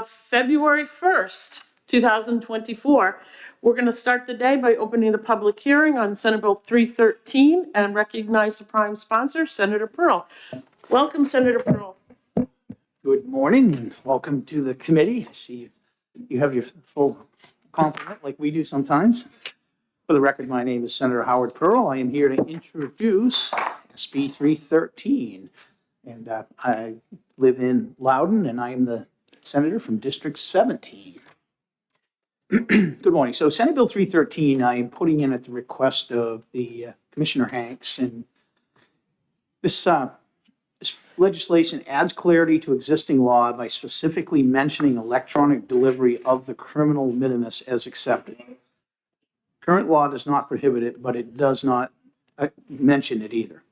February 1st, 2024. We're going to start the day by opening the public hearing on Senate Bill 313 and recognize the prime sponsor, Senator Pearl. Welcome, Senator Pearl. Good morning and welcome to the committee. I see you have your full complement like we do sometimes. For the record, my name is Senator Howard Pearl. I am here to introduce SB 313. And I live in Loudon and I am the senator from District 17. Good morning. So Senate Bill 313, I am putting in at the request of the Commissioner Hanks. And this legislation adds clarity to existing law by specifically mentioning electronic delivery of the criminal minimus as accepted. Current law does not prohibit it, but it does not mention it either.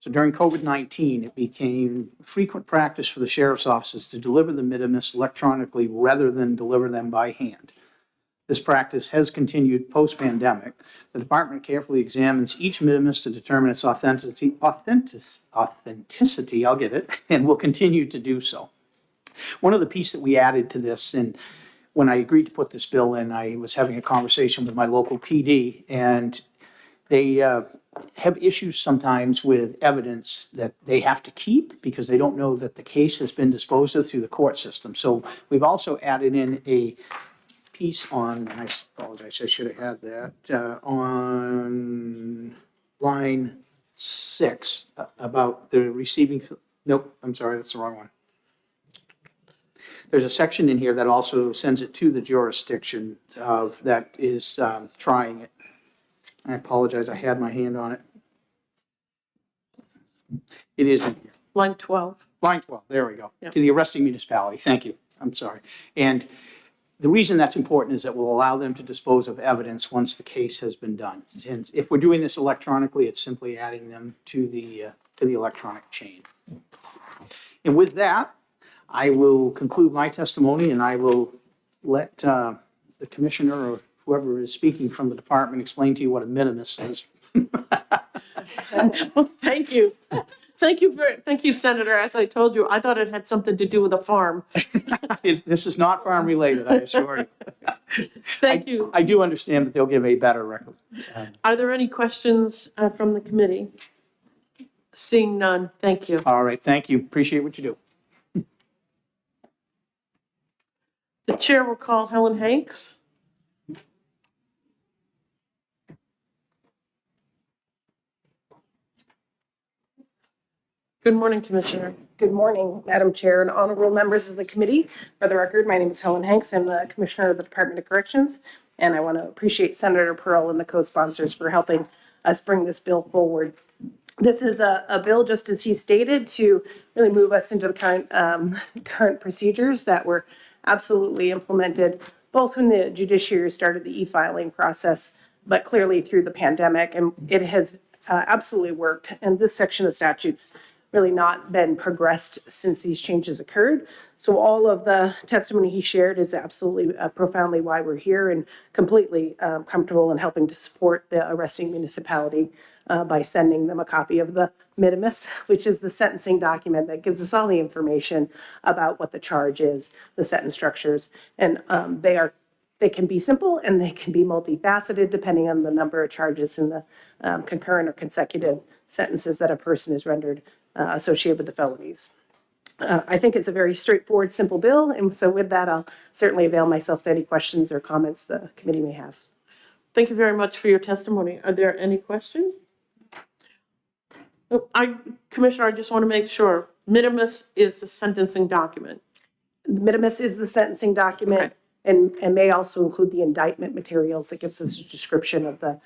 So during COVID-19, it became frequent practice for the sheriff's offices to deliver the minimus electronically rather than deliver them by hand. This practice has continued post-pandemic. The department carefully examines each minimus to determine its authenticity, I'll get it, and will continue to do so. One of the pieces that we added to this, and when I agreed to put this bill in, I was having a conversation with my local PD, and they have issues sometimes with evidence that they have to keep because they don't know that the case has been disposed of through the court system. So we've also added in a piece on, and I apologize, I should have had that, on line 6 about the receiving, nope, I'm sorry, that's the wrong one. There's a section in here that also sends it to the jurisdiction of that is trying it. I apologize, I had my hand on it. It is in here. Line 12. Line 12, there we go. Yep. To the arresting municipality, thank you, I'm sorry. And the reason that's important is that will allow them to dispose of evidence once the case has been done. And if we're doing this electronically, it's simply adding them to the electronic chain. And with that, I will conclude my testimony and I will let the commissioner or whoever is speaking from the department explain to you what a minimus is. Well, thank you. Thank you, Senator. As I told you, I thought it had something to do with a farm. This is not farm related, I assure you. Thank you. I do understand that they'll give a better record. Are there any questions from the committee? Seeing none, thank you. All right, thank you. Appreciate what you do. The chair will call Helen Hanks. Good morning, Commissioner. Good morning, Madam Chair and honorable members of the committee. For the record, my name is Helen Hanks. I'm the Commissioner of the Department of Corrections, and I want to appreciate Senator Pearl and the co-sponsors for helping us bring this bill forward. This is a bill, just as he stated, to really move us into the current procedures that were absolutely implemented, both when the judiciary started the e-filing process, but clearly through the pandemic, and it has absolutely worked. And this section of statutes really not been progressed since these changes occurred. So all of the testimony he shared is absolutely profoundly why we're here and completely comfortable in helping to support the arresting municipality by sending them a copy of the minimus, which is the sentencing document that gives us all the information about what the charge is, the sentence structures, and they can be simple and they can be multifaceted depending on the number of charges in the concurrent or consecutive sentences that a person is rendered associated with the felonies. I think it's a very straightforward, simple bill, and so with that, I'll certainly avail myself to any questions or comments the committee may have. Thank you very much for your testimony. Are there any questions? Commissioner, I just want to make sure, minimus is the sentencing document. The minimus is the sentencing document. Okay. And may also include the indictment materials that gives us a description of the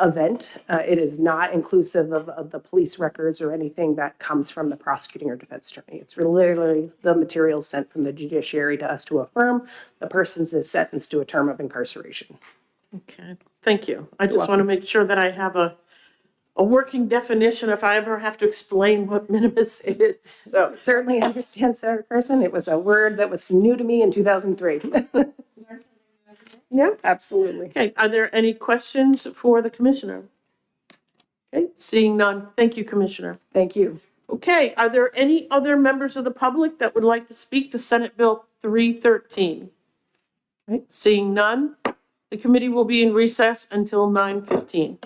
event. It is not inclusive of the police records or anything that comes from the prosecuting or defense attorney. It's literally the materials sent from the judiciary to us to affirm the person is sentenced to a term of incarceration. Okay, thank you. I just want to make sure that I have a working definition if I ever have to explain what minimus is. So certainly understand, Senator Carson. It was a word that was new to me in 2003. Yeah, absolutely. Okay, are there any questions for the commissioner? Okay, seeing none. Thank you, Commissioner. Thank you. Okay, are there any other members of the public that would like to speak to Senate Bill 313? Right, seeing none, the committee will be in recess until 9:15.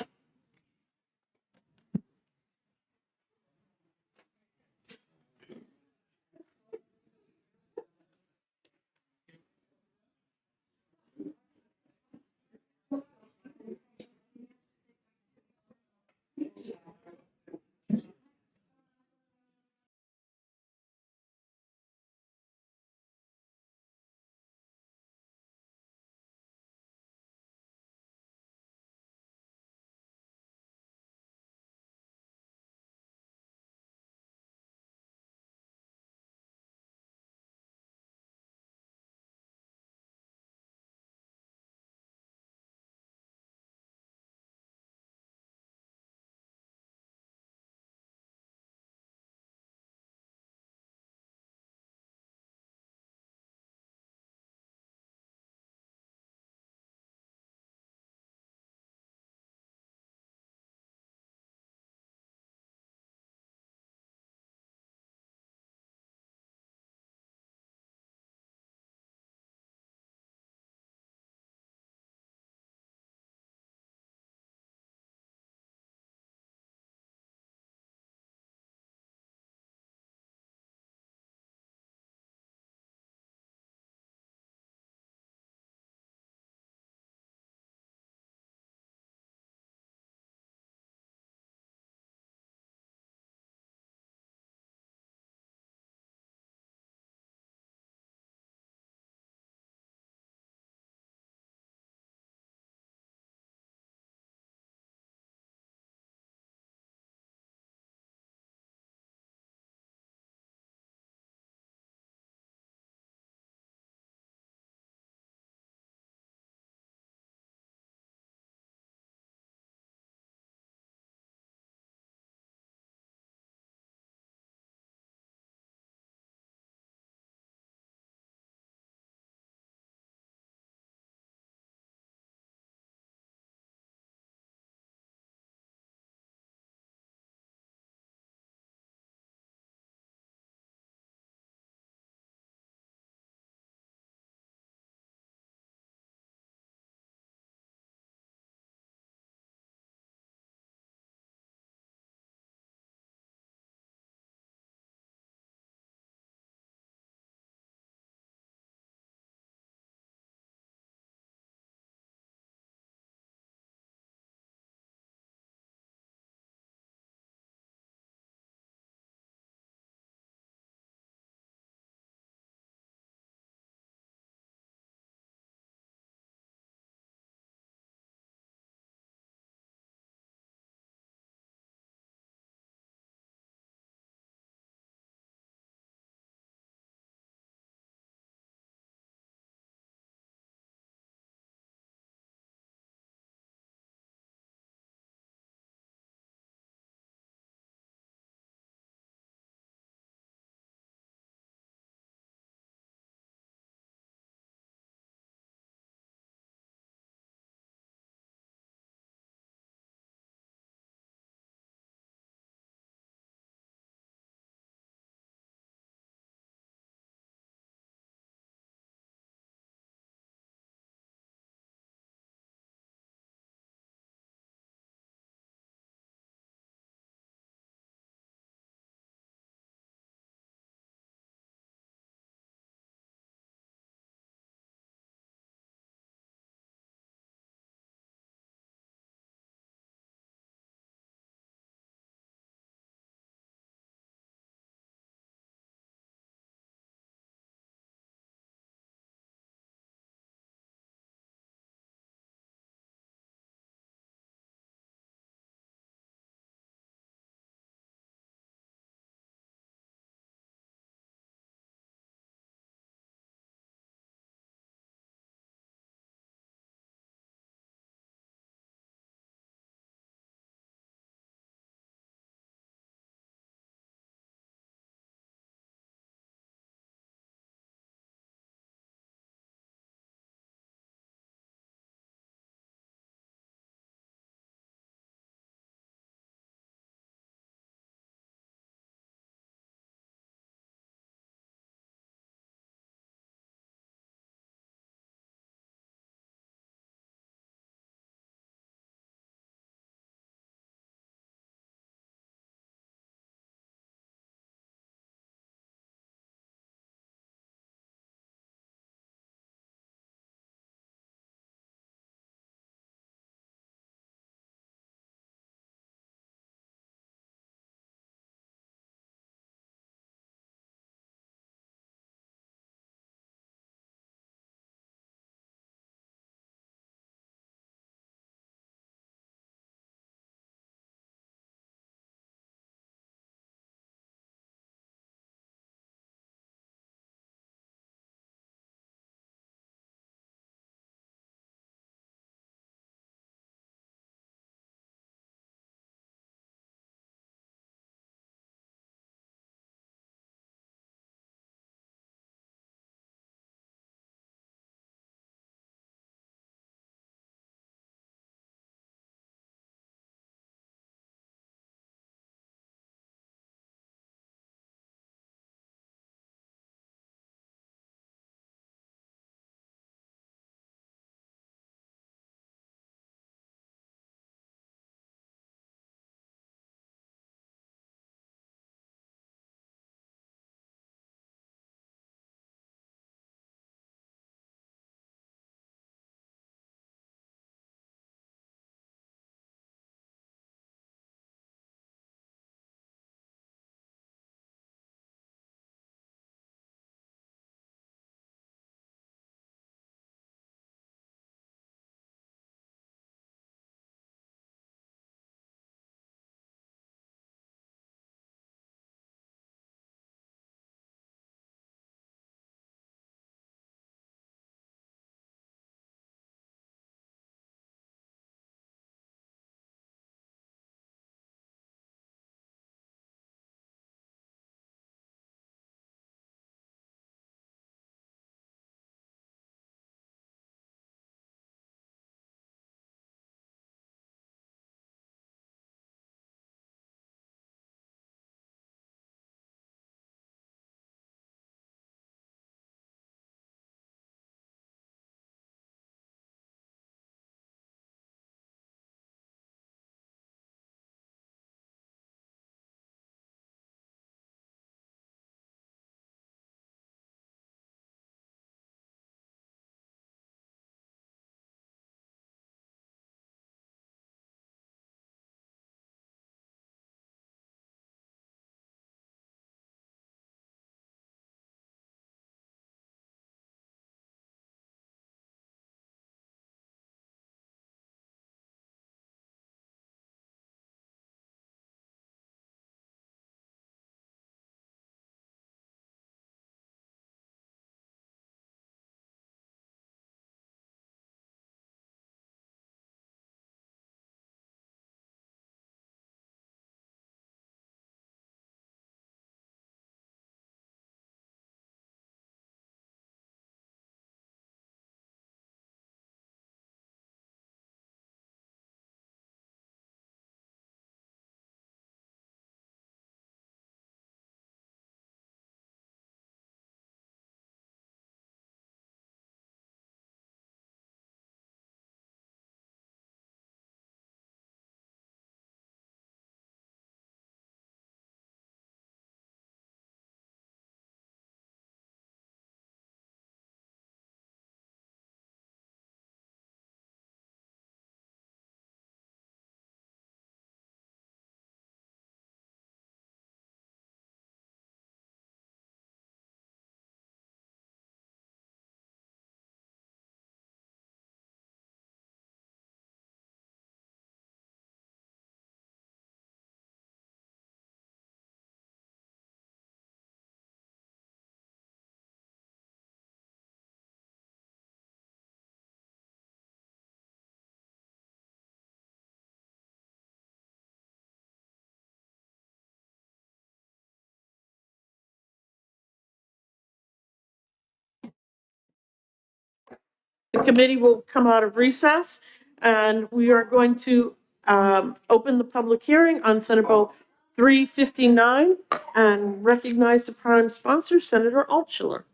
committee will come out of recess, and we are going to open the public hearing on Senate Bill 359 and recognize the prime sponsor, Senator Altshuler.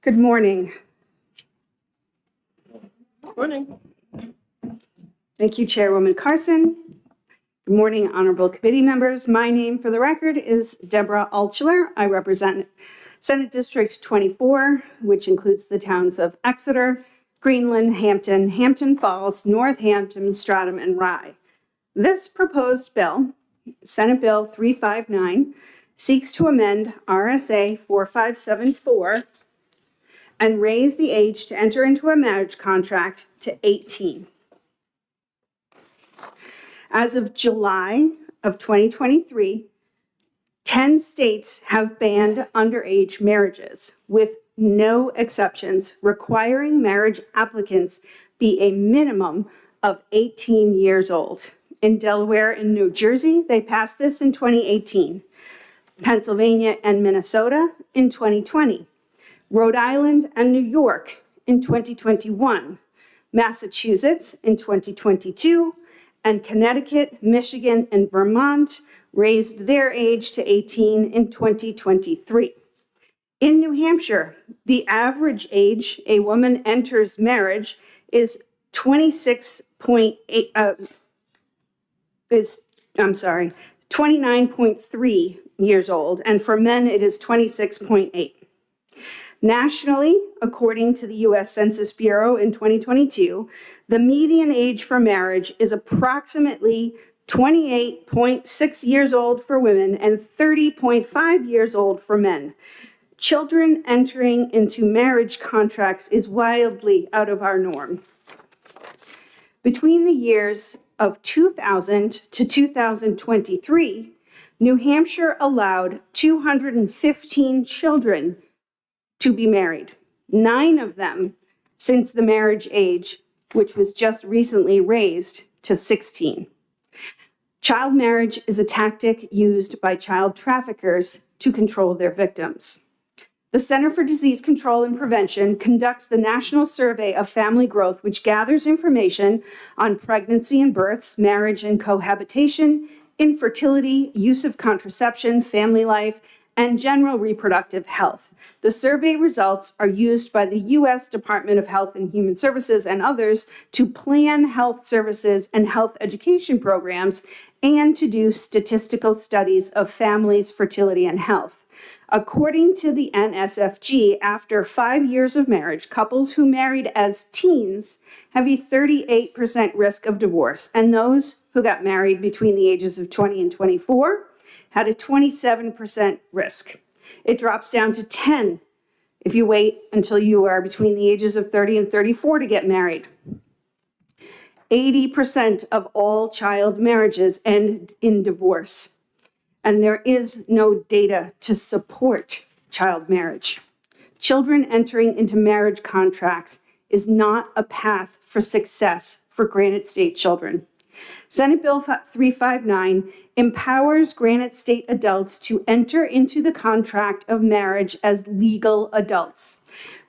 Good morning. Morning. Thank you, Chairwoman Carson. Good morning, honorable committee members. My name, for the record, is Deborah Altshuler. I represent Senate District 24, which includes the towns of Exeter, Greenland, Hampton, Hampton Falls, Northampton, Stratham, and Rye. This proposed bill, Senate Bill 359, seeks to amend RSA 4574 and raise the age to enter into a marriage contract to 18. As of July of 2023, 10 states have banned underage marriages, with no exceptions, requiring marriage applicants be a minimum of 18 years old. In Delaware and New Jersey, they passed this in 2018. Pennsylvania and Minnesota in 2020. Rhode Island and New York in 2021, Massachusetts in 2022, and Connecticut, Michigan, and Vermont raised their age to 18 in 2023. In New Hampshire, the average age a woman enters marriage is 29.3 years old, and for men it is 26.8. Nationally, according to the U.S. Census Bureau in 2022, the median age for marriage is approximately 28.6 years old for women and 30.5 years old for men. Children entering into marriage contracts is wildly out of our norm. Between the years of 2000 to 2023, New Hampshire allowed 215 children to be married, 9 of them since the marriage age, which was just recently raised to 16. Child marriage is a tactic used by child traffickers to control their victims. The Center for Disease Control and Prevention conducts the National Survey of Family Growth, which gathers information on pregnancy and births, marriage and cohabitation, infertility, use of contraception, family life, and general reproductive health. The survey results are used by the U.S. Department of Health and Human Services and others to plan health services and health education programs and to do statistical studies of families' fertility and health. According to the NSFG, after 5 years of marriage, couples who married as teens have a 38% risk of divorce, and those who got married between the ages of 20 and 24 had a 27% risk. It drops down to 10 if you wait until you are between the ages of 30 and 34 to get married. 80% of all child marriages end in divorce, and there is no data to support child marriage. Children entering into marriage contracts is not a path for success for Granite State children. Senate Bill 359 empowers Granite State adults to enter into the contract of marriage as legal adults.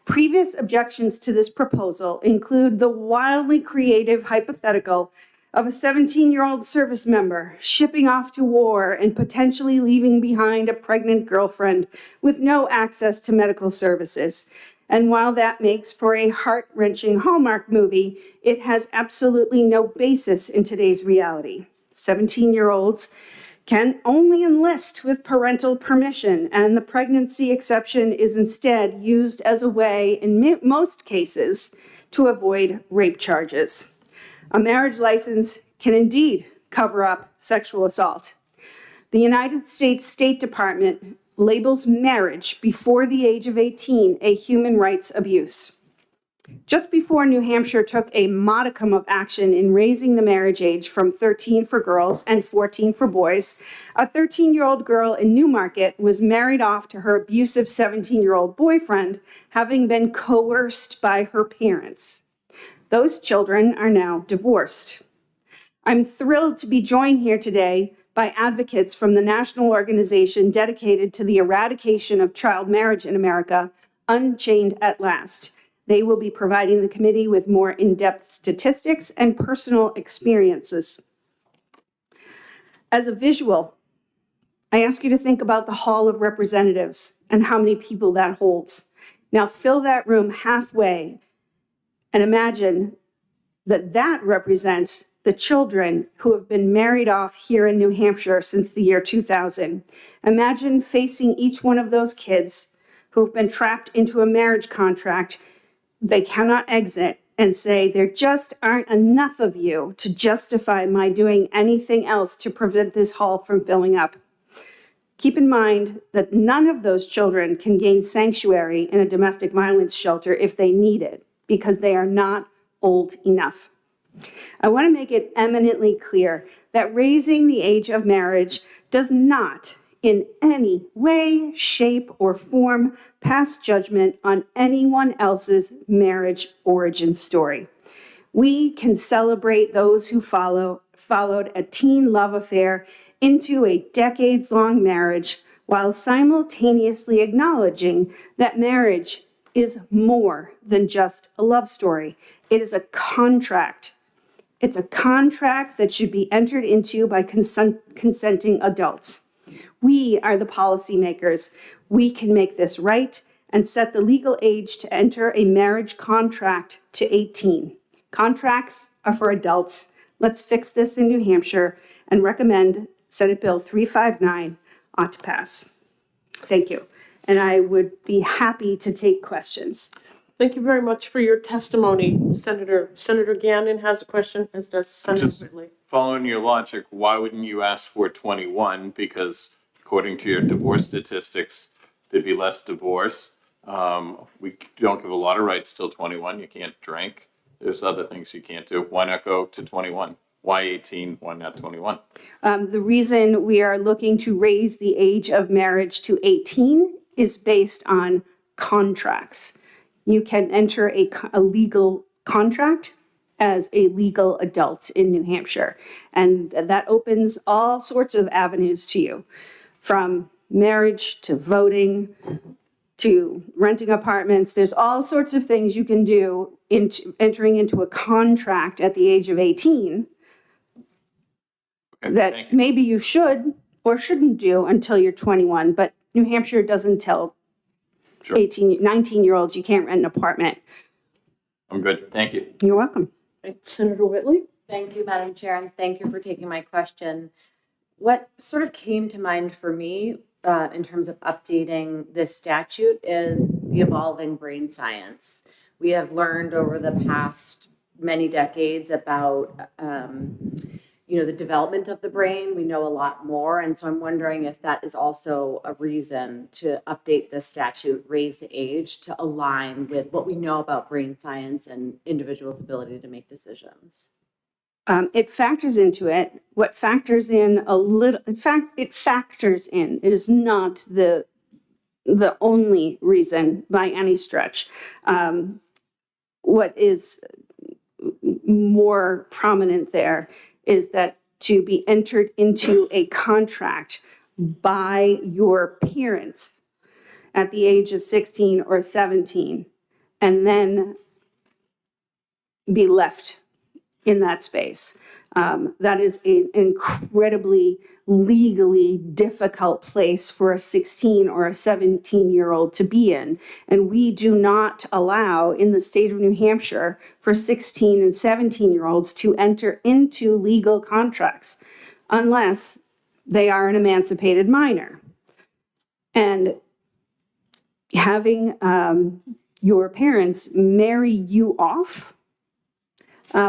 Previous objections to this proposal include the wildly creative hypothetical of a 17-year-old service member shipping off to war and potentially leaving behind a pregnant girlfriend with no access to medical services. And while that makes for a heart-wrenching Hallmark movie, it has absolutely no basis in today's reality. 17-year-olds can only enlist with parental permission, and the pregnancy exception is instead used as a way, in most cases, to avoid rape charges. A marriage license can indeed cover up sexual assault. The United States State Department labels marriage before the age of 18 a human rights abuse. Just before New Hampshire took a modicum of action in raising the marriage age from 13 for girls and 14 for boys, a 13-year-old girl in Newmarket was married off to her abusive 17-year-old boyfriend, having been coerced by her parents. Those children are now divorced. I'm thrilled to be joined here today by advocates from the national organization dedicated to the eradication of child marriage in America, Unchained at Last. They will be providing the committee with more in-depth statistics and personal experiences. As a visual, I ask you to think about the Hall of Representatives and how many people that holds. Now fill that room halfway and imagine that that represents the children who have been married off here in New Hampshire since the year 2000. Imagine facing each one of those kids who have been trapped into a marriage contract they cannot exit and say, there just aren't enough of you to justify my doing anything else to prevent this hall from filling up. Keep in mind that none of those children can gain sanctuary in a domestic violence shelter if they need it, because they are not old enough. I want to make it eminently clear that raising the age of marriage does not in any way, shape, or form pass judgment on anyone else's marriage origin story. We can celebrate those who followed a teen love affair into a decades-long marriage while simultaneously acknowledging that marriage is more than just a love story. It is a contract. It's a contract that should be entered into by consenting adults. We are the policymakers. We can make this right and set the legal age to enter a marriage contract to 18. Contracts are for adults. Let's fix this in New Hampshire and recommend Senate Bill 359 ought to pass. Thank you. And I would be happy to take questions. Thank you very much for your testimony, Senator. Senator Gannon has a question, as does Senator Whitley. Following your logic, why wouldn't you ask for 21? Because according to your divorce statistics, there'd be less divorce. We don't give a lot of rights till 21. You can't drink. There's other things you can't do. Why not go to 21? Why 18? Why not 21? The reason we are looking to raise the age of marriage to 18 is based on contracts. You can enter a legal contract as a legal adult in New Hampshire, and that opens all sorts of avenues to you, from marriage to voting to renting apartments. There's all sorts of things you can do into entering into a contract at the age of 18 that maybe you should or shouldn't do until you're 21, but New Hampshire doesn't tell 19-year-olds you can't rent an apartment. I'm good. Thank you. You're welcome. Senator Whitley? Thank you, Madam Chair, and thank you for taking my question. What sort of came to mind for me in terms of updating this statute is the evolving brain science. We have learned over the past many decades about the development of the brain. We know a lot more. And so I'm wondering if that is also a reason to update the statute, raise the age to align with what we know about brain science and individuals' ability to make decisions. It factors into it. What factors in a little, in fact, it factors in. It is not the only reason by any stretch. What is more prominent there is that to be entered into a contract by your parents at the age of 16 or 17 and then be left in that space. That is an incredibly legally difficult place for a 16 or a 17-year-old to be in. And we do not allow in the state of New Hampshire for 16 and 17-year-olds to enter into legal contracts unless they are an emancipated minor. And having your parents marry you off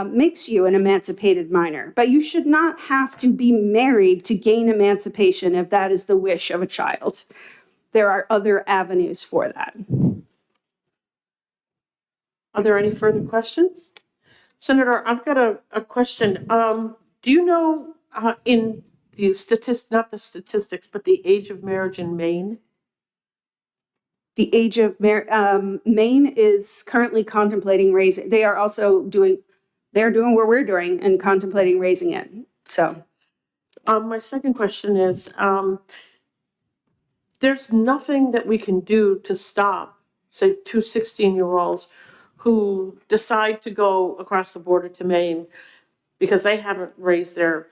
makes you an emancipated minor, but you should not have to be married to gain emancipation if that is the wish of a child. There are other avenues for that. Are there any further questions? Senator, I've got a question. Do you know, in the not the statistics, but the age of marriage in Maine? The age of Maine is currently contemplating raising, they are also doing, they're doing what we're doing and contemplating raising it. So, My second question is, there's nothing that we can do to stop, say, two 16-year-olds who decide to go across the border to Maine because they haven't raised their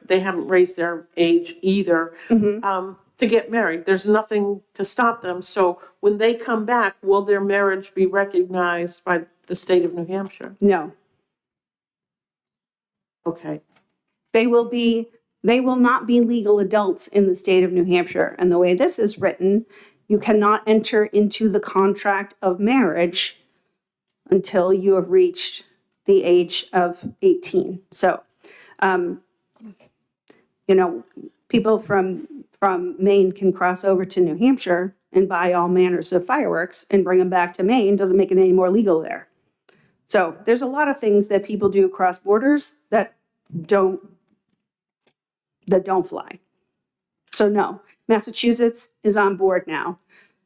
age either, to get married. There's nothing to stop them. So when they come back, will their marriage be recognized by the state of New Hampshire? no, Okay. they will not be legal adults in the state of New Hampshire. And the way this is written, you cannot enter into the contract of marriage until you have reached the age of 18. So, people from Maine can cross over to New Hampshire and buy all manners of fireworks and bring them back to Maine. Doesn't make it any more legal there. So there's a lot of things that people do across borders that don't fly. So no, Massachusetts is on board now.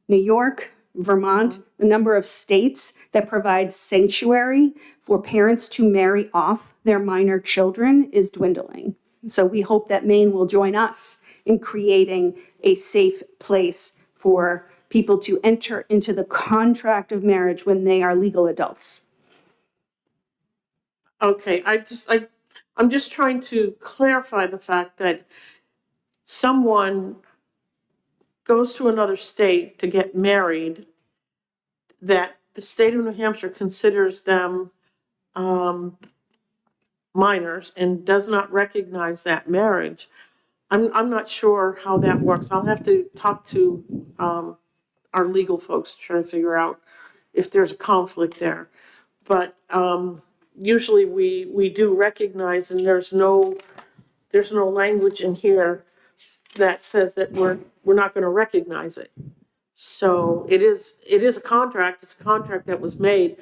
New York, Vermont, the number of states that provide sanctuary for parents to marry off their minor children is dwindling. So we hope that Maine will join us in creating a safe place for people to enter into the contract of marriage when they are legal adults. Okay, I'm just trying to clarify the fact that someone goes to another state to get married, that the state of New Hampshire considers them minors and does not recognize that marriage. I'm not sure how that works. I'll have to talk to our legal folks to try to figure out if there's a conflict there. But usually we do recognize, and there's no language in here that says that we're not going to recognize it. So it is a contract. It's a contract that was made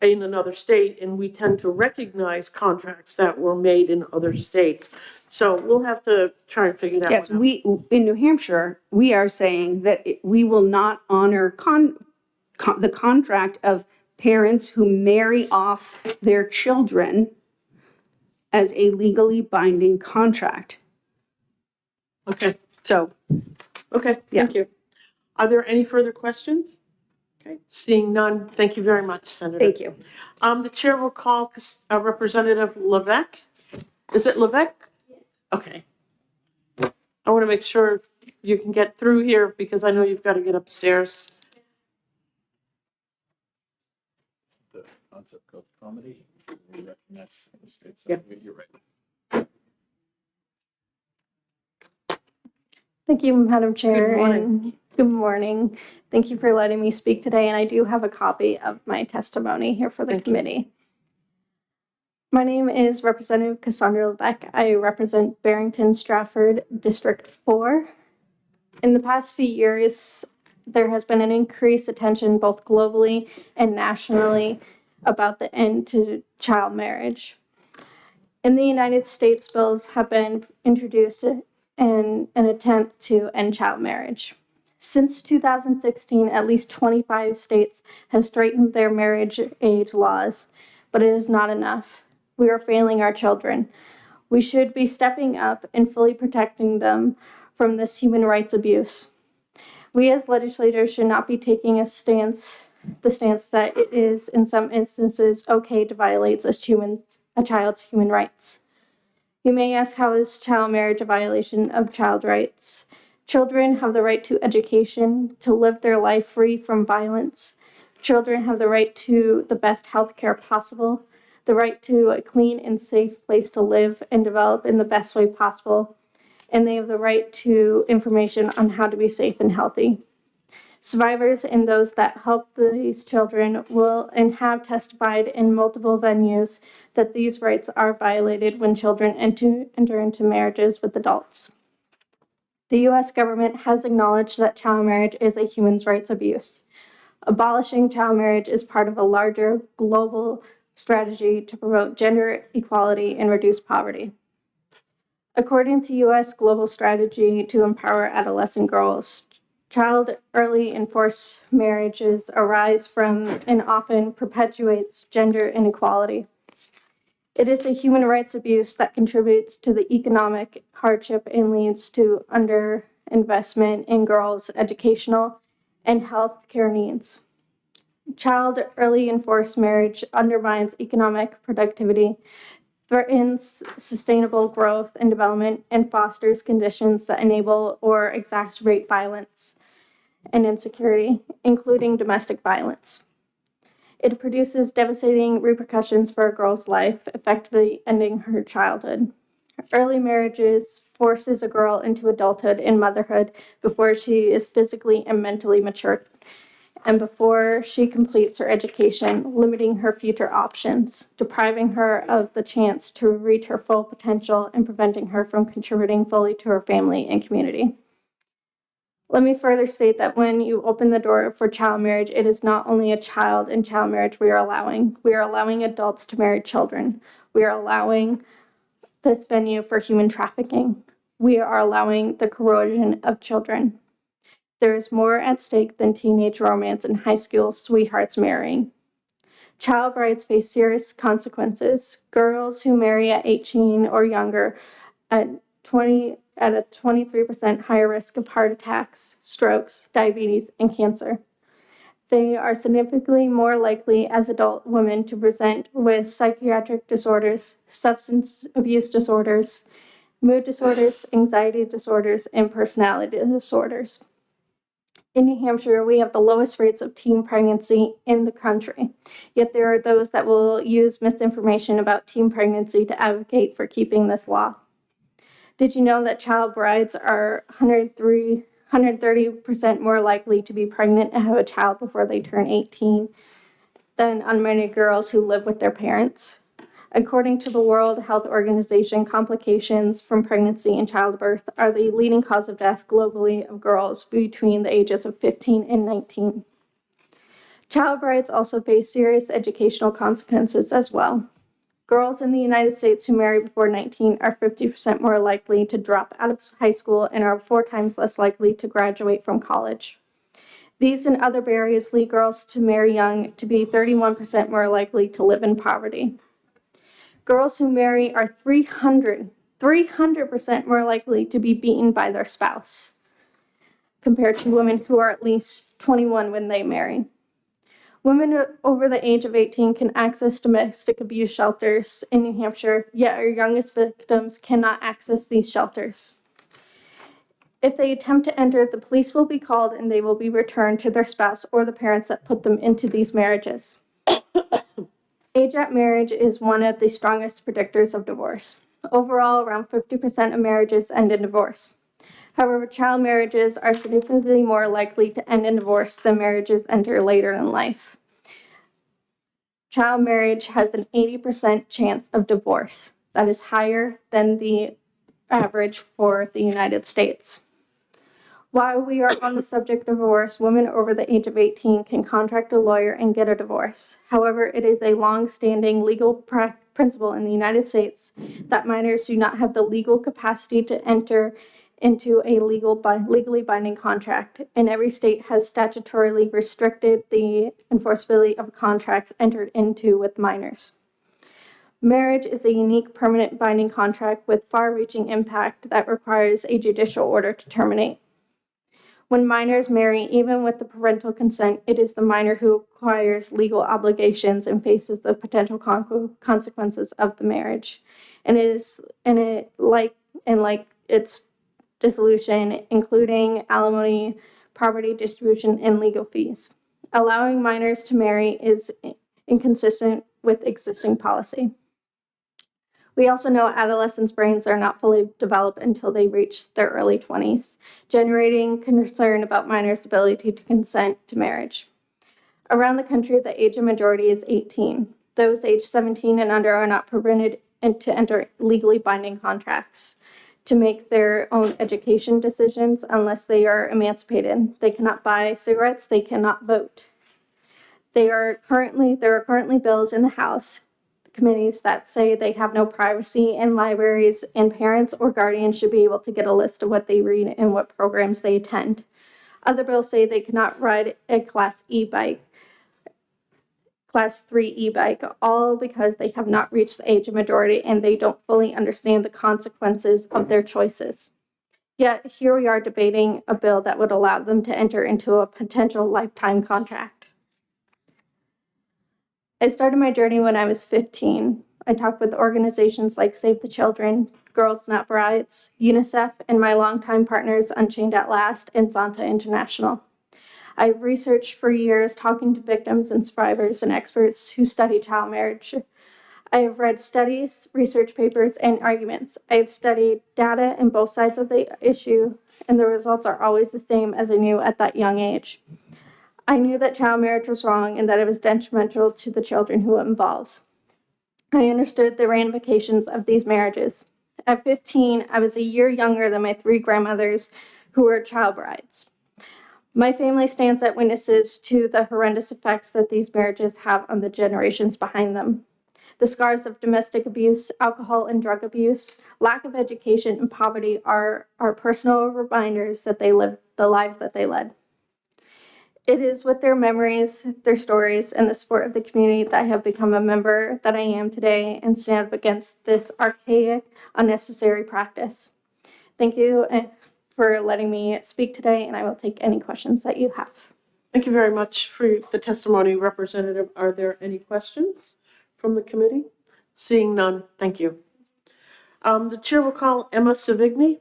in another state, and we tend to recognize contracts that were made in other states. So we'll have to try and figure that Yes, one out. we, in New Hampshire, we are saying that we will not honor the contract of parents who marry off their children as a legally binding contract. Okay, So, okay, thank you. Are there any further questions? Okay, seeing none, thank you very much, Senator. thank you. The chair will call Representative Levesque. Is it Levesque? Okay. I want to make sure you can get through here because I know you've got to get upstairs. The concept called comedy. We recognize mistakes. Yep. You're right. Thank you, Madam Chair. Good morning. And good morning. Thank you for letting me speak today. And I do have a copy of my testimony here for the Thank you. committee. My name is Representative Cassandra Lebeck. I represent Barrington Stratford District 4. In the past few years, there has been an increased attention both globally and nationally about the end to child marriage. In the United States, bills have been introduced in an attempt to end child marriage. Since 2016, at least 25 states have straightened their marriage age laws, but it is not enough. We are failing our children. We should be stepping up and fully protecting them from this human rights abuse. We as legislators should not be taking the stance that it is in some instances okay to violate a child's human rights. You may ask, how is child marriage a violation of child rights? Children have the right to education, to live their life free from violence. Children have the right to the best health care possible, the right to a clean and safe place to live and develop in the best way possible, and they have the right to information on how to be safe and healthy. Survivors and those that help these children will and have testified in multiple venues that these rights are violated when children enter into marriages with adults. The U.S. government has acknowledged that child marriage is a human rights abuse. Abolishing child marriage is part of a larger global strategy to promote gender equality and reduce poverty. According to U.S. Global Strategy to Empower Adolescent Girls, child early and forced marriages arise from and often perpetuates gender inequality. It is a human rights abuse that contributes to the economic hardship and leads to underinvestment in girls' educational and health care needs. Child early and forced marriage undermines economic productivity, threatens sustainable growth and development, and fosters conditions that enable or exacerbate violence and insecurity, including domestic violence. It produces devastating repercussions for a girl's life, effectively ending her childhood. Early marriages forces a girl into adulthood and motherhood before she is physically and mentally mature, and before she completes her education, limiting her future options, depriving her of the chance to reach her full potential, and preventing her from contributing fully to her family and community. Let me further state that when you open the door for child marriage, it is not only a child in child marriage we are allowing. We are allowing adults to marry children. We are allowing this venue for human trafficking. We are allowing the corrosion of children. There is more at stake than teenage romance and high school sweethearts marrying. Child brides face serious consequences. Girls who marry at 18 or younger at a 23% higher risk of heart attacks, strokes, diabetes, and cancer. They are significantly more likely as adult women to present with psychiatric disorders, substance abuse disorders, mood disorders, anxiety disorders, and personality disorders. In New Hampshire, we have the lowest rates of teen pregnancy in the country, yet there are those that will use misinformation about teen pregnancy to advocate for keeping this law. Did you know that child brides are 130% more likely to be pregnant and have a child before they turn 18 than unmarried girls who live with their parents? According to the World Health Organization, complications from pregnancy and childbirth are the leading cause of death globally of girls between the ages of 15 and 19. Child brides also face serious educational consequences as well. Girls in the United States who marry before 19 are 50% more likely to drop out of high school and are 4 times less likely to graduate from college. These and other barriers lead girls to marry young to be 31% more likely to live in poverty. Girls who marry are 300% more likely to be beaten by their spouse compared to women who are at least 21 when they marry. Women over the age of 18 can access domestic abuse shelters in New Hampshire, yet our youngest victims cannot access these shelters. If they attempt to enter, the police will be called and they will be returned to their spouse or the parents that put them into these marriages. Age at marriage is one of the strongest predictors of divorce. Overall, around 50% of marriages end in divorce. However, child marriages are significantly more likely to end in divorce than marriages enter later in life. Child marriage has an 80% chance of divorce. That is higher than the average for the United States. While we are on the subject of divorce, women over the age of 18 can contract a lawyer and get a divorce. However, it is a long-standing legal principle in the United States that minors do not have the legal capacity to enter into a legally binding contract, and every state has statutorily restricted the enforceability of contracts entered into with minors. Marriage is a unique permanent binding contract with far-reaching impact that requires a judicial order to terminate. When minors marry, even with the parental consent, it is the minor who acquires legal obligations and faces the potential consequences of the marriage. And its dissolution, including alimony, property distribution, and legal fees. Allowing minors to marry is inconsistent with existing policy. We also know adolescents' brains are not fully developed until they reach their early 20s, generating concern about minors' ability to consent to marriage. Around the country, the age of majority is 18. Those aged 17 and under are not permitted to enter legally binding contracts to make their own education decisions unless they are emancipated. They cannot buy cigarettes, they cannot vote. There are currently bills in the House committees that say they have no privacy in libraries, and parents or guardians should be able to get a list of what they read and what programs they attend. Other bills say they cannot ride a Class 3 e-bike, all because they have not reached the age of majority and they don't fully understand the consequences of their choices. Yet here we are debating a bill that would allow them to enter into a potential lifetime contract. I started my journey when I was 15. I talked with organizations like Save the Children, Girls Not Brides, UNICEF, and my longtime partners Unchained at Last and Santa International. I've researched for years, talking to victims and survivors and experts who study child marriage. I have read studies, research papers, and arguments. I have studied data in both sides of the issue, and the results are always the same as I knew at that young age. I knew that child marriage was wrong and that it was detrimental to the children who it involves. I understood the ramifications of these marriages. At 15, I was a year younger than my 3 grandmothers who were child brides. My family stands as witnesses to the horrendous effects that these marriages have on the generations behind them. The scars of domestic abuse, alcohol and drug abuse, lack of education, and poverty are personal reminders that they lived the lives that they led. It is with their memories, their stories, and the support of the community that I have become a member that I am today and stand up against this archaic, unnecessary practice. Thank you for letting me speak today, and I will take any questions that you have. Thank you very much for the testimony, Representative. Are there any questions from the committee? Seeing none, thank you. The chair will call Emma Savigny.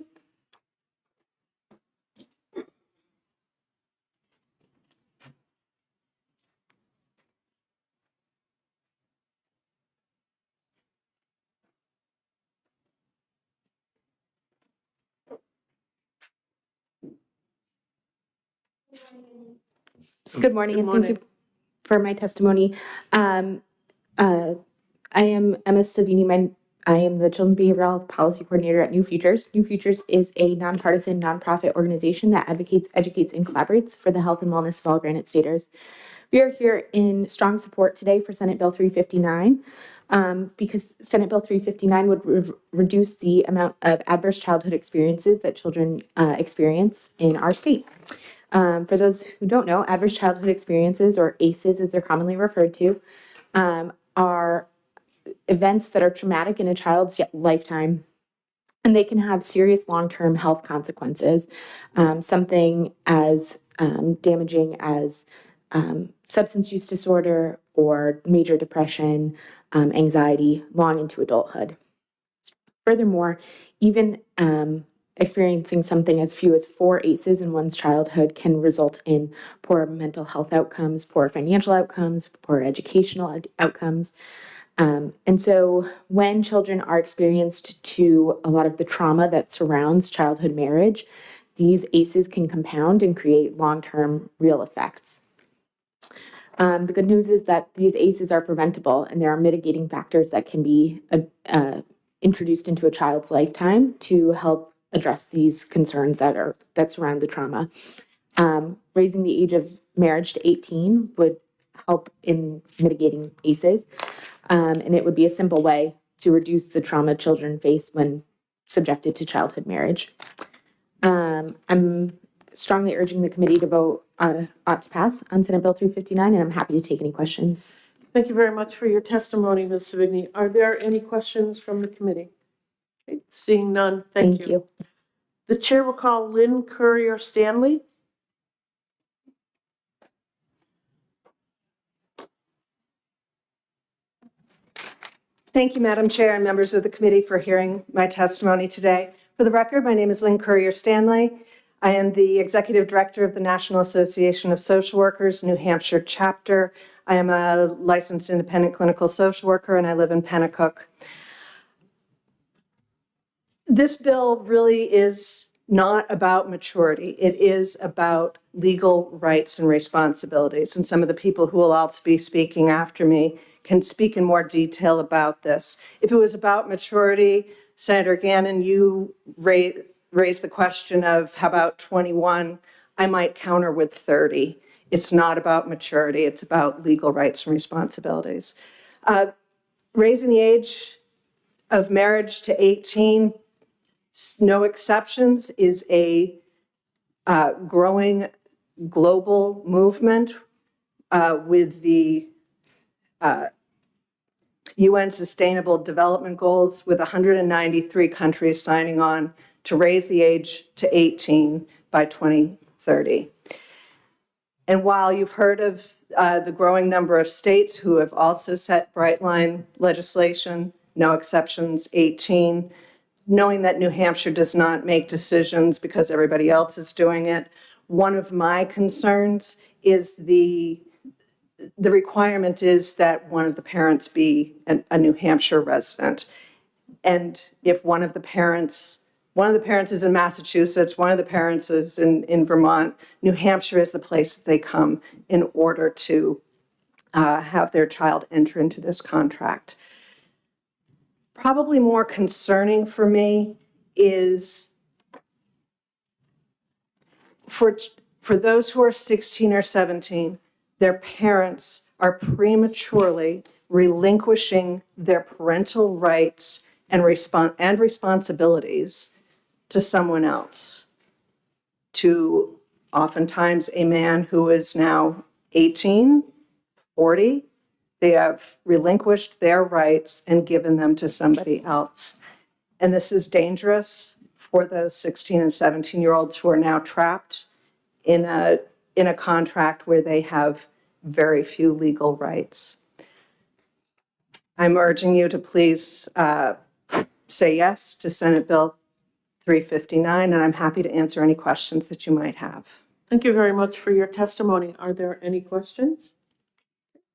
Good morning, Good and thank morning. you for my testimony. I am Emma Savini. I am the Children's Behavioral Health Policy Coordinator at New Futures. New Futures is a nonpartisan, nonprofit organization that advocates, educates, and collaborates for the health and wellness of all Granite Staters. We are here in strong support today for Senate Bill 359 because Senate Bill 359 would reduce the amount of adverse childhood experiences that children experience in our state. For those who don't know, adverse childhood experiences, or ACEs as they're commonly referred to, are events that are traumatic in a child's lifetime, and they can have serious long-term health consequences. Something as damaging as substance use disorder or major depression, anxiety, long into adulthood. Furthermore, even experiencing something as few as 4 ACEs in one's childhood can result in poor mental health outcomes, poor financial outcomes, poor educational outcomes. And so when children are experienced to a lot of the trauma that surrounds childhood marriage, these ACEs can compound and create long-term real effects. The good news is that these ACEs are preventable, and there are mitigating factors that can be introduced into a child's lifetime to help address these concerns that surround the trauma. Raising the age of marriage to 18 would help in mitigating ACEs, and it would be a simple way to reduce the trauma children face when subjected to childhood marriage. I'm strongly urging the committee to vote ought to pass on Senate Bill 359, and I'm happy to take any questions. Thank you very much for your testimony, Ms. Savigny. Are there any questions from the committee? Okay, seeing none, thank you. The chair will call Lynn Courier Stanley. Thank you, Madam Chair and members of the committee for hearing my testimony today. For the record, my name is Lynn Courier Stanley. I am the Executive Director of the National Association of Social Workers, New Hampshire chapter. I am a licensed independent clinical social worker, and I live in Pennacook. This bill really is not about maturity. It is about legal rights and responsibilities. And some of the people who will also be speaking after me can speak in more detail about this. If it was about maturity, Senator Gannon, you raised the question of how about 21? I might counter with 30. It's not about maturity, it's about legal rights and responsibilities. Raising the age of marriage to 18, no exceptions, is a growing global movement with the UN Sustainable Development Goals, with 193 countries signing on to raise the age to 18 by 2030. And while you've heard of the growing number of states who have also set bright line legislation, no exceptions, 18, knowing that New Hampshire does not make decisions because everybody else is doing it, one of my concerns is the requirement is that one of the parents be a New Hampshire resident. And if one of the parents is in Massachusetts, one of the parents is in Vermont, New Hampshire is the place that they come in order to have their child enter into this contract. Probably more concerning for me is for those who are 16 or 17, their parents are prematurely relinquishing their parental rights and responsibilities to someone else, to oftentimes a man who is now 18, 40. They have relinquished their rights and given them to somebody else. And this is dangerous for those 16 and 17-year-olds who are now trapped in a contract where they have very few legal rights. I'm urging you to please say yes to Senate Bill 359, and I'm happy to answer any questions that you might have. Thank you very much for your testimony. Are there any questions?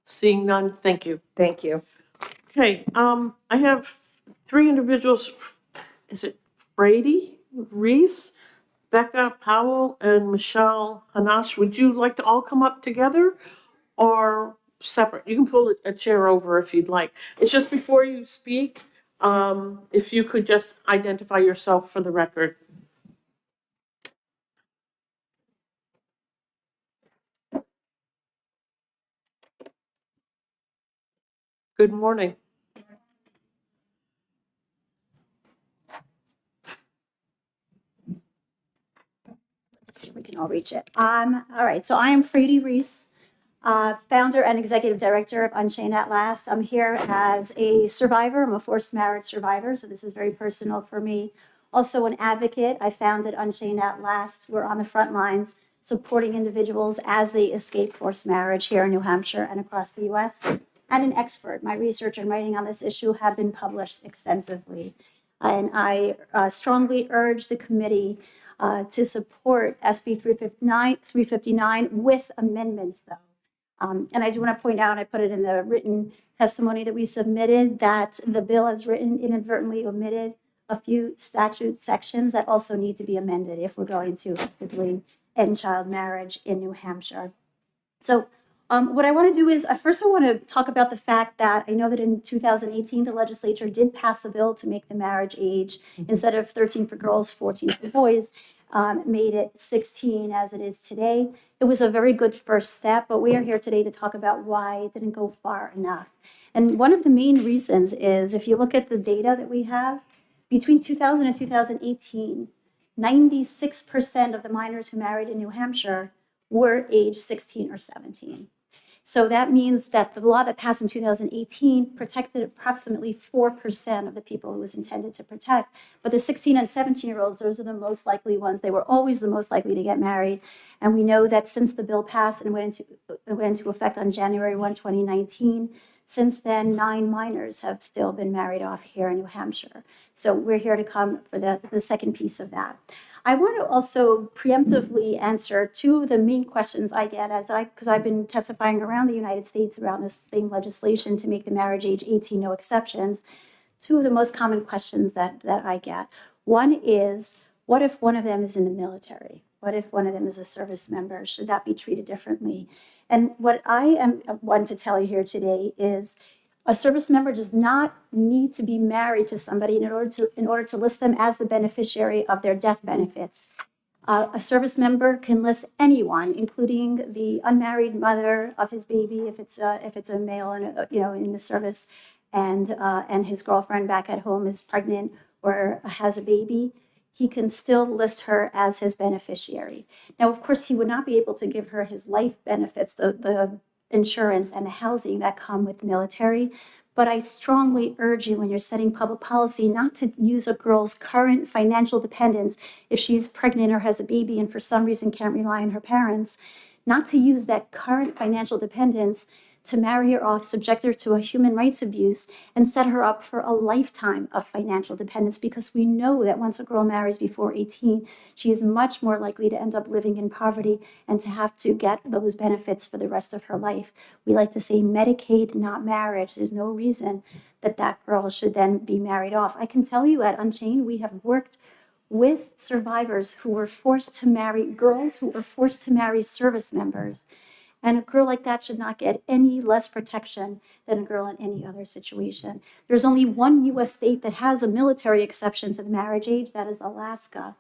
Seeing none, thank you. Thank you. Okay, I have three individuals. Is it Brady, Reese, Becca Powell, and Michelle Hanash? Would you like to all come up together or separate? You can pull a chair over if you'd like. It's just before you speak, if you could just identify yourself for the record. Good morning. See if we can all reach it. All right, so I am Frady Reese, founder and executive director of Unchained at Last. I'm here as a survivor. I'm a forced marriage survivor, so this is very personal for me. Also an advocate. I founded Unchained at Last. We're on the front lines supporting individuals as they escape forced marriage here in New Hampshire and across the U.S. And an expert. My research and writing on this issue have been published extensively. And I strongly urge the committee to support SB 359 with amendments, though. And I do want to point out, I put it in the written testimony that we submitted, that the bill as written inadvertently omitted a few statute sections that also need to be amended if we're going to effectively end child marriage in New Hampshire. So what I want to do is, first I want to talk about the fact that I know that in 2018, the legislature did pass a bill to make the marriage age, instead of 13 for girls, 14 for boys, made it 16 as it is today. It was a very good first step, but we are here today to talk about why it didn't go far enough. And one of the main reasons is, if you look at the data that we have, between 2000 and 2018, 96% of the minors who married in New Hampshire were age 16 or 17. So that means that the law that passed in 2018 protected approximately 4% of the people it was intended to protect. But the 16 and 17-year-olds, those are the most likely ones. They were always the most likely to get married. And we know that since the bill passed and went into effect on January 1, 2019, since then, 9 minors have still been married off here in New Hampshire. So we're here to come for the second piece of that. I want to also preemptively answer two of the main questions I get because I've been testifying around the United States around this same legislation to make the marriage age 18, no exceptions. Two of the most common questions that I get. One is, what if one of them is in the military? What if one of them is a service member? Should that be treated differently? And what I am wanting to tell you here today is, a service member does not need to be married to somebody in order to list them as the beneficiary of their death benefits. A service member can list anyone, including the unmarried mother of his baby, if it's a male and in the service, and his girlfriend back at home is pregnant or has a baby. He can still list her as his beneficiary. Now, of course, he would not be able to give her his life benefits, the insurance and the housing that come with military. But I strongly urge you, when you're setting public policy, not to use a girl's current financial dependence if she's pregnant or has a baby and for some reason can't rely on her parents, not to use that current financial dependence to marry her off, subject her to a human rights abuse, and set her up for a lifetime of financial dependence, because we know that once a girl marries before 18, she is much more likely to end up living in poverty and to have to get those benefits for the rest of her life. We like to say Medicaid, not marriage. There's no reason that that girl should then be married off. I can tell you at Unchained, we have worked with survivors who were forced to marry, girls who were forced to marry service members. And a girl like that should not get any less protection than a girl in any other situation. There's only one US state that has a military exception to the marriage age, that is Alaska.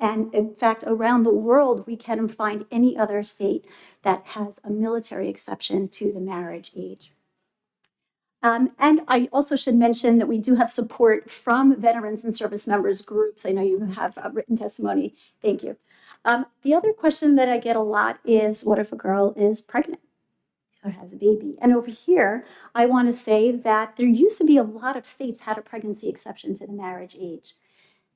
And in fact, around the world, we can't find any other state that has a military exception to the marriage age. And I also should mention that we do have support from veterans and service members groups. I know you have a written testimony. Thank you. The other question that I get a lot is, what if a girl is pregnant or has a baby? And over here, I want to say that there used to be a lot of states had a pregnancy exception to the marriage age.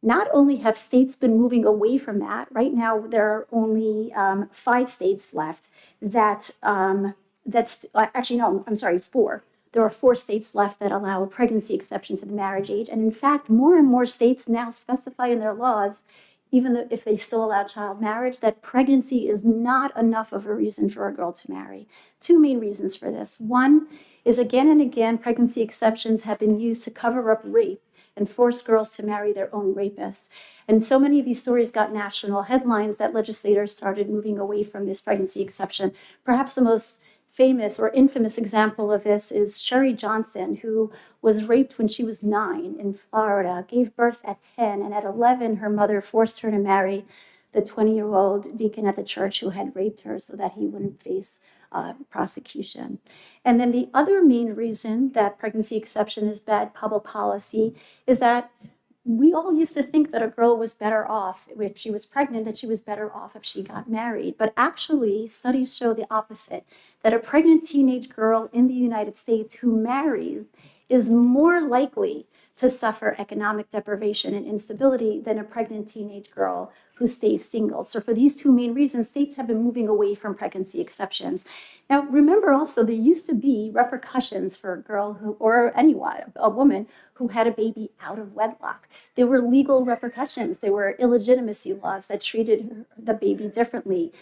Not only have states been moving away from that, right now there are only 5 states left that, actually, no, I'm sorry, 4. There are 4 states left that allow a pregnancy exception to the marriage age. And in fact, more and more states now specify in their laws, even if they still allow child marriage, that pregnancy is not enough of a reason for a girl to marry. 2 main reasons for this. One is, again and again, pregnancy exceptions have been used to cover up rape and force girls to marry their own rapists. And so many of these stories got national headlines that legislators started moving away from this pregnancy exception. Perhaps the most famous or infamous example of this is Sherry Johnson, who was raped when she was 9 in Florida, gave birth at 10, and at 11, her mother forced her to marry the 20-year-old deacon at the church who had raped her so that he wouldn't face prosecution. And then the other main reason that pregnancy exception is bad public policy is that we all used to think that a girl was better off if she was pregnant, that she was better off if she got married. But actually, studies show the opposite, that a pregnant teenage girl in the United States who marries is more likely to suffer economic deprivation and instability than a pregnant teenage girl who stays single. So for these 2 main reasons, states have been moving away from pregnancy exceptions. Now, remember also, there used to be repercussions for a girl who, or anyone, a woman who had a baby out of wedlock. There were legal repercussions. There were illegitimacy laws that treated the baby differently.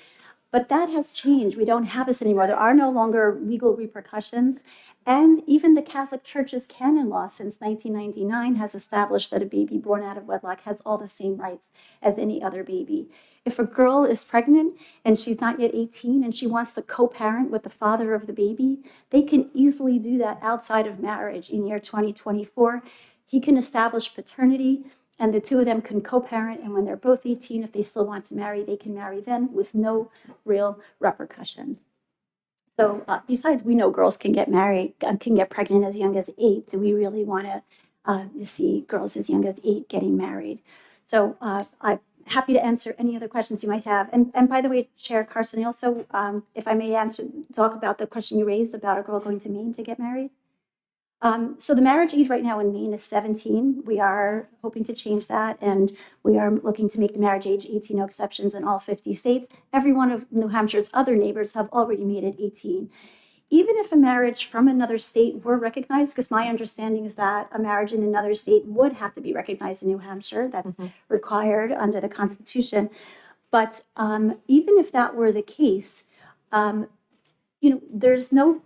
But that has changed. We don't have this anymore. There are no longer legal repercussions. And even the Catholic Church's canon law since 1999 has established that a baby born out of wedlock has all the same rights as any other baby. If a girl is pregnant and she's not yet 18 and she wants to co-parent with the father of the baby, they can easily do that outside of marriage in year 2024. He can establish paternity, and the 2 of them can co-parent, and when they're both 18, if they still want to marry, they can marry then with no real repercussions. So besides, we know girls can get married, can get pregnant as young as 8. Do we really want to see girls as young as 8 getting married? So I'm happy to answer any other questions you might have. And by the way, Chair Carson, also, if I may talk about the question you raised about a girl going to Maine to get married. So the marriage age right now in Maine is 17. We are hoping to change that, and we are looking to make the marriage age 18, no exceptions in all 50 states. Every one of New Hampshire's other neighbors have already made it 18. Even if a marriage from another state were recognized, because my understanding is that a marriage in another state would have to be recognized in New Hampshire, that's required under the Constitution. But even if that were the case, there's no,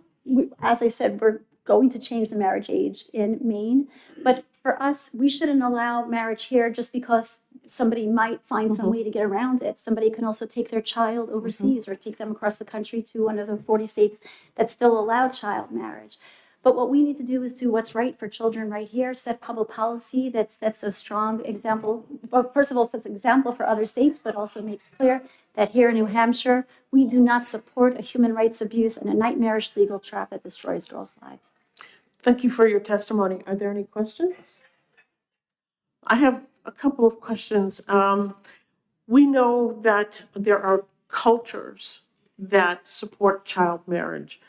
as I said, we're going to change the marriage age in Maine. But for us, we shouldn't allow marriage here just because somebody might find some way to get around it. Somebody can also take their child overseas or take them across the country to one of the 40 states that still allow child marriage. But what we need to do is do what's right for children right here, set public policy that sets a strong example well, first of all, sets an example for other states, but also makes clear that here in New Hampshire, we do not support a human rights abuse and a nightmarish legal trap that destroys girls' lives. Thank you for your testimony. Are there any questions? I have a couple of questions. We know that there are cultures that support child marriage,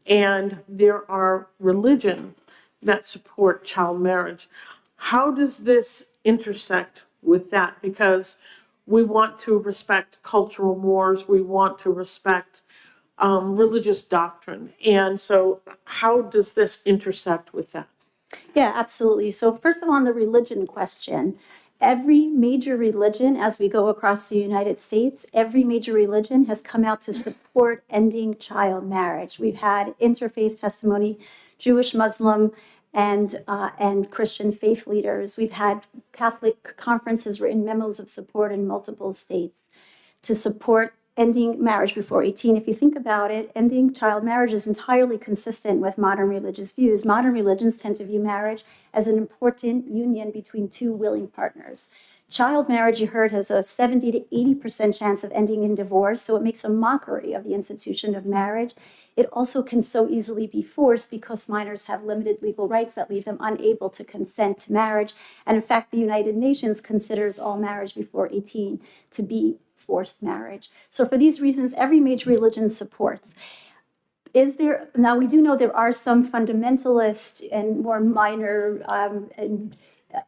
and there are religion that support child marriage. How does this intersect with that? Because we want to respect cultural mores, we want to respect religious doctrine. And so how does this intersect with that? Yeah, absolutely. So first of all, on the religion question, every major religion, as we go across the United States, every major religion has come out to support ending child marriage. We've had interfaith testimony, Jewish, Muslim, and Christian faith leaders. We've had Catholic conferences written memos of support in multiple states to support ending marriage before 18. If you think about it, ending child marriage is entirely consistent with modern religious views. Modern religions tend to view marriage as an important union between two willing partners. Child marriage, you heard, has a 70 to 80% chance of ending in divorce, so it makes a mockery of the institution of marriage. It also can so easily be forced because minors have limited legal rights that leave them unable to consent to marriage. And in fact, the United Nations considers all marriage before 18 to be forced marriage. So for these reasons, every major religion supports. Now we do know there are some fundamentalist and more minor and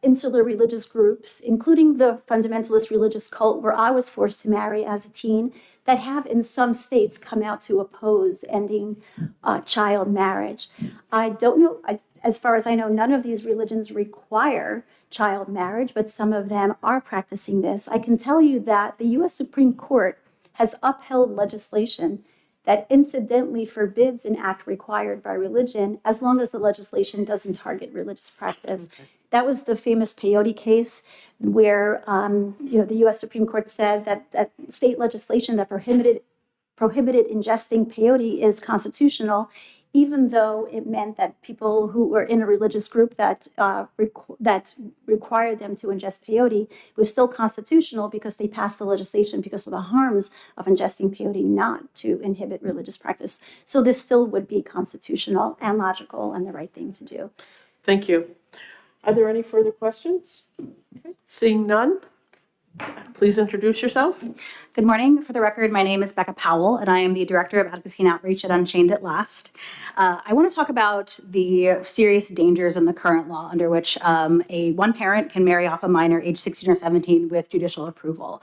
insular religious groups, including the fundamentalist religious cult where I was forced to marry as a teen, that have in some states come out to oppose ending child marriage. I don't know, as far as I know, none of these religions require child marriage, but some of them are practicing this. I can tell you that the US Supreme Court has upheld legislation that incidentally forbids an act required by religion as long as the legislation doesn't target religious practice. Okay. That was the famous peyote case where the US Supreme Court said that state legislation that prohibited ingesting peyote is constitutional, even though it meant that people who were in a religious group that required them to ingest peyote was still constitutional because they passed the legislation because of the harms of ingesting peyote, not to inhibit religious practice. So this still would be constitutional and logical and the right thing to do. Thank you. Are there any further questions? Okay. Seeing none, please introduce yourself. Good morning. For the record, my name is Becca Powell, and I am the Director of Advocacy and Outreach at Unchained at Last. I want to talk about the serious dangers in the current law under which one parent can marry off a minor age 16 or 17 with judicial approval.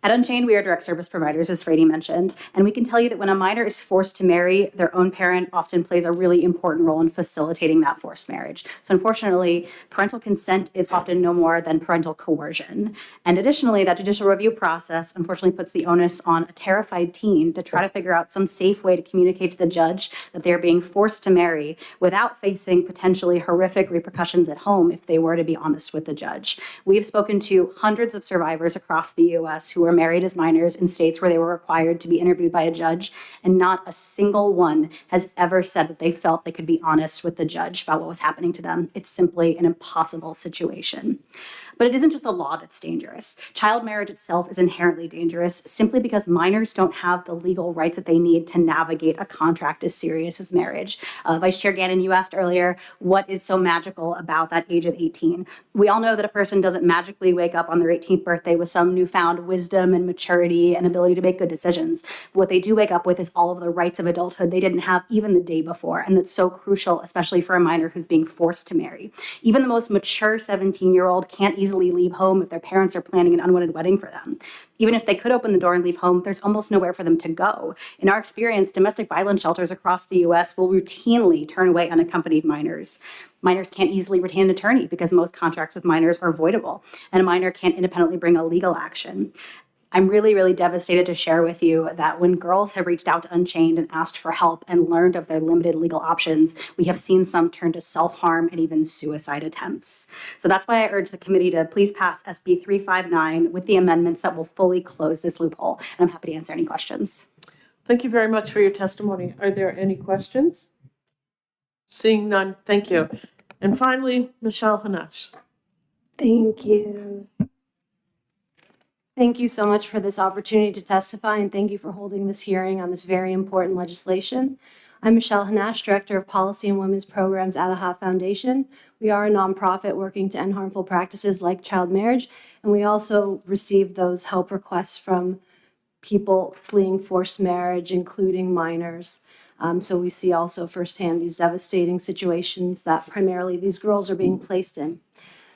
At Unchained, we are direct service providers, as Frady mentioned, and we can tell you that when a minor is forced to marry, their own parent often plays a really important role in facilitating that forced marriage. So unfortunately, parental consent is often no more than parental coercion. And additionally, that judicial review process unfortunately puts the onus on a terrified teen to try to figure out some safe way to communicate to the judge that they're being forced to marry without facing potentially horrific repercussions at home if they were to be honest with the judge. We've spoken to hundreds of survivors across the U.S. who were married as minors in states where they were required to be interviewed by a judge, and not a single one has ever said that they felt they could be honest with the judge about what was happening to them. It's simply an impossible situation. But it isn't just the law that's dangerous. Child marriage itself is inherently dangerous simply because minors don't have the legal rights that they need to navigate a contract as serious as marriage. Vice Chair Gannon, you asked earlier, what is so magical about that age of 18? We all know that a person doesn't magically wake up on their 18th birthday with some newfound wisdom and maturity and ability to make good decisions. But what they do wake up with is all of the rights of adulthood they didn't have even the day before. And that's so crucial, especially for a minor who's being forced to marry. Even the most mature 17-year-old can't easily leave home if their parents are planning an unwanted wedding for them. Even if they could open the door and leave home, there's almost nowhere for them to go. In our experience, domestic violence shelters across the U.S. will routinely turn away unaccompanied minors. Minors can't easily retain an attorney because most contracts with minors are voidable, and a minor can't independently bring a legal action. I'm really, really devastated to share with you that when girls have reached out to Unchained and asked for help and learned of their limited legal options, we have seen some turn to self-harm and even suicide attempts. So that's why I urge the committee to please pass SB 359 with the amendments that will fully close this loophole. And I'm happy to answer any questions. Thank you very much for your testimony. Are there any questions? Seeing none, thank you. And finally, Michelle Hanash. Thank you. Thank you so much for this opportunity to testify, and thank you for holding this hearing on this very important legislation. I'm Michelle Hanash, Director of Policy and Women's Programs at AHA Foundation. We are a nonprofit working to end harmful practices like child marriage, and we also receive those help requests from people fleeing forced marriage, including minors. So we see also firsthand these devastating situations that primarily these girls are being placed in.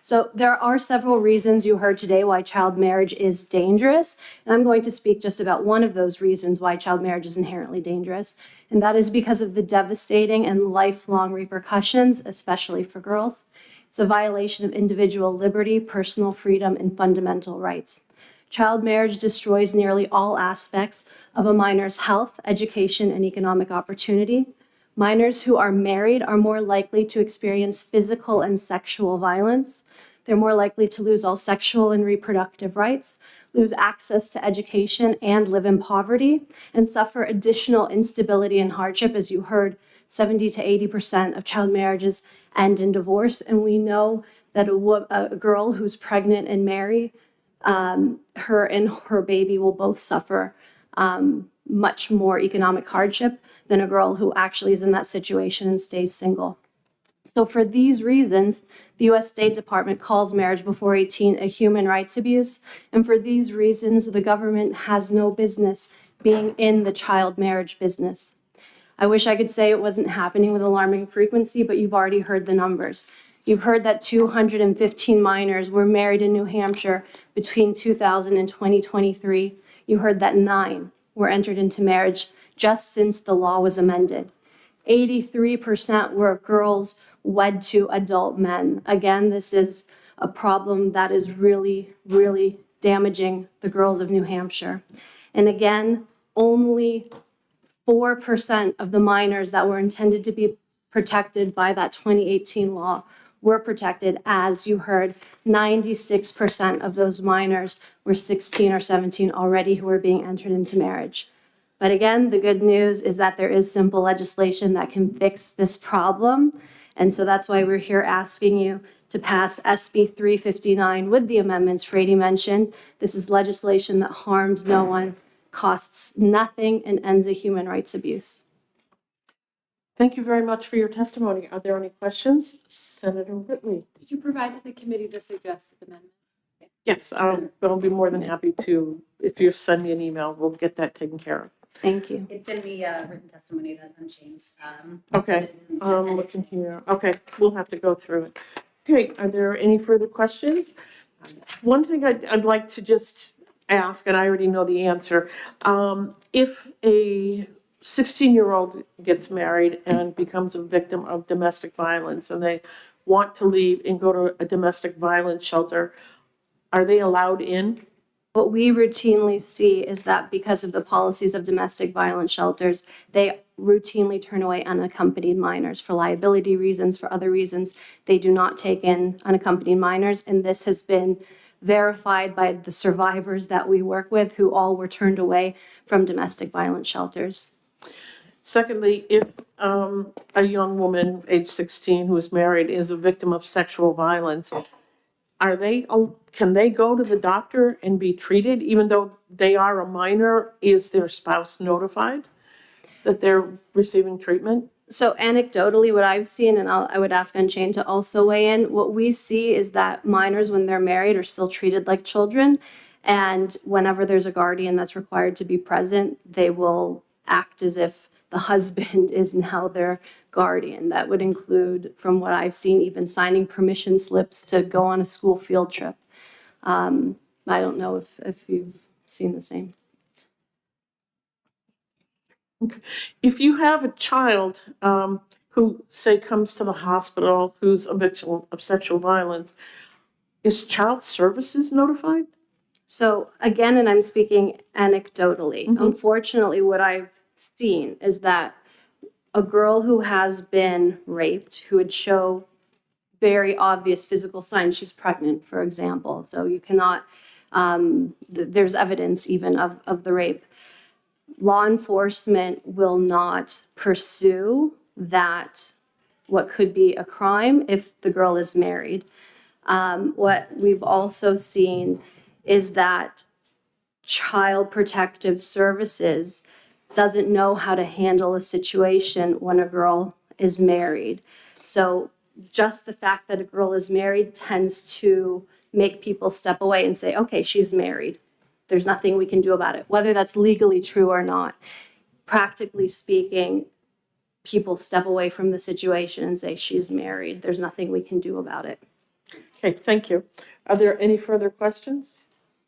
So there are several reasons you heard today why child marriage is dangerous, and I'm going to speak just about one of those reasons why child marriage is inherently dangerous, and that is because of the devastating and lifelong repercussions, especially for girls. It's a violation of individual liberty, personal freedom, and fundamental rights. Child marriage destroys nearly all aspects of a minor's health, education, and economic opportunity. Minors who are married are more likely to experience physical and sexual violence. They're more likely to lose all sexual and reproductive rights, lose access to education, and live in poverty, and suffer additional instability and hardship. As you heard, 70 to 80% of child marriages end in divorce. And we know that a girl who's pregnant and married, her and her baby will both suffer much more economic hardship than a girl who actually is in that situation and stays single. So for these reasons, the U.S. State Department calls marriage before 18 a human rights abuse. And for these reasons, the government has no business being in the child marriage business. I wish I could say it wasn't happening with alarming frequency, but you've already heard the numbers. You've heard that 215 minors were married in New Hampshire between 2000 and 2023. You heard that 9 were entered into marriage just since the law was amended. 83% were girls wed to adult men. Again, this is a problem that is really, really damaging the girls of New Hampshire. And again, only 4% of the minors that were intended to be protected by that 2018 law were protected. As you heard, 96% of those minors were 16 or 17 already who were being entered into marriage. But again, the good news is that there is simple legislation that can fix this problem. And so that's why we're here asking you to pass SB 359 with the amendments Frady mentioned. This is legislation that harms no one, costs nothing, and ends a human rights abuse. Thank you very much for your testimony. Are there any questions? Senator Whitley. Did you provide to the committee the suggested amendment? Yes, I'll be more than happy to, if you send me an email, we'll get that taken care of. Thank you. It's in the written testimony that Unchained. Okay, looking here. Okay, we'll have to go through it. Okay, are there any further questions? One thing I'd like to just ask, and I already know the answer, if a 16-year-old gets married and becomes a victim of domestic violence and they want to leave and go to a domestic violence shelter, are they allowed in? What we routinely see is that because of the policies of domestic violence shelters, they routinely turn away unaccompanied minors for liability reasons, for other reasons. They do not take in unaccompanied minors, and this has been verified by the survivors that we work with who all were turned away from domestic violence shelters. Secondly, if a young woman, age 16, who is married, is a victim of sexual violence, can they go to the doctor and be treated even though they are a minor? Is their spouse notified that they're receiving treatment? So anecdotally, what I've seen, and I would ask Unchained to also weigh in, what we see is that minors, when they're married, are still treated like children. And whenever there's a guardian that's required to be present, they will act as if the husband is now their guardian. That would include, from what I've seen, even signing permission slips to go on a school field trip. I don't know if you've seen the same. If you have a child who, say, comes to the hospital who's a victim of sexual violence, is child services notified? So again, and I'm speaking anecdotally, unfortunately, what I've seen is that a girl who has been raped, who would show very obvious physical signs, she's pregnant, for example, so you cannot, there's evidence even of the rape. Law enforcement will not pursue that, what could be a crime if the girl is married. What we've also seen is that Child Protective Services doesn't know how to handle a situation when a girl is married. So just the fact that a girl is married tends to make people step away and say, okay, she's married. There's nothing we can do about it, whether that's legally true or not. Practically speaking, people step away from the situation and say, she's married. There's nothing we can do about it. Okay, thank you. Are there any further questions?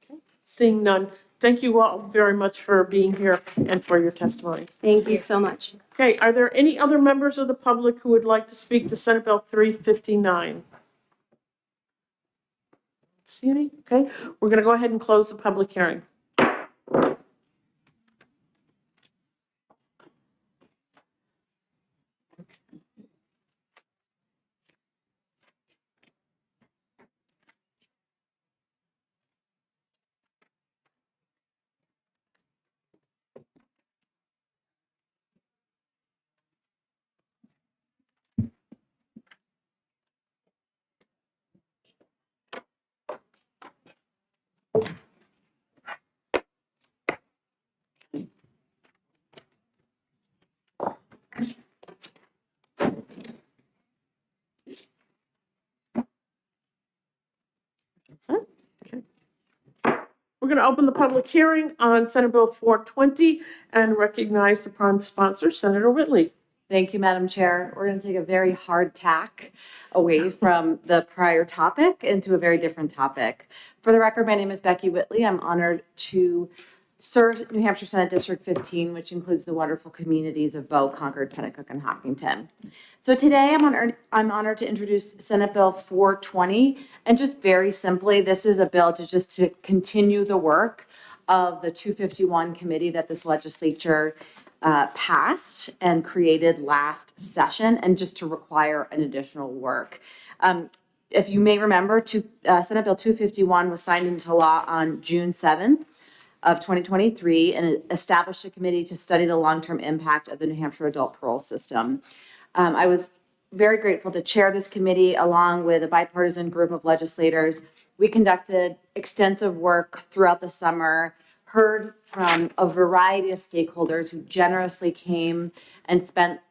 Okay, seeing none, thank you all very much for being here and for your testimony. Thank you so much. Okay, are there any other members of the public who would like to speak to Senate Bill 359? See any? Okay, we're going to go ahead and close the public hearing. That's it? Okay. We're going to open the public hearing on Senate Bill 420 and recognize the prime sponsor, Senator Whitley. Thank you, Madam Chair. We're going to take a very hard tack away from the prior topic into a very different topic. For the record, my name is Becky Whitley. I'm honored to serve New Hampshire Senate District 15, which includes the wonderful communities of Bow, Concord, Pennacook, and Hopkinton. So today I'm honored to introduce Senate Bill 420. And just very simply, this is a bill to continue the work of the 251 committee that this legislature passed and created last session, and just to require an additional work. If you may remember, Senate Bill 251 was signed into law on June 7th of 2023, and it established a committee to study the long-term impact of the New Hampshire adult parole system. I was very grateful to chair this committee along with a bipartisan group of legislators. We conducted extensive work throughout the summer, heard from a variety of stakeholders who generously came and spent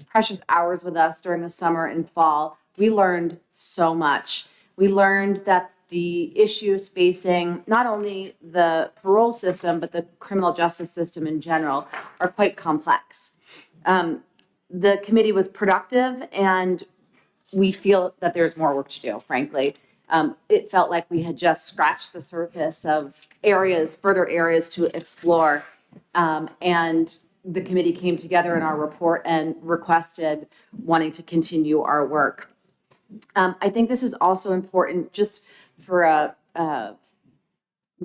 precious hours with us during the summer and fall. We learned so much. We learned that the issues facing not only the parole system, but the criminal justice system in general are quite complex. The committee was productive, and we feel that there's more work to do, frankly. It felt like we had just scratched the surface of further areas to explore. And the committee came together in our report and requested wanting to continue our work. I think this is also important just for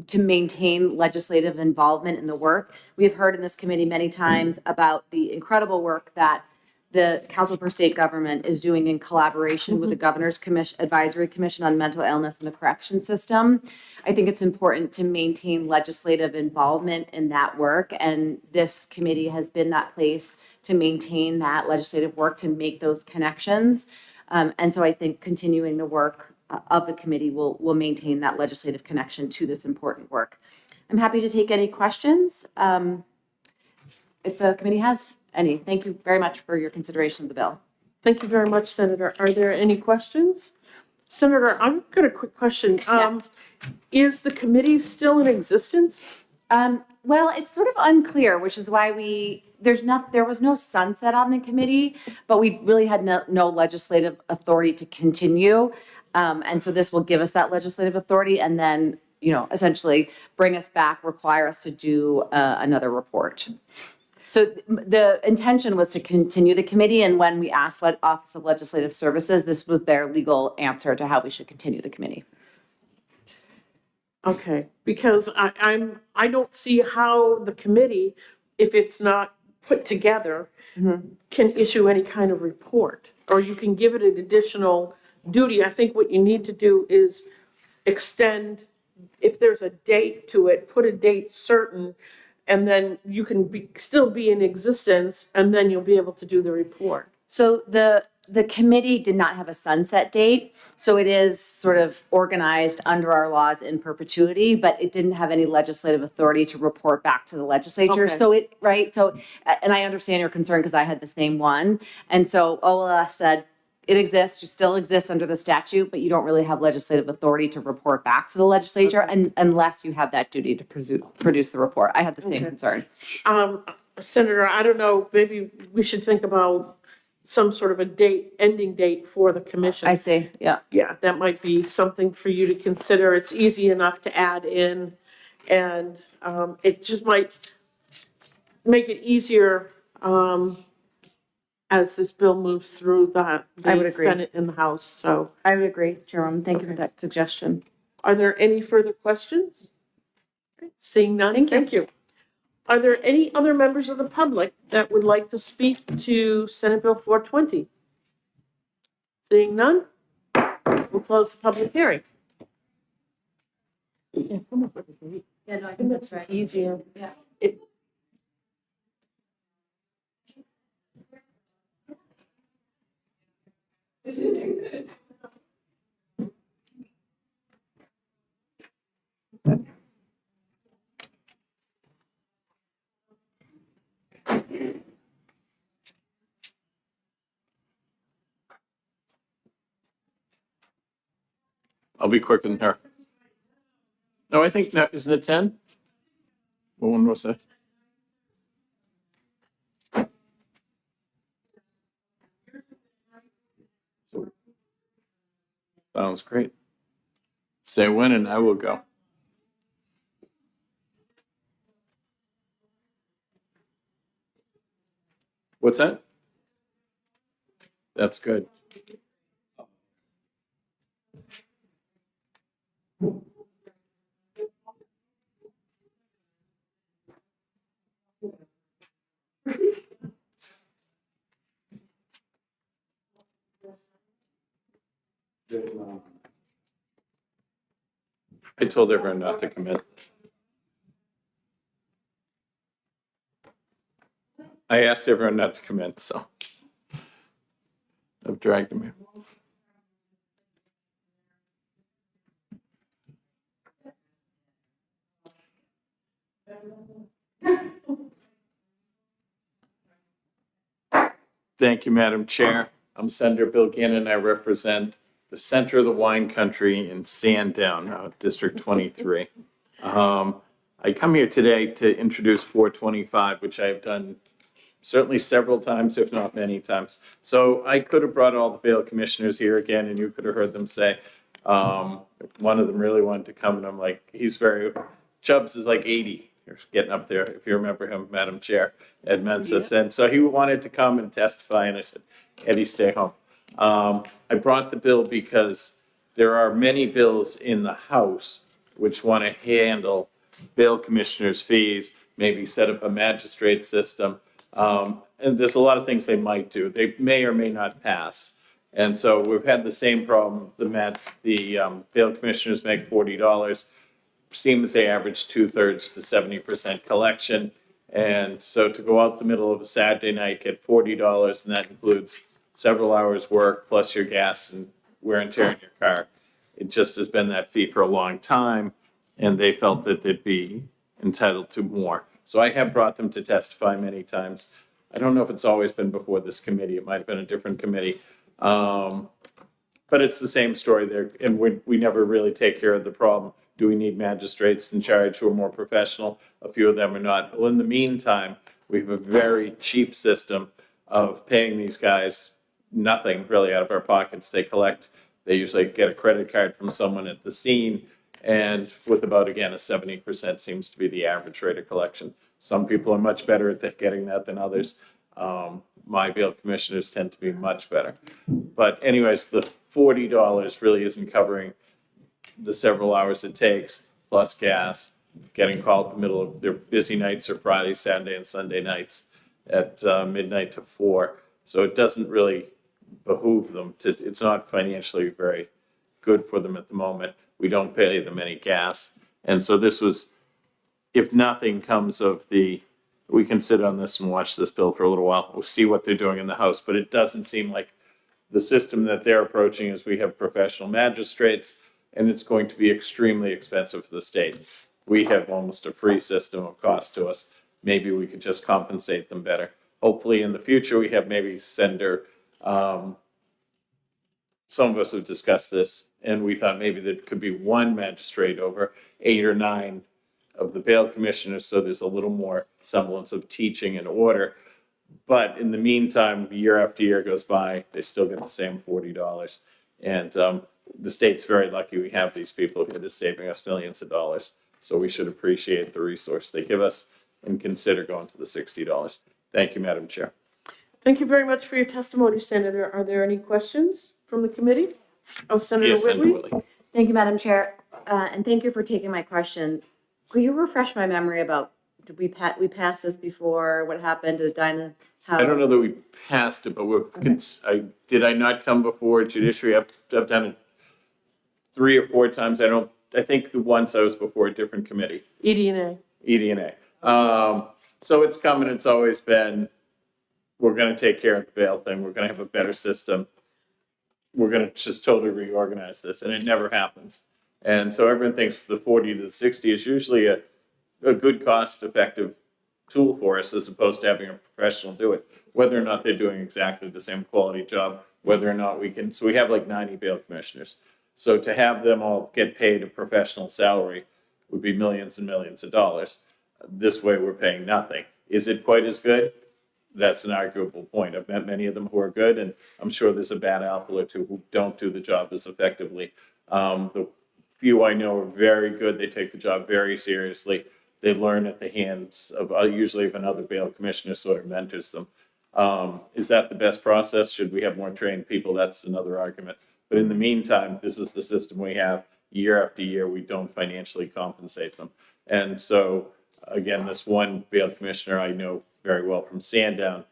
to maintain legislative involvement in the work. We have heard in this committee many times about the incredible work that the Council for State Government is doing in collaboration with the Governor's Advisory Commission on Mental Illness and the Correction System. I think it's important to maintain legislative involvement in that work, and this committee has been that place to maintain that legislative work, to make those connections. And so I think continuing the work of the committee will maintain that legislative connection to this important work. I'm happy to take any questions if the committee has any. Thank you very much for your consideration of the bill. Thank you very much, Senator. Are there any questions? Senator, I've got a quick question. Is the committee still in existence? Well, it's sort of unclear, which is why there was no sunset on the committee, but we really had no legislative authority to continue. And so this will give us that legislative authority, and then, essentially bring us back, require us to do another report. So the intention was to continue the committee, and when we asked Office of Legislative Services, this was their legal answer to how we should continue the committee. Okay, because I don't see how the committee, if it's not put together, can issue any kind of report, or you can give it an additional duty. I think what you need to do is extend, if there's a date to it, put a date certain, and then you can still be in existence, and then you'll be able to do the report. So the committee did not have a sunset date, so it is sort of organized under our laws in perpetuity, but it didn't have any legislative authority to report back to the legislature. Okay. So it, right, so, and I understand your concern because I had the same one. And so OLS said, it exists, you still exist under the statute, but you don't really have legislative authority to report back to the legislature unless you have that duty to produce the report. I had the same Okay. concern. Senator, I don't know, maybe we should think about some sort of a date, ending date for the commission. I see, yeah. Yeah, that might be something for you to consider. It's easy enough to add in, and it just might make it easier as this bill moves through I would the agree. Senate and the House. So I would agree, Jerome. Thank you for that suggestion. are there any further questions? Seeing none, Thank you. thank you. Are there any other members of the public that would like to speak to Senate Bill 420? Seeing none, we'll close the public hearing. Yeah, come up with a date. Yeah, no, I I think that's easier. Yeah. It- I'll be quicker than her. No, I think that, isn't it 10? What one was that? Sounds great. Say when and I will go. What's that? That's good. I told everyone not to commit. I asked everyone not to commit, so I've dragged them here. Thank you, Madam Chair. I'm Senator Bill Gannon. I represent the center of the wine country in Sandown, District 23. I come here today to introduce 425, which I have done certainly several times, if not many times. So I could have brought all the bail commissioners here again, and you could have heard them say, one of them really wanted to come, and I'm like, Chubbs is like 80. You're getting up there, if you remember him, Madam Chair, Ed Mensis. And so he wanted to come and testify, and I said, Eddie, stay home. I brought the bill because there are many bills in the House which want to handle bail commissioners' fees, maybe set up a magistrate system. And there's a lot of things they might do. They may or may not pass. And so we've had the same problem. The bail commissioners make $40. Seems they average 2/3 to 70% collection. And so to go out the middle of a Saturday night, get $40, and that includes several hours work plus your gas and wear and tear in your car. It just has been that fee for a long time, and they felt that they'd be entitled to more. So I have brought them to testify many times. I don't know if it's always been before this committee. It might have been a different committee. But it's the same story there, and we never really take care of the problem. Do we need magistrates in charge who are more professional? A few of them are not. Well, in the meantime, we have a very cheap system of paying these guys nothing really out of our pockets. They usually get a credit card from someone at the scene, and with about, again, a 70% seems to be the average rate of collection. Some people are much better at getting that than others. My bail commissioners tend to be much better. But anyways, the $40 really isn't covering the several hours it takes, plus gas, getting called in the middle of their busy nights or Friday, Saturday, and Sunday nights at midnight to 4. So it doesn't really behoove them it's not financially very good for them at the moment. We don't pay them any gas. And so this was, if nothing comes of the we can sit on this and watch this bill for a little while. We'll see what they're doing in the House, but it doesn't seem like the system that they're approaching is we have professional magistrates, and it's going to be extremely expensive for the state. We have almost a free system of cost to us. Maybe we could just compensate them better. Hopefully in the future, we have maybe Senator, some of us have discussed this, and we thought maybe there could be one magistrate over 8 or 9 of the bail commissioners, so there's a little more semblance of teaching and order. But in the meantime, year after year goes by, they still get the same $40. And the state's very lucky we have these people who are saving us millions of dollars. So we should appreciate the resource they give us and consider going to the $60. Thank you, Madam Chair. Thank you very much for your testimony, Senator. Are there any questions from the committee? Oh, Senator Yes, Senator Whitley? Whitley. Thank you, Madam Chair, and thank you for taking my question. Could you refresh my memory about, did we passed this before? What happened? Did it die in the House? I don't know that we passed it, but did I not come before Judiciary? I've done it 3 or 4 times. I think the once I was before a different committee. ED&A. ED&A. So it's coming, it's always been, we're gonna take care of the bail thing, we're gonna have a better system. We're gonna just totally reorganize this, and it never happens. And so everyone thinks the 40 to the 60 is usually a good cost-effective tool for us as opposed to having a professional do it. Whether or not they're doing exactly the same quality job, whether or not we can, so we have like 90 bail commissioners. So to have them all get paid a professional salary would be millions and millions of dollars. This way we're paying nothing. Is it quite as good? That's an arguable point. I've met many of them who are good, and I'm sure there's a bad apple or two who don't do the job as effectively. The few I know are very good. They take the job very seriously. They learn at the hands of usually of another bail commissioner sort of mentors them. Is that the best process? Should we have more trained people? That's another argument. But in the meantime, this is the system we have. Year after year, we don't financially compensate them. And so, again, this one bail commissioner I know very well from Sandown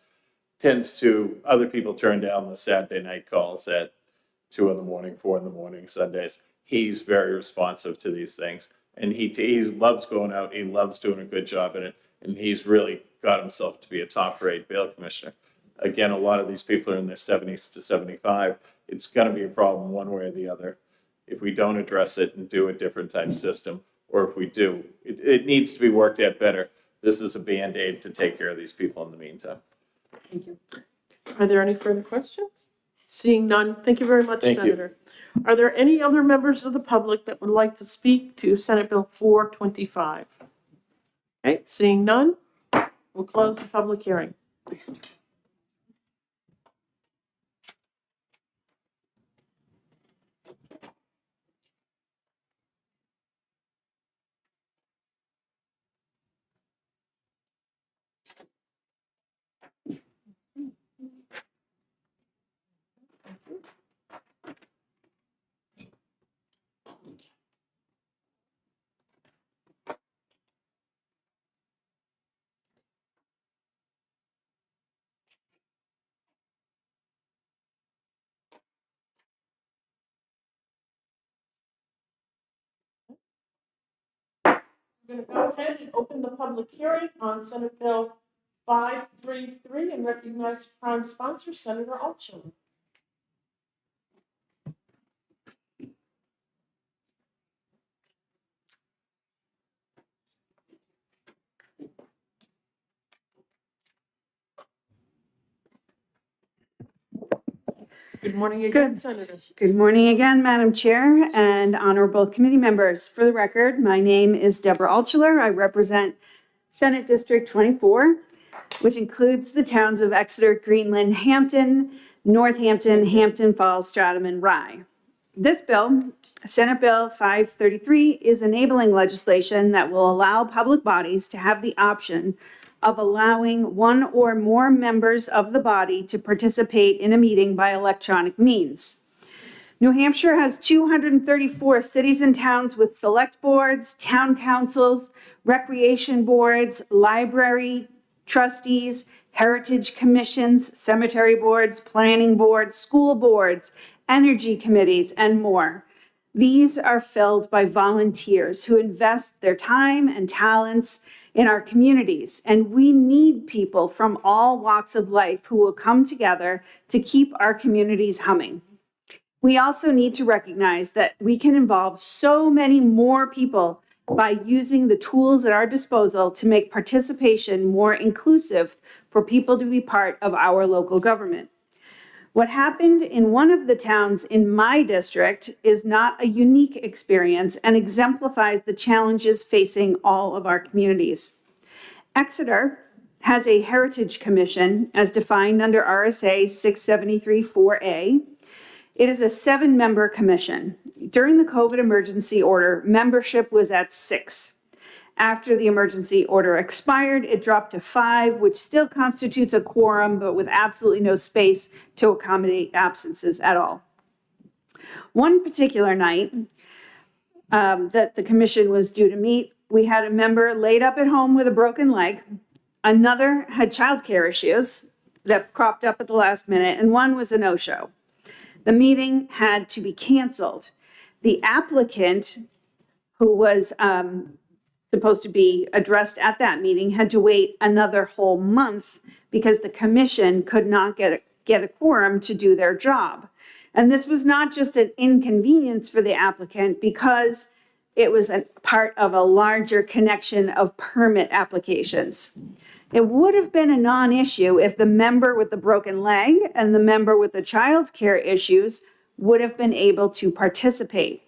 tends to, other people turn down the Saturday night calls at 2 in the morning, 4 in the morning, Sundays. He's very responsive to these things. And he loves going out. He loves doing a good job in it. And he's really got himself to be a top-rate bail commissioner. Again, a lot of these people are in their 70s to 75. It's going to be a problem one way or the other if we don't address it and do a different type system, or if we do. It needs to be worked at better. This is a Band-Aid to take care of these people in the meantime. Thank you. Are there any further questions? Seeing none, thank you very much, Thank you. Senator. Are there any other members of the public that would like to speak to Senate Bill 425? Okay, seeing none, we'll close the public hearing. We're going to go ahead and open the public hearing on Senate Bill 533 and recognize prime sponsor, Senator Altshuler. Good morning again, Senator. Good morning again, Madam Chair and honorable committee members. For the record, my name is Deborah Altshuler. I represent Senate District 24, which includes the towns of Exeter, Greenland, Hampton, Northampton, Hampton Falls, Stratham, and Rye. This bill, Senate Bill 533, is enabling legislation that will allow public bodies to have the option of allowing one or more members of the body to participate in a meeting by electronic means. New Hampshire has 234 cities and towns with select boards, town councils, recreation boards, library trustees, heritage commissions, cemetery boards, planning boards, school boards, energy committees, and more. These are filled by volunteers who invest their time and talents in our communities. And we need people from all walks of life who will come together to keep our communities humming. We also need to recognize that we can involve so many more people by using the tools at our disposal to make participation more inclusive for people to be part of our local government. What happened in one of the towns in my district is not a unique experience and exemplifies the challenges facing all of our communities. Exeter has a Heritage Commission as defined under RSA 673-4A. It is a 7-member commission. During the COVID emergency order, membership was at 6. After the emergency order expired, it dropped to 5, which still constitutes a quorum, but with absolutely no space to accommodate absences at all. One particular night that the commission was due to meet, we had a member laid up at home with a broken leg. Another had childcare issues that cropped up at the last minute, and one was a no-show. The meeting had to be canceled. The applicant, who was supposed to be addressed at that meeting, had to wait another whole month because the commission could not get a quorum to do their job. And this was not just an inconvenience for the applicant because it was a part of a larger connection of permit applications. It would have been a non-issue if the member with the broken leg and the member with the childcare issues would have been able to participate.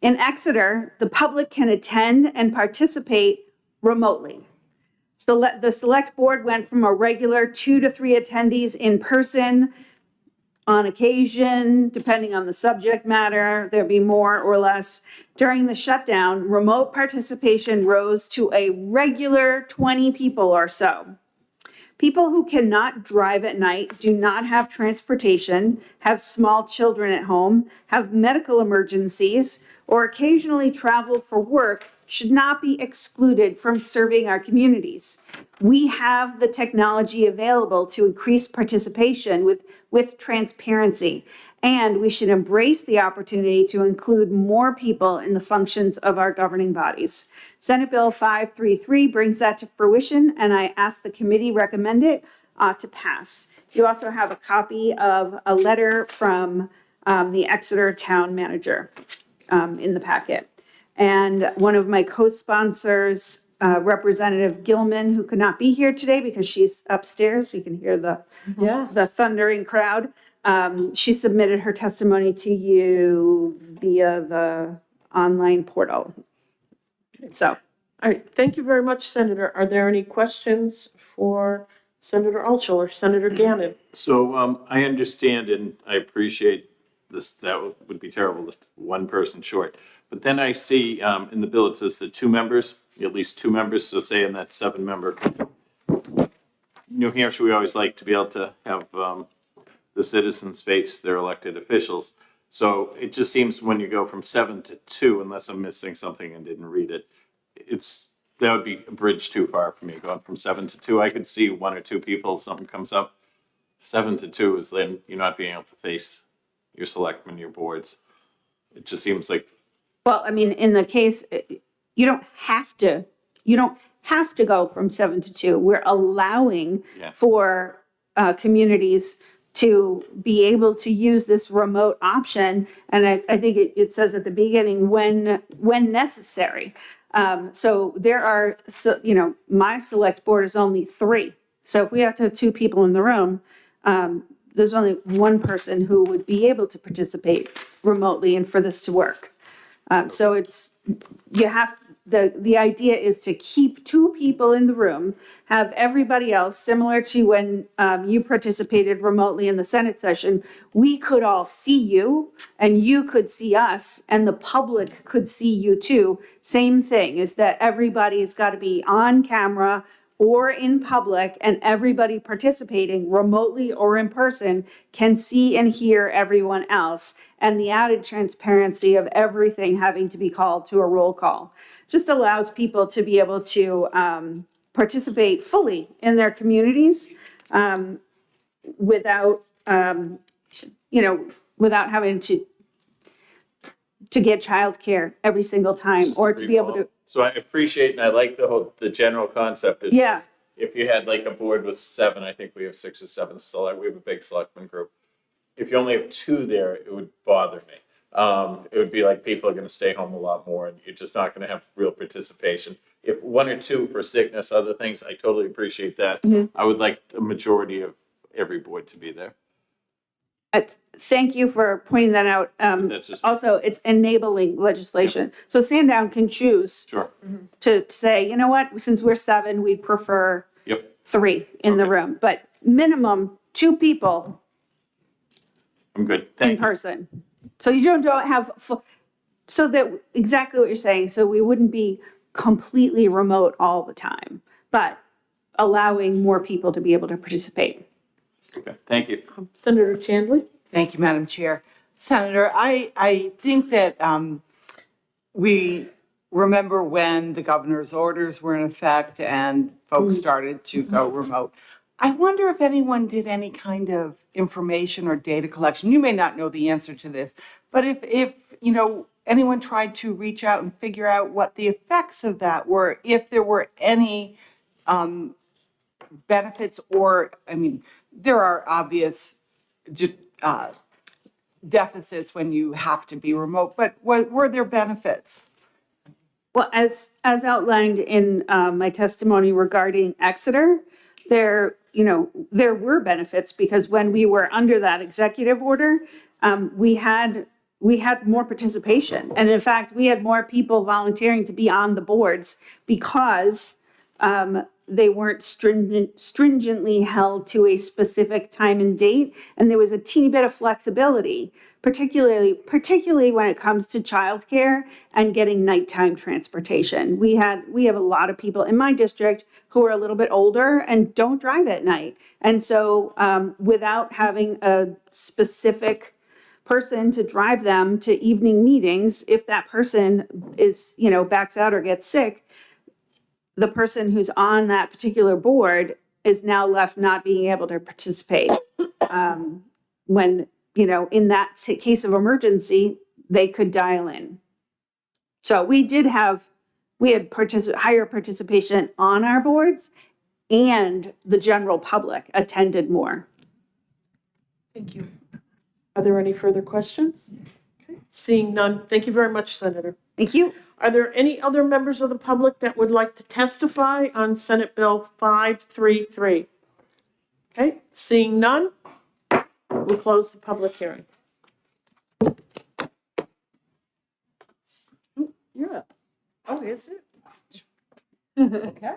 In Exeter, the public can attend and participate remotely. So the select board went from a regular 2 to 3 attendees in person. On occasion, depending on the subject matter, there'd be more or less. During the shutdown, remote participation rose to a regular 20 people or so. People who cannot drive at night, do not have transportation, have small children at home, have medical emergencies, or occasionally travel for work should not be excluded from serving our communities. We have the technology available to increase participation with transparency, and we should embrace the opportunity to include more people in the functions of our governing bodies. Senate Bill 533 brings that to fruition, and I ask the committee recommend it to pass. You also have a copy of a letter from the Exeter town manager in the packet. And one of my co-sponsors, Representative Gilman, who could not be here today because she's upstairs, you can hear the thundering crowd. She submitted her testimony to you via the online portal. So, All right, thank you very much, Senator. Are there any questions for Senator Altschul or Senator Gannon? So I understand and I appreciate this. That would be terrible if one person short. But then I see in the bill, it says that 2 members, at least 2 members, so say in that 7-member. New Hampshire, we always like to be able to have the citizens face their elected officials. So it just seems when you go from 7 to 2, unless I'm missing something and didn't read it, that would be a bridge too far for me. Going from 7 to 2, I could see 1 or 2 people, something comes up. 7 to 2 is then you're not being able to face your selectmen, your boards. It just seems like. well, I mean, in the case, you don't have to go from 7 to 2. We're allowing for communities to be able to use this remote option. And I think it says at the beginning, when necessary. So there are, my select board is only 3. So if we have to have 2 people in the room, there's only 1 person who would be able to participate remotely and for this to work. So the idea is to keep 2 people in the room, have everybody else, similar to when you participated remotely in the Senate session, we could all see you and you could see us and the public could see you too. Same thing is that everybody's got to be on camera or in public, and everybody participating remotely or in person can see and hear everyone else. And the added transparency of everything having to be called to a roll call just allows people to be able to participate fully in their communities without having to to get childcare every single time Just or to be able to, So I appreciate and I like the general concept. It's Yeah. just, if you had like a board with 7, I think we have 6 or 7 select, we have a big selectman group. If you only have 2 there, it would bother me. It would be like people are gonna stay home a lot more and you're just not gonna have real participation. If 1 or 2 for sickness, other things, I totally appreciate that. I would like a majority of every board to be there. thank you for pointing that out. That's just, Also, it's enabling legislation. So Sandown can choose sure, to say, you know what, since we're 7, we'd prefer yep, 3 in the Okay. room, but minimum 2 people I'm good, in thank you. person. So you don't have, so that, exactly what you're saying, so we wouldn't be completely remote all the time, but allowing more people to be able to participate. Okay, thank you. Senator Chandler? Thank you, Madam Chair. Senator, I think that we remember when the governor's orders were in effect and folks started to go remote. I wonder if anyone did any kind of information or data collection. You may not know the answer to this, but if anyone tried to reach out and figure out what the effects of that were, if there were any benefits or, I mean, there are obvious deficits when you have to be remote, but were there benefits? Well, as outlined in my testimony regarding Exeter, there were benefits because when we were under that executive order, we had more participation. And in fact, we had more people volunteering to be on the boards because they weren't stringently held to a specific time and date. And there was a teeny bit of flexibility, particularly when it comes to childcare and getting nighttime transportation. We have a lot of people in my district who are a little bit older and don't drive at night. And so without having a specific person to drive them to evening meetings, if that person is, backs out or gets sick, the person who's on that particular board is now left not being able to participate. When, in that case of emergency, they could dial in. So we had higher participation on our boards, and the general public attended more. Thank you. Are there any further questions? Okay. Seeing none, thank you very much, Senator. Thank you. Are there any other members of the public that would like to testify on Senate Bill 533? Okay, seeing none, we'll close the public hearing. You're up. Oh, is it? Okay.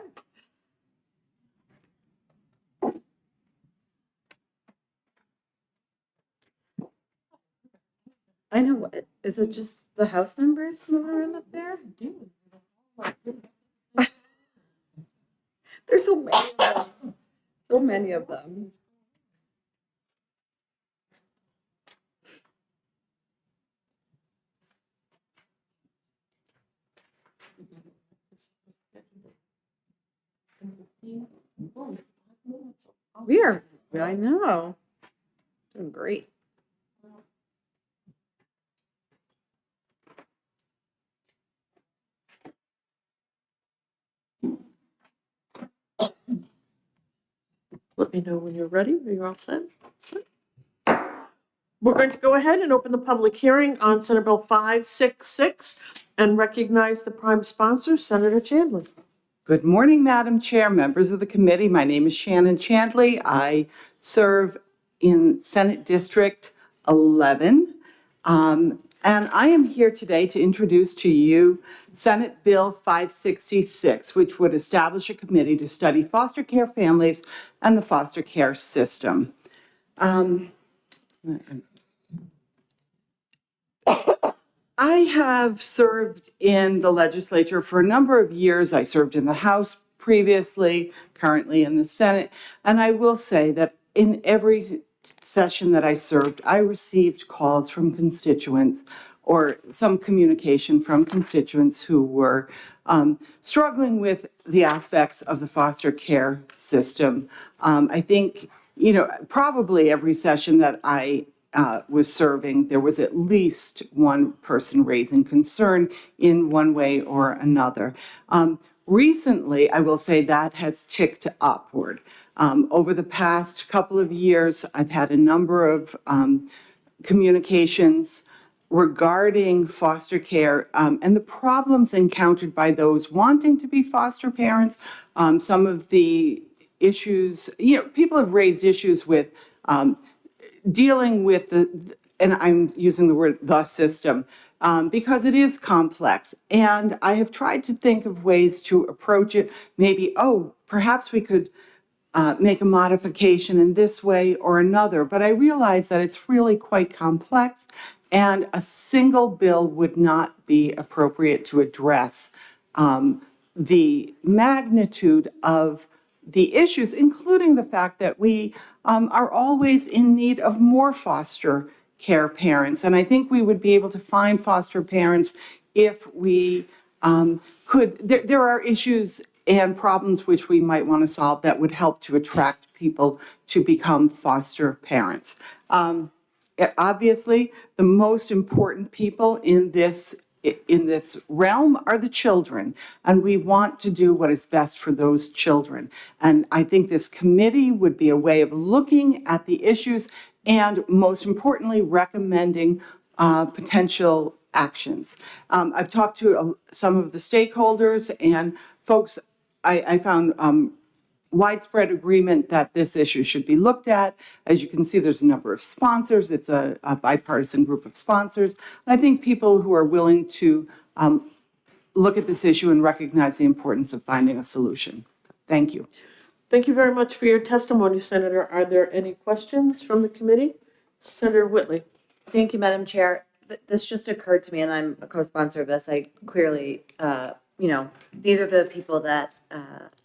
I know, what, is it just the House members moving around up there? There's so many of them. So many of them. We are, I know. Doing great. Let me know when you're ready. Are you all set? Set. We're going to go ahead and open the public hearing on Senate Bill 566 and recognize the prime sponsor, Senator Chandler. Good morning, Madam Chair, members of the committee. My name is Shannon Chandley. I serve in Senate District 11. And I am here today to introduce to you Senate Bill 566, which would establish a committee to study foster care families and the foster care system. I have served in the legislature for a number of years. I served in the House previously, currently in the Senate. And I will say that in every session that I served, I received calls from constituents or some communication from constituents who were struggling with the aspects of the foster care system. I think, probably every session that I was serving, there was at least one person raising concern in one way or another. Recently, I will say that has ticked upward. Over the past couple of years, I've had a number of communications regarding foster care and the problems encountered by those wanting to be foster parents. Some of the issues, people have raised issues with dealing with and I'm using the word the system, because it is complex. And I have tried to think of ways to approach it. Maybe, perhaps we could make a modification in this way or another. But I realize that it's really quite complex, and a single bill would not be appropriate to address the magnitude of the issues, including the fact that we are always in need of more foster care parents. And I think we would be able to find foster parents if we could. There are issues and problems which we might want to solve that would help to attract people to become foster parents. Obviously, the most important people in this realm are the children, and we want to do what is best for those children. And I think this committee would be a way of looking at the issues and, most importantly, recommending potential actions. I've talked to some of the stakeholders and folks. I found widespread agreement that this issue should be looked at. As you can see, there's a number of sponsors. It's a bipartisan group of sponsors. And I think people who are willing to look at this issue and recognize the importance of finding a solution. Thank you. Thank you very much for your testimony, Senator. Are there any questions from the committee? Senator Whitley. Thank you, Madam Chair. This just occurred to me, and I'm a co-sponsor of this. I clearly, these are the people that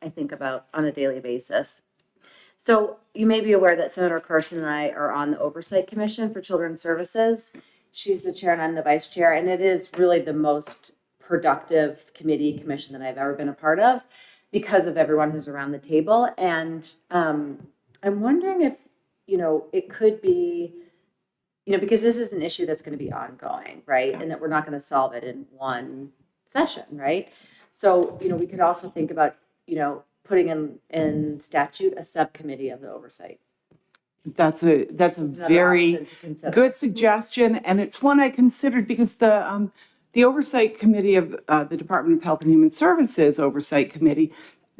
I think about on a daily basis. So you may be aware that Senator Carson and I are on the Oversight Commission for Children's Services. She's the chair and I'm the vice chair, and it is really the most productive commission that I've ever been a part of because of everyone who's around the table. And I'm wondering if, it could be, because this is an issue that's going to be ongoing, right? And that we're not going to solve it in one session, right? So, we could also think about, putting in statute a subcommittee of the oversight. That's a very good suggestion, and it's one I considered because the Oversight Committee of the Department of Health and Human Services Oversight Committee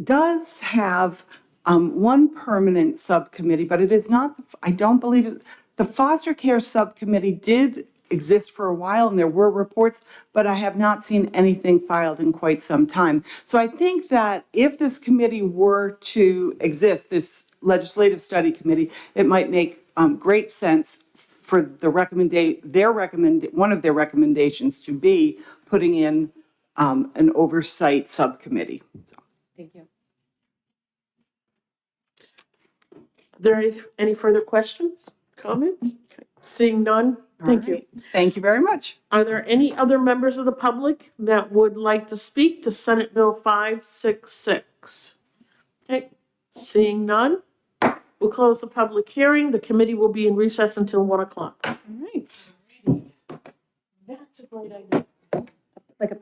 does have one permanent subcommittee, but it is not, I don't believe it. The foster care subcommittee did exist for a while and there were reports, but I have not seen anything filed in quite some time. So I think that if this committee were to exist, this legislative study committee, it might make great sense for one of their recommendations to be putting in an oversight subcommittee. So. Thank you. Are there any further questions, comments? Okay. Seeing none, thank you. Thank you very much. Are there any other members of the public that would like to speak to Senate Bill 566? Okay, seeing none, we'll close the public hearing. The committee will be in recess until 1 o'clock. All right. That's a great idea. Like a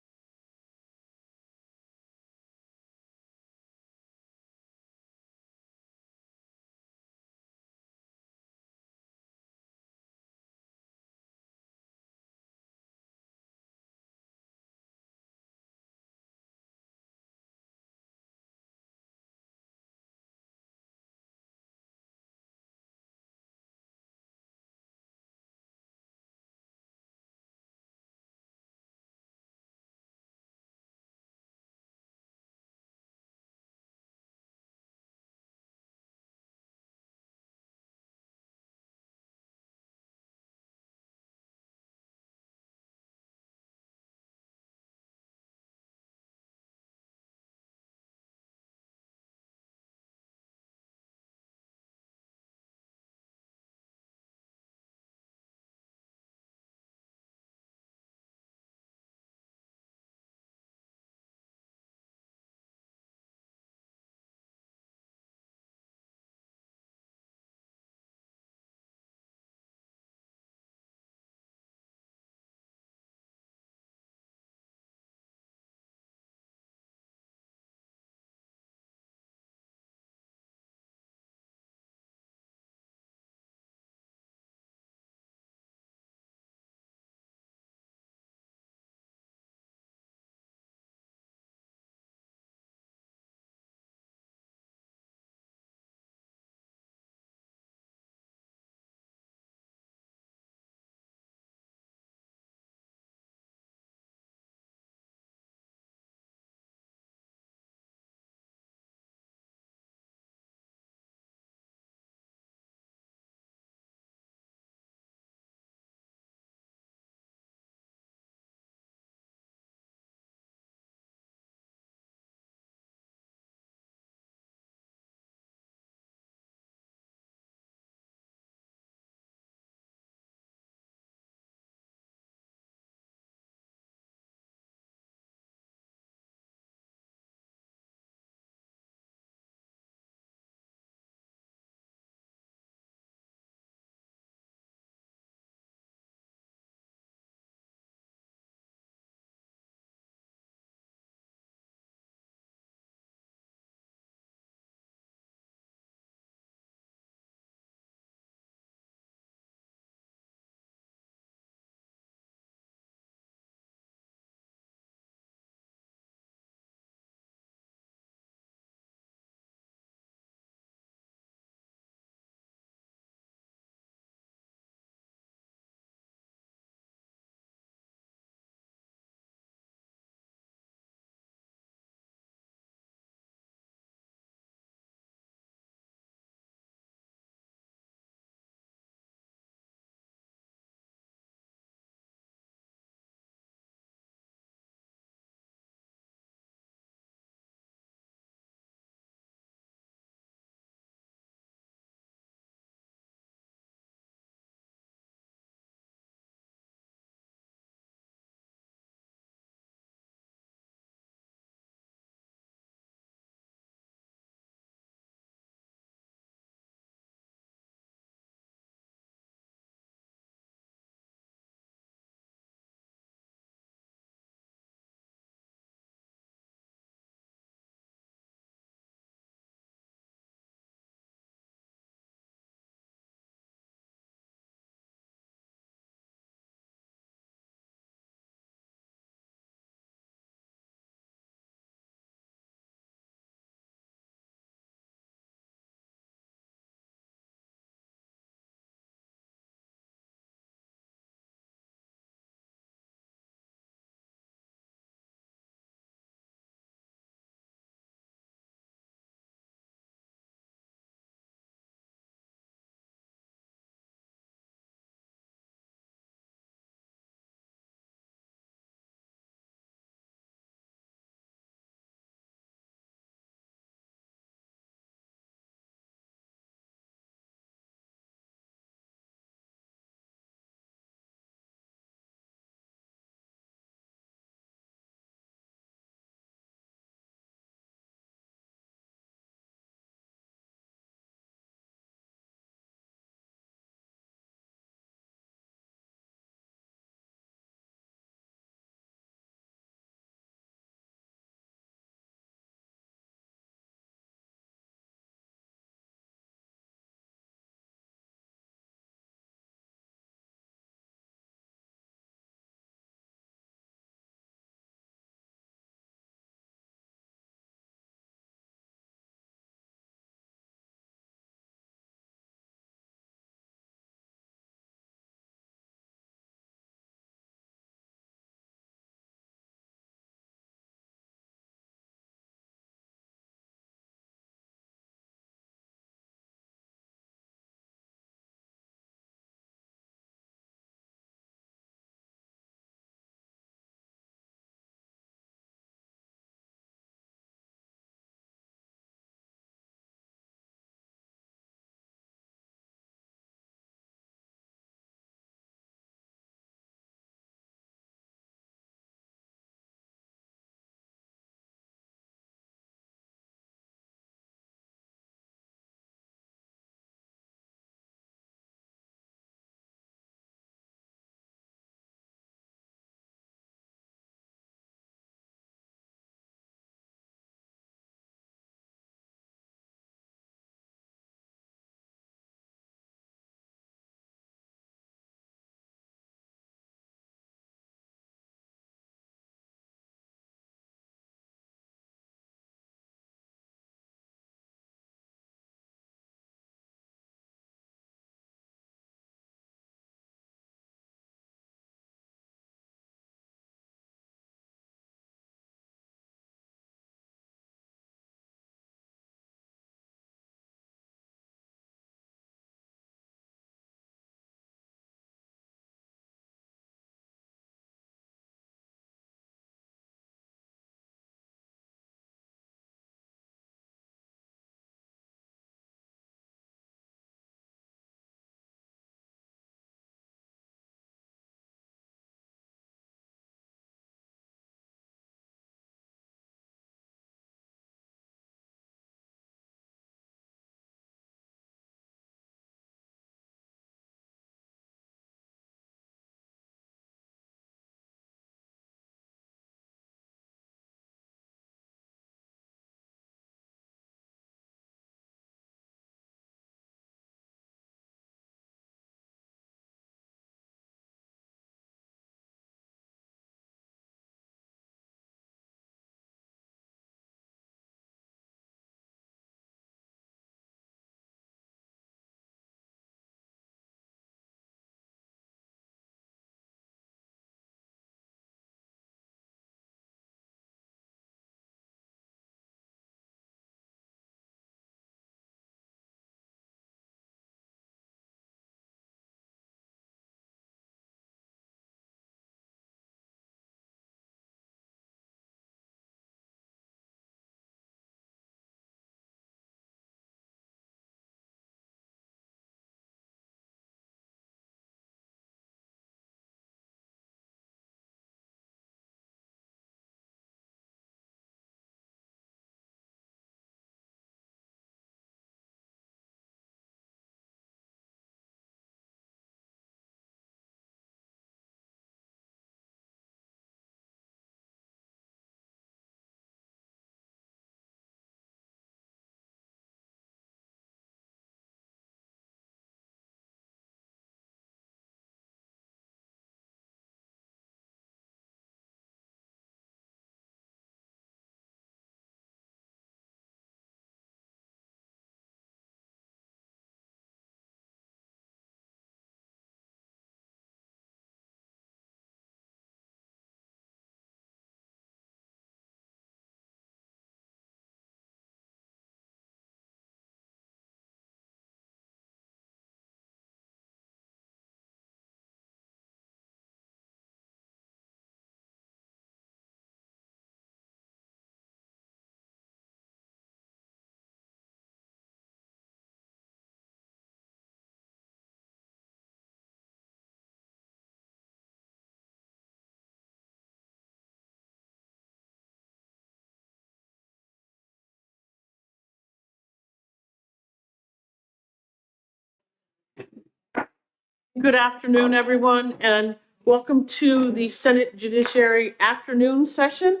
Good afternoon, everyone, and welcome to the Senate Judiciary afternoon session.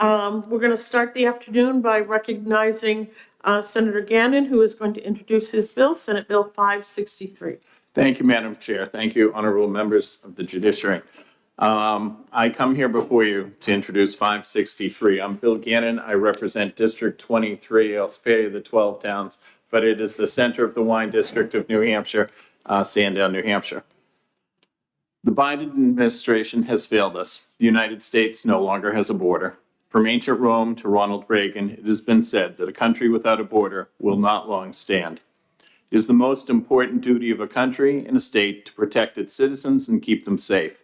We're going to start the afternoon by recognizing Senator Gannon, who is going to introduce his bill, Senate Bill 563. Thank you, Madam Chair. Thank you, honorable members of the judiciary. I come here before you to introduce 563. I'm Bill Gannon. I represent District 23. I'll spare you the 12 towns, but it is the center of the wine district of New Hampshire, Sandown, New Hampshire. The Biden administration has failed us. The United States no longer has a border. From ancient Rome to Ronald Reagan, it has been said that a country without a border will not long stand. It is the most important duty of a country and a state to protect its citizens and keep them safe.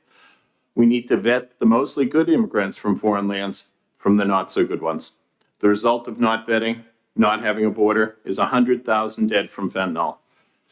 We need to vet the mostly good immigrants from foreign lands from the not so good ones. The result of not vetting, not having a border, is 100,000 dead from fentanyl.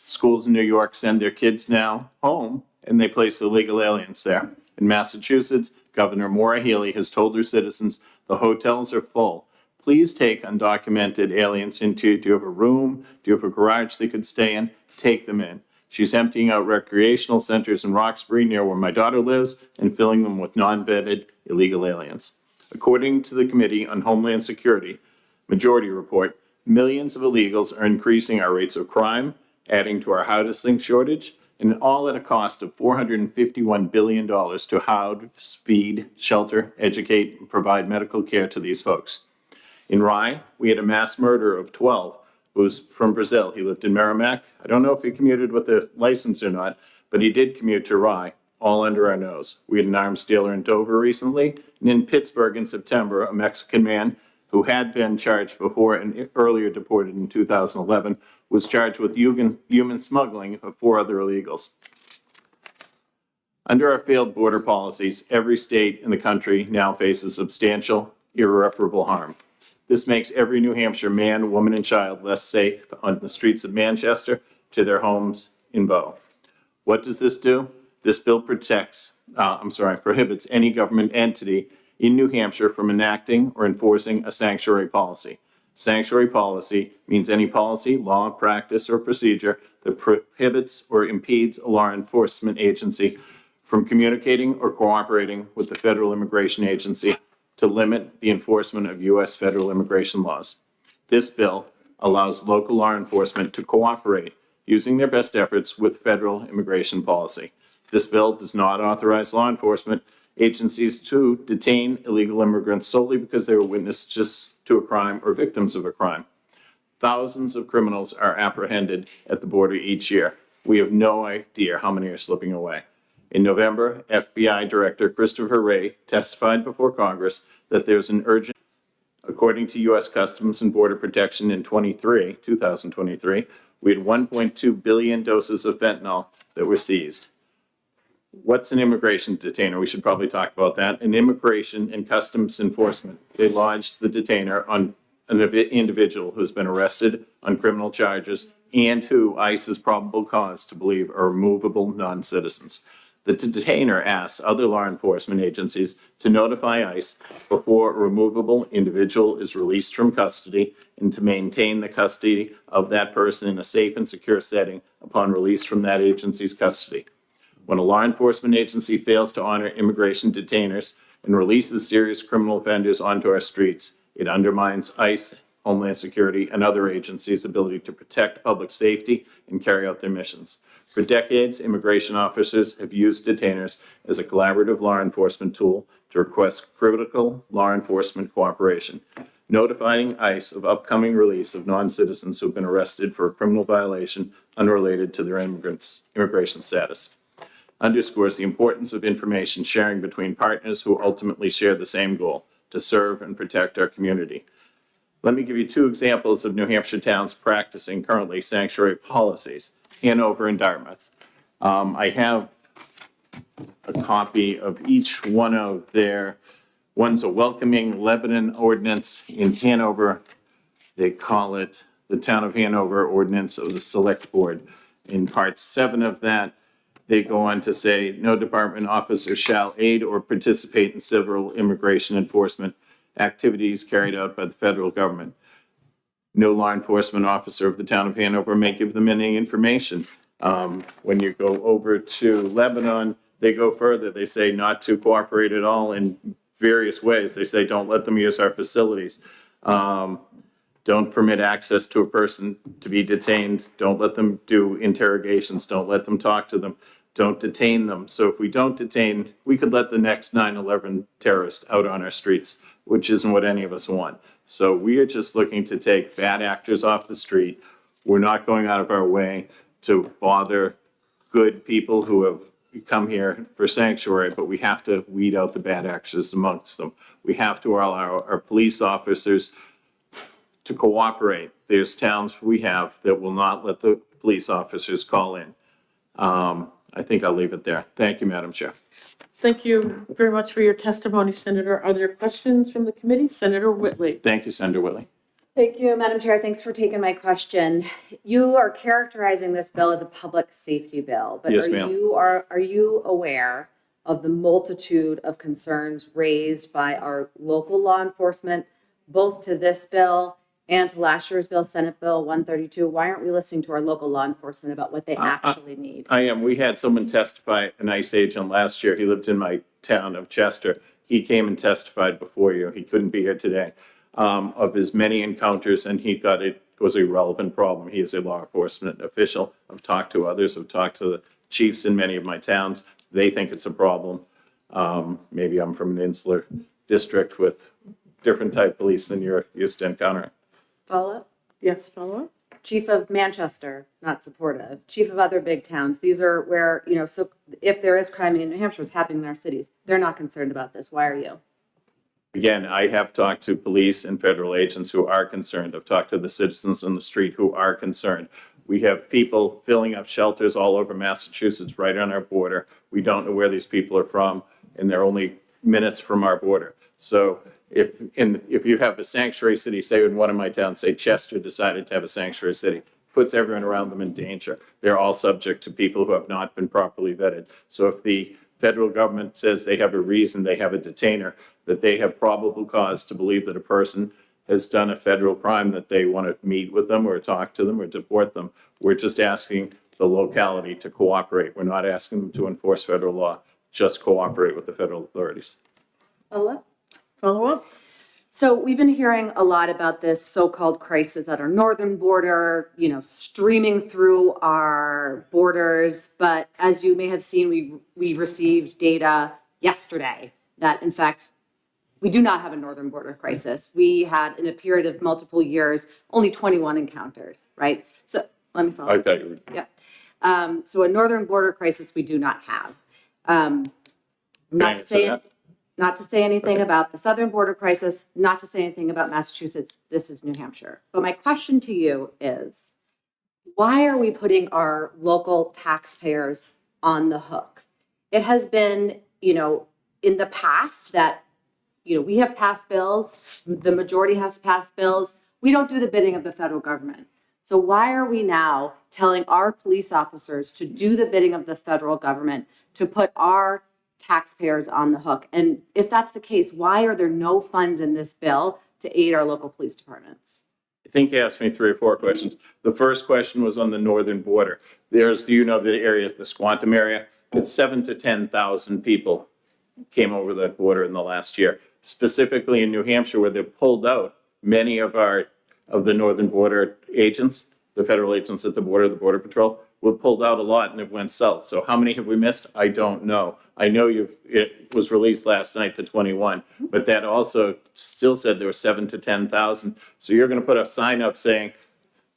Schools in New York send their kids now home and they place illegal aliens there. In Massachusetts, Governor Maura Healey has told her citizens the hotels are full. Please take undocumented aliens into, do you have a room? Do you have a garage they could stay in? Take them in. She's emptying out recreational centers in Roxbury, near where my daughter lives, and filling them with non-vetted illegal aliens. According to the Committee on Homeland Security Majority Report, millions of illegals are increasing our rates of crime, adding to our housing shortage, and all at a cost of $451 billion to house, feed, shelter, educate, and provide medical care to these folks. In Rye, we had a mass murder of 12 who was from Brazil. He lived in Merrimack. I don't know if he commuted with a license or not, but he did commute to Rye, all under our nose. We had an arms dealer in Dover recently, and in Pittsburgh in September, a Mexican man who had been charged before and earlier deported in 2011 was charged with human smuggling of 4 other illegals. Under our failed border policies, every state in the country now faces substantial, irreparable harm. This makes every New Hampshire man, woman, and child less safe on the streets of Manchester to their homes in Bow. What does this do? This bill prohibits any government entity in New Hampshire from enacting or enforcing a sanctuary policy. Sanctuary policy means any policy, law, practice, or procedure that prohibits or impedes a law enforcement agency from communicating or cooperating with the Federal Immigration Agency to limit the enforcement of U.S. federal immigration laws. This bill allows local law enforcement to cooperate using their best efforts with federal immigration policy. This bill does not authorize law enforcement agencies to detain illegal immigrants solely because they were witnesses to a crime or victims of a crime. Thousands of criminals are apprehended at the border each year. We have no idea how many are slipping away. In November, FBI Director Christopher Wray testified before Congress that there's an urgent, according to U.S. Customs and Border Protection in 2023, we had 1.2 billion doses of fentanyl that were seized. What's an immigration detainer? We should probably talk about that. An immigration and customs enforcement. They lodged the detainer on an individual who's been arrested on criminal charges and who ICE has probable cause to believe are removable non-citizens. The detainer asks other law enforcement agencies to notify ICE before a removable individual is released from custody and to maintain the custody of that person in a safe and secure setting upon release from that agency's custody. When a law enforcement agency fails to honor immigration detainers and releases serious criminal offenders onto our streets, it undermines ICE, Homeland Security, and other agencies' ability to protect public safety and carry out their missions. For decades, immigration officers have used detainers as a collaborative law enforcement tool to request critical law enforcement cooperation, notifying ICE of upcoming release of non-citizens who have been arrested for a criminal violation unrelated to their immigration status. Underscores the importance of information sharing between partners who ultimately share the same goal, to serve and protect our community. Let me give you 2 examples of New Hampshire towns practicing currently sanctuary policies, Hanover and Dartmouth. I have a copy of each one of their, one's a welcoming Lebanon ordinance in Hanover. They call it the Town of Hanover Ordinance of the Select Board. In Part 7 of that, they go on to say, no department officer shall aid or participate in civil immigration enforcement activities carried out by the federal government. No law enforcement officer of the Town of Hanover may give them any information When you go over to Lebanon, they go further. They say not to cooperate at all in various ways. They say, don't let them use our facilities. Don't permit access to a person to be detained. Don't let them do interrogations. Don't let them talk to them. Don't detain them. So if we don't detain, we could let the next 9/11 terrorist out on our streets, which isn't what any of us want. So we are just looking to take bad actors off the street. We're not going out of our way to bother good people who have come here for sanctuary, but we have to weed out the bad actors amongst them. We have to allow our police officers to cooperate. There's towns we have that will not let the police officers call in. I think I'll leave it there. Thank you, Madam Chair. Thank you very much for your testimony, Senator. Are there questions from the committee? Senator Whitley. Thank you, Senator Whitley. Thank you, Madam Chair. Thanks for taking my question. You are characterizing this bill as a public safety bill, but Yes, ma'am. are you aware of the multitude of concerns raised by our local law enforcement, both to this bill and to last year's bill, Senate Bill 132? Why aren't we listening to our local law enforcement about what they actually need? I am. We had someone testify, an ICE agent last year. He lived in my town of Chester. He came and testified before you. He couldn't be here today. Of his many encounters, and he thought it was a relevant problem. He is a law enforcement official. I've talked to others. I've talked to the chiefs in many of my towns. They think it's a problem. Maybe I'm from an insular district with different type police than you're used to encountering. Follow up? Yes, follow up? Chief of Manchester, not supportive. Chief of other big towns. These are where, so if there is crime in New Hampshire, it's happening in our cities. They're not concerned about this. Why are you? Again, I have talked to police and federal agents who are concerned. I've talked to the citizens on the street who are concerned. We have people filling up shelters all over Massachusetts, right on our border. We don't know where these people are from, and they're only minutes from our border. So if you have a sanctuary city, say in one of my towns, say Chester decided to have a sanctuary city, puts everyone around them in danger. They're all subject to people who have not been properly vetted. So if the federal government says they have a reason, they have a detainer, that they have probable cause to believe that a person has done a federal crime, that they want to meet with them or talk to them or deport them. We're just asking the locality to cooperate. We're not asking them to enforce federal law, just cooperate with the federal authorities. Follow up? Follow up? So we've been hearing a lot about this so-called crisis at our northern border, streaming through our borders. But as you may have seen, we received data yesterday that, in fact, we do not have a northern border crisis. We had, in a period of multiple years, only 21 encounters, right? So let me follow. I thought you were. Yeah. So a northern border crisis we do not have. Not to say anything about the southern border crisis, not to say anything about Massachusetts. This is New Hampshire. But my question to you is, why are we putting our local taxpayers on the hook? It has been, in the past that, we have passed bills, the majority has passed bills. We don't do the bidding of the federal government. So why are we now telling our police officers to do the bidding of the federal government, to put our taxpayers on the hook? And if that's the case, why are there no funds in this bill to aid our local police departments? I think you asked me 3 or 4 questions. The first question was on the northern border. There's, the area, the Squantum area, it's 7,000 to 10,000 people came over that border in the last year. Specifically in New Hampshire, where they pulled out many of the northern border agents, the federal agents at the Border Patrol, were pulled out a lot and it went south. So how many have we missed? I don't know. I know it was released last night to 21, but that also still said there were 7,000 to 10,000. So you're going to put a sign up saying,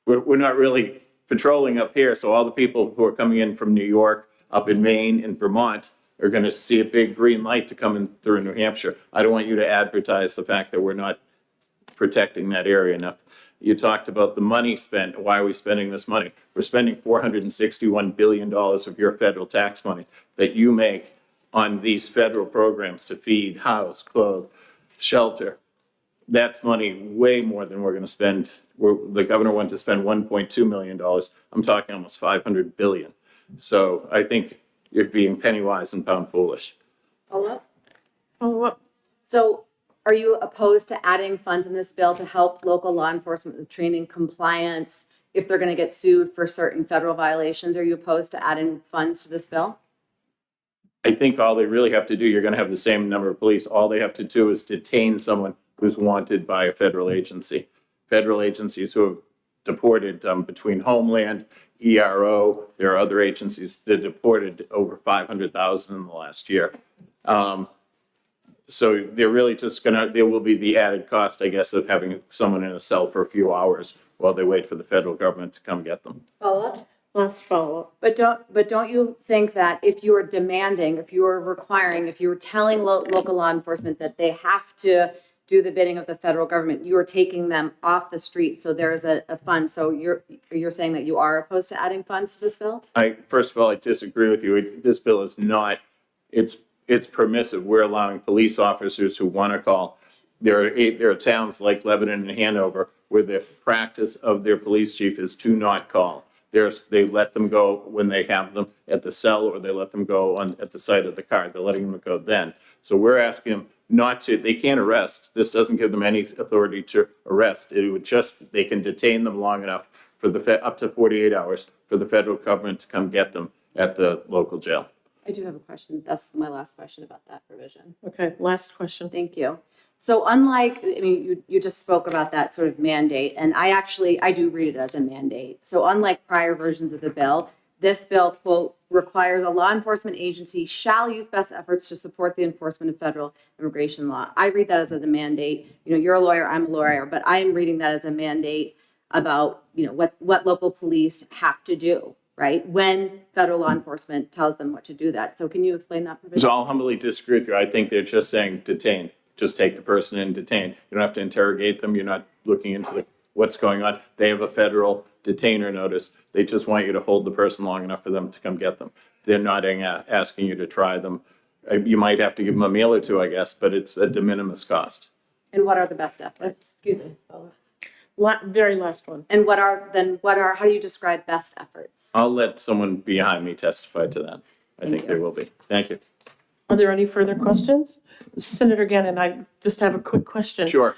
we're not really patrolling up here. So all the people who are coming in from New York, up in Maine and Vermont are going to see a big green light to come in through New Hampshire. I don't want you to advertise the fact that we're not protecting that area enough. You talked about the money spent. Why are we spending this money? We're spending $461 billion of your federal tax money that you make on these federal programs to feed, house, clothe, shelter. That's money way more than we're going to spend. The governor wanted to spend $1.2 million. I'm talking almost $500 billion. So I think you're being penny wise and pound foolish. Follow up? Follow up? So are you opposed to adding funds in this bill to help local law enforcement with training, compliance, if they're going to get sued for certain federal violations? Are you opposed to adding funds to this bill? I think all they really have to do, you're going to have the same number of police. All they have to do is detain someone who's wanted by a federal agency. Federal agencies who have deported between Homeland, ERO, there are other agencies that deported over 500,000 in the last year. So they're really just there will be the added cost, I guess, of having someone in a cell for a few hours while they wait for the federal government to come get them. Follow-up? Last follow-up. But don't you think that if you are demanding, if you are requiring, if you were telling local law enforcement that they have to do the bidding of the federal government, you are taking them off the street, so there's a fund. So you're saying that you are opposed to adding funds to this bill? First of all, I disagree with you. This bill is not, it's permissive. We're allowing police officers who want to call. There are towns like Lebanon and Hanover where the practice of their police chief is to not call. They let them go when they have them at the cell, or they let them go at the site of the car. They're letting them go then. So we're asking them not to, they can't arrest. This doesn't give them any authority to arrest. It would just, they can detain them long enough for up to 48 hours for the federal government to come get them at the local jail. I do have a question. That's my last question about that provision. Okay, last question. Thank you. So unlike, I mean, you just spoke about that sort of mandate, and I do read it as a mandate. So unlike prior versions of the bill, this bill, quote, requires a law enforcement agency shall use best efforts to support the enforcement of federal immigration law. I read that as a mandate. You know, you're a lawyer, I'm a lawyer, but I am reading that as a mandate about, you know, what local police have to do, right? When federal law enforcement tells them what to do that. So can you explain that provision? So I'll humbly disagree with you. I think they're just saying detain. Just take the person in, detain. You don't have to interrogate them. You're not looking into what's going on. They have a federal detainer notice. They just want you to hold the person long enough for them to come get them. They're not asking you to try them. You might have to give them a meal or two, I guess, but it's a de minimis cost. And what are the best efforts? Excuse me. Very last one. And how do you describe best efforts? I'll let someone behind me testify to that. I think there will be. Thank you. Are there any further questions? Senator Gannon, I just have a quick question. Sure.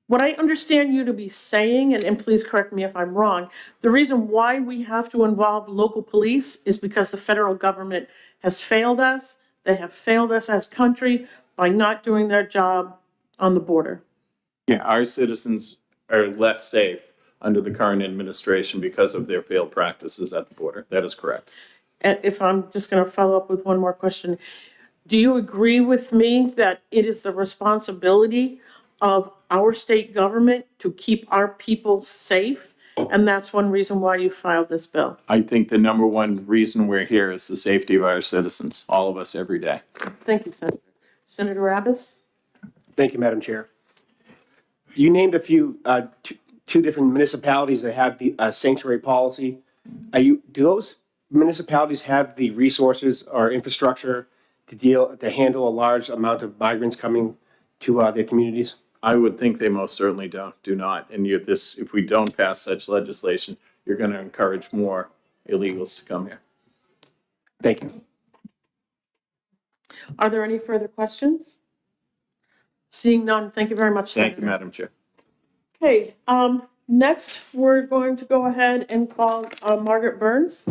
What I understand you to be saying, and please correct me if I'm wrong, the reason why we have to involve local police is because the federal government has failed us. They have failed us as country by not doing their job on the border. Yeah, our citizens are less safe under the current administration because of their failed practices at the border. That is correct. And if I'm just going to follow up with one more question, do you agree with me that it is the responsibility of our state government to keep our people safe? And that's one reason why you filed this bill. I think the number one reason we're here is the safety of our citizens, all of us every day. Thank you, Senator. Senator Rabas? Thank you, Madam Chair. You named a few, two different municipalities that have the sanctuary policy. Do those municipalities have the resources or infrastructure to handle a large amount of migrants coming to their communities? I would think they most certainly do not. And if we don't pass such legislation, you're going to encourage more illegals to come here. Thank you. Are there any further questions? Seeing none, thank you very much, Senator. Thank you, Madam Chair. Okay, next, we're going to go ahead and call Margaret Burns.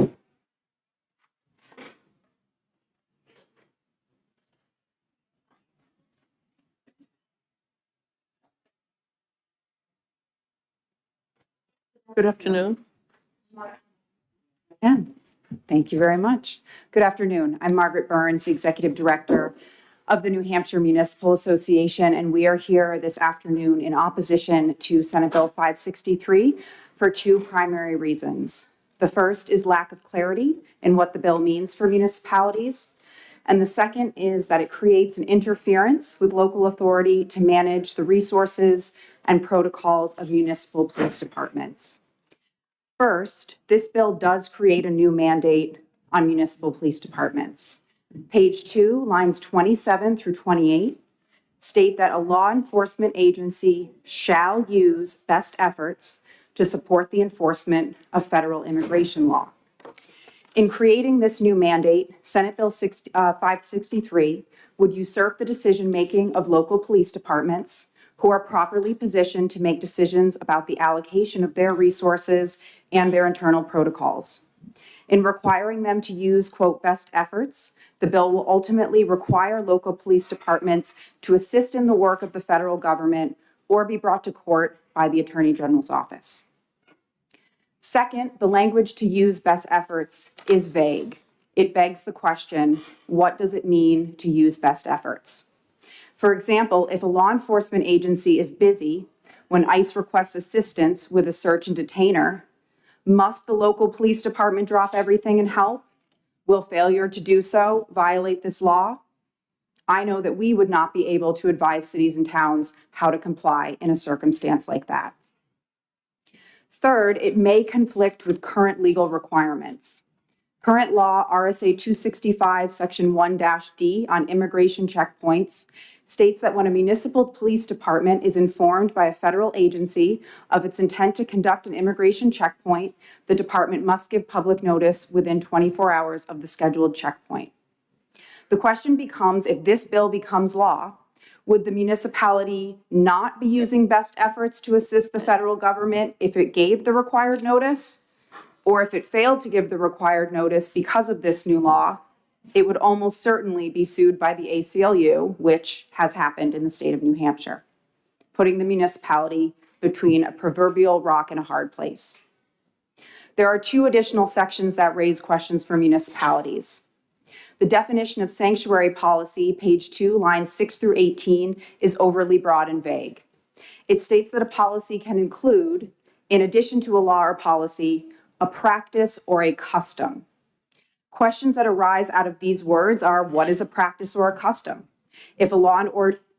Good afternoon. Thank you very much. Good afternoon. I'm Margaret Burns, the Executive Director of the New Hampshire Municipal Association, and we are here this afternoon in opposition to Senate Bill 563 for two primary reasons. The first is lack of clarity in what the bill means for municipalities, and the second is that it creates an interference with local authority to manage the resources and protocols of municipal police departments. First, this bill does create a new mandate on municipal police departments. Page 2, lines 27 through 28 state that a law enforcement agency shall use best efforts to support the enforcement of federal immigration law. In creating this new mandate, Senate Bill 563 would usurp the decision-making of local police departments who are properly positioned to make decisions about the allocation of their resources and their internal protocols. In requiring them to use, quote, best efforts, the bill will ultimately require local police departments to assist in the work of the federal government or be brought to court by the Attorney General's office. Second, the language to use best efforts is vague. It begs the question, what does it mean to use best efforts? For example, if a law enforcement agency is busy when ICE requests assistance with a search and detainer, must the local police department drop everything and help? Will failure to do so violate this law? I know that we would not be able to advise cities and towns how to comply in a circumstance like that. Third, it may conflict with current legal requirements. Current law, RSA 265, Section 1-D on immigration checkpoints, states that when a municipal police department is informed by a federal agency of its intent to conduct an immigration checkpoint, the department must give public notice within 24 hours of the scheduled checkpoint. The question becomes, if this bill becomes law, would the municipality not be using best efforts to assist the federal government if it gave the required notice? Or if it failed to give the required notice because of this new law, it would almost certainly be sued by the ACLU, which has happened in the state of New Hampshire, putting the municipality between a proverbial rock and a hard place. There are two additional sections that raise questions for municipalities. The definition of sanctuary policy, page 2, lines 6 through 18, is overly broad and vague. It states that a policy can include, in addition to a law or policy, a practice or a custom. Questions that arise out of these words are, what is a practice or a custom? If a law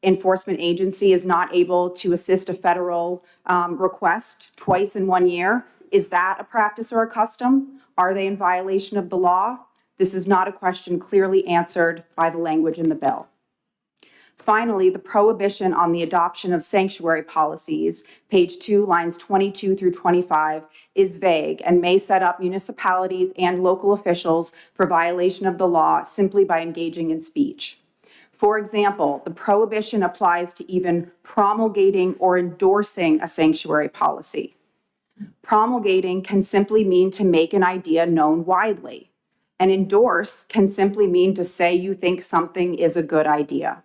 enforcement agency is not able to assist a federal request twice in 1 year, is that a practice or a custom? Are they in violation of the law? This is not a question clearly answered by the language in the bill. Finally, the prohibition on the adoption of sanctuary policies, page 2, lines 22 through 25, is vague and may set up municipalities and local officials for violation of the law simply by engaging in speech. For example, the prohibition applies to even promulgating or endorsing a sanctuary policy. Promulgating can simply mean to make an idea known widely. And endorse can simply mean to say you think something is a good idea.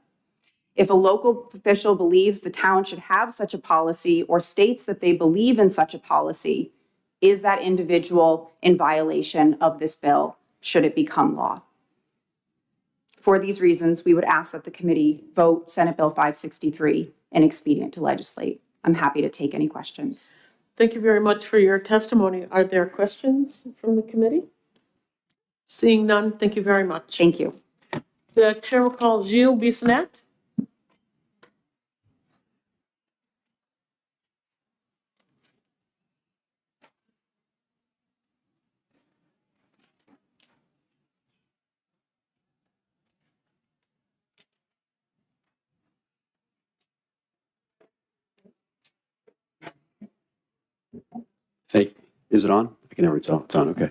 If a local official believes the town should have such a policy or states that they believe in such a policy, is that individual in violation of this bill should it become law? For these reasons, we would ask that the committee vote Senate Bill 563 an expedient to legislate. I'm happy to take any questions. Thank you very much for your testimony. Are there questions from the committee? Seeing none, thank you very much. Thank you. The chair will call Gilles Bissonnette. Is it on? I can never tell. It's on, okay.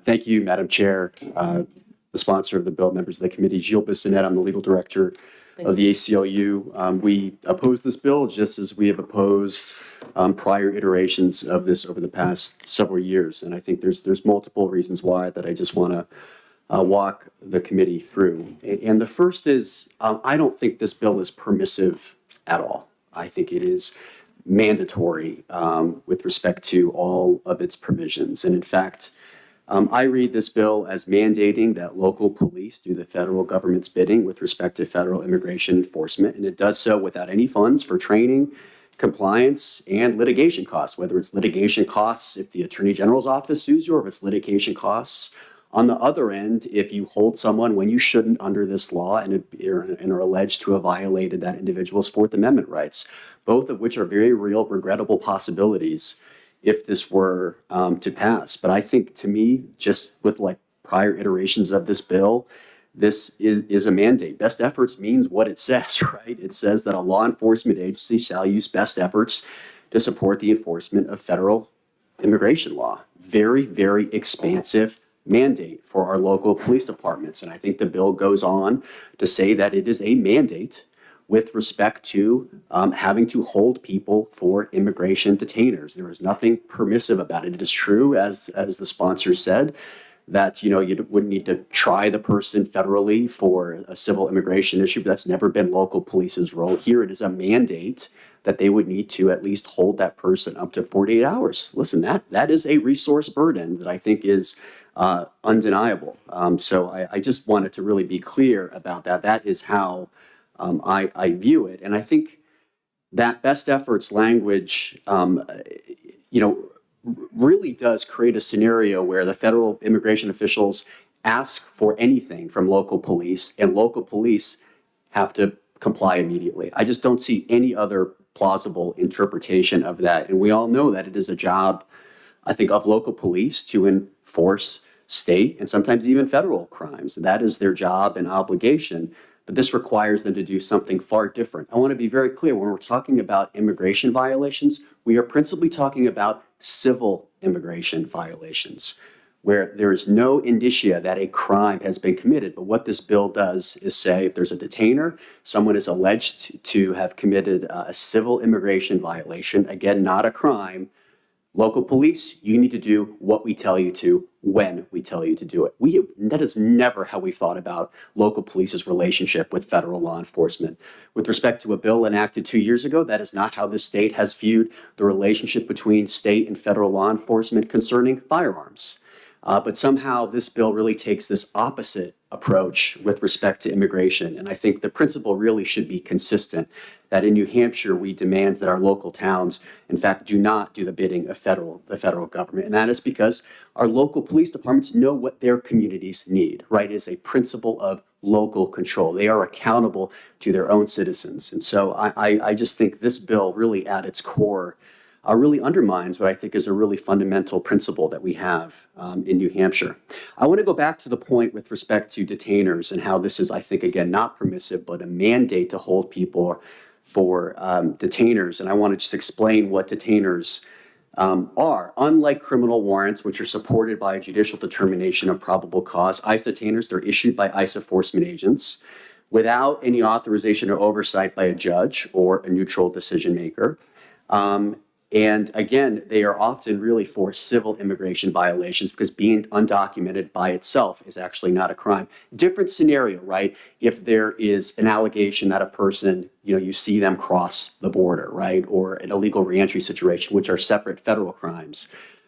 Thank you, Madam Chair, the sponsor of the bill, members of the committee. Gilles Bissonnette, I'm the legal director of the ACLU. We oppose this bill just as we have opposed prior iterations of this over the past several years. And I think there's multiple reasons why that I just want to walk the committee through. And the first is, I don't think this bill is permissive at all. I think it is mandatory with respect to all of its provisions. And in fact, I read this bill as mandating that local police do the federal government's bidding with respect to federal immigration enforcement, and it does so without any funds for training, compliance, and litigation costs, whether it's litigation costs if the Attorney General's office sues you, or if it's litigation costs on the other end if you hold someone when you shouldn't under this law and are alleged to have violated that individual's Fourth Amendment rights, both of which are very real, regrettable possibilities if this were to pass. But I think, to me, just with like prior iterations of this bill, this is a mandate. Best efforts means what it says, right? It says that a law enforcement agency shall use best efforts to support the enforcement of federal immigration law. Very, very expansive mandate for our local police departments. And I think the bill goes on to say that it is a mandate with respect to having to hold people for immigration detainers. There is nothing permissive about it. It is true, as the sponsor said, that you wouldn't need to try the person federally for a civil immigration issue, but that's never been local police's role. Here it is a mandate that they would need to at least hold that person up to 48 hours. Listen, that is a resource burden that I think is undeniable. So I just wanted to really be clear about that. That is how I view it. And I think that best efforts language, really does create a scenario where the federal immigration officials ask for anything from local police, and local police have to comply immediately. I just don't see any other plausible interpretation of that. And we all know that it is a job, I think, of local police to enforce state and sometimes even federal crimes. That is their job and obligation. But this requires them to do something far different. I want to be very clear, when we're talking about immigration violations, we are principally talking about civil immigration violations, where there is no indicia that a crime has been committed. But what this bill does is say if there's a detainer, someone is alleged to have committed a civil immigration violation, again, not a crime, local police, you need to do what we tell you to when we tell you to do it. That is never how we thought about local police's relationship with federal law enforcement. With respect to a bill enacted 2 years ago, that is not how the state has viewed the relationship between state and federal law enforcement concerning firearms. But somehow this bill really takes this opposite approach with respect to immigration. And I think the principle really should be consistent, that in New Hampshire, we demand that our local towns, in fact, do not do the bidding of the federal government. And that is because our local police departments know what their communities need, right? It is a principle of local control. They are accountable to their own citizens. And so I just think this bill really at its core really undermines what I think is a really fundamental principle that we have in New Hampshire. I want to go back to the point with respect to detainers and how this is, I think, again, not permissive, but a mandate to hold people for detainers. And I want to just explain what detainers are. Unlike criminal warrants, which are supported by a judicial determination of probable cause, ICE detainers, they're issued by ICE enforcement agents without any authorization or oversight by a judge or a neutral decision maker. And again, they are often really for civil immigration violations because being undocumented by itself is actually not a crime. Different scenario, right? If there is an allegation that a person, you see them cross the border, right? Or an illegal reentry situation, which are separate federal crimes.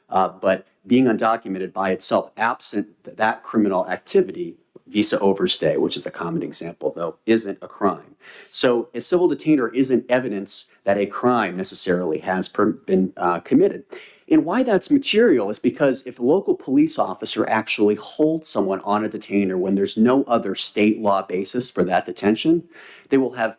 But being undocumented by itself, absent that criminal activity, visa overstay, which is a common example, though, isn't a crime. So a civil detainer isn't evidence that a crime necessarily has been committed. And why that's material is because if a local police officer actually holds someone on a detainer when there's no other state law basis for that detention, they will have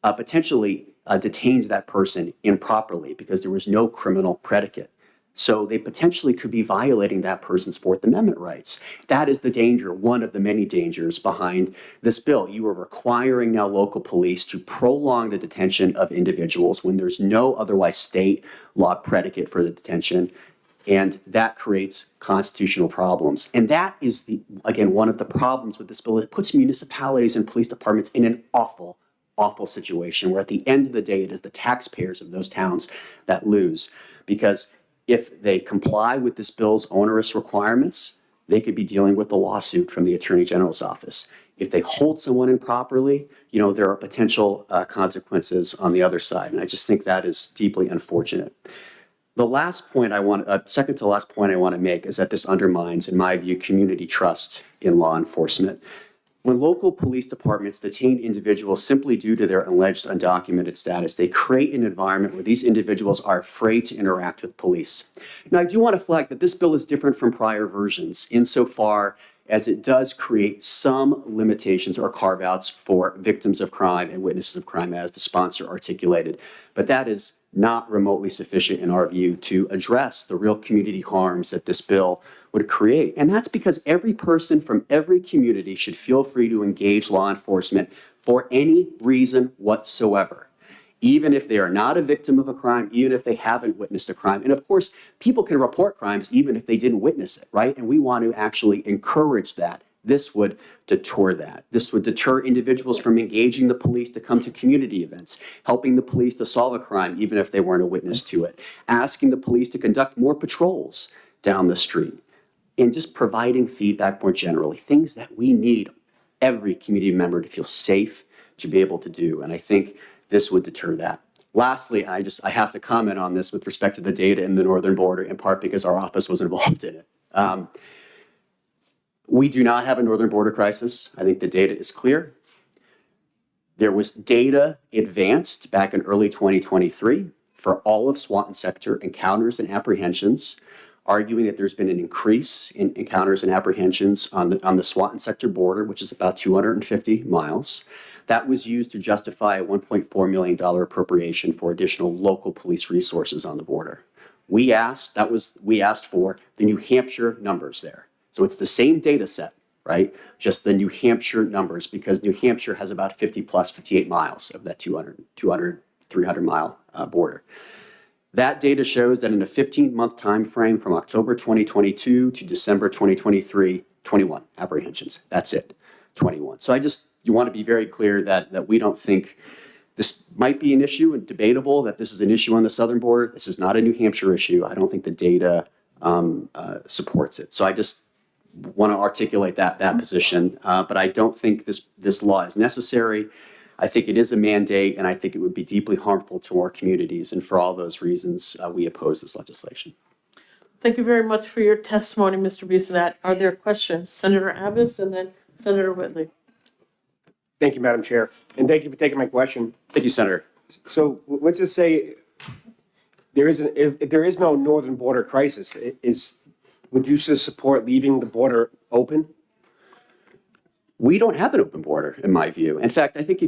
potentially detained that person improperly because there was no criminal predicate. So they potentially could be violating that person's Fourth Amendment rights. That is the danger, one of the many dangers behind this bill. You are requiring now local police to prolong the detention of individuals when there's no otherwise state law predicate for the detention. And that creates constitutional problems. And that is, again, one of the problems with this bill. It puts municipalities and police departments in an awful situation where at the end of the day, it is the taxpayers of those towns that lose. Because if they comply with this bill's onerous requirements, they could be dealing with the lawsuit from the Attorney General's office. If they hold someone improperly, there are potential consequences on the other side. And I just think that is deeply unfortunate. The last point second to last point I want to make is that this undermines, in my view, community trust in law enforcement. When local police departments detain individuals simply due to their alleged undocumented status, they create an environment where these individuals are afraid to interact with police. Now, I do want to flag that this bill is different from prior versions insofar as it does create some limitations or carve-outs for victims of crime and witnesses of crime, as the sponsor articulated. But that is not remotely sufficient, in our view, to address the real community harms that this bill would create. And that's because every person from every community should feel free to engage law enforcement for any reason whatsoever, even if they are not a victim of a crime, even if they haven't witnessed a crime. And of course, people can report crimes even if they didn't witness it, right? And we want to actually encourage that This would deter that. This would deter individuals from engaging the police to come to community events, helping the police to solve a crime, even if they weren't a witness to it, asking the police to conduct more patrols down the street, and just providing feedback more generally, things that we need every community member to feel safe to be able to do. And I think this would deter that. Lastly, I have to comment on this with respect to the data in the northern border, in part because our office was involved in it. We do not have a northern border crisis. I think the data is clear. There was data advanced back in early 2023 for all of Swanton sector encounters and apprehensions, arguing that there's been an increase in encounters and apprehensions on the Swanton sector border, which is about 250 miles. That was used to justify a $1.4 million appropriation for additional local police resources on the border. We asked for the New Hampshire numbers there. So it's the same data set, right? Just the New Hampshire numbers, because New Hampshire has about 58 miles of that 200, 300 mile border. That data shows that in a 15-month time frame from October 2022 to December 2023, 21 apprehensions. That's it, 21. So you want to be very clear that we don't think this might be an issue and debatable, that this is an issue on the southern border. This is not a New Hampshire issue. I don't think the data supports it. So I just want to articulate that position, but I don't think this law is necessary. I think it is a mandate, and I think it would be deeply harmful to our communities. And for all those reasons, we oppose this legislation. Thank you very much for your testimony, Mr. Bissonnette. Are there questions? Senator Abbas and then Senator Whitley. Thank you, Madam Chair, and thank you for taking my question. Thank you, Senator. So let's just say if there is no northern border crisis, would you support leaving the border open? We don't have an open border, in my view. In fact, I think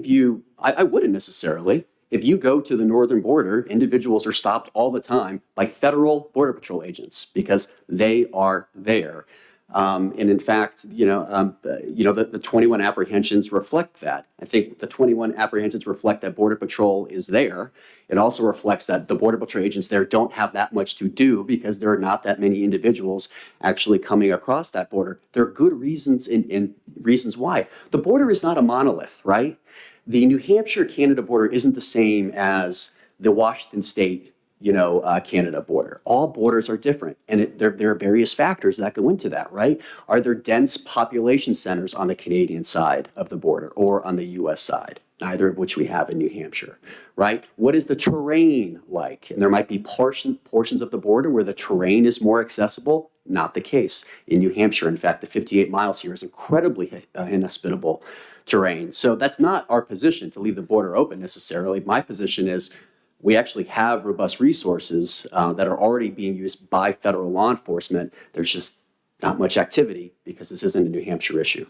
I wouldn't necessarily. If you go to the northern border, individuals are stopped all the time by federal Border Patrol agents because they are there. And in fact, the 21 apprehensions reflect that. I think the 21 apprehensions reflect that Border Patrol is there. It also reflects that the Border Patrol agents there don't have that much to do because there are not that many individuals actually coming across that border. There are good reasons and reasons why. The border is not a monolith, right? The New Hampshire-Canada border isn't the same as the Washington State Canada border. All borders are different, and there are various factors that go into that, right? Are there dense population centers on the Canadian side of the border or on the U.S. side? Neither of which we have in New Hampshire, right? What is the terrain like? And there might be portions of the border where the terrain is more accessible. Not the case in New Hampshire. In fact, the 58 miles here is incredibly inhospitable terrain. So that's not our position to leave the border open necessarily. My position is we actually have robust resources that are already being used by federal law enforcement. There's just not much activity because this isn't a New Hampshire issue.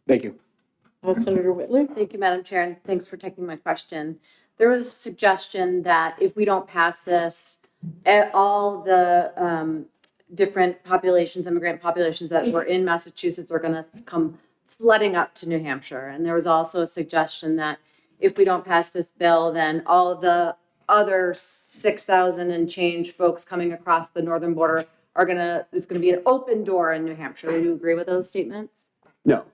Thank you. Senator Whitley. Thank you, Madam Chair, and thanks for taking my question. There was a suggestion that if we don't pass this, all the different populations, immigrant populations that were in Massachusetts are going to come flooding up to New Hampshire. And there was also a suggestion that if we don't pass this bill, then all the other 6,000 and change folks coming across the northern border it's going to be an open door in New Hampshire. Do you agree with those statements? No.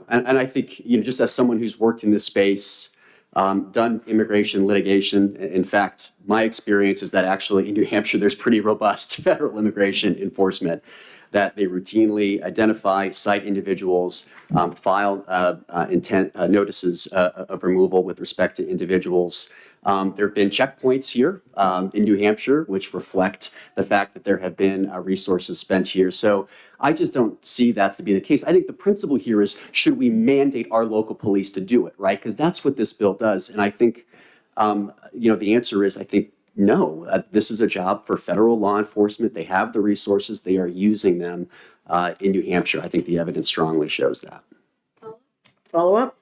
And I think, just as someone who's worked in this space, done immigration litigation, in fact, my experience is that actually in New Hampshire, there's pretty robust federal immigration enforcement, that they routinely identify, cite individuals, file intent notices of removal with respect to individuals. There have been checkpoints here in New Hampshire, which reflect the fact that there have been resources spent here. So I just don't see that to be the case. I think the principle here is, should we mandate our local police to do it, right? Because that's what this bill does. And I think, the answer is, I think, no. This is a job for federal law enforcement. They have the resources. They are using them in New Hampshire. I think the evidence strongly shows that. Follow up.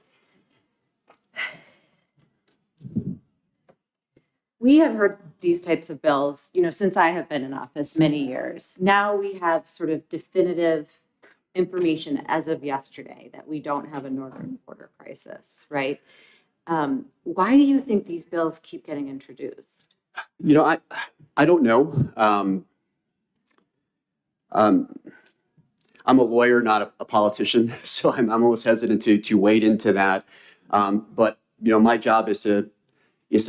We have heard these types of bills, since I have been in office many years. Now we have sort of definitive information as of yesterday that we don't have a northern border crisis, right? Why do you think these bills keep getting introduced? I don't know. I'm a lawyer, not a politician, so I'm almost hesitant to wade into that. But my job is to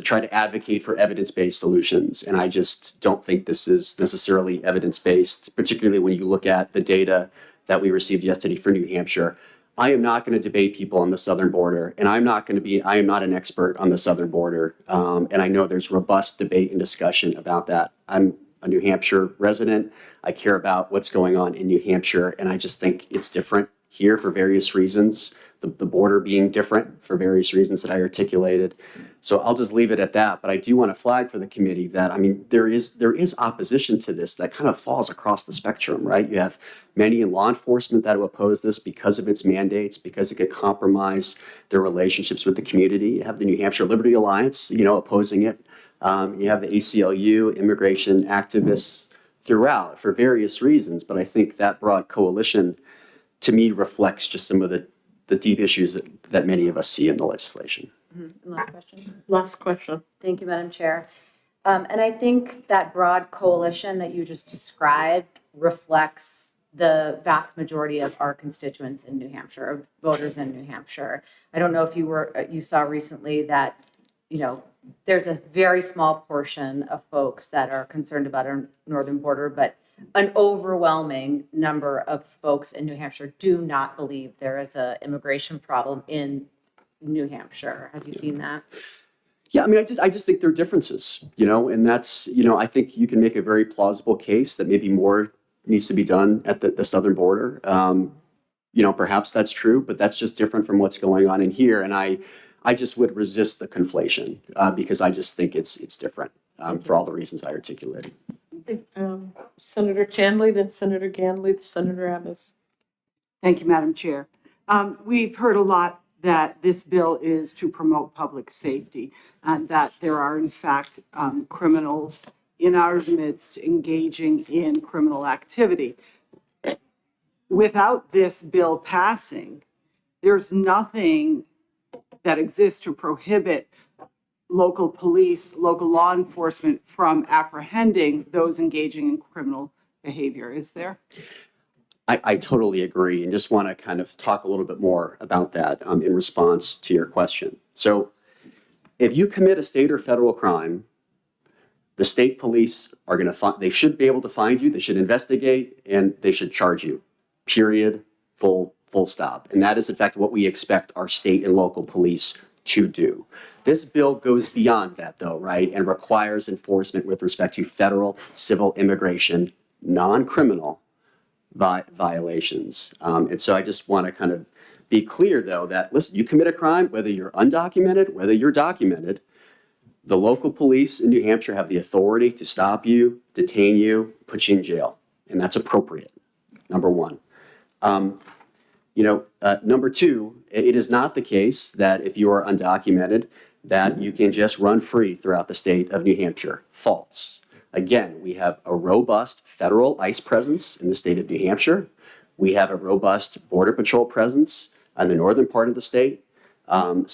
try to advocate for evidence-based solutions, and I just don't think this is necessarily evidence-based, particularly when you look at the data that we received yesterday for New Hampshire. I am not going to debate people on the southern border, and I am not an expert on the southern border, and I know there's robust debate and discussion about that. I'm a New Hampshire resident. I care about what's going on in New Hampshire, and I just think it's different here for various reasons, the border being different for various reasons that I articulated. So I'll just leave it at that. But I do want to flag for the committee that, I mean, there is opposition to this that kind of falls across the spectrum, right? You have many in law enforcement that will oppose this because of its mandates, because it could compromise their relationships with the community. You have the New Hampshire Liberty Alliance, opposing it. You have the ACLU, immigration activists throughout for various reasons. But I think that broad coalition, to me, reflects just some of the deep issues that many of us see in the legislation. Last question. Last question. Thank you, Madam Chair. And I think that broad coalition that you just described reflects the vast majority of our constituents in New Hampshire, of voters in New Hampshire. I don't know if you saw recently that, there's a very small portion of folks that are concerned about our northern border, but an overwhelming number of folks in New Hampshire do not believe there is an immigration problem in New Hampshire. Have you seen that? Yeah, I mean, I just think there are differences, and that's, I think you can make a very plausible case that maybe more needs to be done at the southern border. Perhaps that's true, but that's just different from what's going on in here. And I just would resist the conflation because I just think it's different for all the reasons I articulated. Senator Chandley, then Senator Ganley, Senator Abbas. Thank you, Madam Chair. We've heard a lot that this bill is to promote public safety and that there are, in fact, criminals in our midst engaging in criminal activity. Without this bill passing, there's nothing that exists to prohibit local police, local law enforcement from apprehending those engaging in criminal behavior, is there? I totally agree, and just want to kind of talk a little bit more about that in response to your question. So if you commit a state or federal crime, the state police are going to they should be able to find you, they should investigate, and they should charge you, period, full stop. And that is, in fact, what we expect our state and local police to do. This bill goes beyond that, though, right, and requires enforcement with respect to federal civil immigration, non-criminal violations. And so I just want to kind of be clear, though, that, listen, you commit a crime, whether you're undocumented, whether you're documented, the local police in New Hampshire have the authority to stop you, detain you, put you in jail. And that's appropriate, number one. Number two, it is not the case that if you are undocumented, that you can just run free throughout the state of New Hampshire. False. Again, we have a robust federal ICE presence in the state of New Hampshire. We have a robust Border Patrol presence in the northern part of the state. So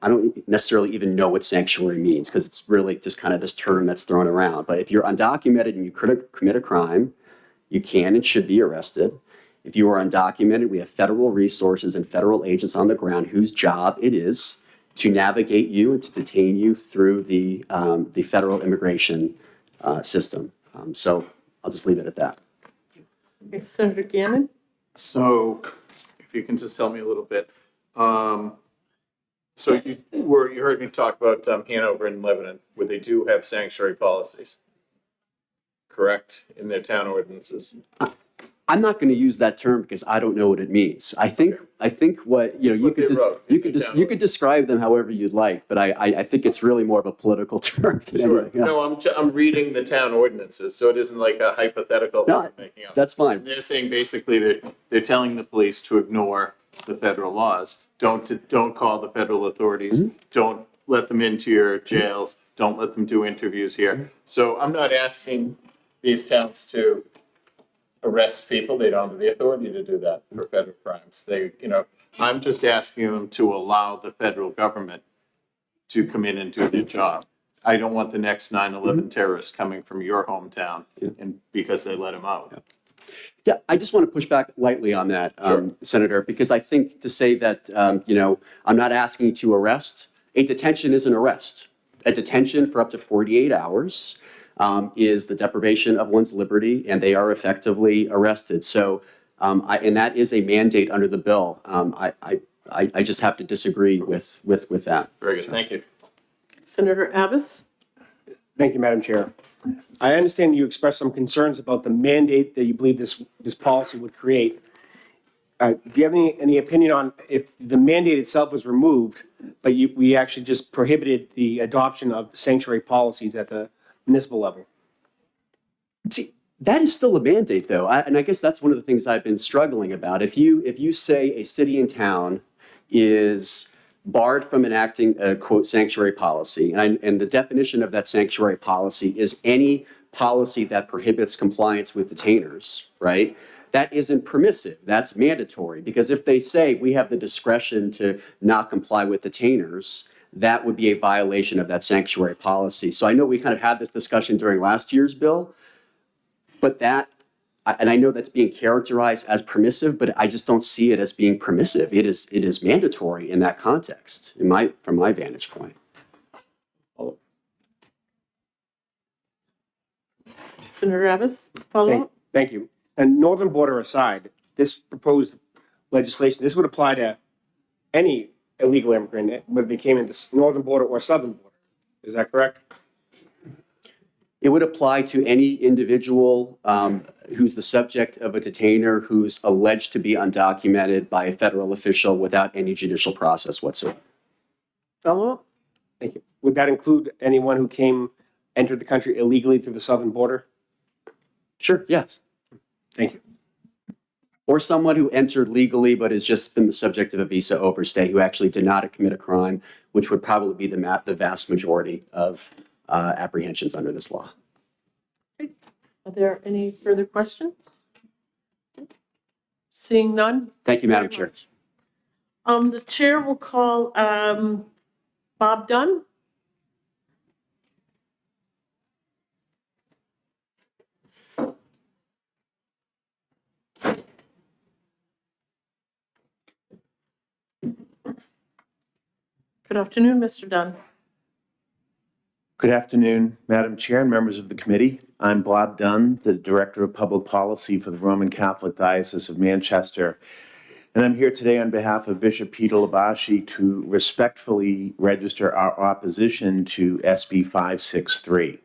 I don't necessarily even know what sanctuary means because it's really just kind of this term that's thrown around. But if you're undocumented and you commit a crime, you can and should be arrested. If you are undocumented, we have federal resources and federal agents on the ground whose job it is to navigate you and to detain you through the federal immigration system. So I'll just leave it at that. Okay, Senator Gannon? So if you can just tell me a little bit. So you heard me talk about Hanover and Lebanon, where they do have sanctuary policies, correct, in their town ordinances? I'm not going to use that term because I don't know what it means. I think what you could describe them however you'd like, but I think it's really more of a political term than anything else. No, I'm reading the town ordinances, so it isn't like a hypothetical thing I'm making up. That's fine. They're saying basically they're telling the police to ignore the federal laws. Don't call the federal authorities. Mm-hmm. Don't let them into your jails. Don't let them do interviews here. Mm-hmm. So I'm not asking these towns to arrest people. They don't have the authority to do that for federal crimes. I'm just asking them to allow the federal government to come in and do their job. I don't want the next 9/11 terrorist coming from your hometown and because they let him out. Yeah, I just want to push back lightly on that, Senator, because I think to say that, I'm not asking you to arrest, a detention is an arrest. A detention for up to 48 hours is the deprivation of one's liberty, and they are effectively arrested. So, and that is a mandate under the bill. I just have to disagree with that. Very good, thank you. Senator Abbas? Thank you, Madam Chair. I understand you expressed some concerns about the mandate that you believe this policy would create. Do you have any opinion on if the mandate itself was removed, but we actually just prohibited the adoption of sanctuary policies at the municipal level? See, that is still a mandate, though, and I guess that's one of the things I've been struggling about. If you say a city and town is barred from enacting a quote sanctuary policy, and the definition of that sanctuary policy is any policy that prohibits compliance with detainers, right? That isn't permissive. That's mandatory, because if they say we have the discretion to not comply with detainers, that would be a violation of that sanctuary policy. So I know we kind of had this discussion during last year's bill, but and I know that's being characterized as permissive, but I just don't see it as being permissive. It is mandatory in that context, from my vantage point. Senator Abbas, follow up? Thank you. And northern border aside, this proposed legislation, this would apply to any illegal immigrant, whether they came in the northern border or southern border. Is that correct? It would apply to any individual who's the subject of a detainer who's alleged to be undocumented by a federal official without any judicial process whatsoever. Follow up? Thank you. Would that include anyone who entered the country illegally through the southern border? Sure, yes. Thank you. Or someone who entered legally but has just been the subject of a visa overstay who actually did not commit a crime, which would probably be the vast majority of apprehensions under this law. Are there any further questions? Seeing none? Thank you, Madam Chair. The chair will call Bob Dunn. Good afternoon, Mr. Dunn. Good afternoon, Madam Chair and members of the committee. I'm Bob Dunn, the Director of Public Policy for the Roman Catholic Diocese of Manchester. And I'm here today on behalf of Bishop Peter Labashi to respectfully register our opposition to SB 563.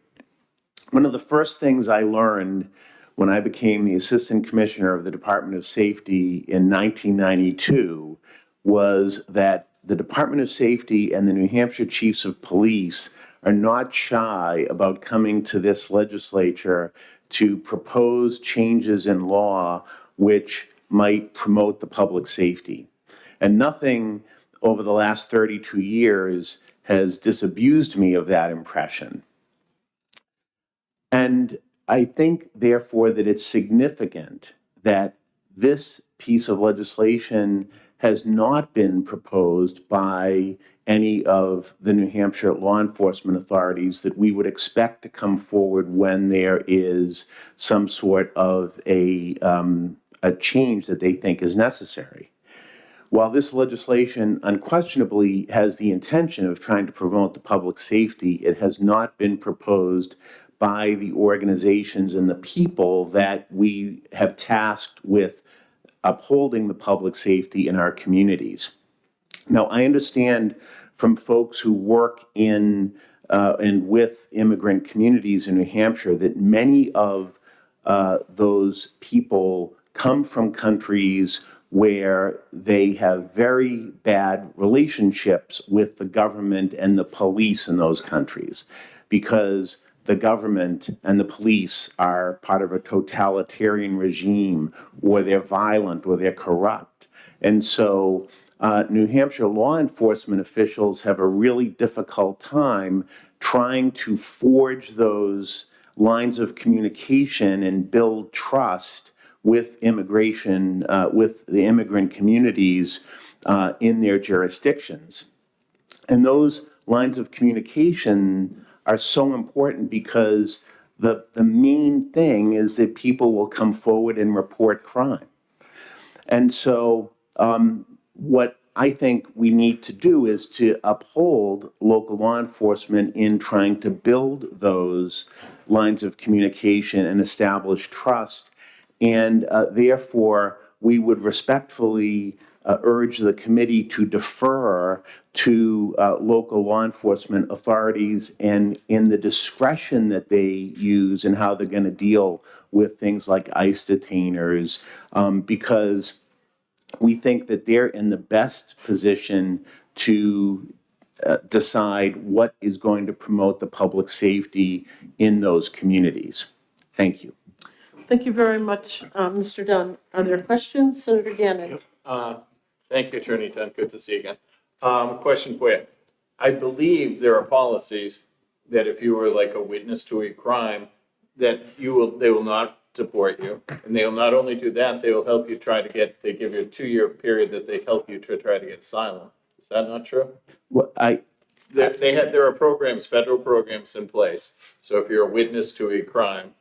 One of the first things I learned when I became the Assistant Commissioner of the Department of Safety in 1992 was that the Department of Safety and the New Hampshire Chiefs of Police are not shy about coming to this legislature to propose changes in law which might promote the public safety. And nothing over the last 32 years has disabused me of that impression. And I think, therefore, that it's significant that this piece of legislation has not been proposed by any of the New Hampshire law enforcement authorities that we would expect to come forward when there is some sort of a change that they think is necessary. While this legislation unquestionably has the intention of trying to promote the public safety, it has not been proposed by the organizations and the people that we have tasked with upholding the public safety in our communities. Now, I understand from folks who work in and with immigrant communities in New Hampshire that many of those people come from countries where they have very bad relationships with the government and the police in those countries, because the government and the police are part of a totalitarian regime, or they're violent, or they're corrupt. And so New Hampshire law enforcement officials have a really difficult time trying to forge those lines of communication and build trust with immigration, with the immigrant communities in their jurisdictions. And those lines of communication are so important because the main thing is that people will come forward and report crime. And so what I think we need to do is to uphold local law enforcement in trying to build those lines of communication and establish trust. And therefore, we would respectfully urge the committee to defer to local law enforcement authorities and in the discretion that they use and how they're going to deal with things like ICE detainers, because we think that they're in the best position to decide what is going to promote the public safety in those communities. Thank you. Thank you very much, Mr. Dunn. Are there questions? Senator Gannon? Thank you, Attorney Dunn. Good to see you again. Question for you. I believe there are policies that if you were like a witness to a crime, that they will not deport you. And they will not only do that, they will help you they give you a 2-year period that they help you to try to get asylum. Is that not true? Well, There are programs, federal programs in place. So if you're a witness to a crime,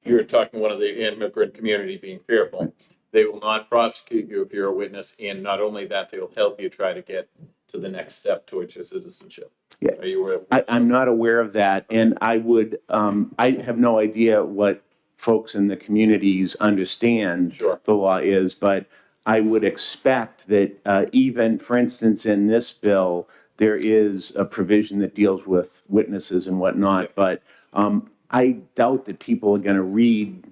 you're talking one of the immigrant community being fearful. They will not prosecute you if you're a witness, and not only that, they will help you try to get to the next step towards your citizenship. Yeah. Are you aware? I'm not aware of that, and I would, I have no idea what folks in the communities understand Sure. the law is, but I would expect that even, for instance, in this bill, there is a provision that deals with witnesses and whatnot, Yeah. but I doubt that people are going to read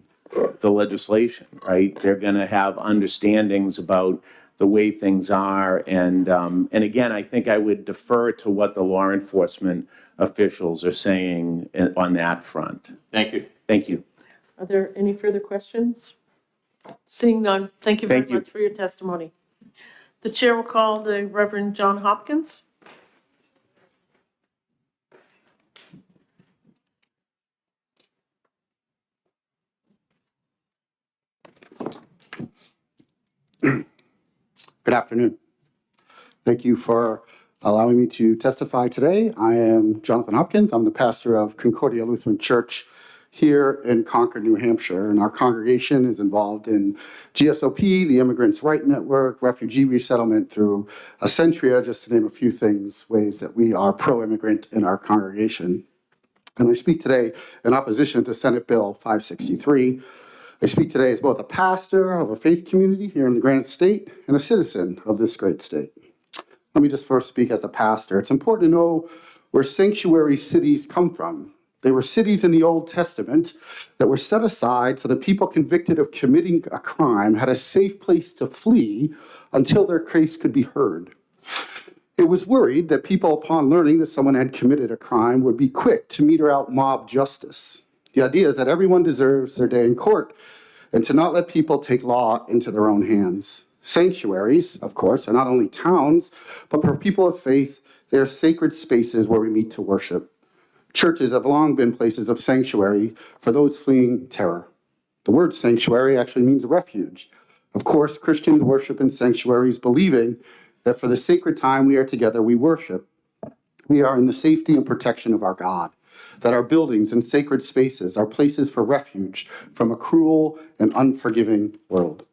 the legislation, right? They're going to have understandings about the way things are. And again, I think I would defer to what the law enforcement officials are saying on that front. Thank you. Thank you. Are there any further questions? Seeing none, thank you very Thank you. much for your testimony. The chair will call the Reverend John Hopkins. Good afternoon. Thank you for allowing me to testify today. I am Jonathan Hopkins. I'm the pastor of Concordia Lutheran Church here in Concord, New Hampshire, and our congregation is involved in GSOP, the Immigrants' Right Network, refugee resettlement through Accentria, just to name a few things, ways that we are pro-immigrant in our congregation. And I speak today in opposition to Senate Bill 563. I speak today as both a pastor of a faith community here in the Granite State and a citizen of this great state. Let me just first speak as a pastor. It's important to know where sanctuary cities come from. They were cities in the Old Testament that were set aside so that people convicted of committing a crime had a safe place to flee until their case could be heard. It was worried that people, upon learning that someone had committed a crime, would be quick to mete out mob justice. The idea is that everyone deserves their day in court and to not let people take law into their own hands. Sanctuaries, of course, are not only towns, but for people of faith, they are sacred spaces where we meet to worship. Churches have long been places of sanctuary for those fleeing terror. The word sanctuary actually means refuge. Of course, Christians worship in sanctuaries, believing that for the sacred time we are together, we worship. We are in the safety and protection of our God, that our buildings and sacred spaces are places for refuge from a cruel and unforgiving world.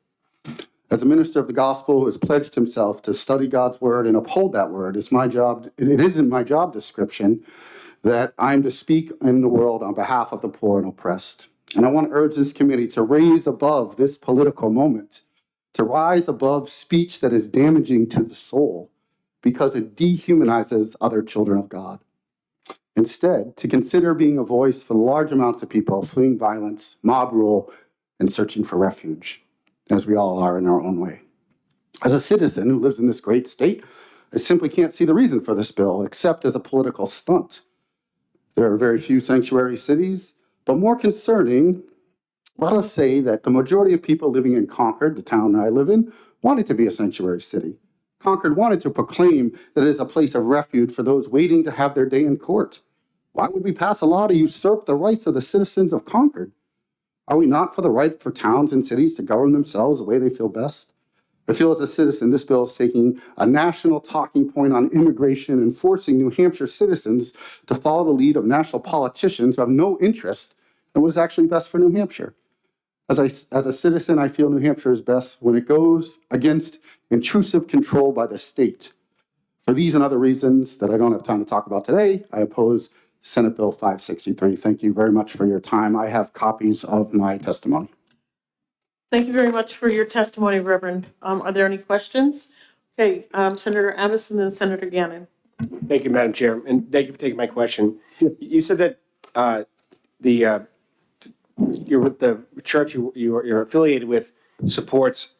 As a minister of the gospel who has pledged himself to study God's word and uphold that word, it isn't my job description that I'm to speak in the world on behalf of the poor and oppressed. And I want to urge this committee to raise above this political moment, to rise above speech that is damaging to the soul because it dehumanizes other children of God. Instead, to consider being a voice for large amounts of people fleeing violence, mob rule, and searching for refuge, as we all are in our own way. As a citizen who lives in this great state, I simply can't see the reason for this bill, except as a political stunt. There are very few sanctuary cities, but more concerning, let us say that the majority of people living in Concord, the town I live in, wanted to be a sanctuary city. Concord wanted to proclaim that it is a place of refuge for those waiting to have their day in court. Why would we pass a law to usurp the rights of the citizens of Concord? Are we not for the right for towns and cities to govern themselves the way they feel best? I feel as a citizen, this bill is taking a national talking point on immigration and forcing New Hampshire citizens to follow the lead of national politicians who have no interest in what is actually best for New Hampshire. As a citizen, I feel New Hampshire is best when it goes against intrusive control by the state. For these and other reasons that I don't have time to talk about today, I oppose Senate Bill 563. Thank you very much for your time. I have copies of my testimony. Thank you very much for your testimony, Reverend. Are there any questions? Okay, Senator Abbott and then Senator Gannon. Thank you, Madam Chair, and thank you for taking my question. You said that you're with the church you're affiliated with supports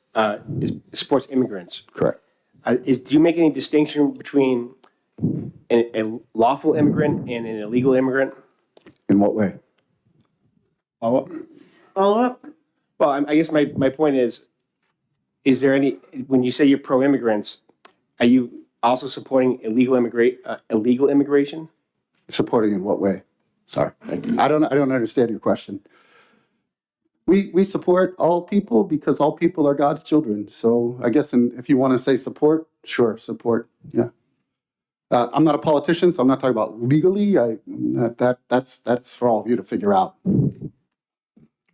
immigrants. Correct. Do you make any distinction between a lawful immigrant and an illegal immigrant? In what way? Follow up? Well, I guess my point is there any, when you say you're pro-immigrants, are you also supporting illegal immigration? Supporting in what way? Sorry, I don't understand your question. We support all people because all people are God's children. So I guess if you want to say support, sure, support. Yeah. I'm not a politician, so I'm not talking about legally. That's for all of you to figure out.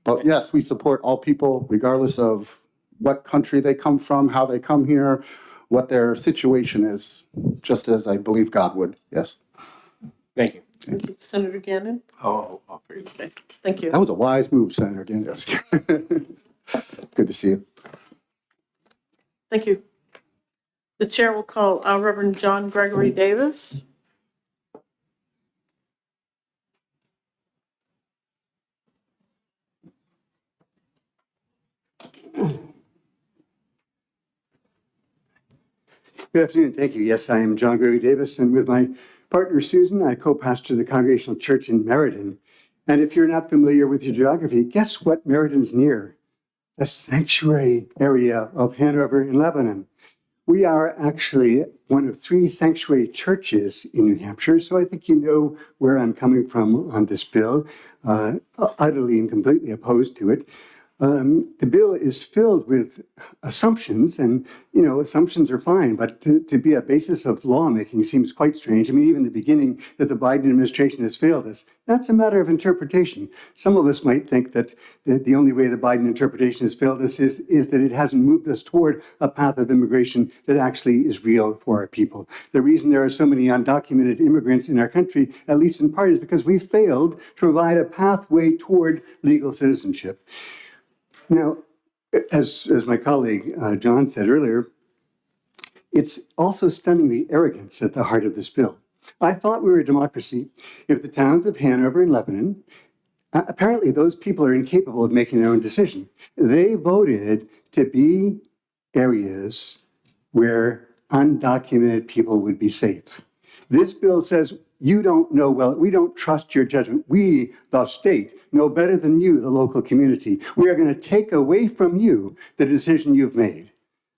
But yes, we support all people, regardless of what country they come from, how they come here, what their situation is, just as I believe God would. Yes. Thank you. Thank you. Senator Gannon? Oh, for you. Okay, thank you. That was a wise move, Senator Gannon. Good to see you. Thank you. The chair will call Reverend John Gregory Davis. Good afternoon. Thank you. Yes, I am John Gregory Davis, and with my partner Susan, I co-pastor the Congregational Church in Meriden. And if you're not familiar with your geography, guess what Meriden's near? The sanctuary area of Hanover in Lebanon. We are actually one of 3 sanctuary churches in New Hampshire, so I think you know where I'm coming from on this bill, utterly and completely opposed to it. The bill is filled with assumptions, and assumptions are fine, but to be a basis of lawmaking seems quite strange. I mean, even the beginning that the Biden administration has failed us, that's a matter of interpretation. Some of us might think that the only way the Biden interpretation has failed us is that it hasn't moved us toward a path of immigration that actually is real for our people. The reason there are so many undocumented immigrants in our country, at least in part, is because we failed to provide a pathway toward legal citizenship. Now, as my colleague John said earlier, it's also stunning the arrogance at the heart of this bill. I thought we were a democracy if the towns of Hanover and Lebanon, apparently those people are incapable of making their own decision. They voted to be areas where undocumented people would be safe. This bill says, you don't know well, we don't trust your judgment. We, the state, know better than you, the local community. We are going to take away from you the decision you've made.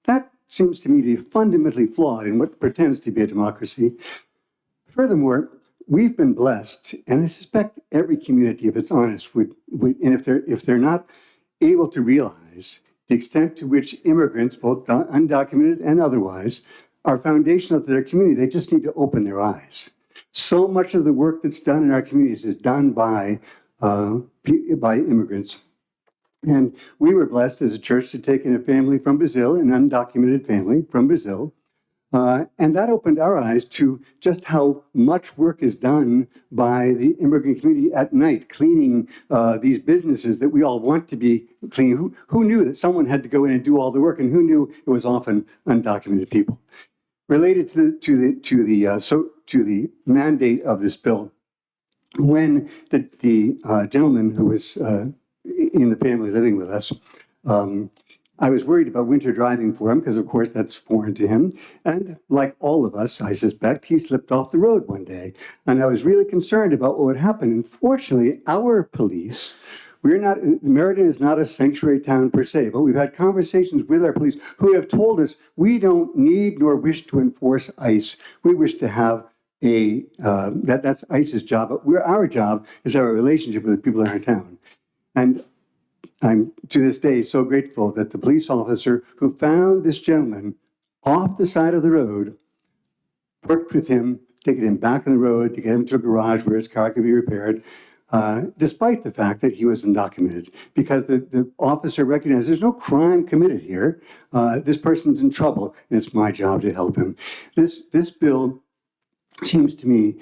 That seems to me to be fundamentally flawed in what pretends to be a democracy. Furthermore, we've been blessed, and I suspect every community, if it's honest, would and if they're not able to realize the extent to which immigrants, both undocumented and otherwise, are foundational to their community, they just need to open their eyes. So much of the work that's done in our communities is done by immigrants. And we were blessed as a church to take in a family from Brazil, an undocumented family from Brazil. And that opened our eyes to just how much work is done by the immigrant community at night, cleaning these businesses that we all want to be clean. Who knew that someone had to go in and do all the work, and who knew it was often undocumented people? Related to the mandate of this bill, when the gentleman who was in the family living with us, I was worried about winter driving for him because, of course, that's foreign to him. And like all of us, I suspect, he slipped off the road one day. And I was really concerned about what would happen. And fortunately, our police, Meriden is not a sanctuary town per se, but we've had conversations with our police who have told us we don't need nor wish to enforce ICE. We wish to have that's ICE's job, but our job is our relationship with the people in our town. And I'm to this day so grateful that the police officer who found this gentleman off the side of the road worked with him, taking him back on the road to get him to a garage where his car could be repaired, despite the fact that he was undocumented, because the officer recognized there's no crime committed here. This person's in trouble, and it's my job to help him. This bill seems to me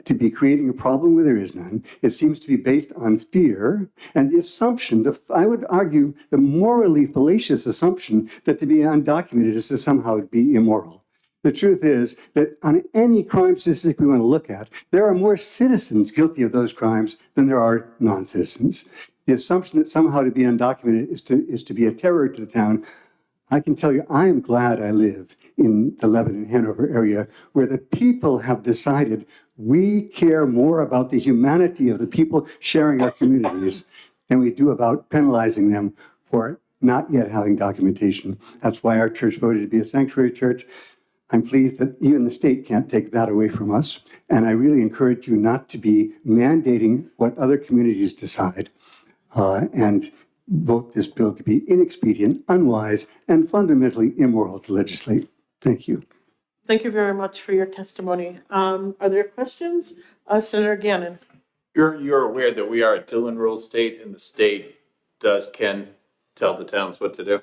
to be creating a problem where there is none. It seems to be based on fear and the assumption, I would argue, the morally fallacious assumption that to be undocumented is to somehow be immoral. The truth is that on any crime statistic we want to look at, there are more citizens guilty of those crimes than there are non-citizens. The assumption that somehow to be undocumented is to be a terror to the town. I can tell you, I am glad I live in the Lebanon, Hanover area, where the people have decided we care more about the humanity of the people sharing our communities than we do about penalizing them for not yet having documentation. That's why our church voted to be a sanctuary church. I'm pleased that even the state can't take that away from us. And I really encourage you not to be mandating what other communities decide and vote this bill to be inexpedient, unwise, and fundamentally immoral to legislate. Thank you. Thank you very much for your testimony. Are there questions? Senator Gannon. You're aware that we are a Dillon rule state, and the state can tell the towns what to do?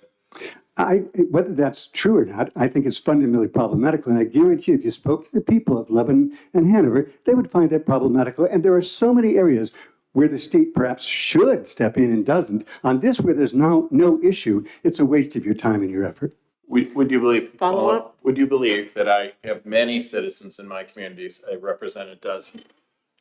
Whether that's true or not, I think it's fundamentally problematical. And I guarantee if you spoke to the people of Lebanon and Hanover, they would find that problematical. And there are so many areas where the state perhaps should step in and doesn't. On this, where there's no issue, it's a waste of your time and your effort. Would you believe? Follow up? Would you believe that I have many citizens in my communities? I represent a dozen,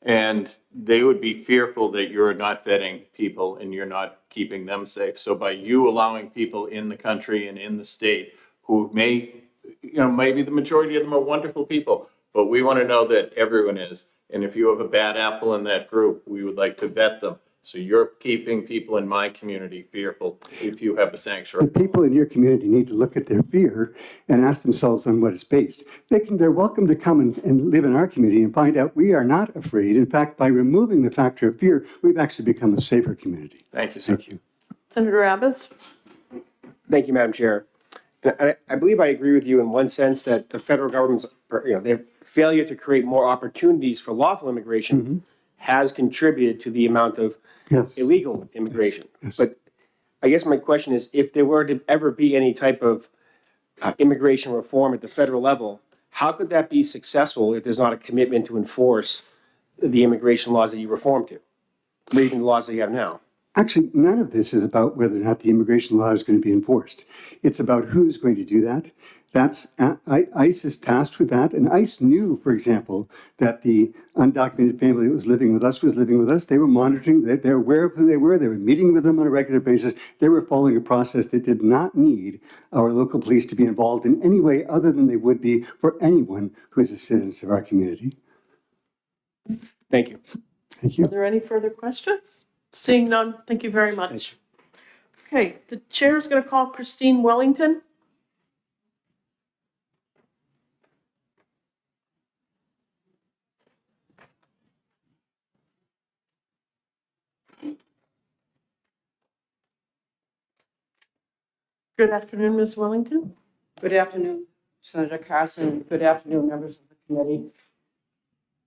and they would be fearful that you're not vetting people and you're not keeping them safe. So by you allowing people in the country and in the state who maybe the majority of them are wonderful people, but we want to know that everyone is. And if you have a bad apple in that group, we would like to vet them. So you're keeping people in my community fearful if you have a sanctuary. The people in your community need to look at their fear and ask themselves on what it's based. They're welcome to come and live in our community and find out we are not afraid. In fact, by removing the factor of fear, we've actually become a safer community. Thank you, sir. Thank you. Senator Abbas. Thank you, Madam Chair. And I believe I agree with you in one sense that the federal government's, their failure to create more opportunities for lawful immigration has contributed to the amount of illegal immigration. Yes. But I guess my question is, if there were to ever be any type of immigration reform at the federal level, how could that be successful if there's not a commitment to enforce the immigration laws that you reformed to, or even the laws that you have now? Actually, none of this is about whether or not the immigration law is going to be enforced. It's about who's going to do that. ICE is tasked with that, and ICE knew, for example, that the undocumented family that was living with us. They were monitoring, they're aware of who they were meeting with them on a regular basis. They were following a process that did not need our local police to be involved in any way other than they would be for anyone who is a citizen of our community. Thank you. Thank you. Are there any further questions? Seeing none, thank you very much. Okay, the chair is going to call Christine Wellington. Good afternoon, Ms. Wellington. Good afternoon, Senator Carson. Good afternoon, members of the committee.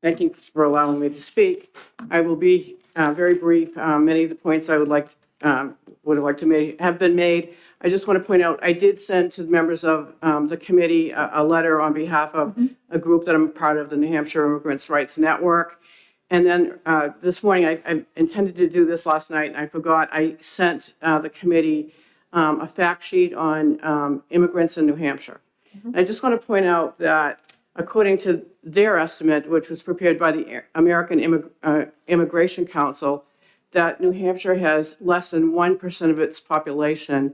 Thank you for allowing me to speak. I will be very brief. Many of the points I would have liked to make have been made. I just want to point out, I did send to the members of the committee a letter on behalf of a group that I'm a part of, the New Hampshire Immigrants' Rights Network. And then this morning, I intended to do this last night, and I forgot. I sent the committee a fact sheet on immigrants in New Hampshire. I just want to point out that according to their estimate, which was prepared by the American Immigration Council, that New Hampshire has less than 1% of its population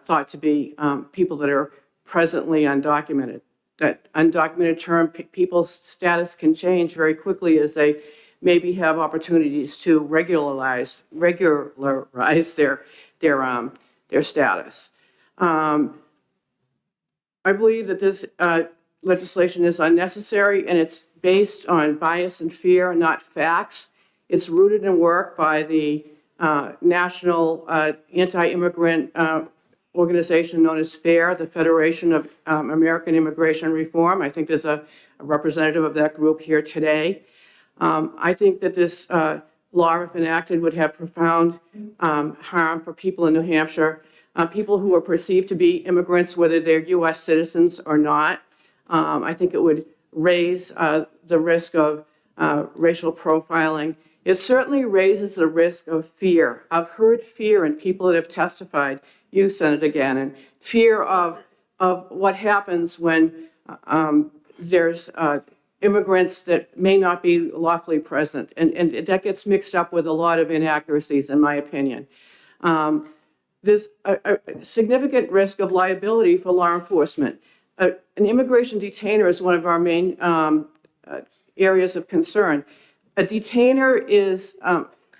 thought to be people that are presently undocumented. That undocumented term, people's status can change very quickly as they maybe have opportunities to regularize their status. I believe that this legislation is unnecessary, and it's based on bias and fear, not facts. It's rooted in work by the national anti-immigrant organization known as FAIR, the Federation of American Immigration Reform. I think there's a representative of that group here today. I think that this law, if enacted, would have profound harm for people in New Hampshire, people who are perceived to be immigrants, whether they're U.S. citizens or not. I think it would raise the risk of racial profiling. It certainly raises the risk of fear. I've heard fear in people that have testified, you, Senator Gannon, fear of what happens when there's immigrants that may not be lawfully present. And that gets mixed up with a lot of inaccuracies, in my opinion. There's a significant risk of liability for law enforcement. An immigration detainer is one of our main areas of concern. A detainer is,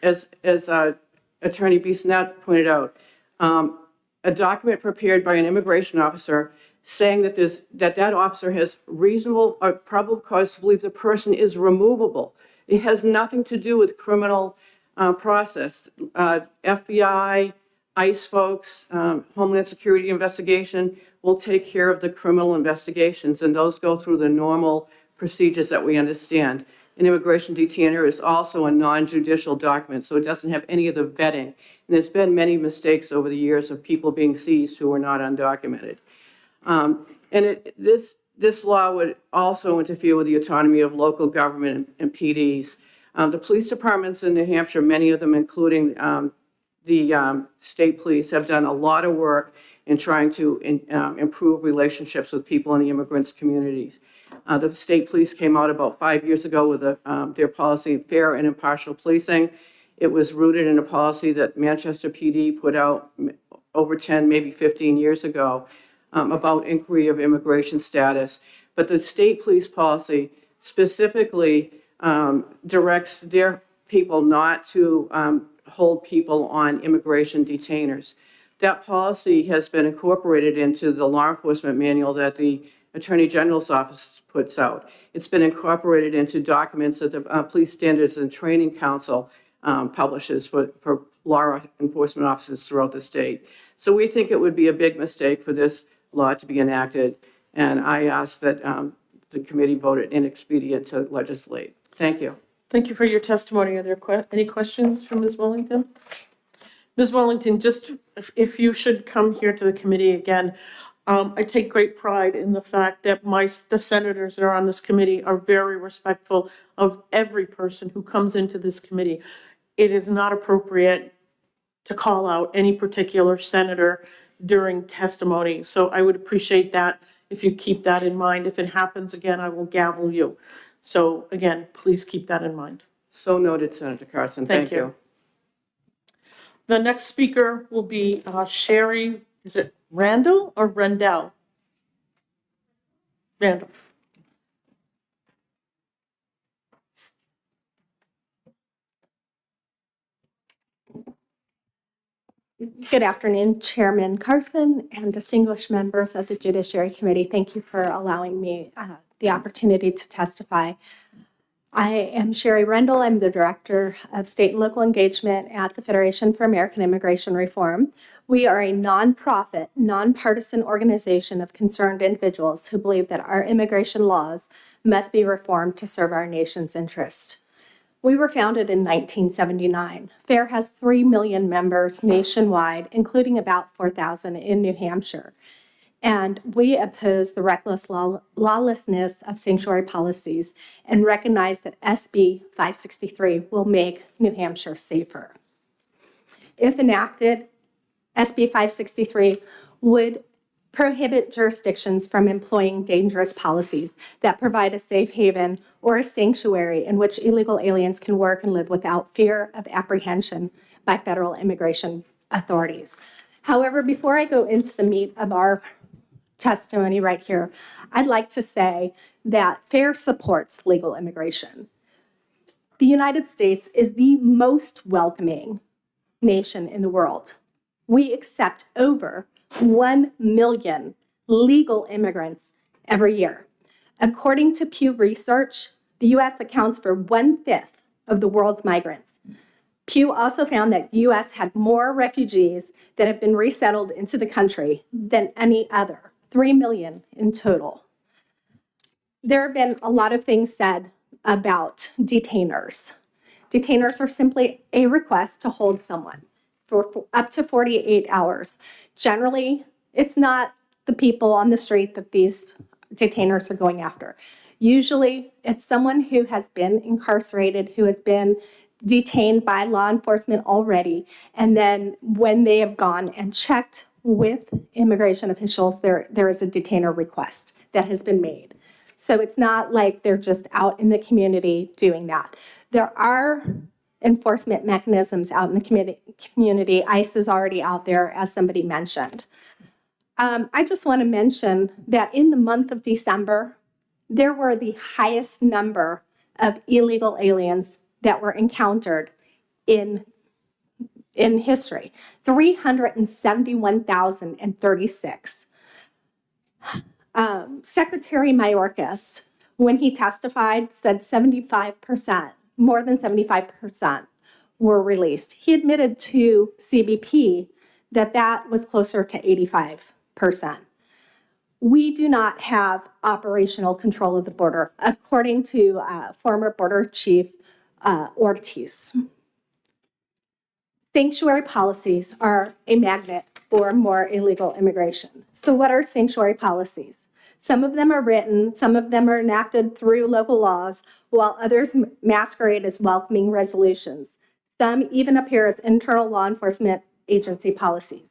as Attorney Bissonnette pointed out, a document prepared by an immigration officer saying that that officer has reasonable or probable cause to believe the person is removable. It has nothing to do with criminal process. FBI, ICE folks, Homeland Security investigation will take care of the criminal investigations, and those go through the normal procedures that we understand. An immigration detainer is also a non-judicial document, so it doesn't have any of the vetting. And there's been many mistakes over the years of people being seized who are not undocumented. This law would also interfere with the autonomy of local government and PDs. The police departments in New Hampshire, many of them, including the state police, have done a lot of work in trying to improve relationships with people in the immigrants' communities. The state police came out about 5 years ago with their policy of fair and impartial policing. It was rooted in a policy that Manchester PD put out over 10, maybe 15 years ago about inquiry of immigration status. But the state police policy specifically directs their people not to hold people on immigration detainers. That policy has been incorporated into the law enforcement manual that the Attorney General's office puts out. It's been incorporated into documents that the Police Standards and Training Council publishes for law enforcement officers throughout the state. So we think it would be a big mistake for this law to be enacted, and I ask that the committee vote it inexpedient to legislate. Thank you. Thank you for your testimony. Are there any questions from Ms. Wellington? Ms. Wellington, just if you should come here to the committee again, I take great pride in the fact that the senators that are on this committee are very respectful of every person who comes into this committee. It is not appropriate to call out any particular senator during testimony, so I would appreciate that if you keep that in mind. If it happens again, I will gavel you. So again, please keep that in mind. So noted, Senator Carson. Thank you. The next speaker will be Sherry, is it Randall or Rendell? Randall. Good afternoon, Chairman Carson and distinguished members of the Judiciary Committee. Thank you for allowing me the opportunity to testify. I am Sherry Rendell. I'm the Director of State and Local Engagement at the Federation for American Immigration Reform. We are a nonprofit, nonpartisan organization of concerned individuals who believe that our immigration laws must be reformed to serve our nation's interest. We were founded in 1979. FAIR has 3 million members nationwide, including about 4,000 in New Hampshire. And we oppose the reckless lawlessness of sanctuary policies and recognize that SB 563 will make New Hampshire safer. If enacted, SB 563 would prohibit jurisdictions from employing dangerous policies that provide a safe haven or a sanctuary in which illegal aliens can work and live without fear of apprehension by federal immigration authorities. However, before I go into the meat of our testimony right here, I'd like to say that FAIR supports legal immigration. The United States is the most welcoming nation in the world. We accept over 1 million legal immigrants every year. According to Pew Research, the U.S. accounts for 1/5 of the world's migrants. Pew also found that U.S. had more refugees that have been resettled into the country than any other, 3 million in total. There have been a lot of things said about detainers. Detainers are simply a request to hold someone for up to 48 hours. Generally, it's not the people on the street that these detainers are going after. Usually, it's someone who has been incarcerated, who has been detained by law enforcement already, and then when they have gone and checked with immigration officials, there is a detainer request that has been made. So it's not like they're just out in the community doing that. There are enforcement mechanisms out in the community. ICE is already out there, as somebody mentioned. I just want to mention that in the month of December, there were the highest number of illegal aliens that were encountered in history, 371,036. Secretary Mayorkas, when he testified, said 75%, more than 75% were released. He admitted to CBP that was closer to 85%. We do not have operational control of the border, according to former Border Chief Ortiz. Sanctuary policies are a magnet for more illegal immigration. So what are sanctuary policies? Some of them are written, some of them are enacted through local laws, while others masquerade as welcoming resolutions. Some even appear as internal law enforcement agency policies.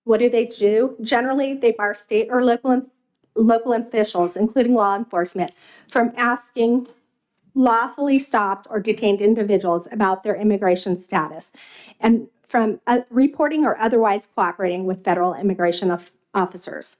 What do? Generally, they bar state or local officials, including law enforcement, from asking lawfully stopped or detained individuals about their immigration status and from reporting or otherwise cooperating with federal immigration officers.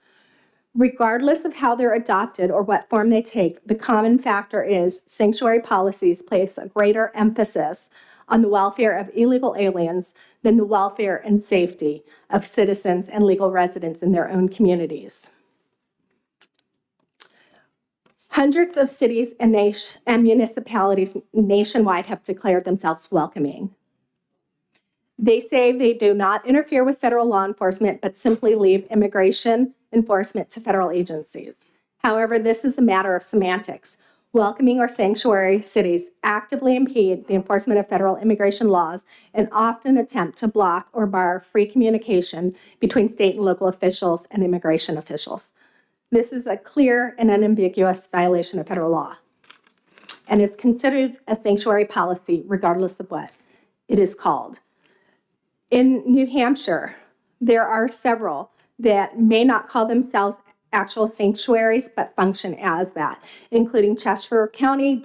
Regardless of how they're adopted or what form they take, the common factor is sanctuary policies place a greater emphasis on the welfare of illegal aliens than the welfare and safety of citizens and legal residents in their own communities. Hundreds of cities and municipalities nationwide have declared themselves welcoming. They say they do not interfere with federal law enforcement, but simply leave immigration enforcement to federal agencies. However, this is a matter of semantics. Welcoming or sanctuary cities actively impede the enforcement of federal immigration laws and often attempt to block or bar free communication between state and local officials and immigration officials. This is a clear and unambiguous violation of federal law and is considered a sanctuary policy regardless of what it is called. In New Hampshire, there are several that may not call themselves actual sanctuaries, but function as that, including Chester County,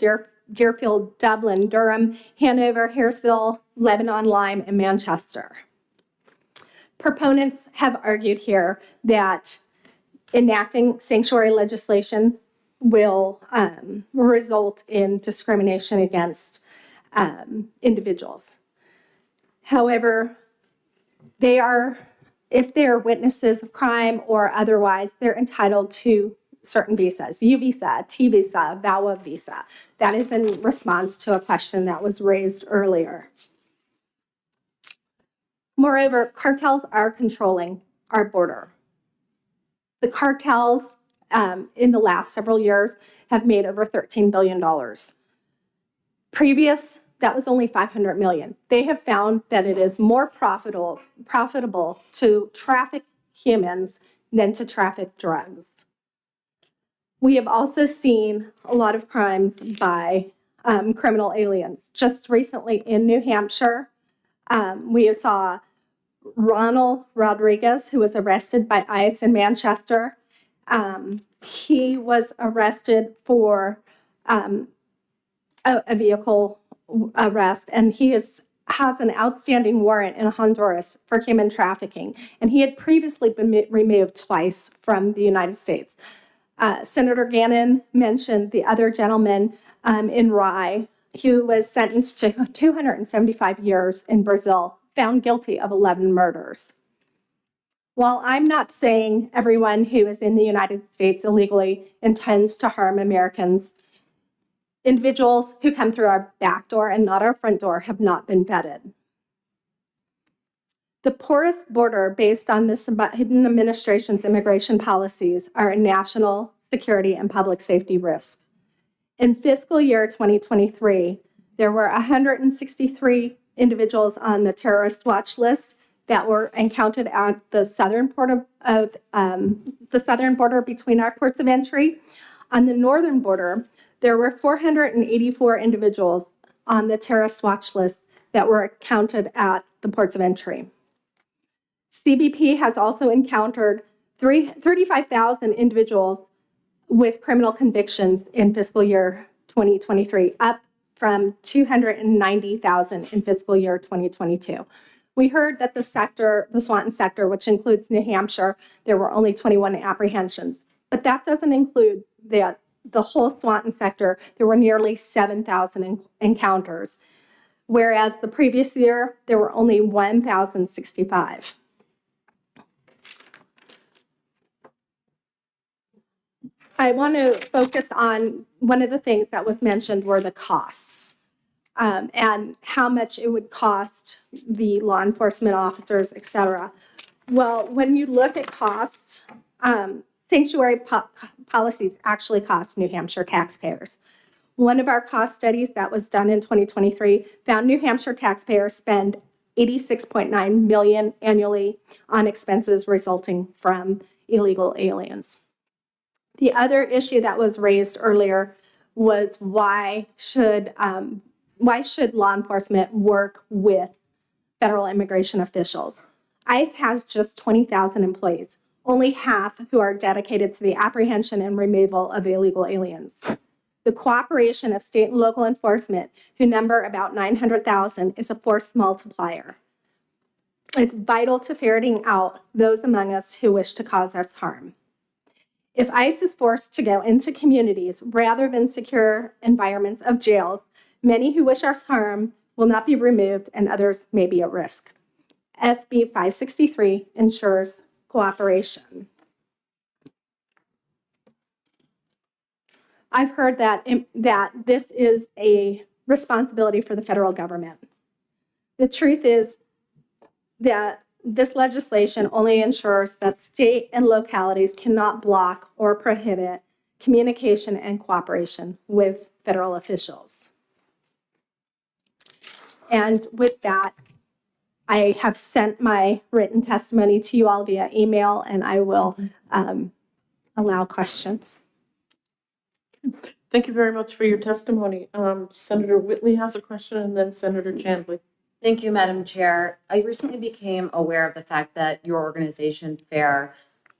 Deerfield, Dublin, Durham, Hanover, Harrisville, Lebanon, Lyme, and Manchester. Proponents have argued here that enacting sanctuary legislation will result in discrimination against individuals. However, if they are witnesses of crime or otherwise, they're entitled to certain visas, U visa, T visa, VAWA visa. That is in response to a question that was raised earlier. Moreover, cartels are controlling our border. The cartels in the last several years have made over $13 billion. Previous, that was only $500 million. They have found that it is more profitable to traffic humans than to traffic drugs. We have also seen a lot of crimes by criminal aliens. Just recently in New Hampshire, we saw Ronald Rodriguez, who was arrested by ICE in Manchester. He was arrested for a vehicle arrest, and he has an outstanding warrant in Honduras for human trafficking, and he had previously been removed twice from the United States. Senator Gannon mentioned the other gentleman in Rye who was sentenced to 275 years in Brazil, found guilty of 11 murders. While I'm not saying everyone who is in the United States illegally intends to harm Americans, individuals who come through our back door and not our front door have not been vetted. The porous border based on this Biden administration's immigration policies are a national security and public safety risk. In fiscal year 2023, there were 163 individuals on the terrorist watch list that were encountered at the southern border between our ports of entry. On the northern border, there were 484 individuals on the terrorist watch list that were counted at the ports of entry. CBP has also encountered 35,000 individuals with criminal convictions in fiscal year 2023, up from 290,000 in fiscal year 2022. We heard that the Swanton sector, which includes New Hampshire, there were only 21 apprehensions, but that doesn't include the whole Swanton sector. There were nearly 7,000 encounters, whereas the previous year, there were only 1,065. I want to focus on one of the things that was mentioned were the costs and how much it would cost the law enforcement officers, et cetera. Well, when you look at costs, sanctuary policies actually cost New Hampshire taxpayers. One of our cost studies that was done in 2023 found New Hampshire taxpayers spend $86.9 million annually on expenses resulting from illegal aliens. The other issue that was raised earlier was why should law enforcement work with federal immigration officials? ICE has just 20,000 employees, only half who are dedicated to the apprehension and removal of illegal aliens. The cooperation of state and local enforcement, who number about 900,000, is a force multiplier. It's vital to ferreting out those among us who wish to cause us harm. If ICE is forced to go into communities rather than secure environments of jails, many who wish us harm will not be removed and others may be at risk. SB 563 ensures cooperation. I've heard that this is a responsibility for the federal government. The truth is that this legislation only ensures that state and localities cannot block or prohibit communication and cooperation with federal officials. And with that, I have sent my written testimony to you all via email, and I will allow questions. Thank you very much for your testimony. Senator Whitley has a question, and then Senator Chandler. Thank you, Madam Chair. I recently became aware of the fact that your organization, FAIR,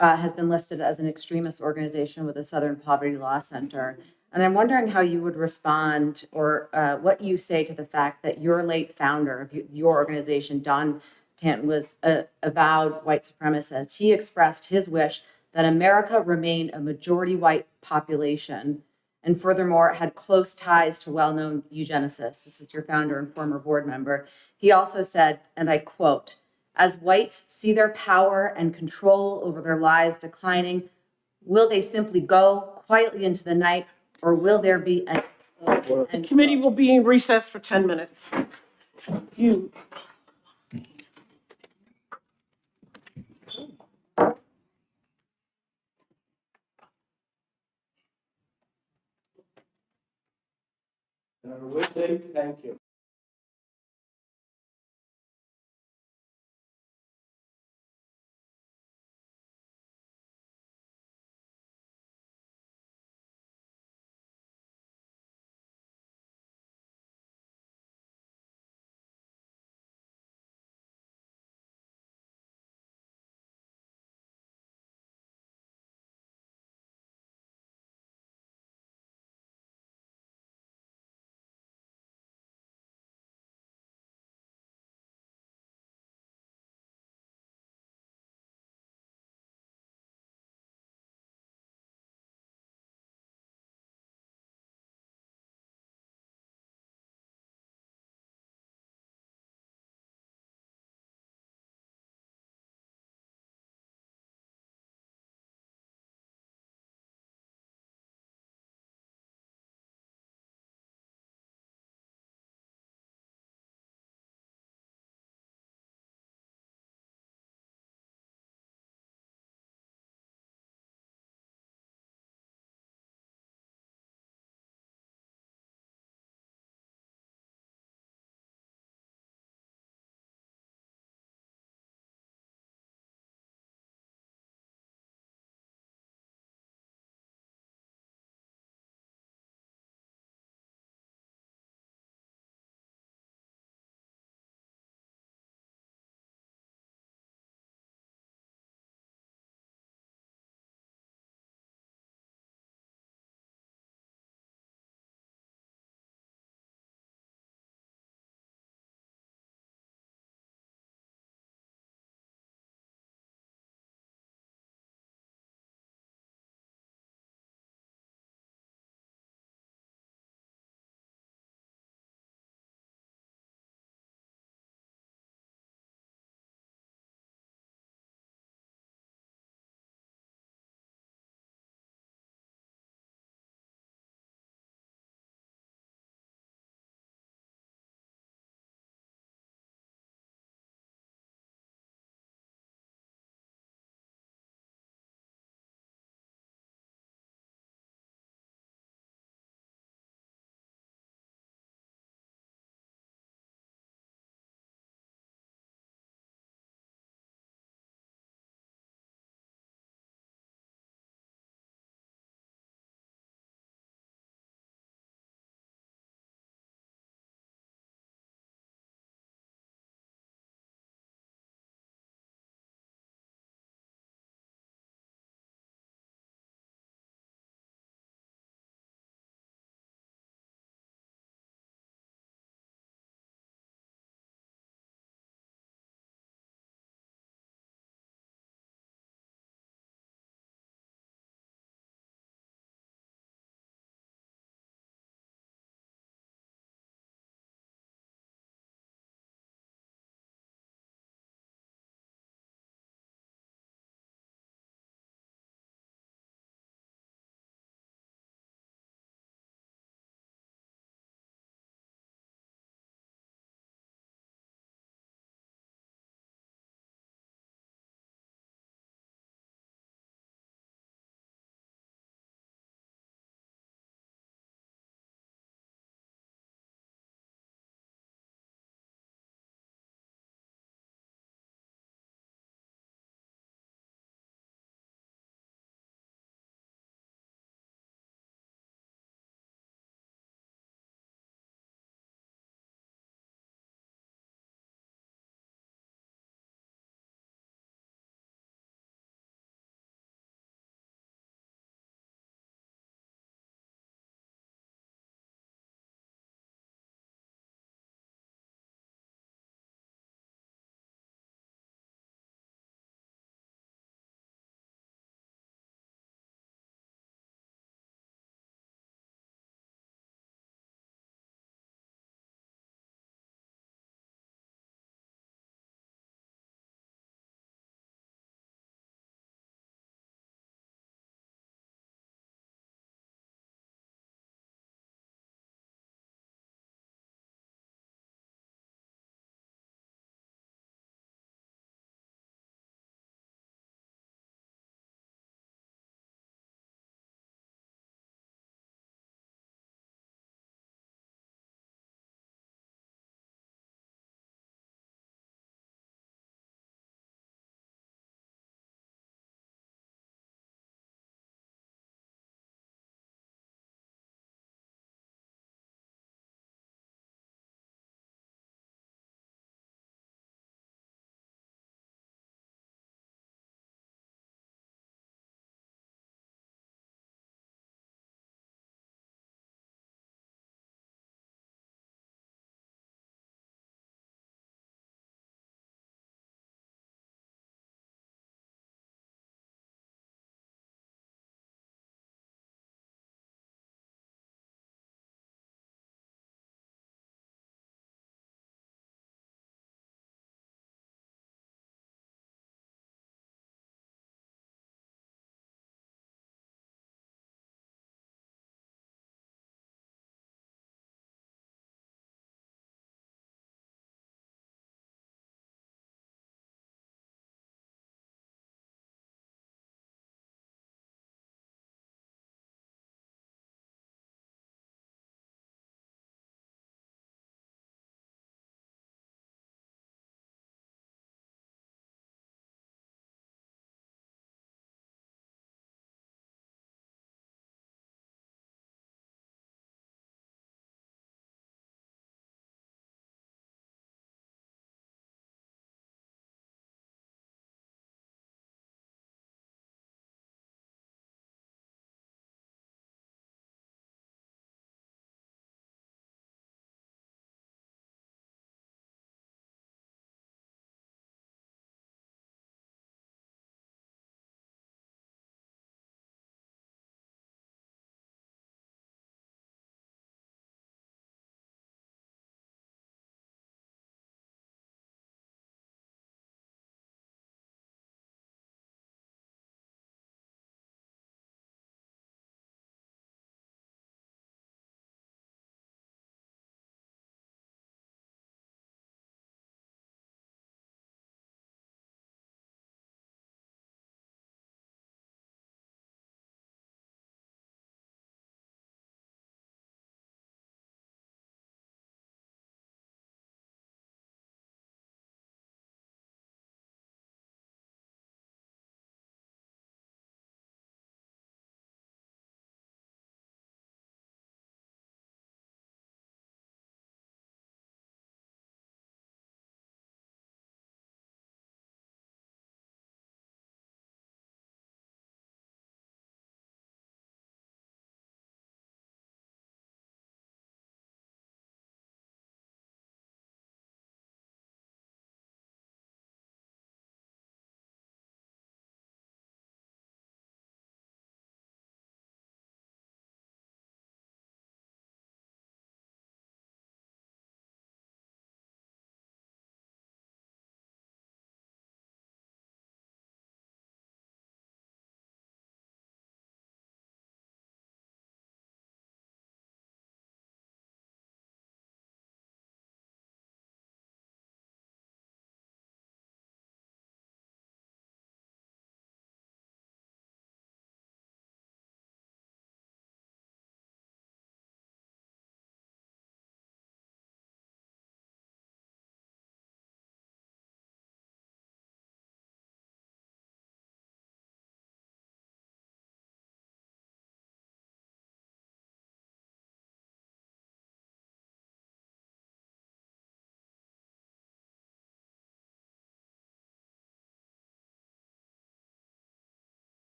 has been listed as an extremist organization with the Southern Poverty Law Center. And I'm wondering how you would respond or what you say to the fact that your late founder of your organization, Don Tanton, was a avowed white supremacist. He expressed his wish that America remain a majority white population, and furthermore had close ties to well-known eugenicists. This is your founder and former board member. He also said, and I quote, "As whites see their power and control over their lives declining, will they simply go quietly into the night, or will there be an explosion?" The committee will be in recess for 10 minutes. You. Senator Whitley, thank you.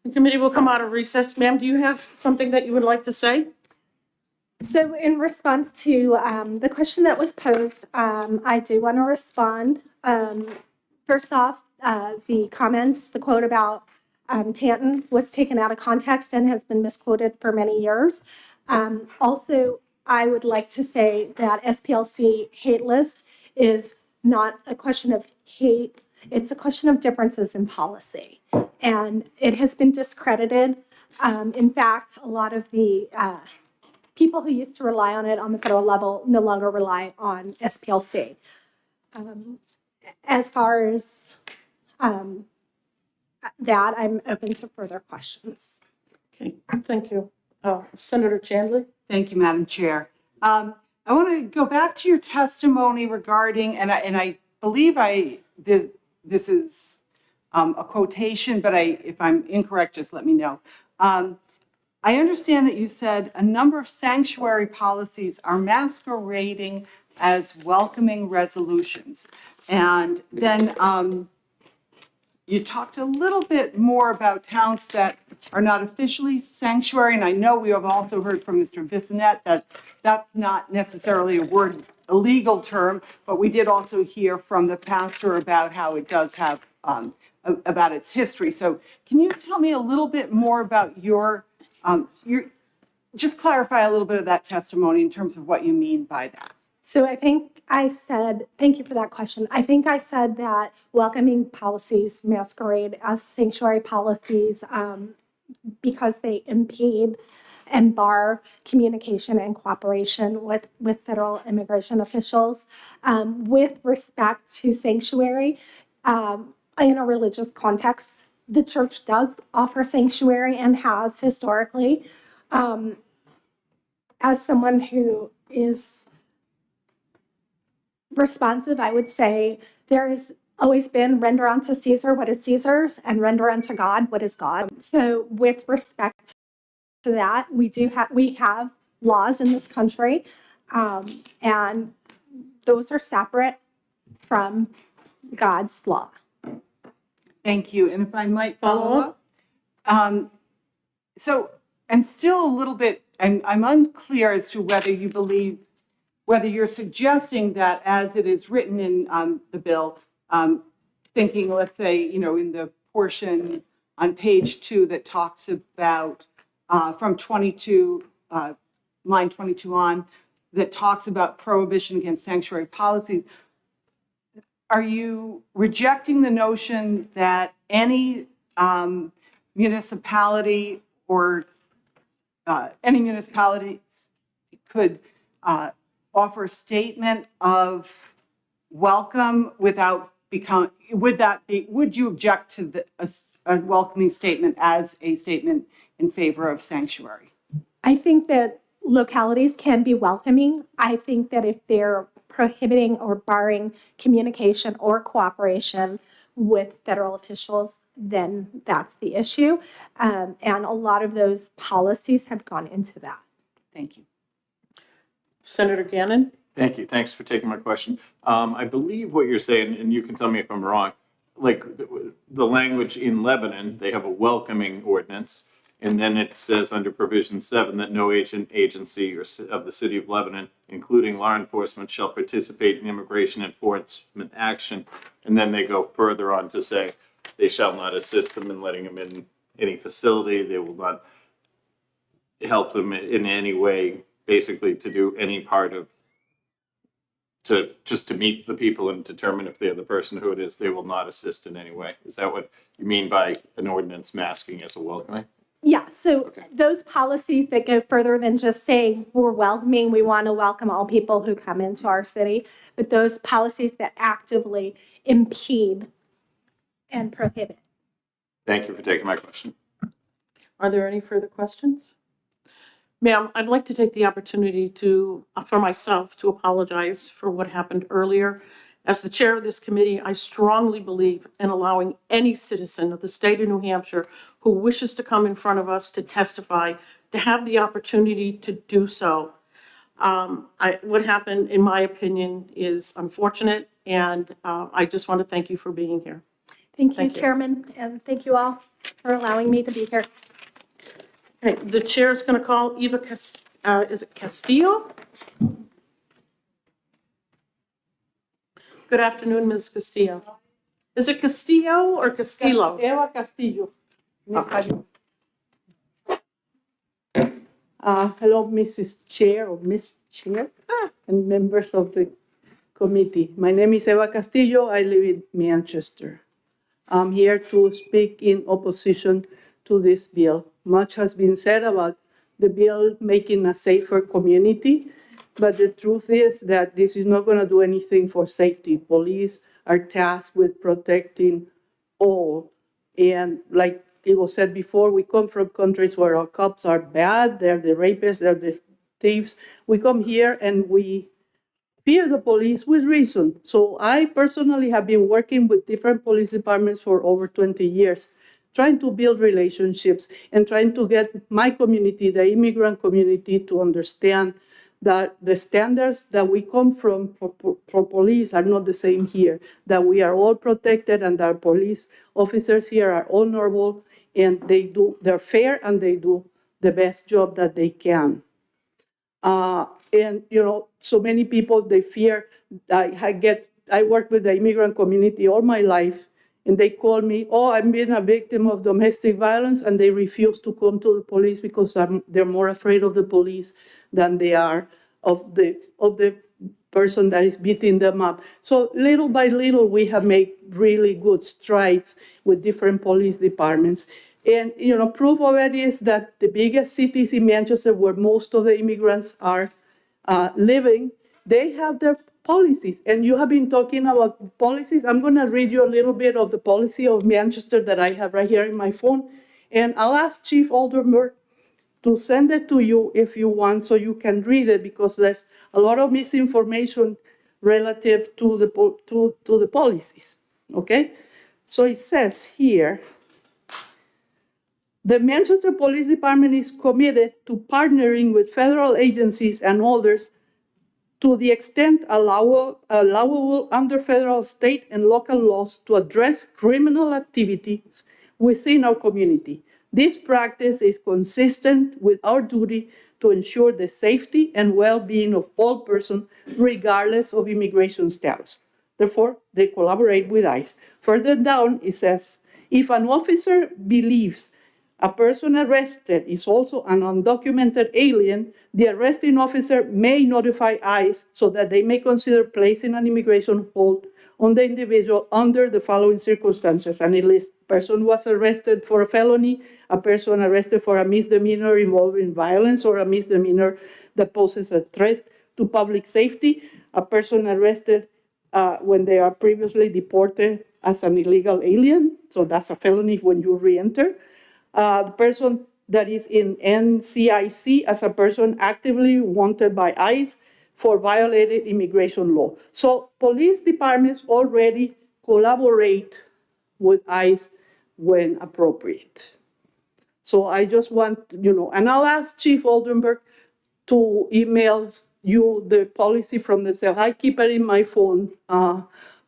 The committee will come out of recess. Ma'am, do you have something that you would like to say? So in response to the question that was posed, I do want to respond. First off, the comments, the quote about Tanton was taken out of context and has been misquoted for many years. Also, I would like to say that SPLC hate list is not a question of hate. It's a question of differences in policy. And it has been discredited. In fact, a lot of the people who used to rely on it on the federal level no longer rely on SPLC. As far as that, I'm open to further questions. Okay, thank you. Senator Chandler? Thank you, Madam Chair. I want to go back to your testimony regarding, and I believe this is a quotation, but if I'm incorrect, just let me know. I understand that you said a number of sanctuary policies are masquerading as welcoming resolutions. And then you talked a little bit more about towns that are not officially sanctuary. And I know we have also heard from Mr. Bissonette that that's not necessarily a legal term, but we did also hear from the pastor about how it does have, about its history. So can you tell me a little bit more about just clarify a little bit of that testimony in terms of what you mean by that? So I think I said, thank you for that question. I think I said that welcoming policies masquerade as sanctuary policies because they impede and bar communication and cooperation with federal immigration officials. With respect to sanctuary, in a religious context, the church does offer sanctuary and has historically. As someone who is responsive, I would say there has always been render unto Caesar what is Caesar's and render unto God what is God. So with respect to that, we have laws in this country, and those are separate from God's law. Thank you. And if I might follow up. So I'm still a little bit, I'm unclear as to whether you're suggesting that as it is written in the bill, thinking, let's say, in the portion on page 2 that talks about from 22, line 22 on, that talks about prohibition against sanctuary policies. Are you rejecting the notion that any municipality or any municipalities could offer a statement of welcome without would you object to a welcoming statement as a statement in favor of sanctuary? I think that localities can be welcoming. I think that if they're prohibiting or barring communication or cooperation with federal officials, then that's the issue. And a lot of those policies have gone into that. Thank you. Senator Gannon? Thank you. Thanks for taking my question. I believe what you're saying, and you can tell me if I'm wrong, like the language in Lebanon, they have a welcoming ordinance. And then it says under provision 7 that no agency of the city of Lebanon, including law enforcement, shall participate in immigration enforcement action. And then they go further on to say they shall not assist them in letting them in any facility. They will not help them in any way, basically to do any part of, to meet the people and determine if they're the person who it is. They will not assist in any way. Is that what you mean by an ordinance masking as a welcoming? Yeah, so those policies that go further than just saying we're welcoming, we want to welcome all people who come into our city, but those policies that actively impede and prohibit. Thank you for taking my question. Are there any further questions? Ma'am, I'd like to take the opportunity for myself to apologize for what happened earlier. As the chair of this committee, I strongly believe in allowing any citizen of the state of New Hampshire who wishes to come in front of us to testify to have the opportunity to do so. What happened, in my opinion, is unfortunate, and I just want to thank you for being here. Thank you, Thank you. Chairman, and thank you all for allowing me to be here. Okay, the chair is going to call Eva, is it Castillo? Good afternoon, Ms. Castillo. Is it Castillo or Castillo? Eva Castillo. Hello, Mrs. Chair or Miss Chair and members of the committee. My name is Eva Castillo. I live in Manchester. I'm here to speak in opposition to this bill. Much has been said about the bill making a safer community, but the truth is that this is not going to do anything for safety. Police are tasked with protecting all. And like it was said before, we come from countries where our cops are bad, they're the rapists, they're the thieves. We come here and we fear the police with reason. So I personally have been working with different police departments for over 20 years, trying to build relationships and trying to get my community, the immigrant community, to understand that the standards that we come from for police are not the same here, that we are all protected and that police officers here are honorable and they're fair and they do the best job that they can. And, so many people, they fear. I work with the immigrant community all my life, and they call me, oh, I'm being a victim of domestic violence, and they refuse to come to the police because they're more afraid of the police than they are of the person that is beating them up. So little by little, we have made really good strides with different police departments. And, proof of it is that the biggest cities in Manchester, where most of the immigrants are living, they have their policies. And you have been talking about policies. I'm going to read you a little bit of the policy of Manchester that I have right here in my phone. And I'll ask Chief Alderman to send it to you if you want, so you can read it, because there's a lot of misinformation relative to the policies. Okay? So it says here, the Manchester Police Department is committed to partnering with federal agencies and others to the extent allowable under federal, state, and local laws to address criminal activities within our community. This practice is consistent with our duty to ensure the safety and well-being of all persons, regardless of immigration status. Therefore, they collaborate with ICE. Further down, it says, if an officer believes a person arrested is also an undocumented alien, the arresting officer may notify ICE so that they may consider placing an immigration hold on the individual under the following circumstances. And it lists a person was arrested for a felony, a person arrested for a misdemeanor involving violence or a misdemeanor that poses a threat to public safety, a person arrested when they are previously deported as an illegal alien, so that's a felony when you re-enter. The person that is in NCIC as a person actively wanted by ICE for violated immigration law. So police departments already collaborate with ICE when appropriate. So I just want, and I'll ask Chief Oldenburg to email you the policy from themselves. I keep it in my phone.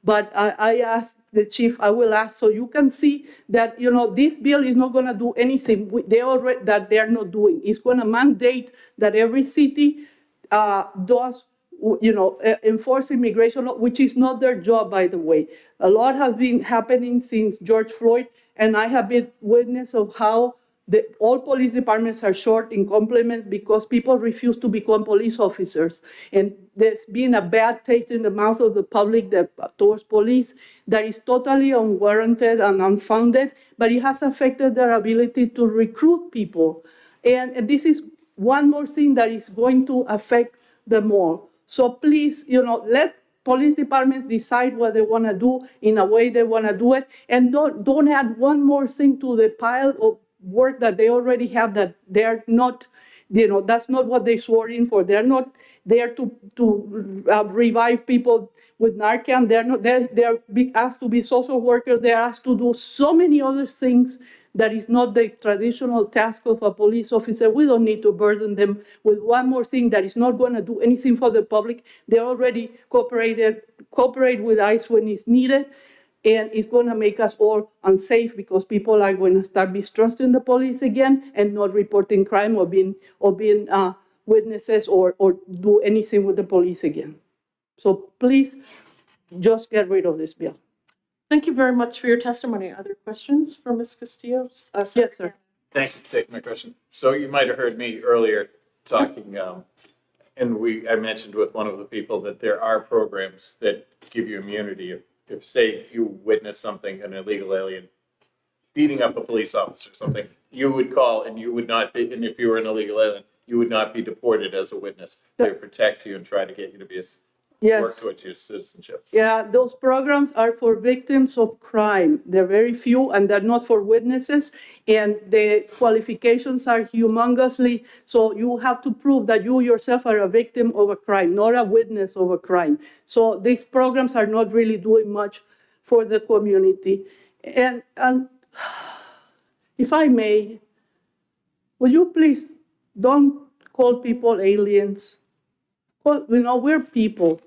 But I asked the chief, I will ask, so you can see that, this bill is not going to do anything that they're not doing. It's going to mandate that every city does, enforce immigration law, which is not their job, by the way. A lot has been happening since George Floyd, and I have been witness of how all police departments are short in complement because people refuse to become police officers. And there's been a bad taste in the mouth of the public towards police that is totally unwarranted and unfounded, but it has affected their ability to recruit people. And this is one more thing that is going to affect them all. So please, let police departments decide what they want to do in a way they want to do it, and don't add one more thing to the pile of work that they already have, that they're not, that's not what they swore in for. They're not there to revive people with Narcan. They're asked to be social workers. They're asked to do so many other things that is not the traditional task of a police officer. We don't need to burden them with one more thing that is not going to do anything for the public. They already cooperate with ICE when it's needed, and it's going to make us all unsafe because people are going to start mistrusting the police again and not reporting crime or being witnesses or do anything with the police again. So please just get rid of this bill. Thank you very much for your testimony. Other questions for Ms. Castillo? Yes, sir. Thank you for taking my question. So you might have heard me earlier talking, and I mentioned with one of the people that there are programs that give you immunity. If say you witness something, an illegal alien beating up a police officer or something, you would call and you would not be, and if you were an illegal alien, you would not be deported as a witness. They would protect you and try to get you to be work towards your citizenship. Yeah, those programs are for victims of crime. They're very few and they're not for witnesses. And the qualifications are humongously. So you have to prove that you yourself are a victim of a crime, not a witness of a crime. So these programs are not really doing much for the community. And if I may, will you please don't call people aliens? We're people.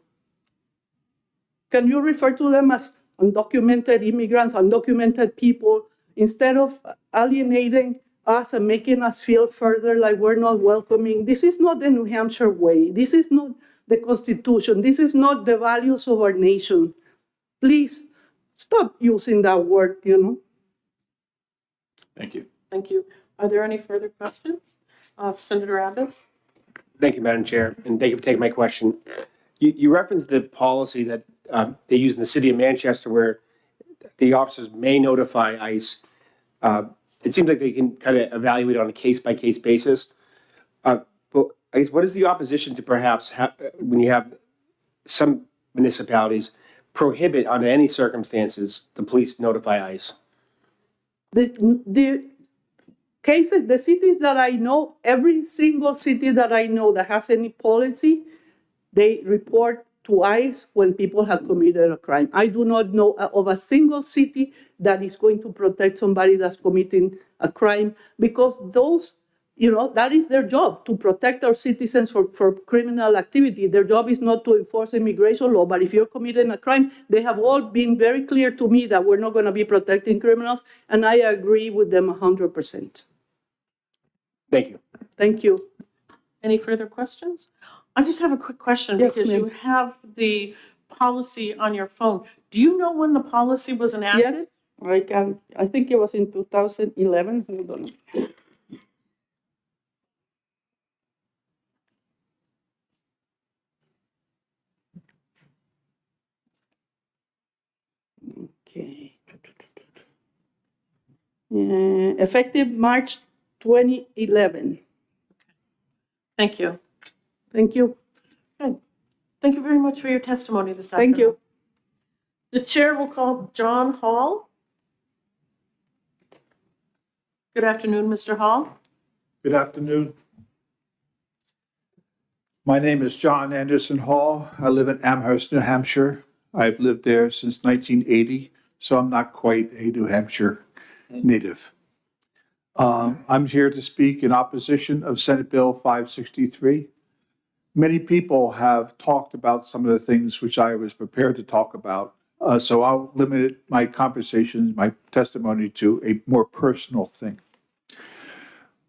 Can you refer to them as undocumented immigrants, undocumented people, instead of alienating us and making us feel further like we're not welcoming? This is not the New Hampshire way. This is not the Constitution. This is not the values of our nation. Please stop using that word, Thank you. Thank you. Are there any further questions? Senator Abbas? Thank you, Madam Chair, and thank you for taking my question. You referenced the policy that they use in the city of Manchester where the officers may notify ICE. It seems like they can kind of evaluate on a case-by-case basis. But I guess what is the opposition to perhaps when you have some municipalities prohibit under any circumstances the police notify ICE? The cases, the cities that I know, every single city that I know that has any policy, they report to ICE when people have committed a crime. I do not know of a single city that is going to protect somebody that's committing a crime because those, that is their job, to protect our citizens for criminal activity. Their job is not to enforce immigration law, but if you're committing a crime, they have all been very clear to me that we're not going to be protecting criminals, and I agree with them 100%. Thank you. Thank you. Any further questions? I just have a quick question Yes, because you have the policy on your phone. Do you know when the policy was enacted? Yes, I think it was in 2011. Hold on. Okay. Effective March 2011. Thank you. Thank you. Good. Thank you very much for your testimony this afternoon. Thank you. The chair will call John Hall. Good afternoon, Mr. Hall. Good afternoon. My name is John Anderson Hall. I live in Amherst, New Hampshire. I've lived there since 1980, so I'm not quite a New Hampshire native. I'm here to speak in opposition of Senate Bill 563. Many people have talked about some of the things which I was prepared to talk about, so I'll limit my conversation, my testimony to a more personal thing.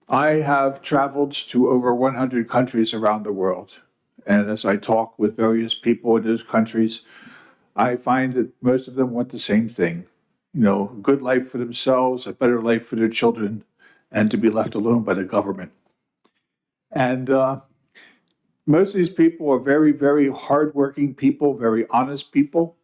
I have traveled to over 100 countries around the world, and as I talk with various people in those countries, I find that most of them want the same thing. A good life for themselves, a better life for their children, and to be left alone by the government. And most of these people are very, very hardworking people, very honest people.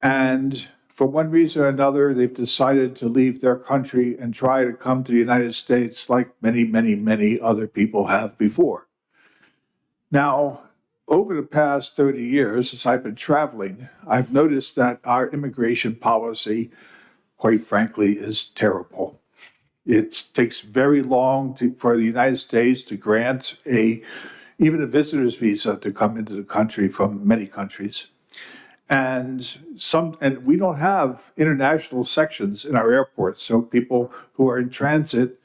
And for one reason or another, they've decided to leave their country and try to come to the United States like many, many, many other people have before. Now, over the past 30 years, as I've been traveling, I've noticed that our immigration policy, quite frankly, is terrible. It takes very long for the United States to grant even a visitor's visa to come into the country from many countries. And we don't have international sections in our airports, so people who are in transit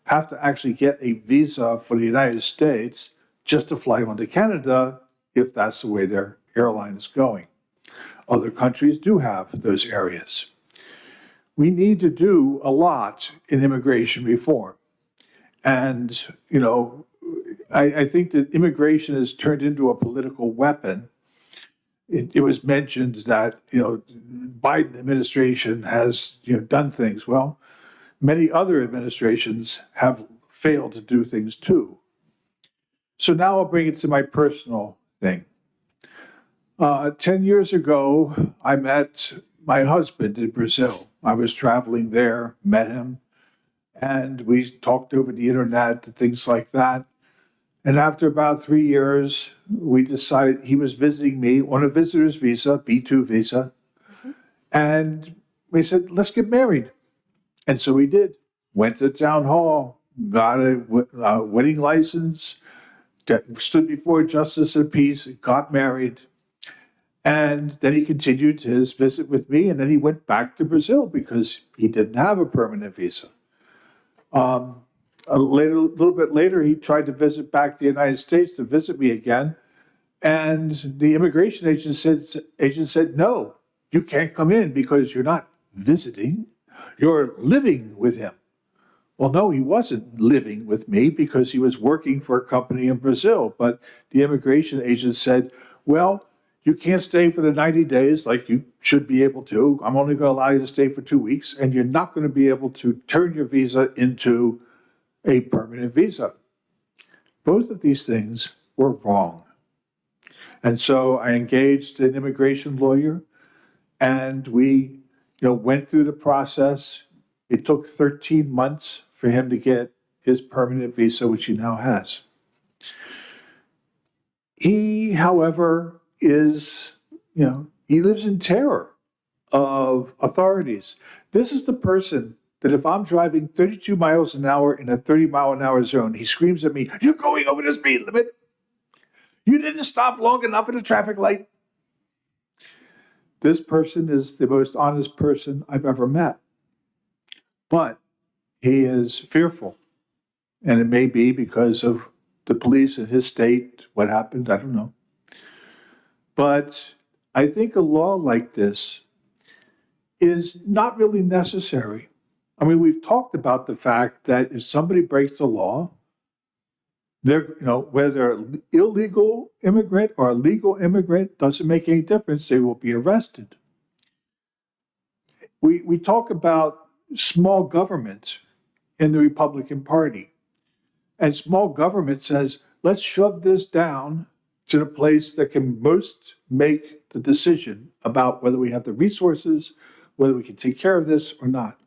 have to actually get a visa for the United States just to fly on to Canada if that's the way their airline is going. Other countries do have those areas. We need to do a lot in immigration reform. And, you know, I think that immigration has turned into a political weapon. It was mentioned that, you know, Biden administration has, you know, done things. Well, many other administrations have failed to do things too. So now I'll bring it to my personal thing. 10 years ago, I met my husband in Brazil. I was traveling there, met him, and we talked over the internet and things like that. And after about 3 years, we decided he was visiting me on a visitor's visa, B2 visa. And we said, let's get married. And so we did. Went to town hall, got a wedding license, stood before a justice of peace, got married. And then he continued his visit with me, and then he went back to Brazil because he didn't have a permanent visa. A little bit later, he tried to visit back the United States to visit me again. And the immigration agent said, no, you can't come in because you're not visiting, you're living with him. Well, no, he wasn't living with me because he was working for a company in Brazil. But the immigration agent said, well, you can't stay for the 90 days like you should be able to. I'm only going to allow you to stay for 2 weeks, and you're not going to be able to turn your visa into a permanent visa. Both of these things were wrong. And so I engaged an immigration lawyer, and we went through the process. It took 13 months for him to get his permanent visa, which he now has. He, however, is, he lives in terror of authorities. This is the person that if I'm driving 32 miles an hour in a 30-mile-an-hour zone, he screams at me, "You're going over the speed limit. You didn't stop long enough at a traffic light." This person is the most honest person I've ever met. But he is fearful. And it may be because of the police in his state, what happened, I don't know. But I think a law like this is not really necessary. I mean, we've talked about the fact that if somebody breaks the law, whether they're an illegal immigrant or a legal immigrant, doesn't make any difference. They will be arrested. We talk about small government in the Republican Party. And small government says, let's shove this down to the place that can most make the decision about whether we have the resources, whether we can take care of this or not.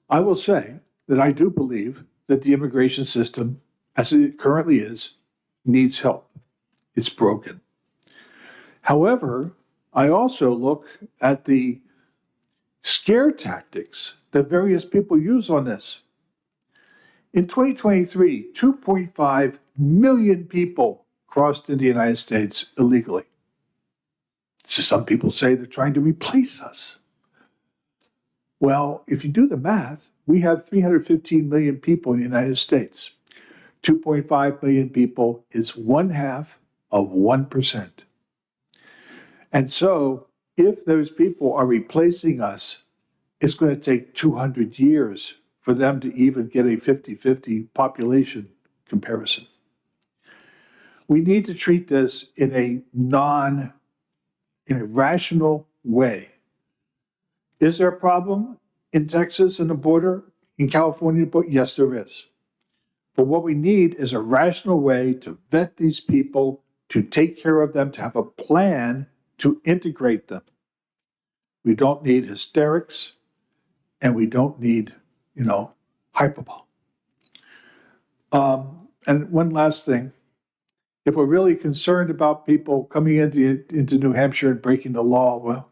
I will say that I do believe that the immigration system, as it currently is, needs help. It's broken. However, I also look at the scare tactics that various people use on this. In 2023, 2.5 million people crossed into the United States illegally. So some people say they're trying to replace us. Well, if you do the math, we have 315 million people in the United States. 2.5 million people is 1/2 of 1%. And so if those people are replacing us, it's going to take 200 years for them to even get a 50-50 population comparison. We need to treat this in a rational way. Is there a problem in Texas and the border, in California? Yes, there is. But what we need is a rational way to vet these people, to take care of them, to have a plan to integrate them. We don't need hysterics, and we don't need, hyperbole. And one last thing. If we're really concerned about people coming into New Hampshire and breaking the law, well,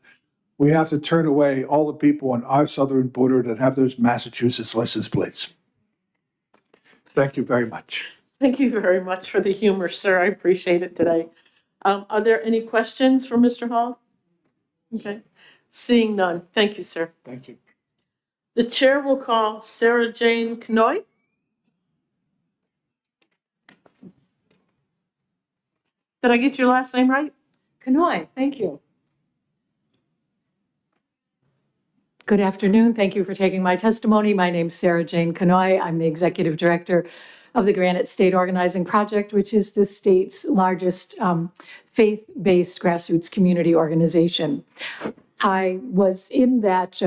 we have to turn away all the people on our southern border that have those Massachusetts license plates. Thank you very much. Thank you very much for the humor, sir. I appreciate it today. Are there any questions for Mr. Hall? Okay, seeing none. Thank you, sir. Thank you. The chair will call Sarah Jane Knoy. Did I get your last name right? Kanoy, thank you. Good afternoon. Thank you for taking my testimony. My name's Sarah Jane Kanoy. I'm the executive director of the Granite State Organizing Project, which is the state's largest faith-based grassroots community organization. I was in that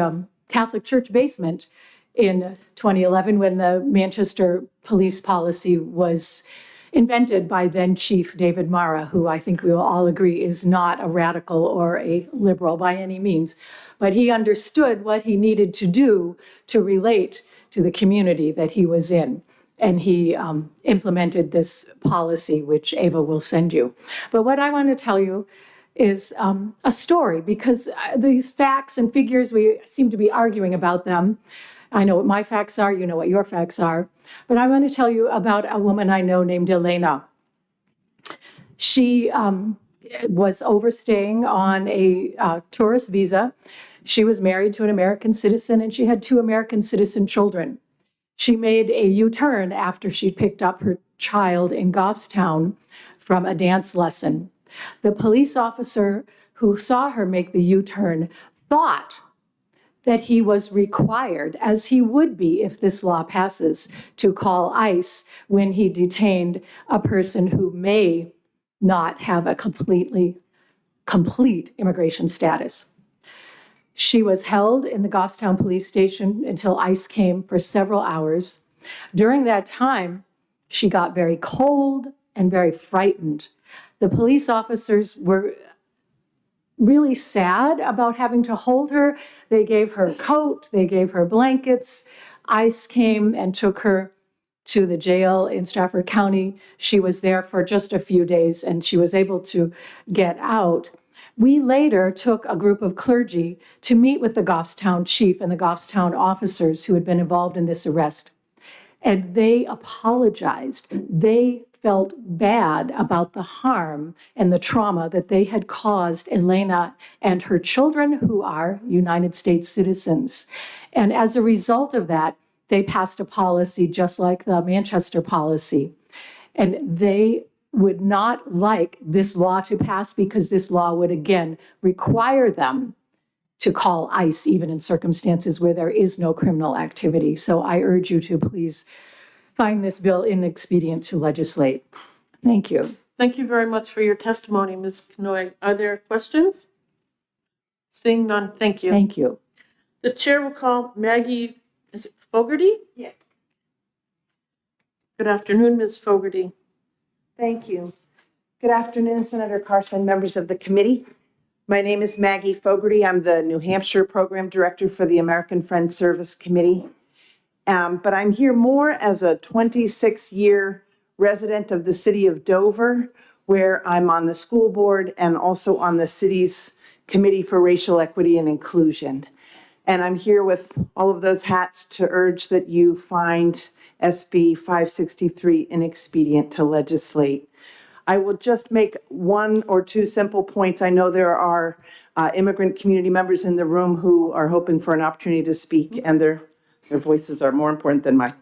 Catholic church basement in 2011 when the Manchester police policy was invented by then Chief David Mara, who I think we will all agree is not a radical or a liberal by any means. But he understood what he needed to do to relate to the community that he was in. And he implemented this policy, which Ava will send you. But what I want to tell you is a story, because these facts and figures, we seem to be arguing about them. I know what my facts are, you know what your facts are. But I want to tell you about a woman I know named Elena. She was overstaying on a tourist visa. She was married to an American citizen, and she had 2 American citizen children. She made a U-turn after she picked up her child in Goffstown from a dance lesson. The police officer who saw her make the U-turn thought that he was required, as he would be if this law passes, to call ICE when he detained a person who may not have a complete immigration status. She was held in the Goffstown police station until ICE came for several hours. During that time, she got very cold and very frightened. The police officers were really sad about having to hold her. They gave her a coat, they gave her blankets. ICE came and took her to the jail in Stratford County. She was there for just a few days and she was able to get out. We later took a group of clergy to meet with the Goffstown chief and the Goffstown officers who had been involved in this arrest. And they apologized. They felt bad about the harm and the trauma that they had caused Elena and her children, who are United States citizens. And as a result of that, they passed a policy just like the Manchester policy. And they would not like this law to pass because this law would again require them to call ICE even in circumstances where there is no criminal activity. So I urge you to please find this bill inexpedient to legislate. Thank you. Thank you very much for your testimony, Ms. Knoy. Are there questions? Seeing none, thank you. Thank you. The chair will call Maggie, is it Fogarty? Yes. Good afternoon, Ms. Fogarty. Thank you. Good afternoon, Senator Carson, members of the committee. My name is Maggie Fogarty. I'm the New Hampshire Program Director for the American Friends Service Committee. But I'm here more as a 26-year resident of the city of Dover, where I'm on the school board and also on the city's Committee for Racial Equity and Inclusion. And I'm here with all of those hats to urge that you find SB 563 inexpedient to legislate. I will just make 1 or 2 simple points. I know there are immigrant community members in the room who are hoping for an opportunity to speak, and their voices are more important than mine.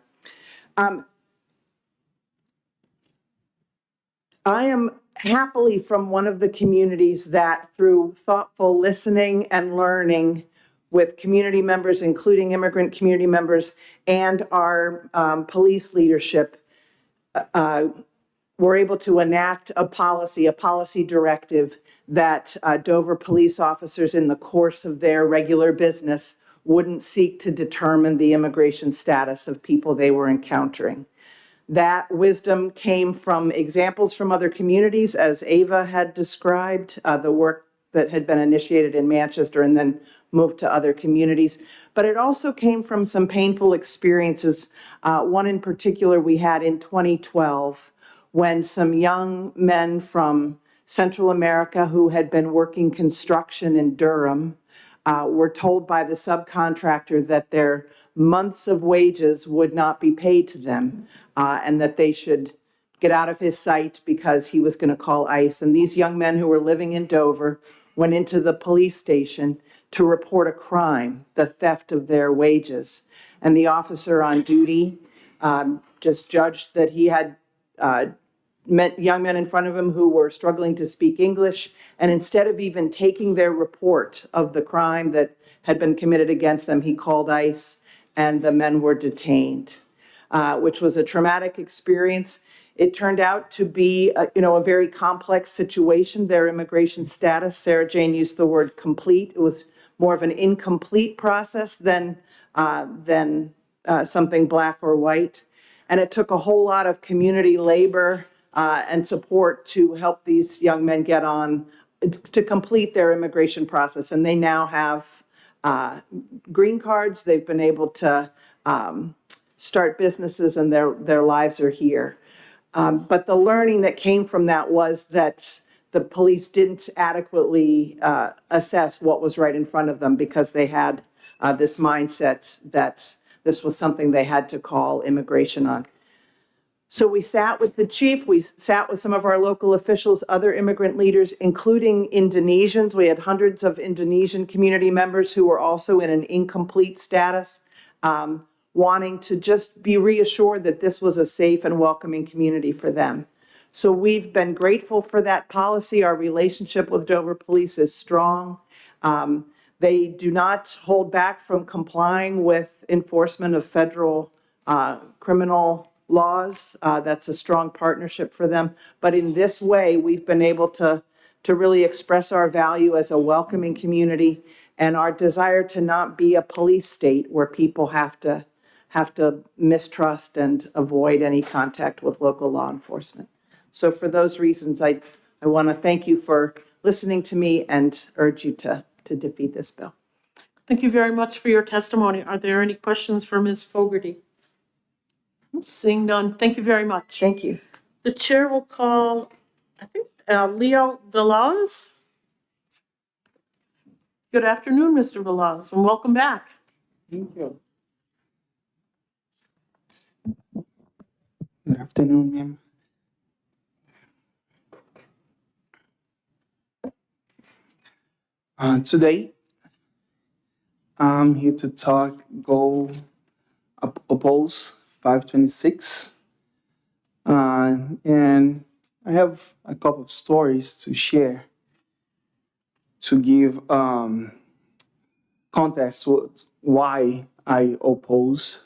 I am happily from one of the communities that, through thoughtful listening and learning with community members, including immigrant community members, and our police leadership, we're able to enact a policy directive that Dover police officers in the course of their regular business wouldn't seek to determine the immigration status of people they were encountering. That wisdom came from examples from other communities, as Ava had described, the work that had been initiated in Manchester and then moved to other communities. But it also came from some painful experiences. One in particular we had in 2012, when some young men from Central America who had been working construction in Durham were told by the subcontractor that their months of wages would not be paid to them and that they should get out of his sight because he was going to call ICE. And these young men who were living in Dover went into the police station to report a crime, the theft of their wages. And the officer on duty just judged that he had young men in front of him who were struggling to speak English. And instead of even taking their report of the crime that had been committed against them, he called ICE and the men were detained, which was a traumatic experience. It turned out to be, a very complex situation. Their immigration status, Sarah Jane used the word complete. It was more of an incomplete process than something black or white. And it took a whole lot of community labor and support to help these young men get on, to complete their immigration process. And they now have green cards. They've been able to start businesses and their lives are here. But the learning that came from that was that the police didn't adequately assess what was right in front of them because they had this mindset that this was something they had to call immigration on. So we sat with the chief, we sat with some of our local officials, other immigrant leaders, including Indonesians. We had hundreds of Indonesian community members who were also in an incomplete status, wanting to just be reassured that this was a safe and welcoming community for them. So we've been grateful for that policy. Our relationship with Dover Police is strong. They do not hold back from complying with enforcement of federal criminal laws. That's a strong partnership for them. But in this way, we've been able to really express our value as a welcoming community and our desire to not be a police state where people have to mistrust and avoid any contact with local law enforcement. So for those reasons, I want to thank you for listening to me and urge you to defeat this bill. Thank you very much for your testimony. Are there any questions for Ms. Fogarty? Seeing none, thank you very much. Thank you. The chair will call, I think, Leo Velaz. Good afternoon, Mr. Velaz, and welcome back. Thank you. Good afternoon, ma'am. Today, I'm here to oppose 526. And I have a couple of stories to share to give context to why I oppose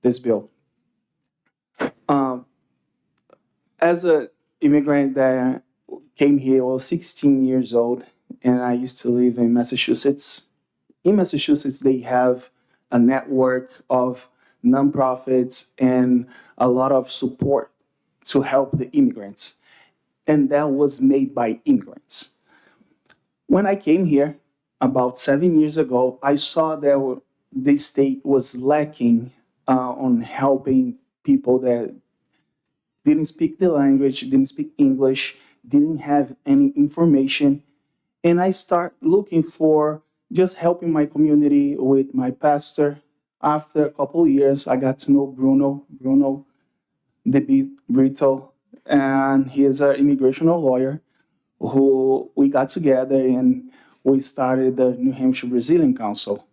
this bill. As an immigrant that came here, I was 16 years old, and I used to live in Massachusetts. In Massachusetts, they have a network of nonprofits and a lot of support to help the immigrants. And that was made by immigrants. When I came here about 7 years ago, I saw that the state was lacking on helping people that didn't speak the language, didn't speak English, didn't have any information. And I start looking for just helping my community with my pastor. After a couple of years, I got to know Bruno De Brito, and he is an immigration lawyer who we got together and we started the New Hampshire Brazilian Council.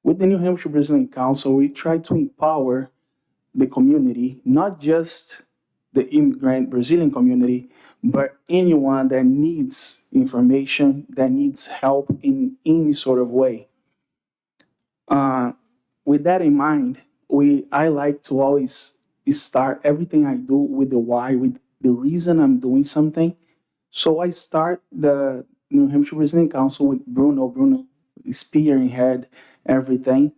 With the New Hampshire Brazilian Council, we try to empower the community, not just the immigrant Brazilian community, but anyone that needs information, that needs help in any sort of way. With that in mind, I like to always start everything I do with the why, with the reason I'm doing something. So I start the New Hampshire Brazilian Council with Bruno spearhead everything,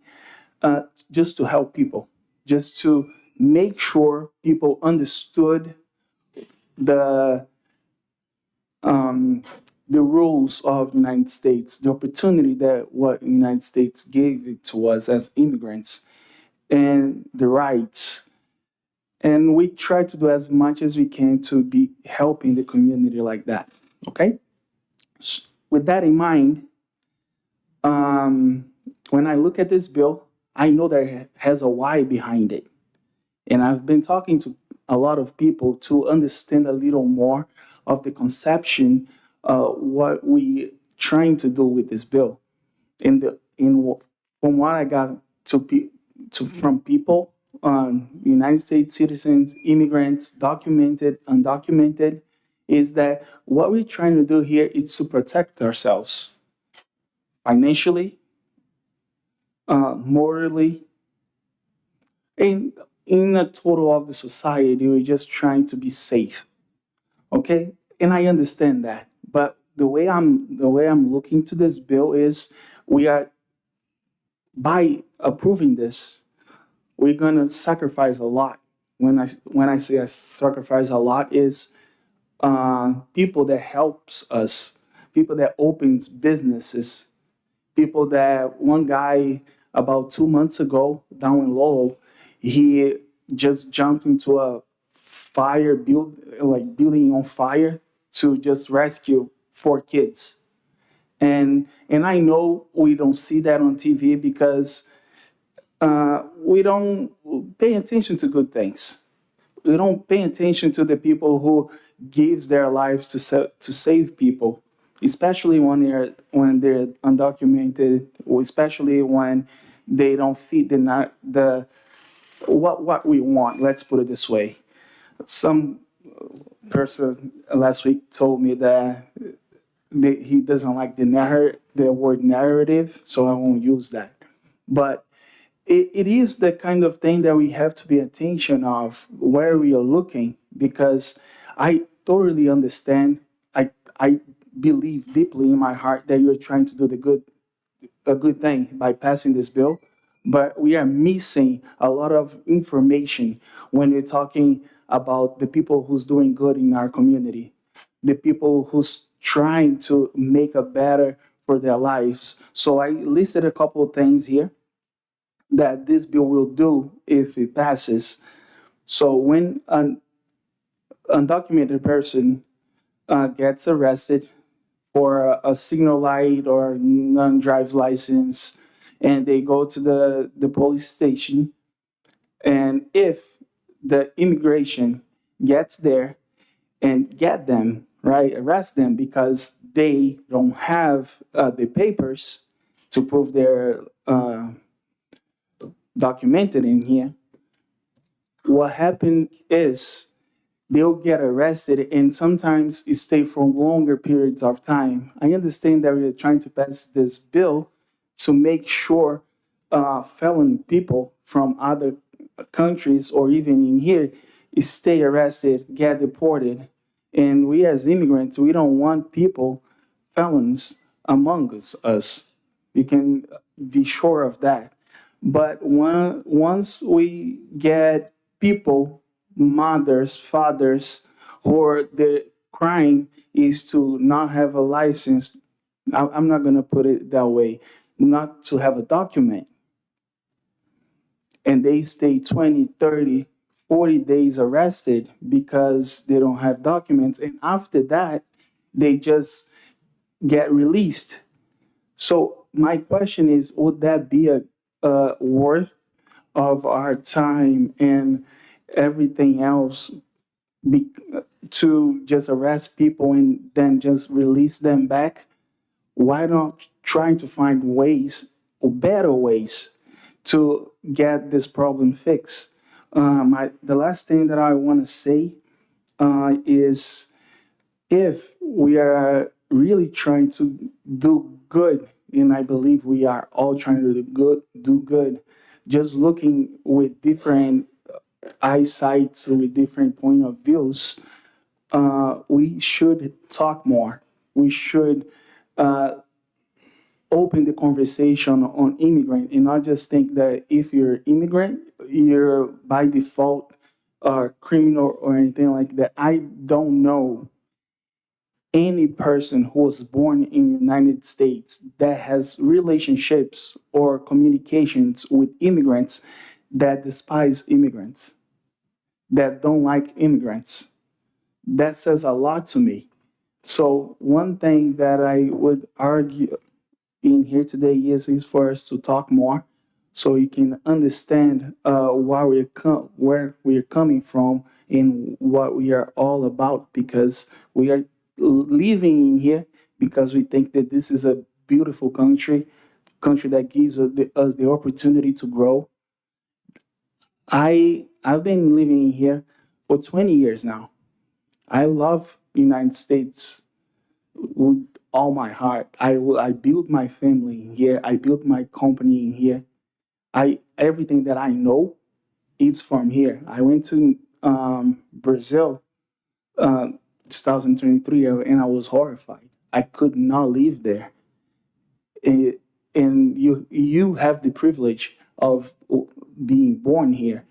just to help people, just to make sure people understood the rules of the United States, the opportunity that what the United States gave it to us as immigrants, and the rights. And we try to do as much as we can to be helping the community like that, okay? So with that in mind, when I look at this bill, I know that it has a why behind it. And I've been talking to a lot of people to understand a little more of the conception, what we trying to do with this bill. From what I got from people, United States citizens, immigrants, documented, undocumented, is that what we're trying to do here is to protect ourselves financially, morally, and in a total of the society. We're just trying to be safe, okay? And I understand that, but the way I'm looking to this bill is we are, by approving this, we're gonna sacrifice a lot. When I say I sacrifice a lot is people that helps us, people that opens businesses, people that one guy about 2 months ago down in Lowell, he just jumped into a building on fire to just rescue 4 kids. And I know we don't see that on TV because we don't pay attention to good things. We don't pay attention to the people who gives their lives to save people, especially when they're undocumented, or especially when they don't fit the what we want. Let's put it this way. Some person last week told me that he doesn't like the word narrative, so I won't use that. But it is the kind of thing that we have to be attention of where we are looking, because I totally understand. I believe deeply in my heart that you're trying to do a good thing by passing this bill, but we are missing a lot of information when we're talking about the people who's doing good in our community, the people who's trying to make a better for their lives. So I listed a couple of things here that this bill will do if it passes. So when an undocumented person gets arrested for a signal light or non-driver's license, and they go to the police station, and if the immigration gets there and get them, right, arrest them because they don't have the papers to prove they're documented in here, what happened is they'll get arrested and sometimes stay for longer periods of time. I understand that we're trying to pass this bill to make sure felon people from other countries or even in here stay arrested, get deported. And we as immigrants, we don't want people, felons among us. You can be sure of that. But once we get people, mothers, fathers, who the crime is to not have a license, I'm not going to put it that way, not to have a document, and they stay 20, 30, 40 days arrested because they don't have documents, and after that, they just get released. So my question is, would that be a worth of our time and everything else to just arrest people and then just release them back? Why not trying to find ways or better ways to get this problem fixed? The last thing that I want to say is, if we are really trying to do good, and I believe we are all trying to do good, just looking with different eyesights, with different point of views, we should talk more. We should open the conversation on immigrant and not just think that if you're immigrant, you're by default a criminal or anything like that. I don't know any person who was born in the United States that has relationships or communications with immigrants that despise immigrants, that don't like immigrants. That says a lot to me. So one thing that I would argue in here today is for us to talk more so you can understand where we're coming from in what we are all about, because we are living in here because we think that this is a beautiful country that gives us the opportunity to grow. I've been living here for 20 years now. I love the United States with all my heart. I built my family in here. I built my company in here. Everything that I know is from here. I went to Brazil 2023 and I was horrified. I could not live there. And you have the privilege of being born here.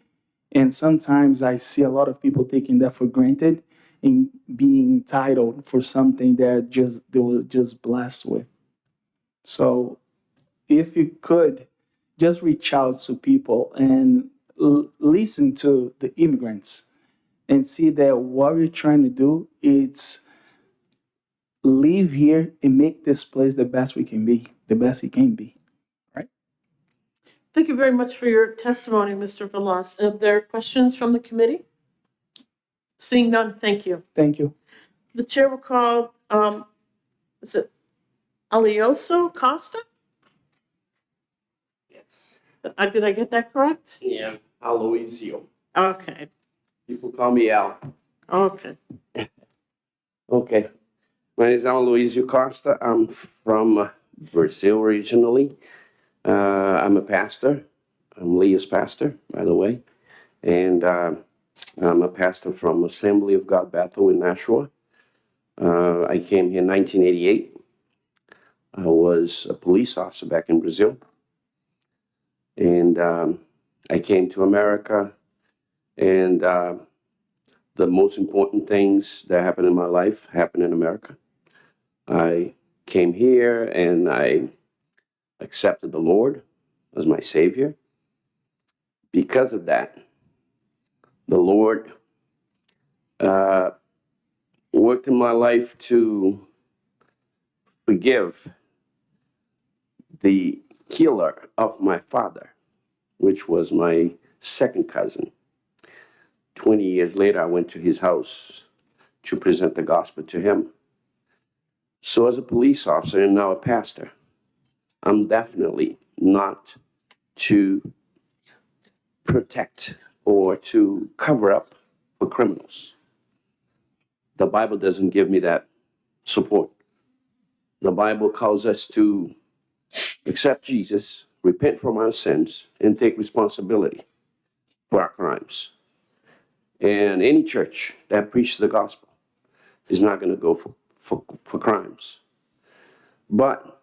And sometimes I see a lot of people taking that for granted and being entitled for something that they were just blessed with. So if you could just reach out to people and listen to the immigrants and see that what we're trying to do is live here and make this place the best we can be, the best it can be. Right? Thank you very much for your testimony, Mr. Velas. Are there questions from the committee? Seeing none, thank you. Thank you. The chair will call, is it Alioso Costa? Yes. Did I get that correct? Yeah, Aloisio. Okay. People call me Al. Okay. Okay. My name is Aloisio Costa. I'm from Brazil originally. I'm a pastor. I'm Leah's pastor, by the way. And I'm a pastor from Assembly of God Bethel in Nashua. I came here in 1988. I was a police officer back in Brazil. And I came to America, and the most important things that happened in my life happened in America. I came here and I accepted the Lord as my Savior. Because of that, the Lord worked in my life to forgive the killer of my father, which was my second cousin. 20 years later, I went to his house to present the gospel to him. So as a police officer and now a pastor, I'm definitely not to protect or to cover up for criminals. The Bible doesn't give me that support. The Bible calls us to accept Jesus, repent from our sins, and take responsibility for our crimes. And any church that preaches the gospel is not going to go for crimes. But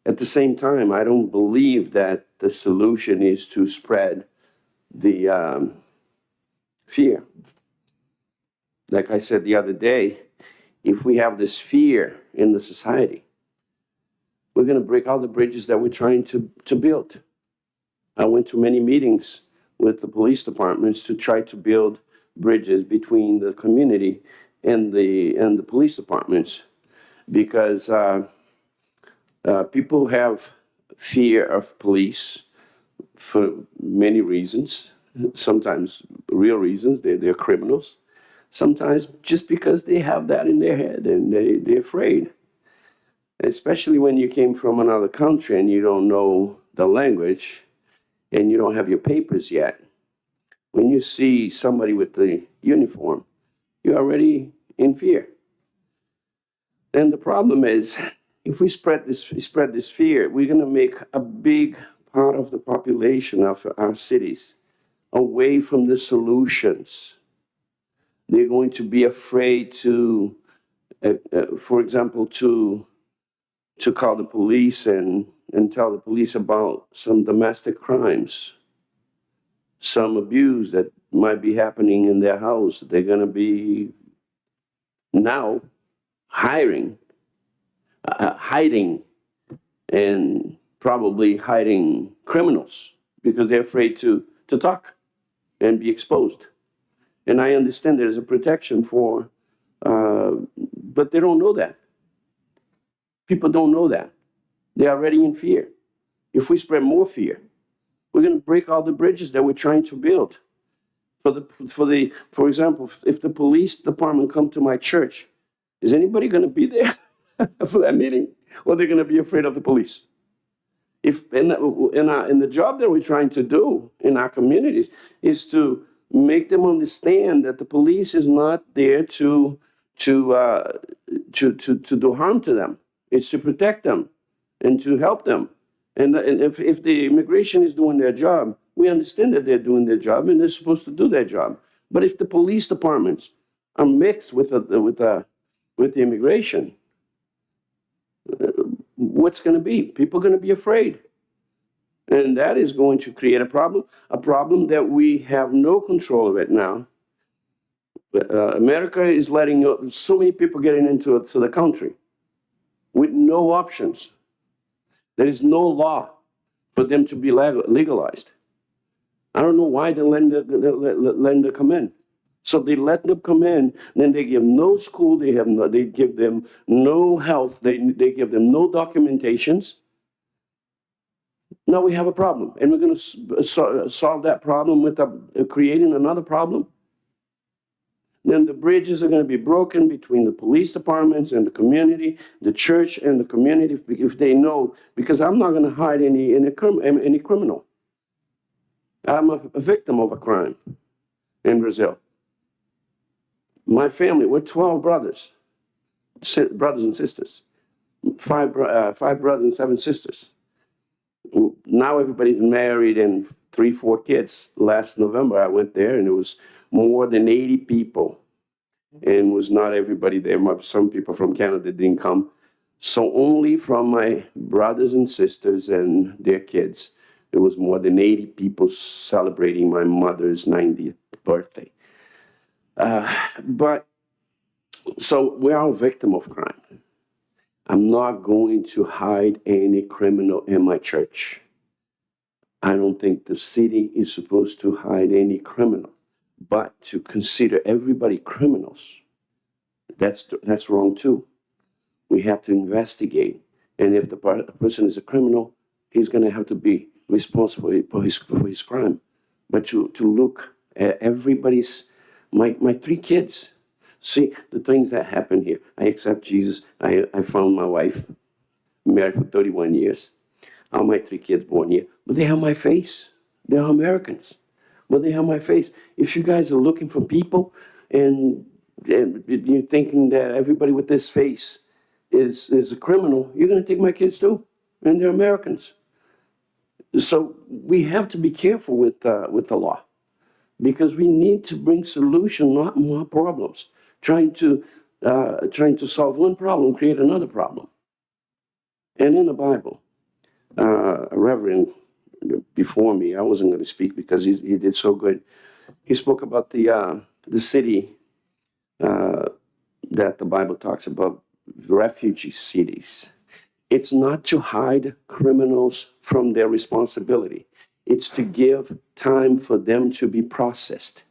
at the same time, I don't believe that the solution is to spread the fear. Like I said the other day, if we have this fear in the society, we're going to break all the bridges that we're trying to build. I went to many meetings with the police departments to try to build bridges between the community and the police departments, because people have fear of police for many reasons. Sometimes real reasons, they're criminals. Sometimes just because they have that in their head and they're afraid. Especially when you came from another country and you don't know the language and you don't have your papers yet. When you see somebody with the uniform, you're already in fear. And the problem is, if we spread this fear, we're going to make a big part of the population of our cities away from the solutions. They're going to be afraid to, for example, to call the police and tell the police about some domestic crimes, some abuse that might be happening in their house. They're going to be now hiding, and probably hiding criminals because they're afraid to talk and be exposed. And I understand there's a protection for, but they don't know that. People don't know that. They're already in fear. If we spread more fear, we're going to break all the bridges that we're trying to build For example, if the police department come to my church, is anybody going to be there for that meeting? Or they're going to be afraid of the police? If in the job that we're trying to do in our communities is to make them understand that the police is not there to do harm to them. It's to protect them and to help them. And if the immigration is doing their job, we understand that they're doing their job and they're supposed to do their job. But if the police departments are mixed with the immigration, what's going to be? People are going to be afraid. And that is going to create a problem that we have no control of it now. America is letting so many people getting into the country with no options. There is no law for them to be legalized. I don't know why they let them come in. So they let them come in, then they give no school, they give them no health, they give them no documentations. Now we have a problem, and we're going to solve that problem with creating another problem. Then the bridges are going to be broken between the police departments and the community, the church and the community, if they know, because I'm not going to hide any criminal. I'm a victim of a crime in Brazil. My family, we're 12 brothers and sisters, five brothers and 7 sisters. Now everybody's married and 3-4 kids. Last November I went there and it was more than 80 people, and was not everybody there. Some people from Canada didn't come. So only from my brothers and sisters and their kids, there was more than 80 people celebrating my mother's 90th birthday. But so we are a victim of crime. I'm not going to hide any criminal in my church. I don't think the city is supposed to hide any criminal, but to consider everybody criminals, that's wrong too. We have to investigate, and if the person is a criminal, he's going to have to be responsible for his crime. But to look at everybody's, my 3 kids, see the things that happen here. I accept Jesus. I found my wife, married for 31 years. All my 3 kids born here. But they have my face. They're Americans. But they have my face. If you guys are looking for people and you're thinking that everybody with this face is a criminal, you're going to take my kids too. And they're Americans. So we have to be careful with the law, because we need to bring solution, not more problems. Trying to solve one problem, create another problem. And in the Bible, a reverend before me, I wasn't going to speak because he did so good. He spoke about the city that the Bible talks about, refugee cities. It's not to hide criminals from their responsibility. It's to give time for them to be processed.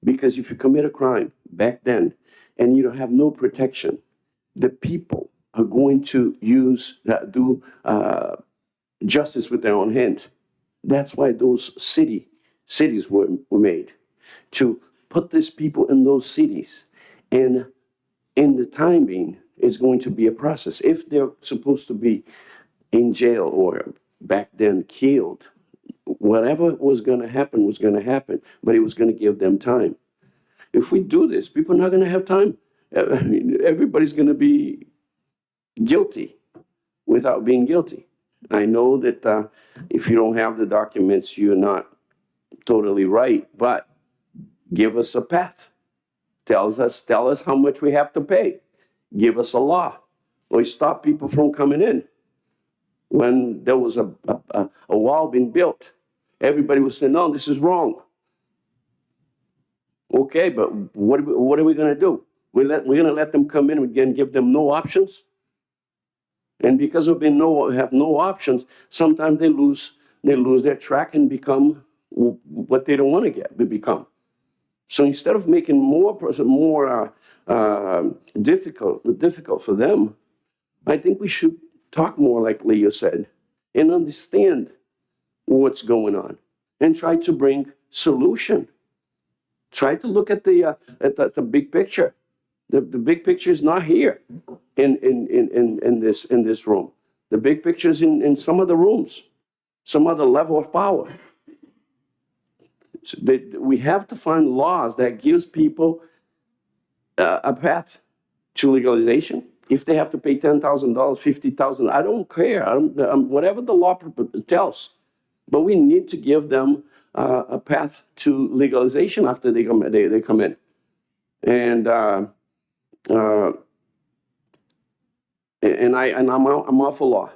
Because if you commit a crime back then and you don't have no protection, the people are going to do justice with their own hand. That's why those cities were made, to put these people in those cities. And in the time being, it's going to be a process. If they're supposed to be in jail or back then killed, whatever was going to happen, but it was going to give them time. If we do this, people are not going to have time. I mean, everybody's going to be guilty without being guilty. I know that if you don't have the documents, you're not totally right, but give us a path. Tell us how much we have to pay. Give us a law, or stop people from coming in. When there was a wall being built, everybody was saying, no, this is wrong. Okay, but what are we going to do? We're going to let them come in and give them no options? And because of have no options, sometimes they lose their track and become what they don't want to become. So instead of making more difficult for them, I think we should talk more, like Leo said, and understand what's going on and try to bring solution Try to look at the big picture. The big picture is not here in this room. The big picture is in some of the rooms, some other level of power. So we have to find laws that gives people a path to legalization. If they have to pay $10,000, $50,000, I don't care. Whatever the law tells, but we need to give them a path to legalization after they come in. And I'm all for law.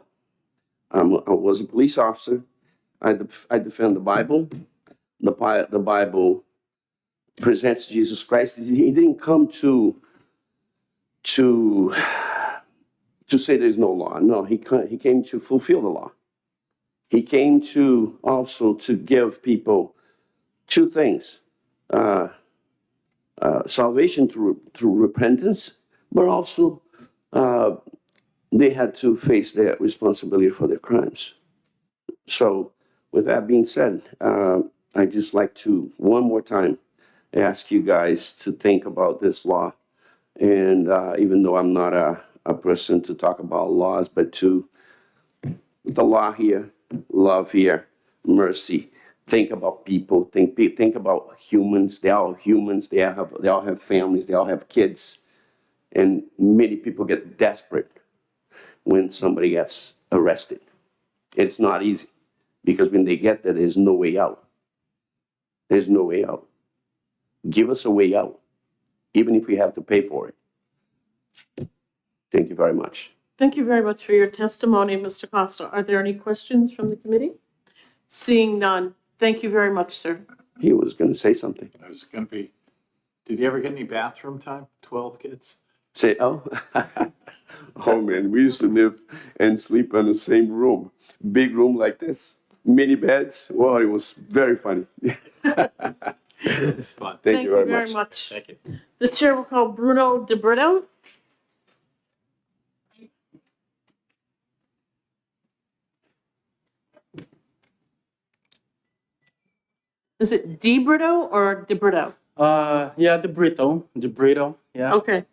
I was a police officer. I defend the Bible. The Bible presents Jesus Christ. He didn't come to say there's no law. No, he came to fulfill the law. He came to also to give people two things: salvation through repentance, but also they had to face their responsibility for their crimes. So, with that being said, I'd just like to one more time ask you guys to think about this law. And even though I'm not a person to talk about laws, but to the law here, love here, mercy. Think about people. Think about humans. They are all humans. They all have families. They all have kids. And many people get desperate when somebody gets arrested. It's not easy because when they get there, there's no way out. There's no way out. Give us a way out, even if we have to pay for it. Thank you very much. Thank you very much for your testimony, Mr. Costa. Are there any questions from the committee? Seeing none, thank you very much, sir. He was going to say something. I was going to be, did you ever get any bathroom time? 12 kids? Say, oh. Oh, man, we used to live and sleep in the same room. Big room like this. Mini beds. Well, it was very funny. It was fun. Thank you very much. Thank you. The chair will call Bruno De Brito. Is it De Brito or De Brito? Yeah, De Brito, yeah. Okay.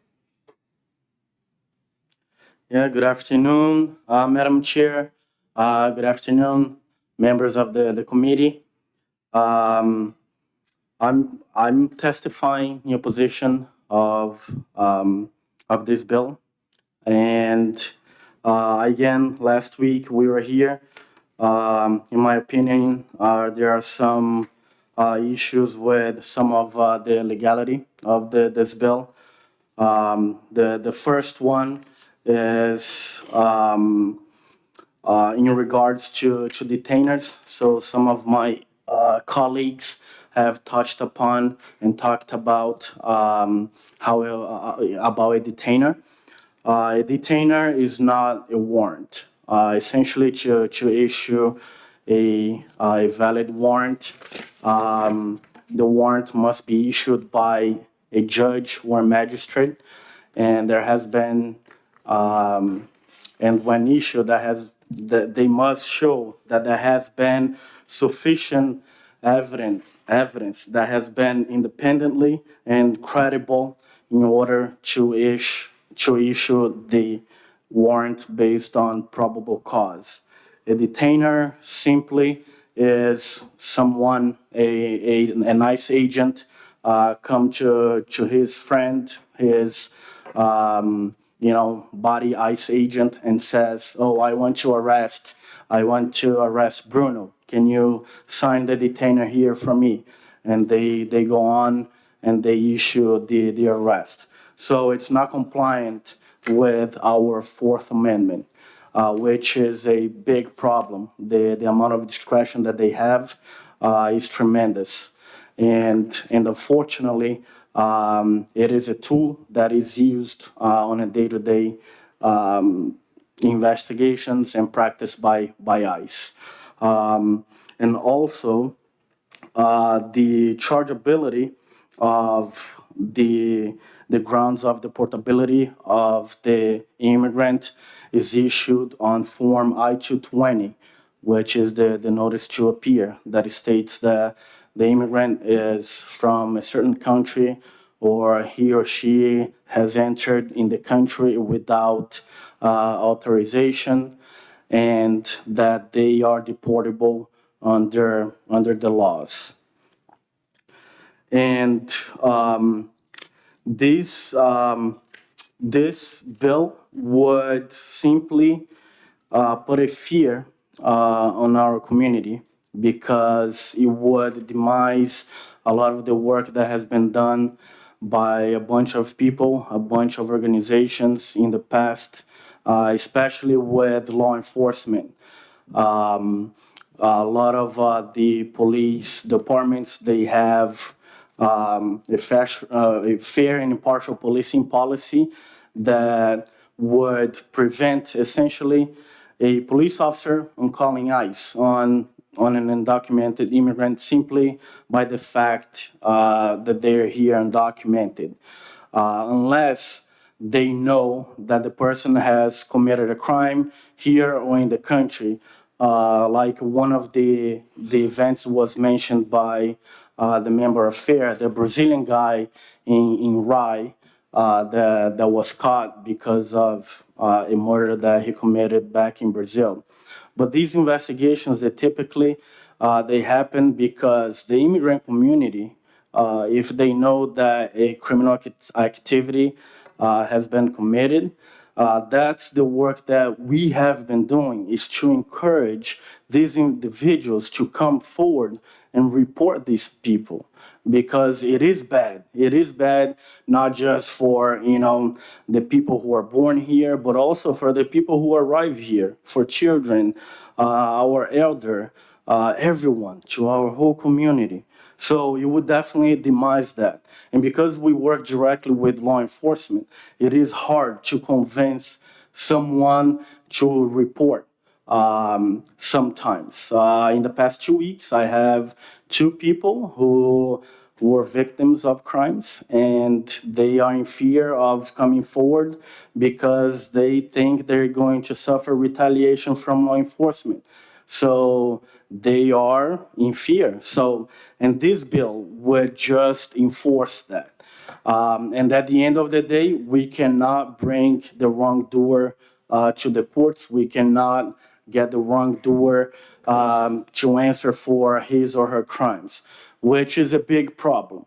Yeah, good afternoon, Madam Chair. Good afternoon, members of the committee. I'm testifying in opposition of this bill. And again, last week we were here. In my opinion, there are some issues with some of the legality of this bill. The first one is in regards to detainers. So some of my colleagues have touched upon and talked about about a detainer. A detainer is not a warrant. Essentially, to issue a valid warrant, the warrant must be issued by a judge or magistrate, and there has been, and when issued, they must show that there has been sufficient evidence that has been independently and credible in order to issue the warrant based on probable cause. A detainer simply is someone, a nice agent, come to his friend, his body ICE agent, and says, "Oh, I want to arrest Bruno. Can you sign the detainer here for me?" And they go on and they issue the arrest. So it's not compliant with our Fourth Amendment, which is a big problem. The amount of discretion that they have is tremendous. And unfortunately, it is a tool that is used on a day-to-day investigations and practiced by ICE. And also, the chargeability of the grounds of deportability of the immigrant is issued on Form I-220, which is the notice to appear that states that the immigrant is from a certain country or he or she has entered in the country without authorization and that they are deportable under the laws. And this bill would simply put a fear on our community because it would demise a lot of the work that has been done by a bunch of people, a bunch of organizations in the past, especially with law enforcement. A lot of the police departments, they have a fair and impartial policing policy that would prevent essentially a police officer on calling ICE on an undocumented immigrant simply by the fact that they're here undocumented, unless they know that the person has committed a crime here or in the country. Like one of the events was mentioned by the member of FAIR, the Brazilian guy in Rye that was caught because of a murder that he committed back in Brazil. But these investigations, they typically they happen because the immigrant community, if they know that a criminal activity has been committed, that's the work that we have been doing, is to encourage these individuals to come forward and report these people, because it is bad. It is bad not just for, the people who are born here, but also for the people who arrive here, for children, our elder, everyone, to our whole community. So you would definitely demise that. And because we work directly with law enforcement, it is hard to convince someone to report sometimes. In the past 2 weeks, I have 2 people who were victims of crimes, and they are in fear of coming forward because they think they're going to suffer retaliation from law enforcement. So they are in fear. So, and this bill would just enforce that. And at the end of the day, we cannot bring the wrongdoer to the courts. We cannot get the wrongdoer to answer for his or her crimes, which is a big problem.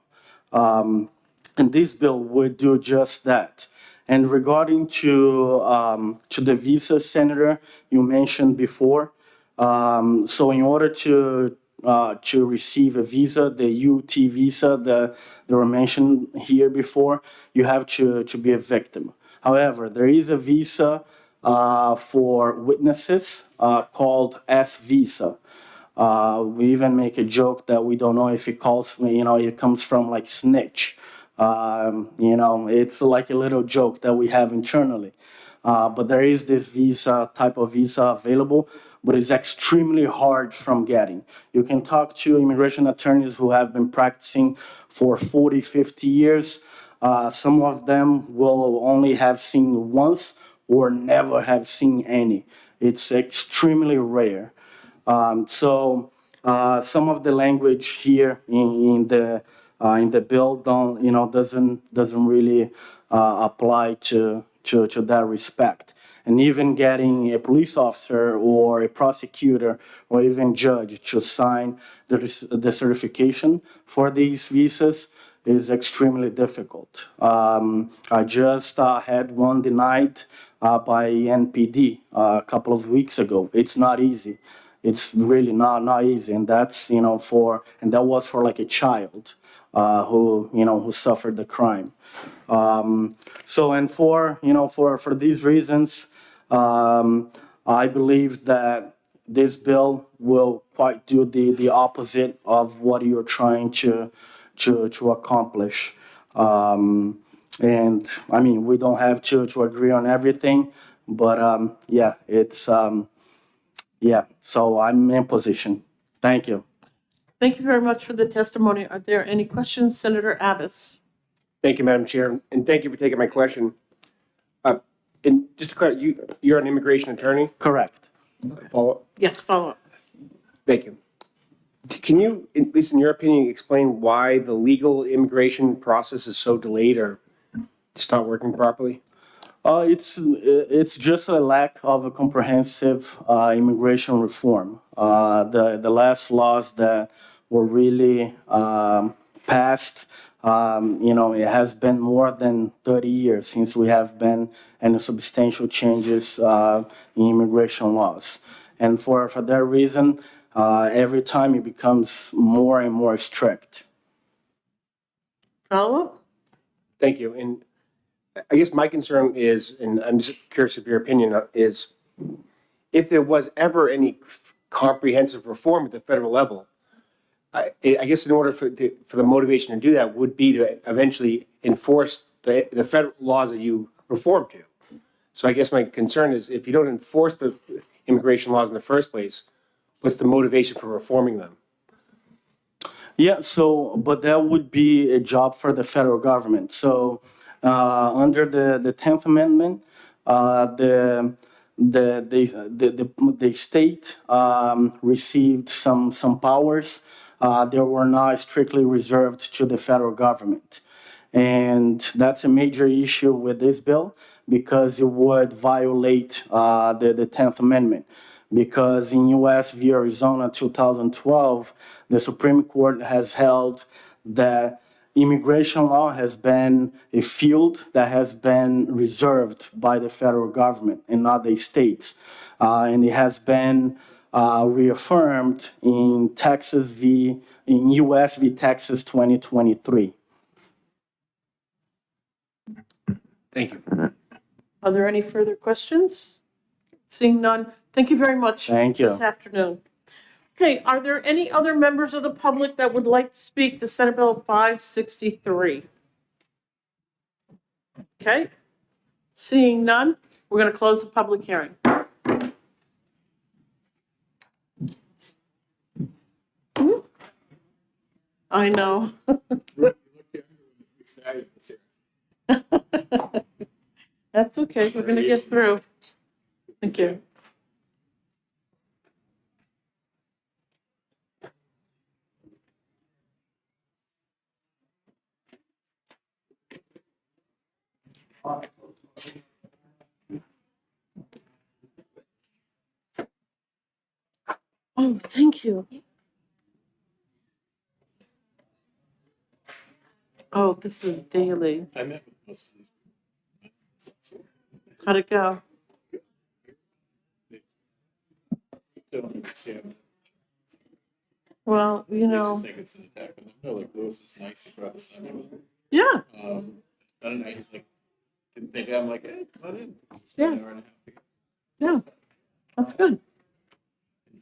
And this bill would do just that. And regarding to the visa, Senator, you mentioned before. So in order to receive a visa, the UT visa that were mentioned here before, you have to be a victim. However, there is a visa for witnesses called S visa. We even make a joke that we don't know if it it comes from like snitch. It's like a little joke that we have internally. But there is this type of visa available, but it's extremely hard from getting. You can talk to immigration attorneys who have been practicing for 40, 50 years. Some of them will only have seen once or never have seen any. It's extremely rare. So some of the language here in the bill doesn't really apply to that respect. And even getting a police officer or a prosecutor or even judge to sign the certification for these visas is extremely difficult. I just had one denied by NPD a couple of weeks ago. It's not easy. It's really not easy, and that's that was for like a child who suffered the crime. So and for these reasons, I believe that this bill will quite do the opposite of what you're trying to accomplish. And I mean, we don't have to agree on everything, but so I'm in position. Thank you. Thank you very much for the testimony. Are there any questions, Senator Abbas? Thank you, Madam Chair, and thank you for taking my question. And just to clarify, you're an immigration attorney? Correct. Follow up? Yes, follow up. Thank you. Can you, at least in your opinion, explain why the legal immigration process is so delayed or just not working properly? It's just a lack of a comprehensive immigration reform. The last laws that were really passed, it has been more than 30 years since we have been any substantial changes in immigration laws. And for that reason, every time it becomes more and more strict. Follow-up? Thank you. And I guess my concern is, and I'm just curious of your opinion, is if there was ever any comprehensive reform at the federal level, I guess in order for the motivation to do that would be to eventually enforce the federal laws that you reform to. So I guess my concern is if you don't enforce the immigration laws in the first place, what's the motivation for reforming them? Yeah, but that would be a job for the federal government. So under the 10th Amendment, the state received some powers that were not strictly reserved to the federal government. And that's a major issue with this bill because it would violate the 10th Amendment. Because in U.S. v. Arizona 2012, the Supreme Court has held that immigration law has been a field that has been reserved by the federal government and not the states. And it has been reaffirmed in U.S. v. Texas 2023. Thank you. Are there any further questions? Seeing none, thank you very much. Thank you. This afternoon. Okay, are there any other members of the public that would like to speak to Senate Bill 563? Okay, seeing none, we're going to close the public hearing. I know. That's okay, we're going to get through. Thank you. Oh, thank you. Oh, this is daily. I met with most of these. How'd it go? Don't understand. Well, you They know. just think it's an attack on them. No, like Lewis is nice. He brought his son in. Yeah. I don't know. He's like, didn't think I'm like, hey, come on in. Yeah. Yeah, that's good.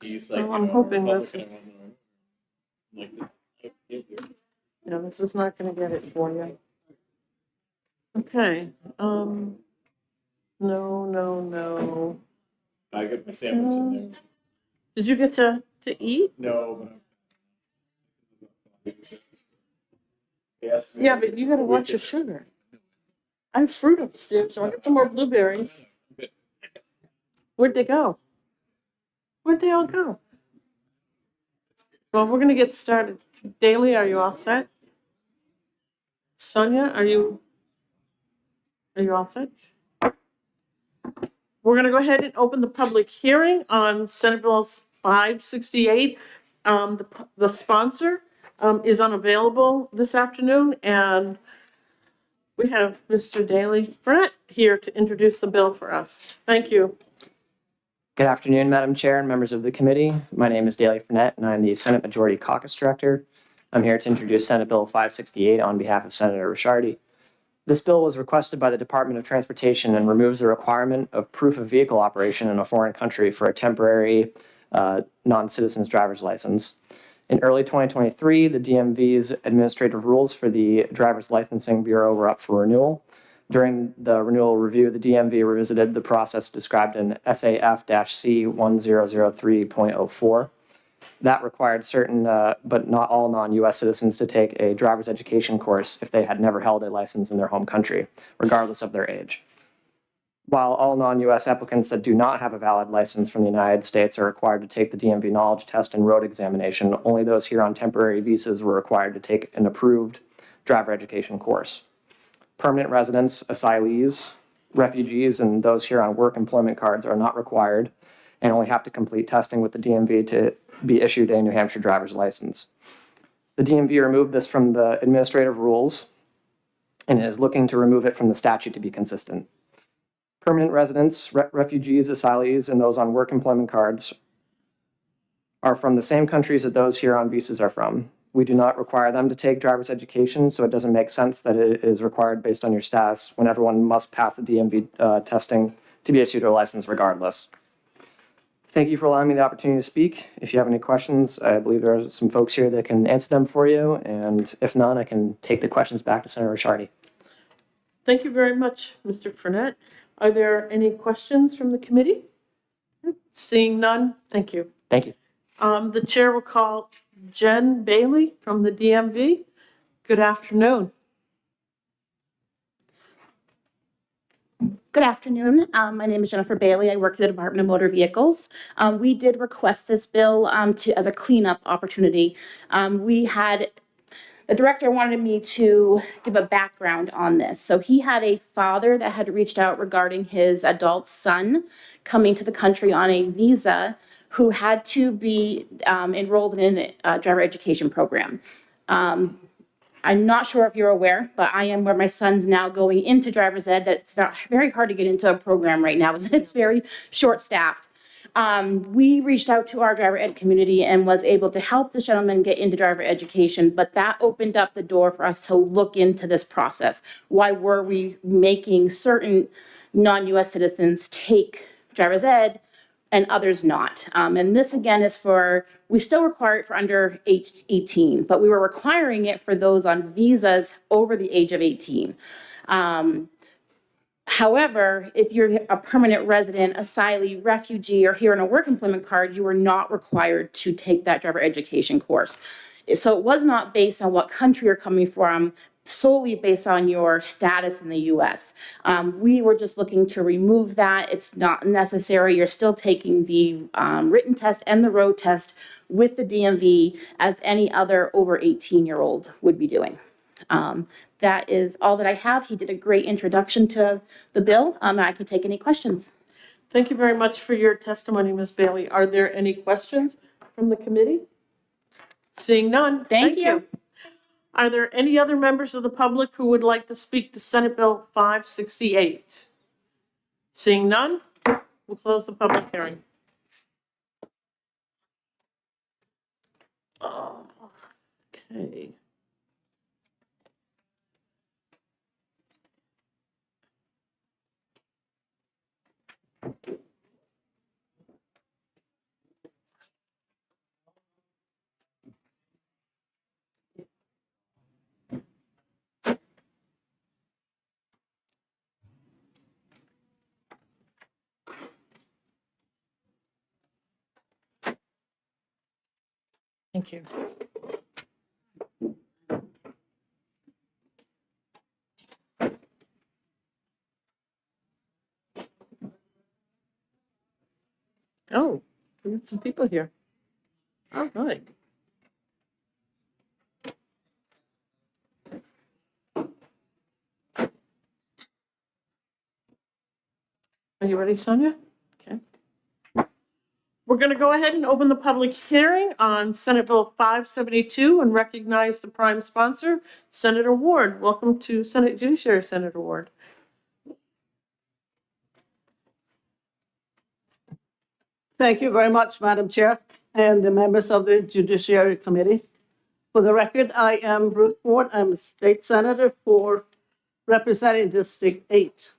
He's like, Well, I'm hoping this is, like, yeah, this is not gonna get it for you. Okay, no. I got my sandwich in there. Did you get to eat? No, but yes. Yeah, but you gotta watch your sugar. I have fruit upstairs, so I got some more blueberries. Where'd they go? Where'd they all go? Well, we're gonna get started. Daly, are you all set? Sonia, are you all set? We're gonna go ahead and open the public hearing on Senate Bill 568. The sponsor is unavailable this afternoon, and we have Mr. Daly Brett here to introduce the bill for us. Thank you. Good afternoon, Madam Chair and members of the committee. My name is Daly Fournette, and I'm the Senate Majority Caucus Director. I'm here to introduce Senate Bill 568 on behalf of Senator Ricciardi. This bill was requested by the Department of Transportation and removes the requirement of proof of vehicle operation in a foreign country for a temporary non-citizen's driver's license. In early 2023, the DMV's administrative rules for the Driver's Licensing Bureau were up for renewal. During the renewal review, the DMV revisited the process described in SAF-C 1003.04. That required certain, but not all non-US citizens to take a driver's education course if they had never held a license in their home country, regardless of their age. While all non-US applicants that do not have a valid license from the United States are required to take the DMV knowledge test and road examination, only those here on temporary visas were required to take an approved driver education course. Permanent residents, asylees, refugees, and those here on work employment cards are not required and only have to complete testing with the DMV to be issued a New Hampshire driver's license. The DMV removed this from the administrative rules and is looking to remove it from the statute to be consistent. Permanent residents, refugees, asylees, and those on work employment cards are from the same countries that those here on visas are from. We do not require them to take driver's education, so it doesn't make sense that it is required based on your status when everyone must pass the DMV testing to be issued a license regardless. Thank you for allowing me the opportunity to speak. If you have any questions, I believe there are some folks here that can answer them for you, and if not, I can take the questions back to Senator Ricciardi. Thank you very much, Mr. Fournette. Are there any questions from the committee? Seeing none, thank you. Thank you. The chair will call Jen Bailey from the DMV. Good afternoon. Good afternoon. My name is Jennifer Bailey. I work for the Department of Motor Vehicles. We did request this bill as a cleanup opportunity. The director wanted me to give a background on this. So he had a father that had reached out regarding his adult son coming to the country on a visa who had to be enrolled in a driver education program. I'm not sure if you're aware, but I am where my son's now going into driver's ed. That's very hard to get into a program right now. It's very short-staffed. We reached out to our driver ed community and was able to help the gentleman get into driver education, but that opened up the door for us to look into this process. Why were we making certain non-US citizens take driver's ed and others not? And this again is we still require it for under age 18, but we were requiring it for those on visas over the age of 18. However, if you're a permanent resident, asylee, refugee, or here on a work employment card, you are not required to take that driver education course. So it was not based on what country you're coming from, solely based on your status in the US. We were just looking to remove that. It's not necessary. You're still taking the written test and the road test with the DMV as any other over 18-year-old would be doing. That is all that I have. He did a great introduction to the bill. I can take any questions. Thank you very much for your testimony, Ms. Bailey. Are there any questions from the committee? Seeing none, thank you. Are there any other members of the public who would like to speak to Senate Bill 568? Seeing none, we'll close the public hearing. Okay. Thank you. Oh, we have some people here. All right. Are you ready, Sonia? Okay. We're going to go ahead and open the public hearing on Senate Bill 572 and recognize the prime sponsor, Senator Ward. Welcome to Senate Judiciary, Senator Ward. Thank you very much, Madam Chair, and the members of the Judiciary Committee. For the record, I am Ruth Ward. I'm a state senator representing District 8.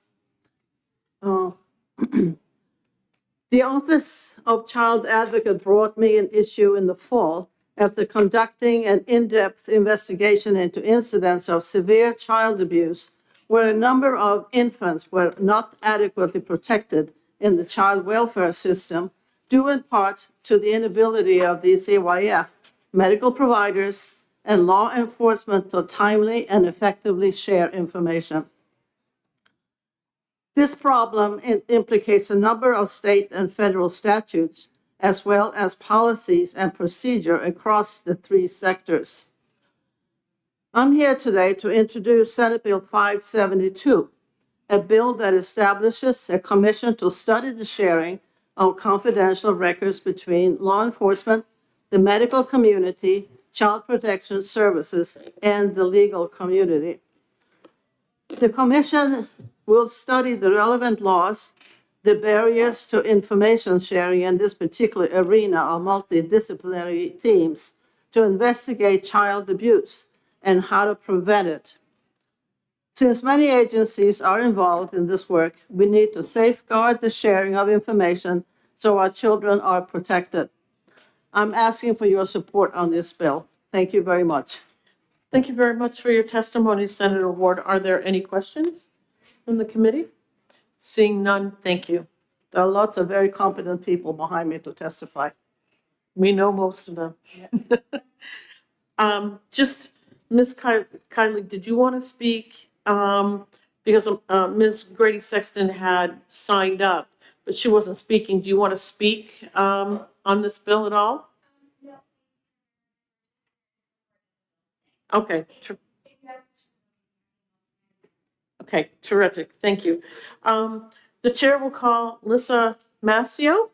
The Office of Child Advocate brought me an issue in the fall after conducting an in-depth investigation into incidents of severe child abuse where a number of infants were not adequately protected in the child welfare system, due in part to the inability of the CYF, medical providers, and law enforcement to timely and effectively share information. This problem implicates a number of state and federal statutes, as well as policies and procedure across the three sectors. I'm here today to introduce Senate Bill 572, a bill that establishes a commission to study the sharing of confidential records between law enforcement, the medical community, child protection services, and the legal community. The commission will study the relevant laws, the barriers to information sharing in this particular arena of multidisciplinary teams to investigate child abuse and how to prevent it. Since many agencies are involved in this work, we need to safeguard the sharing of information so our children are protected. I'm asking for your support on this bill. Thank you very much. Thank you very much for your testimony, Senator Ward. Are there any questions from the committee? Seeing none, thank you. There are lots of very competent people behind me to testify. We know most of them. Just, Ms. Kylie, did you want to speak? Because Ms. Grady Sexton had signed up, but she wasn't speaking. Do you want to speak on this bill at all? Okay. Okay, terrific. Thank you. The chair will call Lisa Mascio.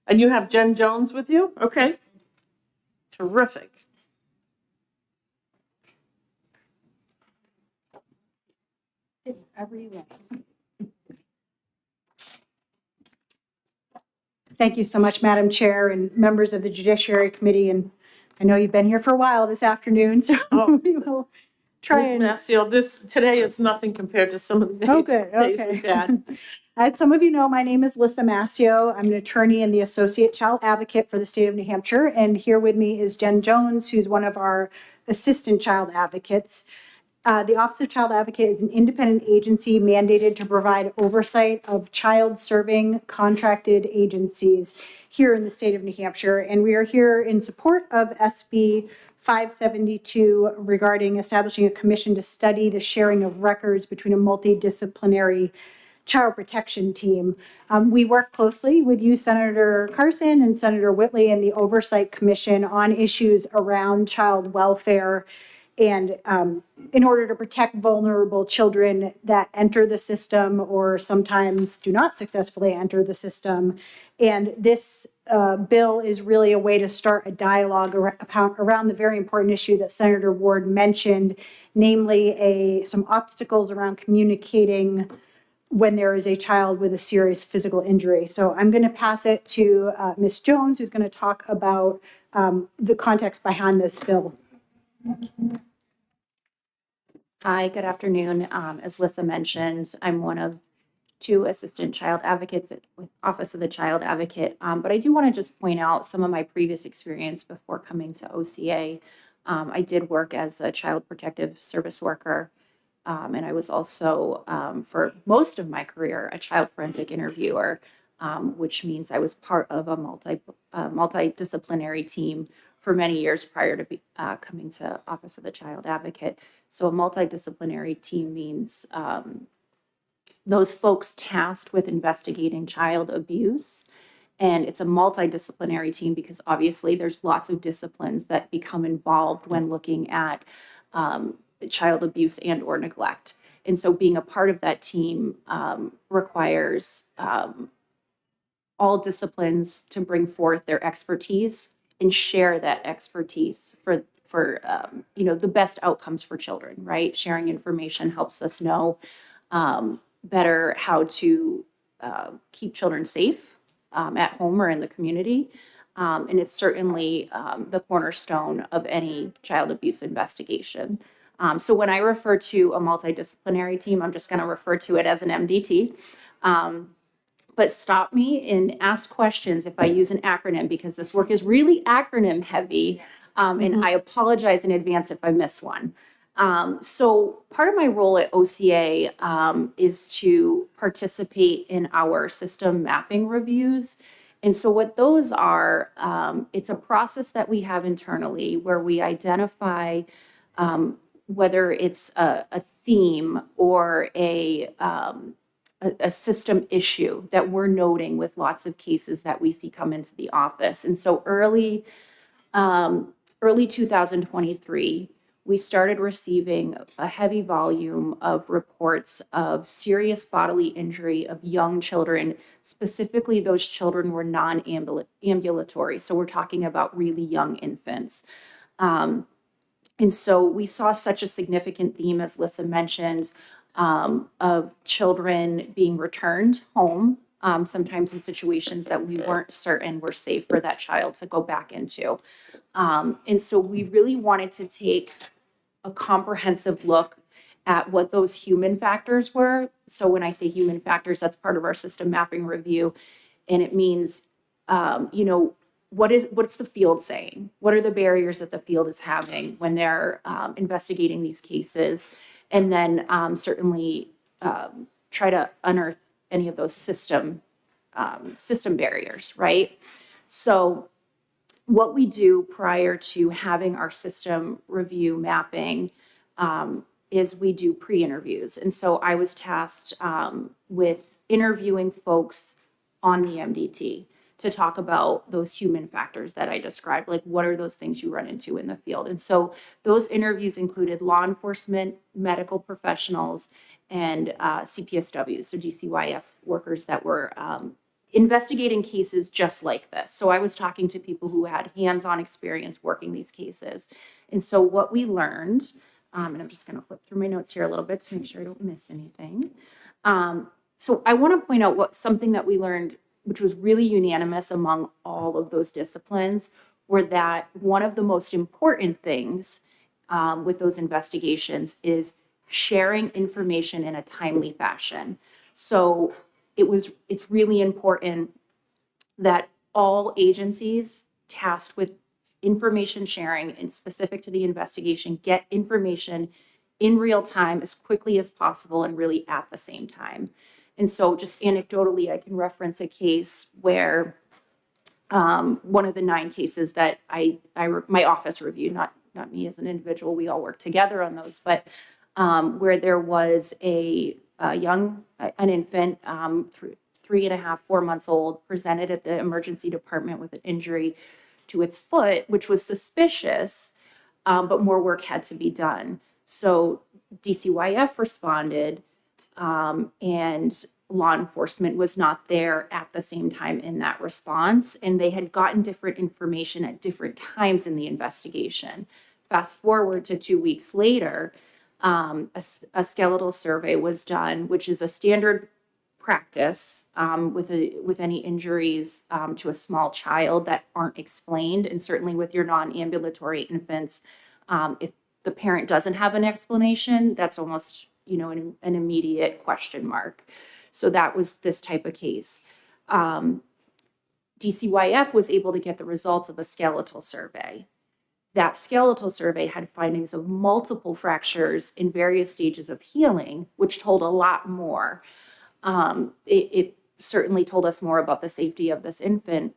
And you have Jen Jones with you? Okay. Terrific. Thank you so much, Madam Chair and members of the Judiciary Committee. And I know you've been here for a while this afternoon, so we will try Ms. and. Mascio, today is nothing compared to some of the days, days we've had. As some of you know, my name is Lisa Mascio. I'm an attorney and the Associate Child Advocate for the state of New Hampshire. And here with me is Jen Jones, who's one of our Assistant Child Advocates. The Office of Child Advocate is an independent agency mandated to provide oversight of child-serving contracted agencies here in the state of New Hampshire. And we are here in support of SB 572 regarding establishing a commission to study the sharing of records between a multidisciplinary child protection team. We work closely with you, Senator Carson and Senator Whitley, and the Oversight Commission on issues around child welfare and in order to protect vulnerable children that enter the system or sometimes do not successfully enter the system. And this bill is really a way to start a dialogue around the very important issue that Senator Ward mentioned, namely some obstacles around communicating when there is a child with a serious physical injury. So I'm going to pass it to Ms. Jones, who's going to talk about the context behind this bill. Hi, good afternoon. As Lisa mentioned, I'm one of two assistant child advocates with Office of the Child Advocate. But I do want to just point out some of my previous experience before coming to OCA. I did work as a child protective service worker. And I was also, for most of my career, a child forensic interviewer, which means I was part of a multidisciplinary team for many years prior to coming to Office of the Child Advocate. So a multidisciplinary team means those folks tasked with investigating child abuse. And it's a multidisciplinary team because obviously there's lots of disciplines that become involved when looking at child abuse and or neglect. And so being a part of that team requires all disciplines to bring forth their expertise and share that expertise for the best outcomes for children, right? Sharing information helps us know better how to keep children safe at home or in the community. And it's certainly the cornerstone of any child abuse investigation. So when I refer to a multidisciplinary team, I'm just going to refer to it as an MDT. But stop me and ask questions if I use an acronym, because this work is really acronym heavy. And I apologize in advance if I miss one. So part of my role at OCA is to participate in our system mapping reviews. And so what those are, it's a process that we have internally where we identify whether it's a theme or a system issue that we're noting with lots of cases that we see come into the office. And so early 2023, we started receiving a heavy volume of reports of serious bodily injury of young children. Specifically, those children were non-ambulatory. So we're talking about really young infants. And so we saw such a significant theme, as Lissa mentioned, of children being returned home, sometimes in situations that we weren't certain were safe for that child to go back into. And so we really wanted to take a comprehensive look at what those human factors were. So when I say human factors, that's part of our system mapping review. And it means, what's the field saying? What are the barriers that the field is having when they're investigating these cases? And then certainly try to unearth any of those system barriers, right? So what we do prior to having our system review mapping is we do pre-interviews. And so I was tasked with interviewing folks on the MDT to talk about those human factors that I described, like what are those things you run into in the field. And so those interviews included law enforcement, medical professionals, and CPSWs, so DCYF workers that were investigating cases just like this. So I was talking to people who had hands-on experience working these cases. And so what we learned, and I'm just going to flip through my notes here a little bit to make sure I don't miss anything. So I want to point out something that we learned, which was really unanimous among all of those disciplines, were that one of the most important things with those investigations is sharing information in a timely fashion. So it's really important that all agencies tasked with information sharing and specific to the investigation get information in real time as quickly as possible and really at the same time. And so just anecdotally, I can reference a case where one of the 9 cases that my office reviewed, not me as an individual, we all work together on those, but where there was an infant, 3.5, 4 months old, presented at the emergency department with an injury to its foot, which was suspicious, but more work had to be done. So DCYF responded, and law enforcement was not there at the same time in that response, and they had gotten different information at different times in the investigation. Fast forward to 2 weeks later, a skeletal survey was done, which is a standard practice with any injuries to a small child that aren't explained, and certainly with your non-ambulatory infants, if the parent doesn't have an explanation, that's almost an immediate question mark. So that was this type of case. DCYF was able to get the results of a skeletal survey. That skeletal survey had findings of multiple fractures in various stages of healing, which told a lot more. It certainly told us more about the safety of this infant.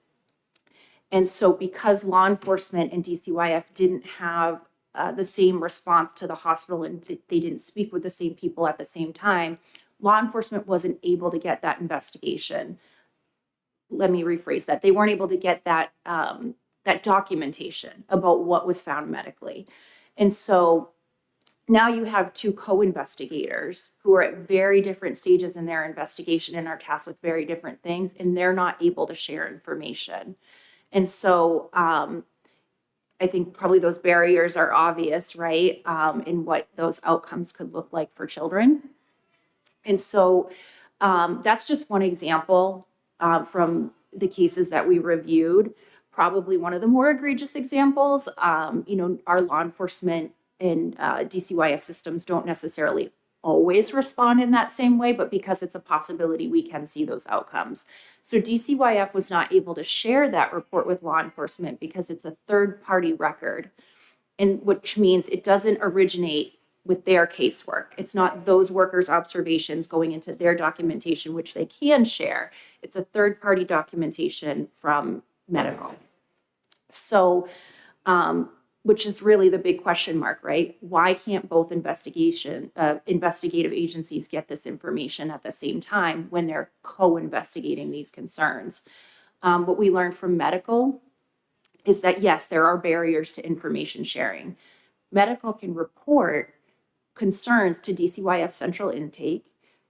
And so because law enforcement and DCYF didn't have the same response to the hospital and they didn't speak with the same people at the same time, law enforcement wasn't able to get that investigation. Let me rephrase that. They weren't able to get that documentation about what was found medically. And so now you have 2 co-investigators who are at very different stages in their investigation and are tasked with very different things, and they're not able to share information. And so I think probably those barriers are obvious, right, in what those outcomes could look like for children. And so that's just one example from the cases that we reviewed. Probably one of the more egregious examples, our law enforcement and DCYF systems don't necessarily always respond in that same way, but because it's a possibility, we can see those outcomes. So DCYF was not able to share that report with law enforcement because it's a third-party record, and which means it doesn't originate with their casework. It's not those workers' observations going into their documentation, which they can share. It's a third-party documentation from medical. So which is really the big question mark, right? Why can't both investigative agencies get this information at the same time when they're co-investigating these concerns? What we learned from medical is that, yes, there are barriers to information sharing. Medical can report concerns to DCYF central intake.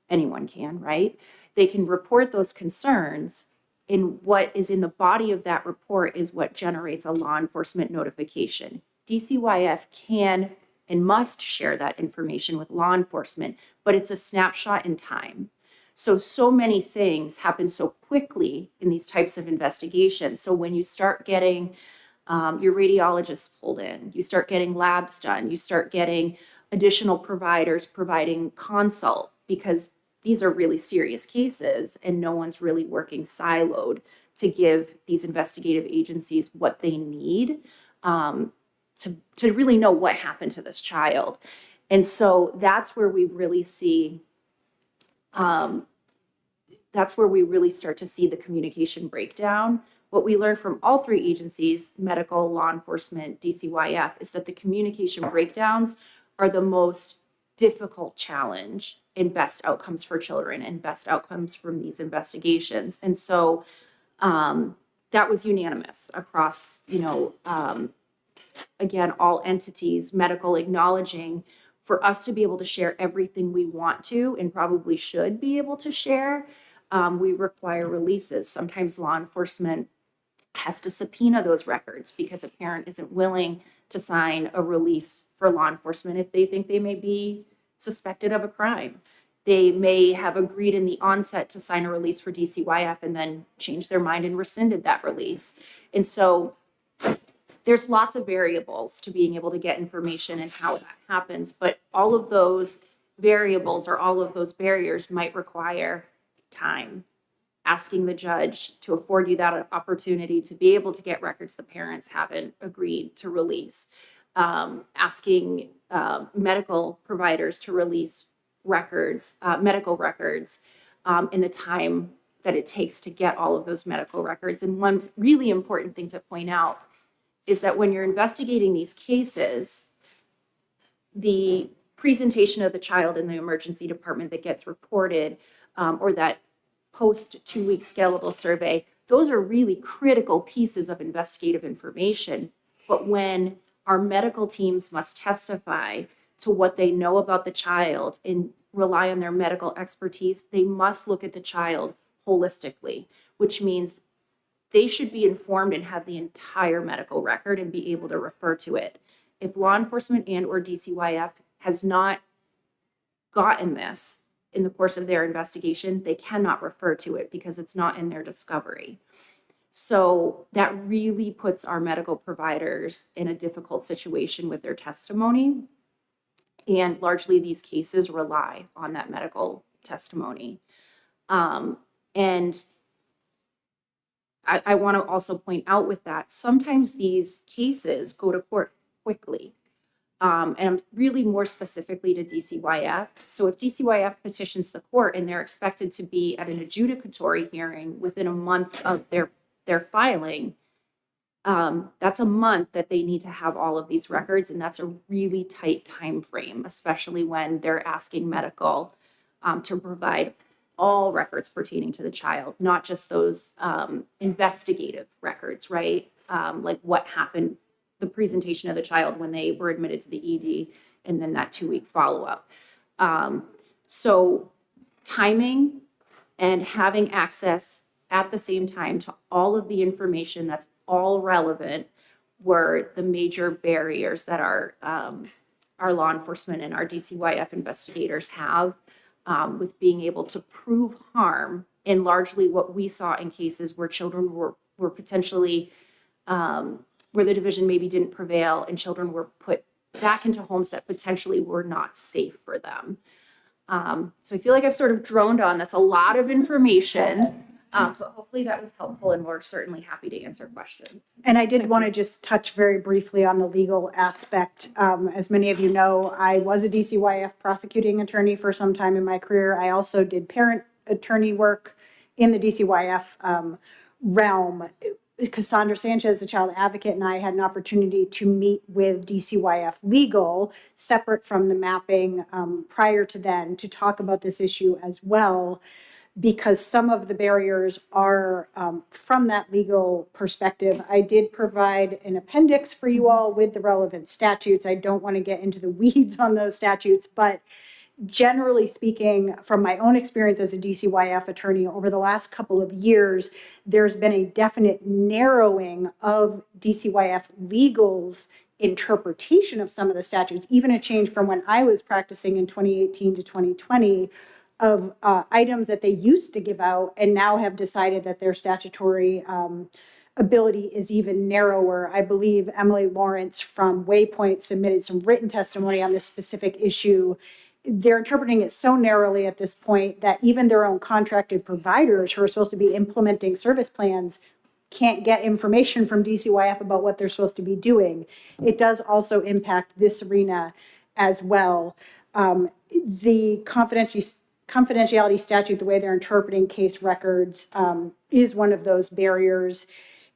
Anyone can, right? They can report those concerns, and what is in the body of that report is what generates a law enforcement notification. DCYF can and must share that information with law enforcement, but it's a snapshot in time. So many things happen so quickly in these types of investigations. So when you start getting your radiologists pulled in, you start getting labs done, you start getting additional providers providing consult, because these are really serious cases and no one's really working siloed to give these investigative agencies what they need to really know what happened to this child. And so that's where we really see, that's where we really start to see the communication breakdown. What we learned from all three agencies, medical, law enforcement, DCYF, is that the communication breakdowns are the most difficult challenge in best outcomes for children and best outcomes from these investigations. And so that was unanimous across, again, all entities, medical acknowledging for us to be able to share everything we want to and probably should be able to share, we require releases. Sometimes law enforcement has to subpoena those records because a parent isn't willing to sign a release for law enforcement if they think they may be suspected of a crime. They may have agreed in the onset to sign a release for DCYF and then changed their mind and rescinded that release. And so there's lots of variables to being able to get information and how that happens, but all of those variables or all of those barriers might require time. Asking the judge to afford you that opportunity to be able to get records the parents haven't agreed to release. Asking medical providers to release records, medical records, in the time that it takes to get all of those medical records. And one really important thing to point out is that when you're investigating these cases, the presentation of the child in the emergency department that gets reported, or that post 2-week skeletal survey, those are really critical pieces of investigative information. But when our medical teams must testify to what they know about the child and rely on their medical expertise, they must look at the child holistically, which means they should be informed and have the entire medical record and be able to refer to it. If law enforcement and or DCYF has not gotten this in the course of their investigation, they cannot refer to it because it's not in their discovery. So that really puts our medical providers in a difficult situation with their testimony. And largely these cases rely on that medical testimony. And I want to also point out with that, sometimes these cases go to court quickly. And really more specifically to DCYF. So if DCYF petitions the court and they're expected to be at an adjudicatory hearing within a month of their filing, that's a month that they need to have all of these records, and that's a really tight time frame, especially when they're asking medical to provide all records pertaining to the child, not just those investigative records, right? Like what happened, the presentation of the child when they were admitted to the ED, and then that 2-week follow-up. So timing and having access at the same time to all of the information that's all relevant were the major barriers that our law enforcement and our DCYF investigators have with being able to prove harm. And largely what we saw in cases where children were potentially where the division maybe didn't prevail and children were put back into homes that potentially were not safe for them. So I feel like I've sort of droned on. That's a lot of information, but hopefully that was helpful, and we're certainly happy to answer questions. And I did want to just touch very briefly on the legal aspect. As many of you know, I was a DCYF prosecuting attorney for some time in my career. I also did parent attorney work in the DCYF realm. Cassandra Sanchez, the child advocate, and I had an opportunity to meet with DCYF Legal, separate from the mapping, prior to then, to talk about this issue as well, because some of the barriers are from that legal perspective. I did provide an appendix for you all with the relevant statutes. I don't want to get into the weeds on those statutes, but generally speaking, from my own experience as a DCYF attorney over the last couple of years, there's been a definite narrowing of DCYF legal's interpretation of some of the statutes, even a change from when I was practicing in 2018 to 2020 of items that they used to give out and now have decided that their statutory ability is even narrower. I believe Emily Lawrence from Waypoint submitted some written testimony on this specific issue. They're interpreting it so narrowly at this point that even their own contracted providers who are supposed to be implementing service plans can't get information from DCYF about what they're supposed to be doing. It does also impact this arena as well. The confidentiality statute, the way they're interpreting case records, is one of those barriers.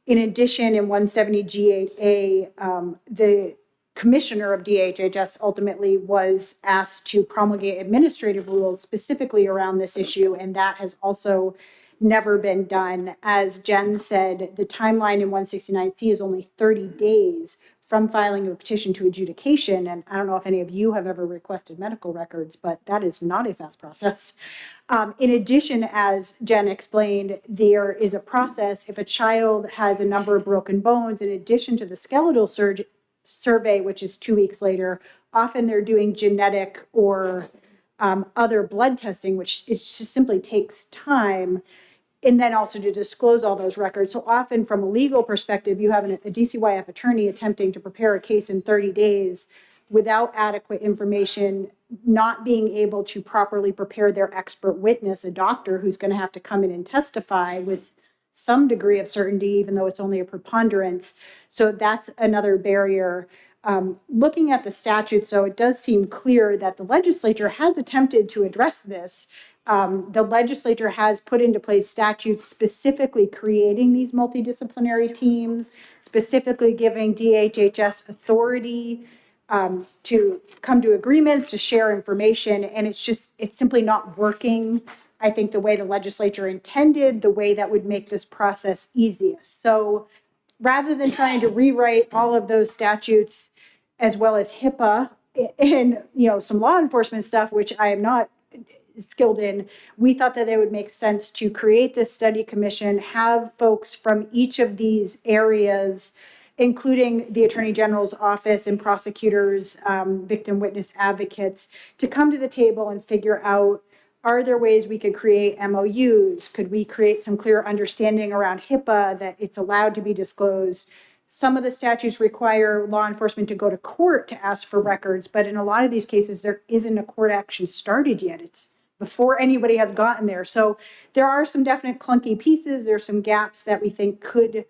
In addition, in 170G8A, the commissioner of DHHS ultimately was asked to promulgate administrative rules specifically around this issue, and that has also never been done. As Jen said, the timeline in 169C is only 30 days from filing a petition to adjudication, and I don't know if any of you have ever requested medical records, but that is not a fast process. In addition, as Jen explained, there is a process if a child has a number of broken bones, in addition to the skeletal survey, which is 2 weeks later, often they're doing genetic or other blood testing, which it just simply takes time, and then also to disclose all those records. So often from a legal perspective, you have a DCYF attorney attempting to prepare a case in 30 days without adequate information, not being able to properly prepare their expert witness, a doctor who's going to have to come in and testify with some degree of certainty, even though it's only a preponderance. So that's another barrier. Looking at the statute, so it does seem clear that the legislature has attempted to address this. The legislature has put into place statutes specifically creating these multidisciplinary teams, specifically giving DHHS authority to come to agreements, to share information, and it's simply not working, I think, the way the legislature intended, the way that would make this process easiest. So rather than trying to rewrite all of those statutes, as well as HIPAA and some law enforcement stuff, which I am not skilled in, we thought that it would make sense to create this study commission, have folks from each of these areas, including the Attorney General's office and prosecutors, victim witness advocates, to come to the table and figure out, are there ways we could create MOUs? Could we create some clear understanding around HIPAA that it's allowed to be disclosed? Some of the statutes require law enforcement to go to court to ask for records, but in a lot of these cases, there isn't a court action started yet. It's before anybody has gotten there. So there are some definite clunky pieces. There's some gaps that we think could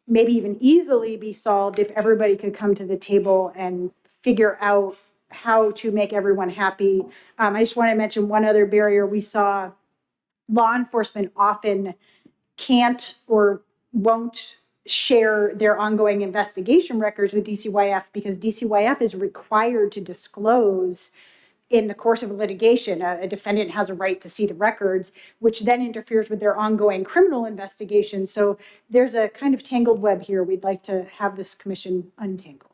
maybe even easily be solved if everybody could come to the table and figure out how to make everyone happy. I just want to mention one other barrier. We saw law enforcement often can't or won't share their ongoing investigation records with DCYF because DCYF is required to disclose in the course of a litigation. A defendant has a right to see the records, which then interferes with their ongoing criminal investigation. So there's a kind of tangled web here we'd like to have this commission untangle.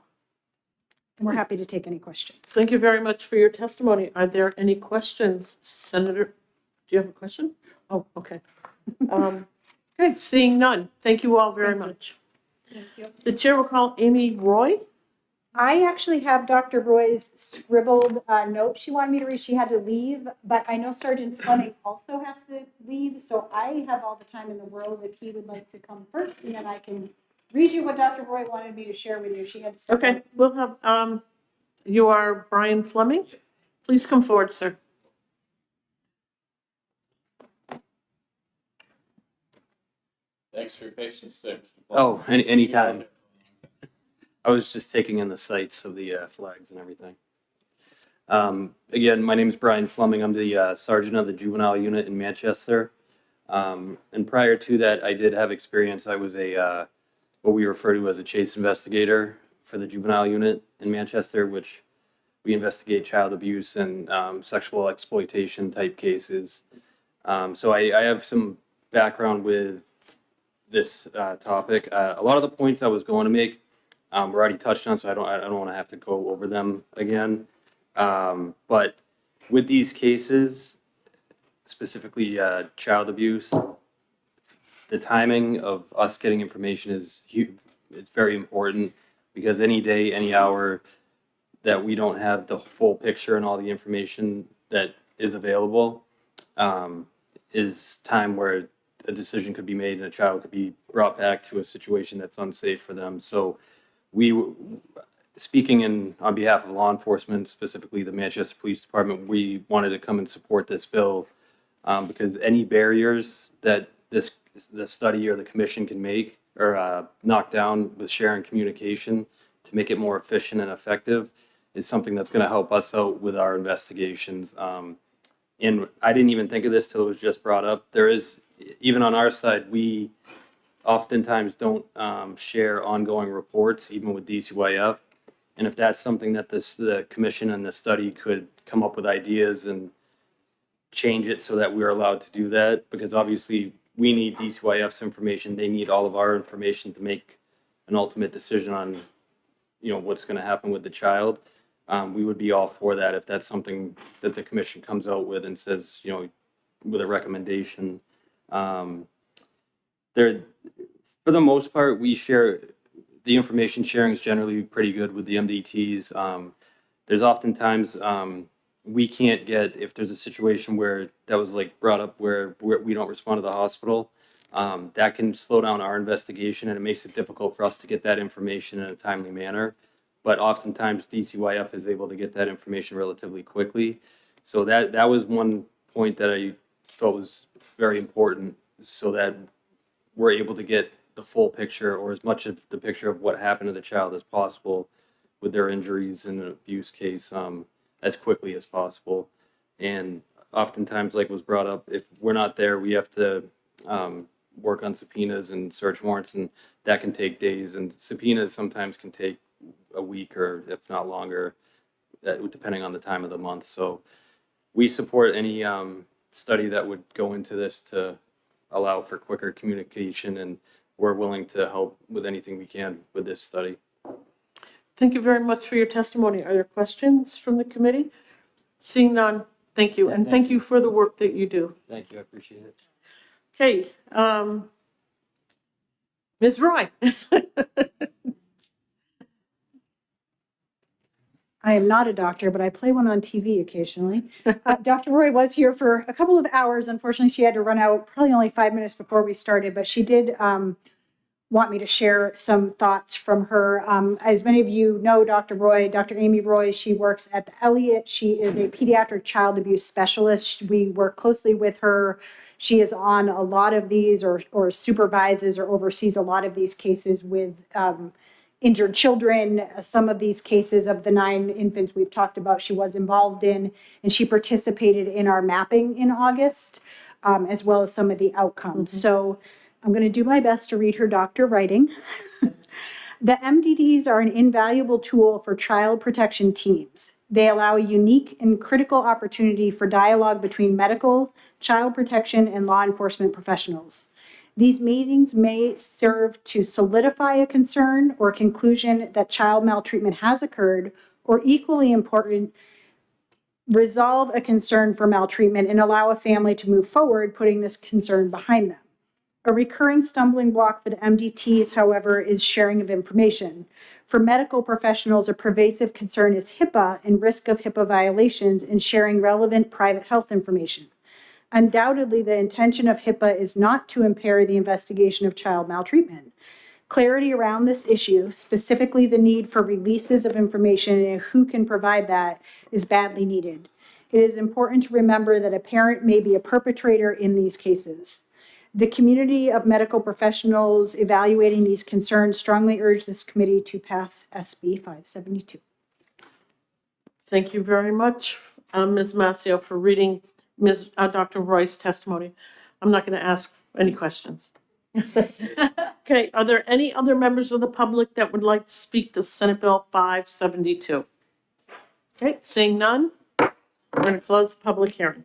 And we're happy to take any questions. Thank you very much for your testimony. Are there any questions? Senator, do you have a question? Oh, okay. Okay, seeing none. Thank you all very much. Thank you. The chair will call Amy Roy. I actually have Dr. Roy's scribbled note she wanted me to read. She had to leave, but I know Sergeant Fleming also has to leave, so I have all the time in the world if he would like to come first, and then I can read you what Dr. Roy wanted me to share with you. She had to step Okay, out. we'll have, you are Brian Fleming. Please come forward, sir. Thanks for your patience, Dick. Oh, anytime. I was just taking in the sights of the flags and everything. Again, my name is Brian Fleming. I'm the sergeant of the juvenile unit in Manchester. And prior to that, I did have experience. I was what we refer to as a chase investigator for the juvenile unit in Manchester, which we investigate child abuse and sexual exploitation type cases. So I have some background with this topic. A lot of the points I was going to make were already touched on, so I don't want to have to go over them again. But with these cases, specifically child abuse, the timing of us getting information is huge. It's very important because any day, any hour that we don't have the full picture and all the information that is available is time where a decision could be made and a child could be brought back to a situation that's unsafe for them. So speaking on behalf of law enforcement, specifically the Manchester Police Department, we wanted to come and support this bill because any barriers that the study or the commission can make or knock down with sharing communication to make it more efficient and effective is something that's going to help us out with our investigations. And I didn't even think of this till it was just brought up. There is, even on our side, we oftentimes don't share ongoing reports, even with DCYF. And if that's something that the commission and the study could come up with ideas and change it so that we're allowed to do that, because obviously we need DCYF's information. They need all of our information to make an ultimate decision on, what's going to happen with the child. We would be all for that if that's something that the commission comes out with and says, with a recommendation. For the most part, we share the information sharing is generally pretty good with the MDTs. There's oftentimes we can't get, if there's a situation where that was like brought up where we don't respond to the hospital, that can slow down our investigation and it makes it difficult for us to get that information in a timely manner. But oftentimes DCYF is able to get that information relatively quickly. So that was one point that I felt was very important so that we're able to get the full picture or as much of the picture of what happened to the child as possible with their injuries in an abuse case as quickly as possible. And oftentimes, like was brought up, if we're not there, we have to work on subpoenas and search warrants, and that can take days. And subpoenas sometimes can take a week or if not longer, depending on the time of the month. So we support any study that would go into this to allow for quicker communication, and we're willing to help with anything we can with this study. Thank you very much for your testimony. Are there questions from the committee? Seeing none, thank you. And thank you for the work that you do. Thank you, I appreciate it. Okay, Ms. Roy. I am not a doctor, but I play one on TV occasionally. Dr. Roy was here for a couple of hours. Unfortunately, she had to run out probably only 5 minutes before we started, but she did want me to share some thoughts from her. As many of you know, Dr. Amy Roy, she works at the Elliott. She is a pediatric child abuse specialist. We work closely with her. She is on a lot of these or supervises or oversees a lot of these cases with injured children. Some of these cases of the 9 infants we've talked about, she was involved in, and she participated in our mapping in August, as well as some of the outcomes. So I'm going to do my best to read her doctor writing. The MDDs are an invaluable tool for child protection teams. They allow a unique and critical opportunity for dialogue between medical, child protection, and law enforcement professionals. These meetings may serve to solidify a concern or conclusion that child maltreatment has occurred, or equally important, resolve a concern for maltreatment and allow a family to move forward, putting this concern behind them. A recurring stumbling block for the MDTs, however, is sharing of information. For medical professionals, a pervasive concern is HIPAA and risk of HIPAA violations in sharing relevant private health information. Undoubtedly, the intention of HIPAA is not to impair the investigation of child maltreatment. Clarity around this issue, specifically the need for releases of information and who can provide that, is badly needed. It is important to remember that a parent may be a perpetrator in these cases. The community of medical professionals evaluating these concerns strongly urge this committee to pass SB 572. Thank you very much, Ms. Massio, for reading Dr. Roy's testimony. I'm not going to ask any questions. Okay, are there any other members of the public that would like to speak to Senate Bill 572? Okay, seeing none, we're going to close the public hearing.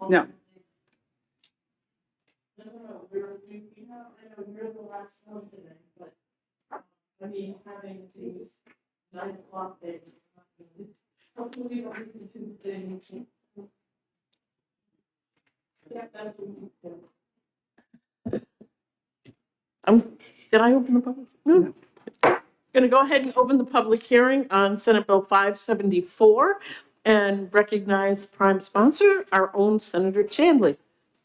No. Did I open the public? No. Going to go ahead and open the public hearing on Senate Bill 574 and recognize prime sponsor, our own Senator Chandler.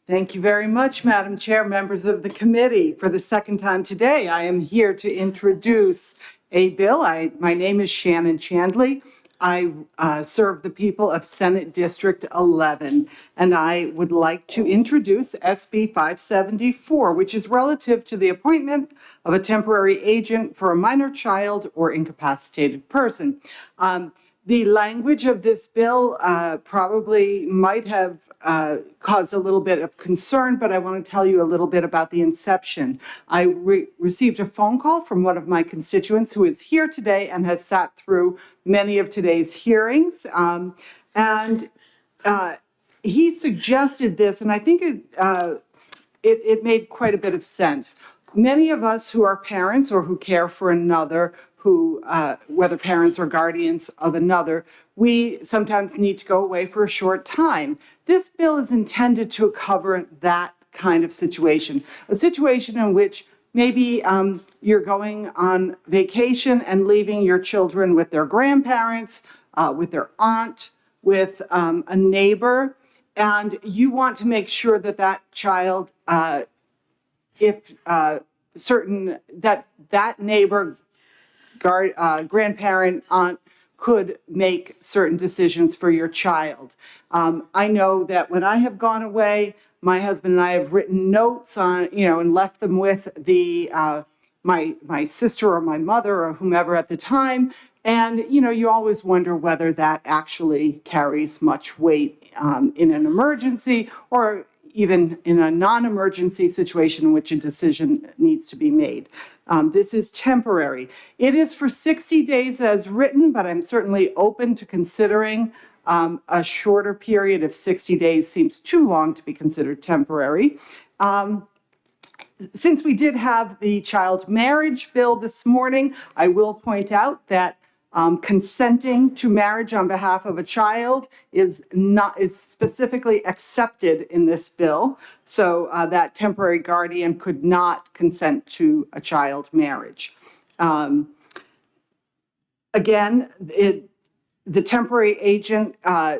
Thank you very much, Madam Chair, members of the committee. For the second time today, I am here to introduce a bill. My name is Shannon Chandley. I serve the people of Senate District 11, and I would like to introduce SB 574, which is relative to the appointment of a temporary agent for a minor child or incapacitated person. The language of this bill probably might have caused a little bit of concern, but I want to tell you a little bit about the inception. I received a phone call from one of my constituents who is here today and has sat through many of today's hearings. He suggested this, and I think it made quite a bit of sense. Many of us who are parents or who care for another, whether parents or guardians of another, we sometimes need to go away for a short time. This bill is intended to cover that kind of situation, a situation in which maybe you're going on vacation and leaving your children with their grandparents, with their aunt, with a neighbor, and you want to make sure that that child, that neighbor, grandparent, aunt could make certain decisions for your child. I know that when I have gone away, my husband and I have written notes on, and left them with my sister or my mother or whomever at the time. And, you always wonder whether that actually carries much weight in an emergency or even in a non-emergency situation in which a decision needs to be made. This is temporary. It is for 60 days as written, but I'm certainly open to considering a shorter period of 60 days seems too long to be considered temporary. Since we did have the child marriage bill this morning, I will point out that consenting to marriage on behalf of a child is specifically accepted in this bill. So that temporary guardian could not consent to a child marriage. Again, the temporary agent, a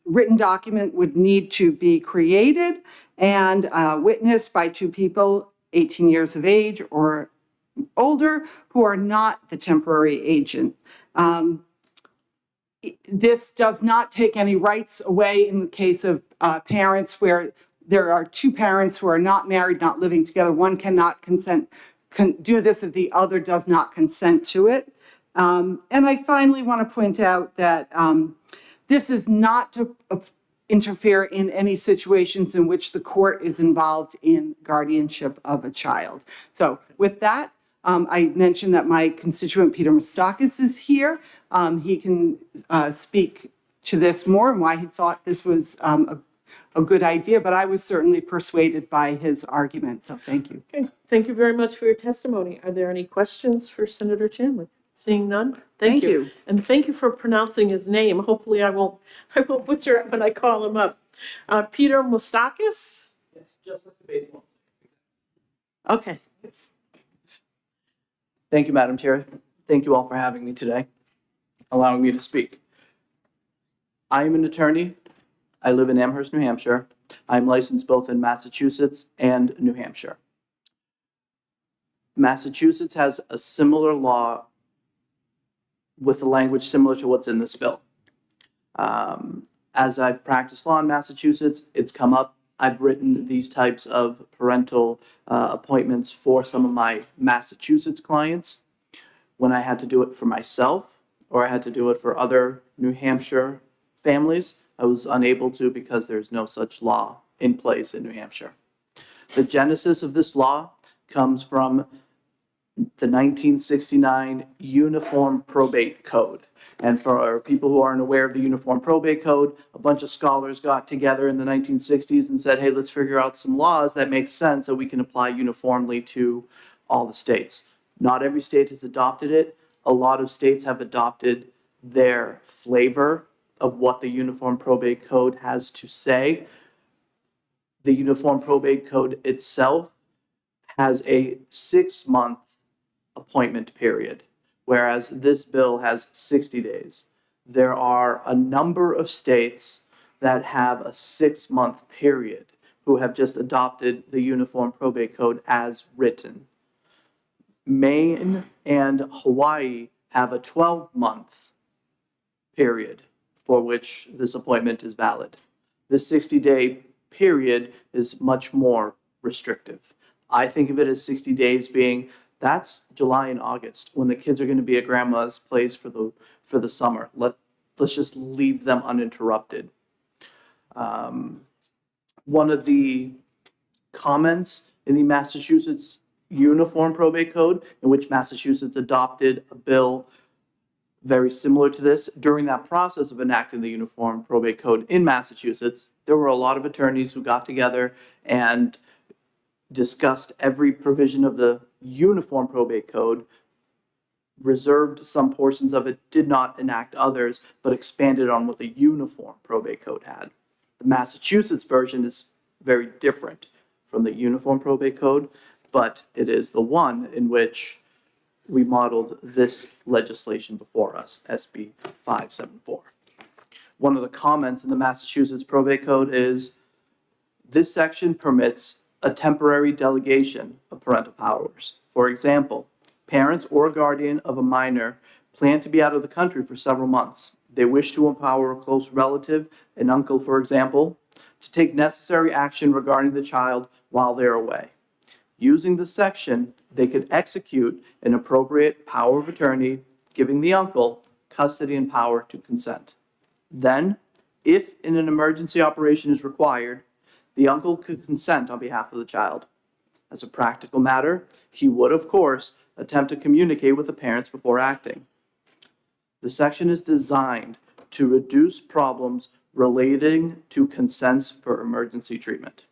written document would need to be created and witnessed by two people 18 years of age or older who are not the temporary agent. This does not take any rights away in the case of parents where there are two parents who are not married, not living together. One cannot do this if the other does not consent to it. And I finally want to point out that this is not to interfere in any situations in which the court is involved in guardianship of a child. So with that, I mentioned that my constituent Peter Moustakis is here. He can speak to this more and why he thought this was a good idea, but I was certainly persuaded by his argument. So thank you. Okay, thank you very much for your testimony. Are there any questions for Senator Chandler? Seeing none, thank you. And thank you for pronouncing his name. Hopefully I won't butcher it when I call him up. Peter Moustakis? Yes, just like the baseball. Okay. Thank you, Madam Chair. Thank you all for having me today, allowing me to speak. I am an attorney. I live in Amherst, New Hampshire. I'm licensed both in Massachusetts and New Hampshire. Massachusetts has a similar law with the language similar to what's in this bill. As I've practiced law in Massachusetts, it's come up. I've written these types of parental appointments for some of my Massachusetts clients. When I had to do it for myself, or I had to do it for other New Hampshire families, I was unable to because there's no such law in place in New Hampshire. The genesis of this law comes from the 1969 Uniform Probate Code. And for people who aren't aware of the Uniform Probate Code, a bunch of scholars got together in the 1960s and said, hey, let's figure out some laws that make sense that we can apply uniformly to all the states. Not every state has adopted it. A lot of states have adopted their flavor of what the Uniform Probate Code has to say. The Uniform Probate Code itself has a 6-month appointment period, whereas this bill has 60 days. There are a number of states that have a 6-month period who have just adopted the Uniform Probate Code as written. Maine and Hawaii have a 12-month period for which this appointment is valid. The 60-day period is much more restrictive. I think of it as 60 days being that's July and August when the kids are going to be at grandma's place for the summer. Let's just leave them uninterrupted. One of the comments in the Massachusetts Uniform Probate Code, in which Massachusetts adopted a bill very similar to this, during that process of enacting the Uniform Probate Code in Massachusetts, there were a lot of attorneys who got together and discussed every provision of the Uniform Probate Code, reserved some portions of it, did not enact others, but expanded on what the Uniform Probate Code had. The Massachusetts version is very different from the Uniform Probate Code, but it is the one in which we modeled this legislation before us, SB 574. One of the comments in the Massachusetts Probate Code is, this section permits a temporary delegation of parental powers. For example, parents or guardian of a minor plan to be out of the country for several months. They wish to empower a close relative, an uncle, for example, to take necessary action regarding the child while they're away. Using this section, they could execute an appropriate power of attorney, giving the uncle custody and power to consent. Then, if an emergency operation is required, the uncle could consent on behalf of the child. As a practical matter, he would, of course, attempt to communicate with the parents before acting. The section is designed to reduce problems relating to consents for emergency treatment.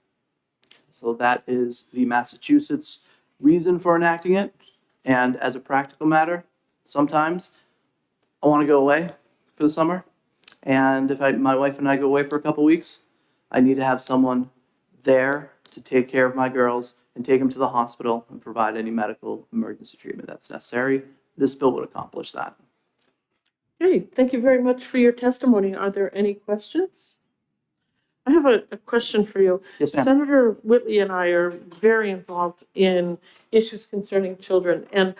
So that is the Massachusetts reason for enacting it. And as a practical matter, sometimes I want to go away for the summer. And if my wife and I go away for a couple weeks, I need to have someone there to take care of my girls and take them to the hospital and provide any medical emergency treatment that's necessary. This bill would accomplish that. Okay, thank you very much for your testimony. Are there any questions? I have a question for you. Yes, ma'am. Senator Whitley and I are very involved in issues concerning children. And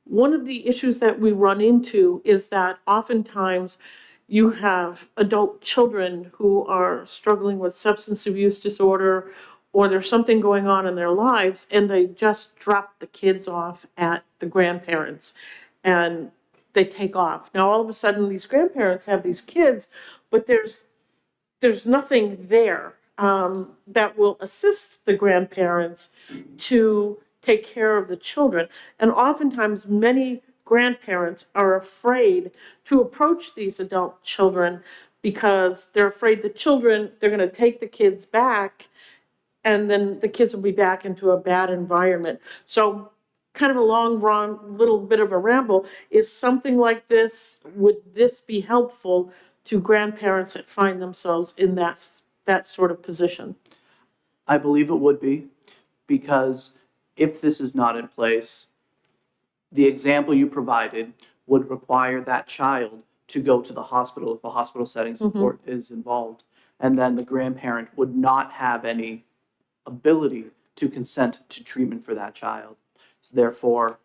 one of the issues that we run into is that oftentimes you have adult children who are struggling with substance abuse disorder, or there's something going on in their lives, and they just drop the kids off at the grandparents and they take off. Now, all of a sudden, these grandparents have these kids, but there's nothing there that will assist the grandparents to take care of the children. And oftentimes, many grandparents are afraid to approach these adult children because they're afraid they're going to take the kids back, and then the kids will be back into a bad environment. So kind of a little bit of a ramble, is something like this, would this be helpful to grandparents that find themselves in that sort of position? I believe it would be, because if this is not in place, the example you provided would require that child to go to the hospital if the hospital setting support is involved. And then the grandparent would not have any ability to consent to treatment for that child. So therefore,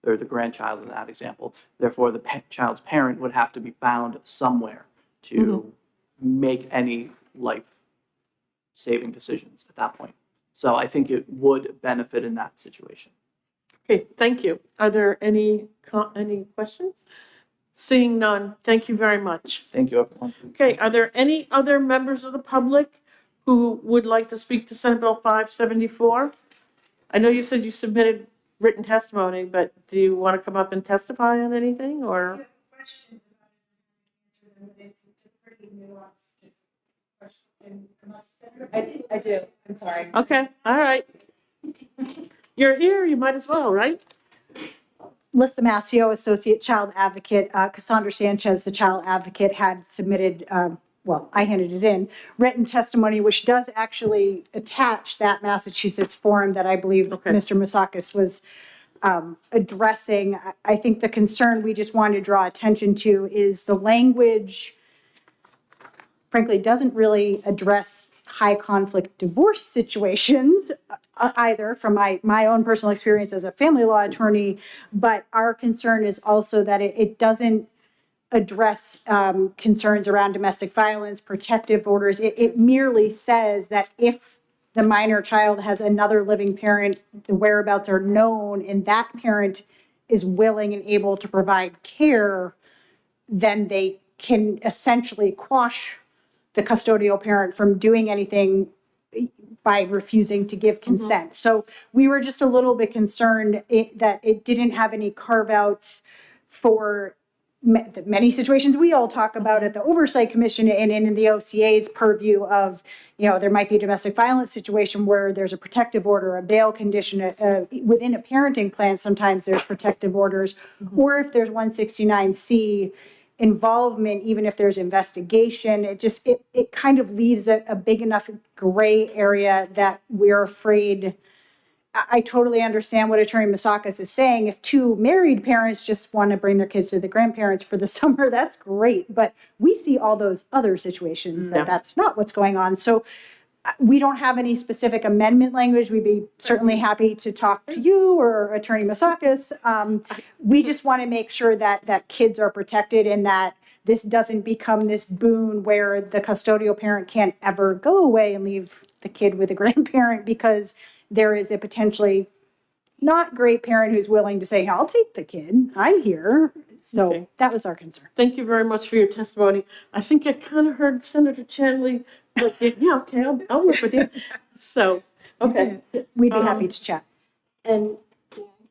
or the grandchild in that example, therefore the child's parent would have to be found somewhere to make any life-saving decisions at that point. So I think it would benefit in that situation. Okay, thank you. Are there any questions? Seeing none, thank you very much. Thank you, everyone. Okay, are there any other members of the public who would like to speak to Senate Bill 574? I know you said you submitted written testimony, but do you want to come up and testify on anything, or? I do, I'm sorry. Okay, all right. You're here, you might as well, right? Lisa Mascio, Associate Child Advocate. Cassandra Sanchez, the Child Advocate, had submitted, well, I handed it in, written testimony, which does actually attach that Massachusetts form that I believe Mr. Mousakis was addressing. I think the concern we just wanted to draw attention to is the language, frankly, doesn't really address high conflict divorce situations either from my own personal experience as a family law attorney, but our concern is also that it doesn't address concerns around domestic violence, protective orders. It merely says that if the minor child has another living parent, the whereabouts are known, and that parent is willing and able to provide care, then they can essentially quash the custodial parent from doing anything by refusing to give consent. So we were just a little bit concerned that it didn't have any carve outs for the many situations we all talk about at the Oversight Commission and in the OCA's purview of, there might be a domestic violence situation where there's a protective order, a bail condition, within a parenting plan, sometimes there's protective orders, or if there's 169C involvement, even if there's investigation, it kind of leaves a big enough gray area that we're afraid. I totally understand what Attorney Mousakis is saying. If two married parents just want to bring their kids to the grandparents for the summer, that's great. But we see all those other situations that's not what's going on. So we don't have any specific amendment language. We'd be certainly happy to talk to you or Attorney Mousakis. We just want to make sure that kids are protected and that this doesn't become this boon where the custodial parent can't ever go away and leave the kid with a grandparent because there is a potentially not great parent who's willing to say, I'll take the kid, I'm here. So that was our concern. Thank you very much for your testimony. I think I kind of heard Senator Chanley, but yeah, okay, I'll work with you. So, okay. We'd be happy to chat. And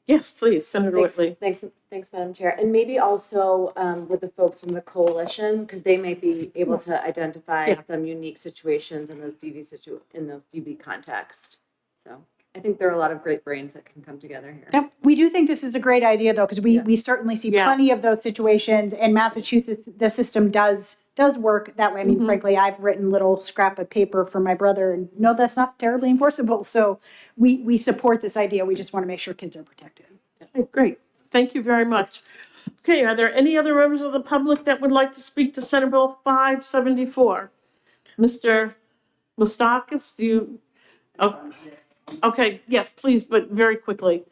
yes, please, Senator Whitley. Thanks, Madam Chair. And maybe also with the folks from the coalition, because they may be able to identify some unique situations in those DV contexts. So I think there are a lot of great brains that can come together here. Yep. We do think this is a great idea, though, because we certainly see plenty of those situations. And Massachusetts, the system does work that way. I mean, frankly, I've written little scrap of paper for my brother, and no, that's not terribly enforceable. So we support this idea. We just want to make sure kids are protected. Okay, great. Thank you very much. Okay, are there any other members of the public that would like to speak to Senate Bill 574? Mr. Moustakis, do you? Oh, okay, yes, please, but very quickly.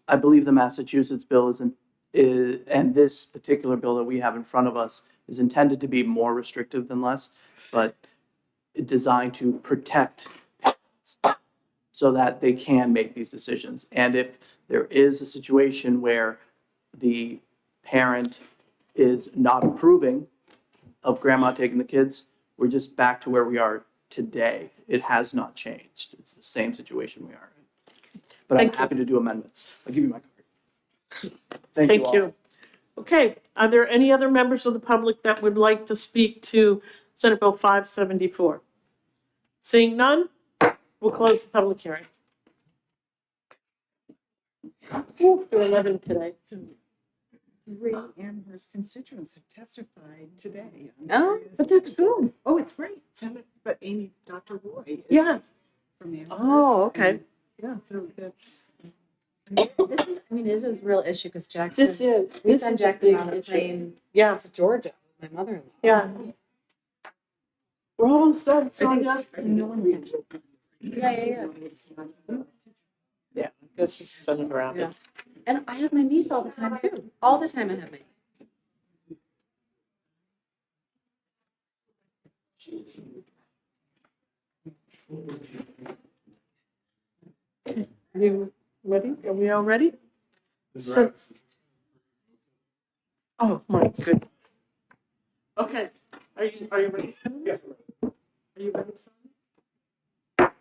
I believe the Massachusetts bill and this particular bill that we have in front of us is intended to be more restrictive than less, but designed to protect parents so that they can make these decisions. And if there is a situation where the parent is not approving of grandma taking the kids, we're just back to where we are today. It has not changed. It's the same situation we are in. But I'm happy to do amendments. I'll give you my card. Thank you. Okay, are there any other members of the public that would like to speak to Senate Bill 574? Seeing none, we'll close the public hearing. Ooh, they're 11 today. 3 Amherst constituents have testified today. Oh, but that's good. Oh, it's great. But Dr. Roy is Yeah. from Amherst. Oh, okay. Yeah, so that's. This is a real issue because Jackson. This is. We This sent is a Jackson big on a issue. plane Yeah. to Georgia with my mother-in-law. Yeah. We're almost done, Sonia. Yeah. Yeah, guess just send it around. Yeah. And I have my niece all the time too. All the time I have my You ready? Are we all ready? So- Oh, my goodness. Okay, are you ready? Yes. Are you ready, Sonia?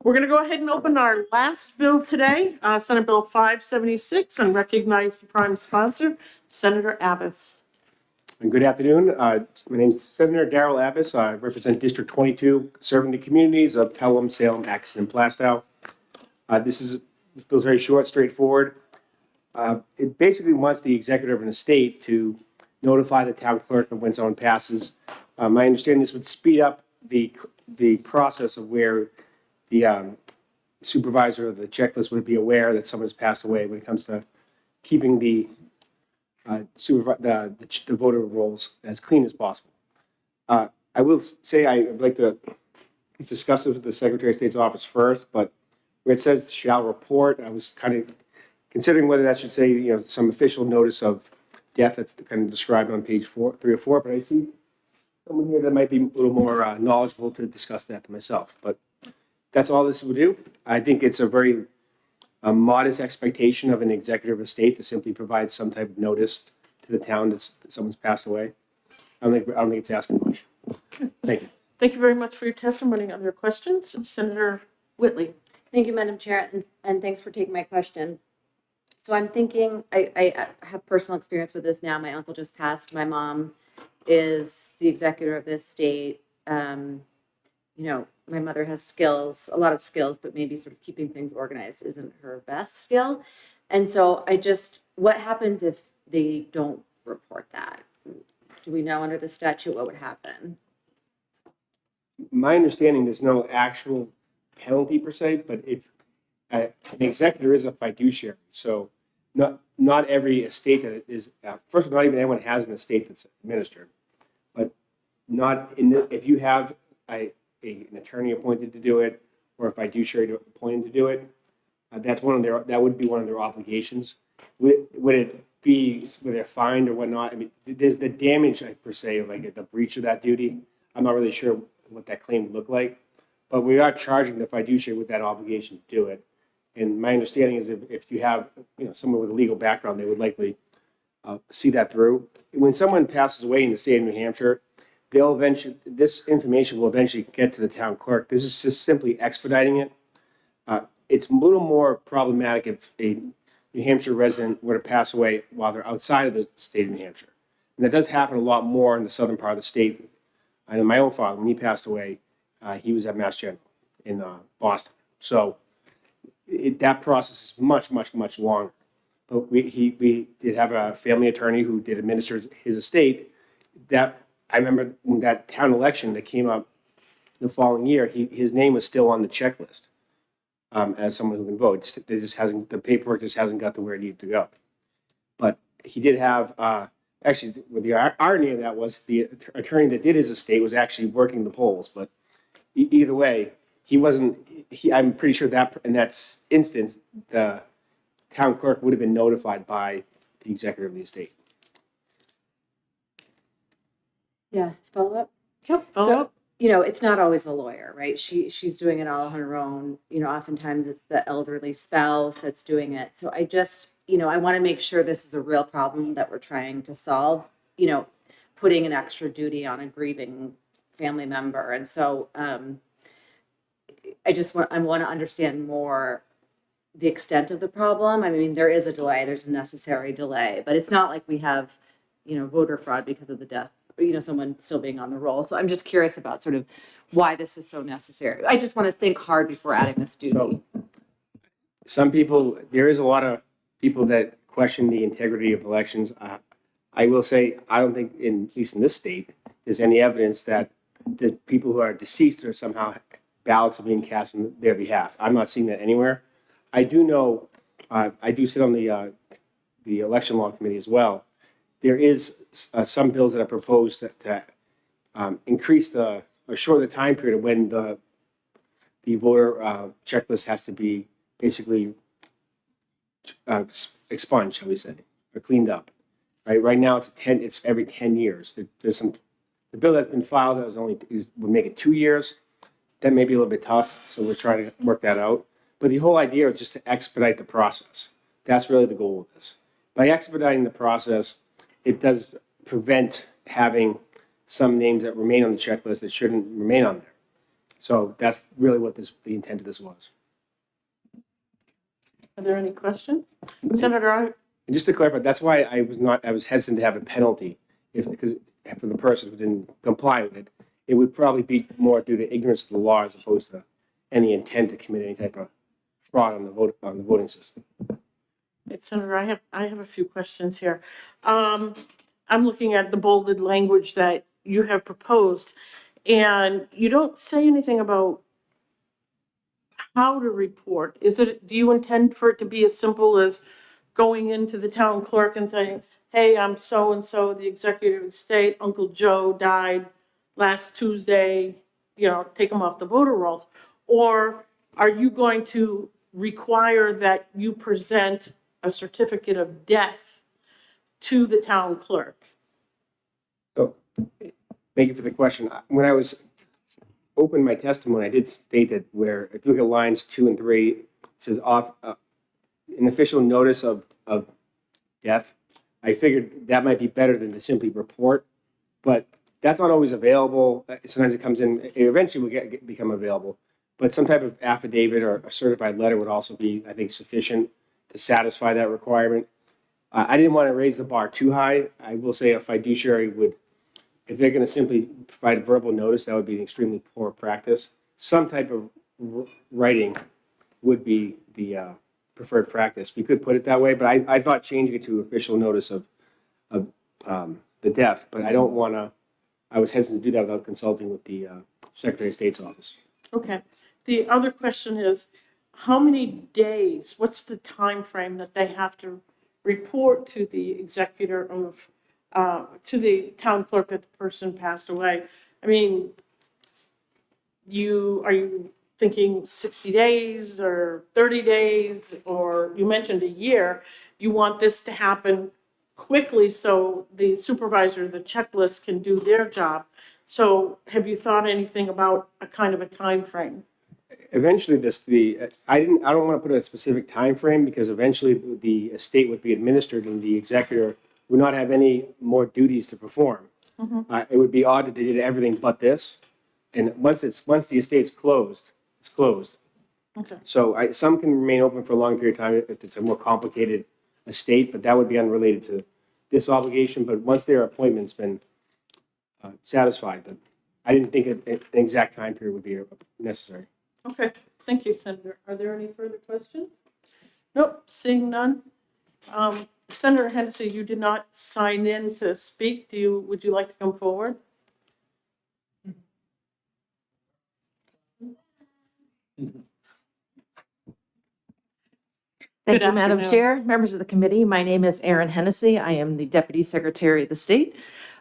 We're gonna go ahead and open our last bill today, Senate Bill 576, and recognize the prime sponsor, Senator Abbas. And good afternoon. My name is Senator Darrell Abbas. I represent District 22, serving the communities of Pelham, Salem, Atchison, and Plastow. This bill is very short, straightforward. It basically wants the executor of an estate to notify the town clerk of when someone passes. I understand this would speed up the process of where the supervisor of the checklist would be aware that someone has passed away when it comes to keeping the voter rolls as clean as possible. I will say I'd like to discuss it with the Secretary of State's office first, but where it says shall report, I was kind of considering whether that should say, some official notice of death that's kind of described on page 3 or 4, but I see someone here that might be a little more knowledgeable to discuss that than myself. But that's all this would do. I think it's a very modest expectation of an executive of state to simply provide some type of notice to the town that someone's passed away. I don't think it's asking much. Thank you. Thank you very much for your testimony. Other questions? Senator Whitley. Thank you, Madam Chair, and thanks for taking my question. So I'm thinking, I have personal experience with this now. My uncle just passed. My mom is the executor of this state. My mother has skills, a lot of skills, but maybe sort of keeping things organized isn't her best skill. And so what happens if they don't report that? Do we know under the statute what would happen? My understanding, there's no actual penalty per se, but if an executor is a fiduciary, so not every estate that is, first of all, not even everyone has an estate that's administered, but if you have an attorney appointed to do it or a fiduciary appointed to do it, that would be one of their obligations. Would it be whether they're fined or whatnot? I mean, there's the damage per se, like the breach of that duty. I'm not really sure what that claim would look like, but we are charging the fiduciary with that obligation to do it. And my understanding is if you have someone with a legal background, they would likely see that through. When someone passes away in the state of New Hampshire, this information will eventually get to the town clerk. This is just simply expediting it. It's a little more problematic if a New Hampshire resident were to pass away while they're outside of the state of New Hampshire. And that does happen a lot more in the southern part of the state. I know my own father, when he passed away, he was at Mass General in Boston. So that process is much, much, much longer. But we did have a family attorney who did administer his estate. That I remember when that town election that came up the following year, his name was still on the checklist as someone who can vote. The paperwork just hasn't got to where it needed to go. But he did have, actually, the irony of that was the attorney that did his estate was actually working the polls. But either way, I'm pretty sure that in that instance, the town clerk would have been notified by the executor of the estate. Yeah, follow up? Yep, follow up. It's not always the lawyer, right? She's doing it all on her own. Oftentimes it's the elderly spouse that's doing it. So I want to make sure this is a real problem that we're trying to solve, putting an extra duty on a grieving family member. And so I want to understand more the extent of the problem. I mean, there is a delay, there's a necessary delay, but it's not like we have, voter fraud because of the death, someone still being on the roll. So I'm just curious about sort of why this is so necessary. I just want to think hard before adding this duty. So, there is a lot of people that question the integrity of elections. I will say, I don't think, at least in this state, there's any evidence that the people who are deceased are somehow ballots are being cast on their behalf. I'm not seeing that anywhere. I do know, I do sit on the election law committee as well. There is some bills that are proposed that increase or shorten the time period of when the voter checklist has to be basically expunged, shall we say, or cleaned up. Right now it's every 10 years. The bill that's been filed that would make it 2 years. That may be a little bit tough, so we're trying to work that out. But the whole idea is just to expedite the process. That's really the goal of this. By expediting the process, it does prevent having some names that remain on the checklist that shouldn't remain on there. So that's really what the intent of this was. Are there any questions? Senator, And just to clarify, that's why I was hesitant to have a penalty because for the person who didn't comply with it. It would probably be more due to ignorance of the law as opposed to any intent to commit any type of fraud on the voting system. Senator, I have a few questions here. I'm looking at the bolded language that you have proposed, and you don't say anything about how to report. Do you intend for it to be as simple as going into the town clerk and saying, hey, I'm so-and-so, the executive of the state, Uncle Joe died last Tuesday, take them off the voter rolls? Or are you going to require that you present a certificate of death to the town clerk? So, thank you for the question. When I was opening my testimony, I did state that where, if you look at lines 2 and 3, it says an official notice of death. I figured that might be better than to simply report, but that's not always available. Sometimes it comes in, it eventually will become available, but some type of affidavit or a certified letter would also be, I think, sufficient to satisfy that requirement. I didn't want to raise the bar too high. I will say a fiduciary would, if they're going to simply provide verbal notice, that would be an extremely poor practice. Some type of writing would be the preferred practice. We could put it that way, but I thought changing it to official notice of the death, but I was hesitant to do that without consulting with the Secretary of State's office. Okay. The other question is, how many days, what's the time frame that they have to report to the executor of, to the town clerk that the person passed away? I mean, are you thinking 60 days or 30 days, or you mentioned a year? You want this to happen quickly so the supervisor, the checklist can do their job. So have you thought anything about a kind of a time frame? Eventually, I don't want to put a specific time frame because eventually the estate would be administered and the executor would not have any more duties to perform. It would be odd that they did everything but this. And once the estate's closed, it's closed. Okay. So some can remain open for a long period of time if it's a more complicated estate, but that would be unrelated to this obligation. But once their appointment's been satisfied, but I didn't think an exact time period would be necessary. Okay, thank you, Senator. Are there any further questions? Nope, seeing none. Senator Hennessy, you did not sign in to speak. Would you like to come forward? Thank Good you, Madam afternoon. Chair, members of the committee. My name is Erin Hennessy. I am the Deputy Secretary of the State.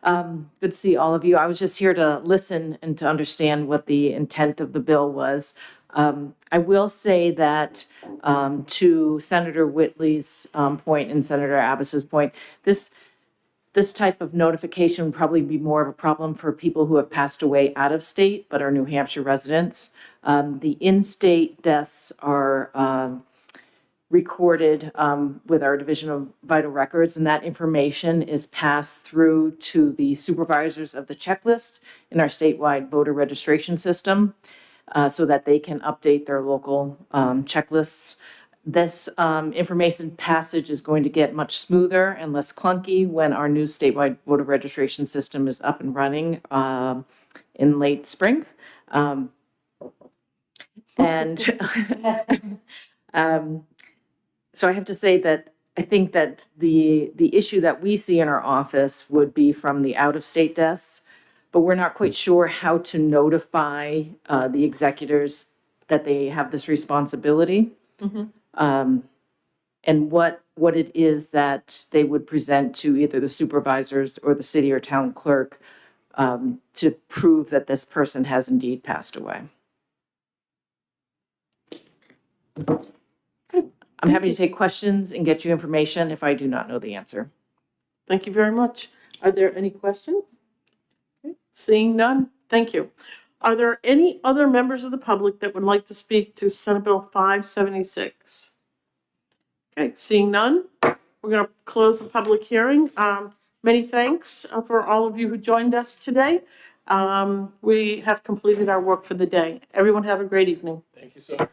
Good to see all of you. I was just here to listen and to understand what the intent of the bill was. I will say that to Senator Whitley's point and Senator Abbas's point, this type of notification would probably be more of a problem for people who have passed away out of state but are New Hampshire residents. The in-state deaths are recorded with our Division of Vital Records, and that information is passed through to the supervisors of the checklist in our statewide voter registration system so that they can update their local checklists. This information passage is going to get much smoother and less clunky when our new statewide voter registration system is up and running in late spring. So I have to say that I think that the issue that we see in our office would be from the out-of-state deaths, but we're not quite sure how to notify the executors that they have this responsibility. And what it is that they would present to either the supervisors or the city or town clerk to prove that this person has indeed passed away. I'm happy to take questions and get you information if I do not know the answer. Thank you very much. Are there any questions? Okay, seeing none, thank you. Are there any other members of the public that would like to speak to Senate Bill 576? Okay, seeing none, we're going to close the public hearing. Many thanks for all of you who joined us today. We have completed our work for the day. Everyone have a great evening. Thank you, sir.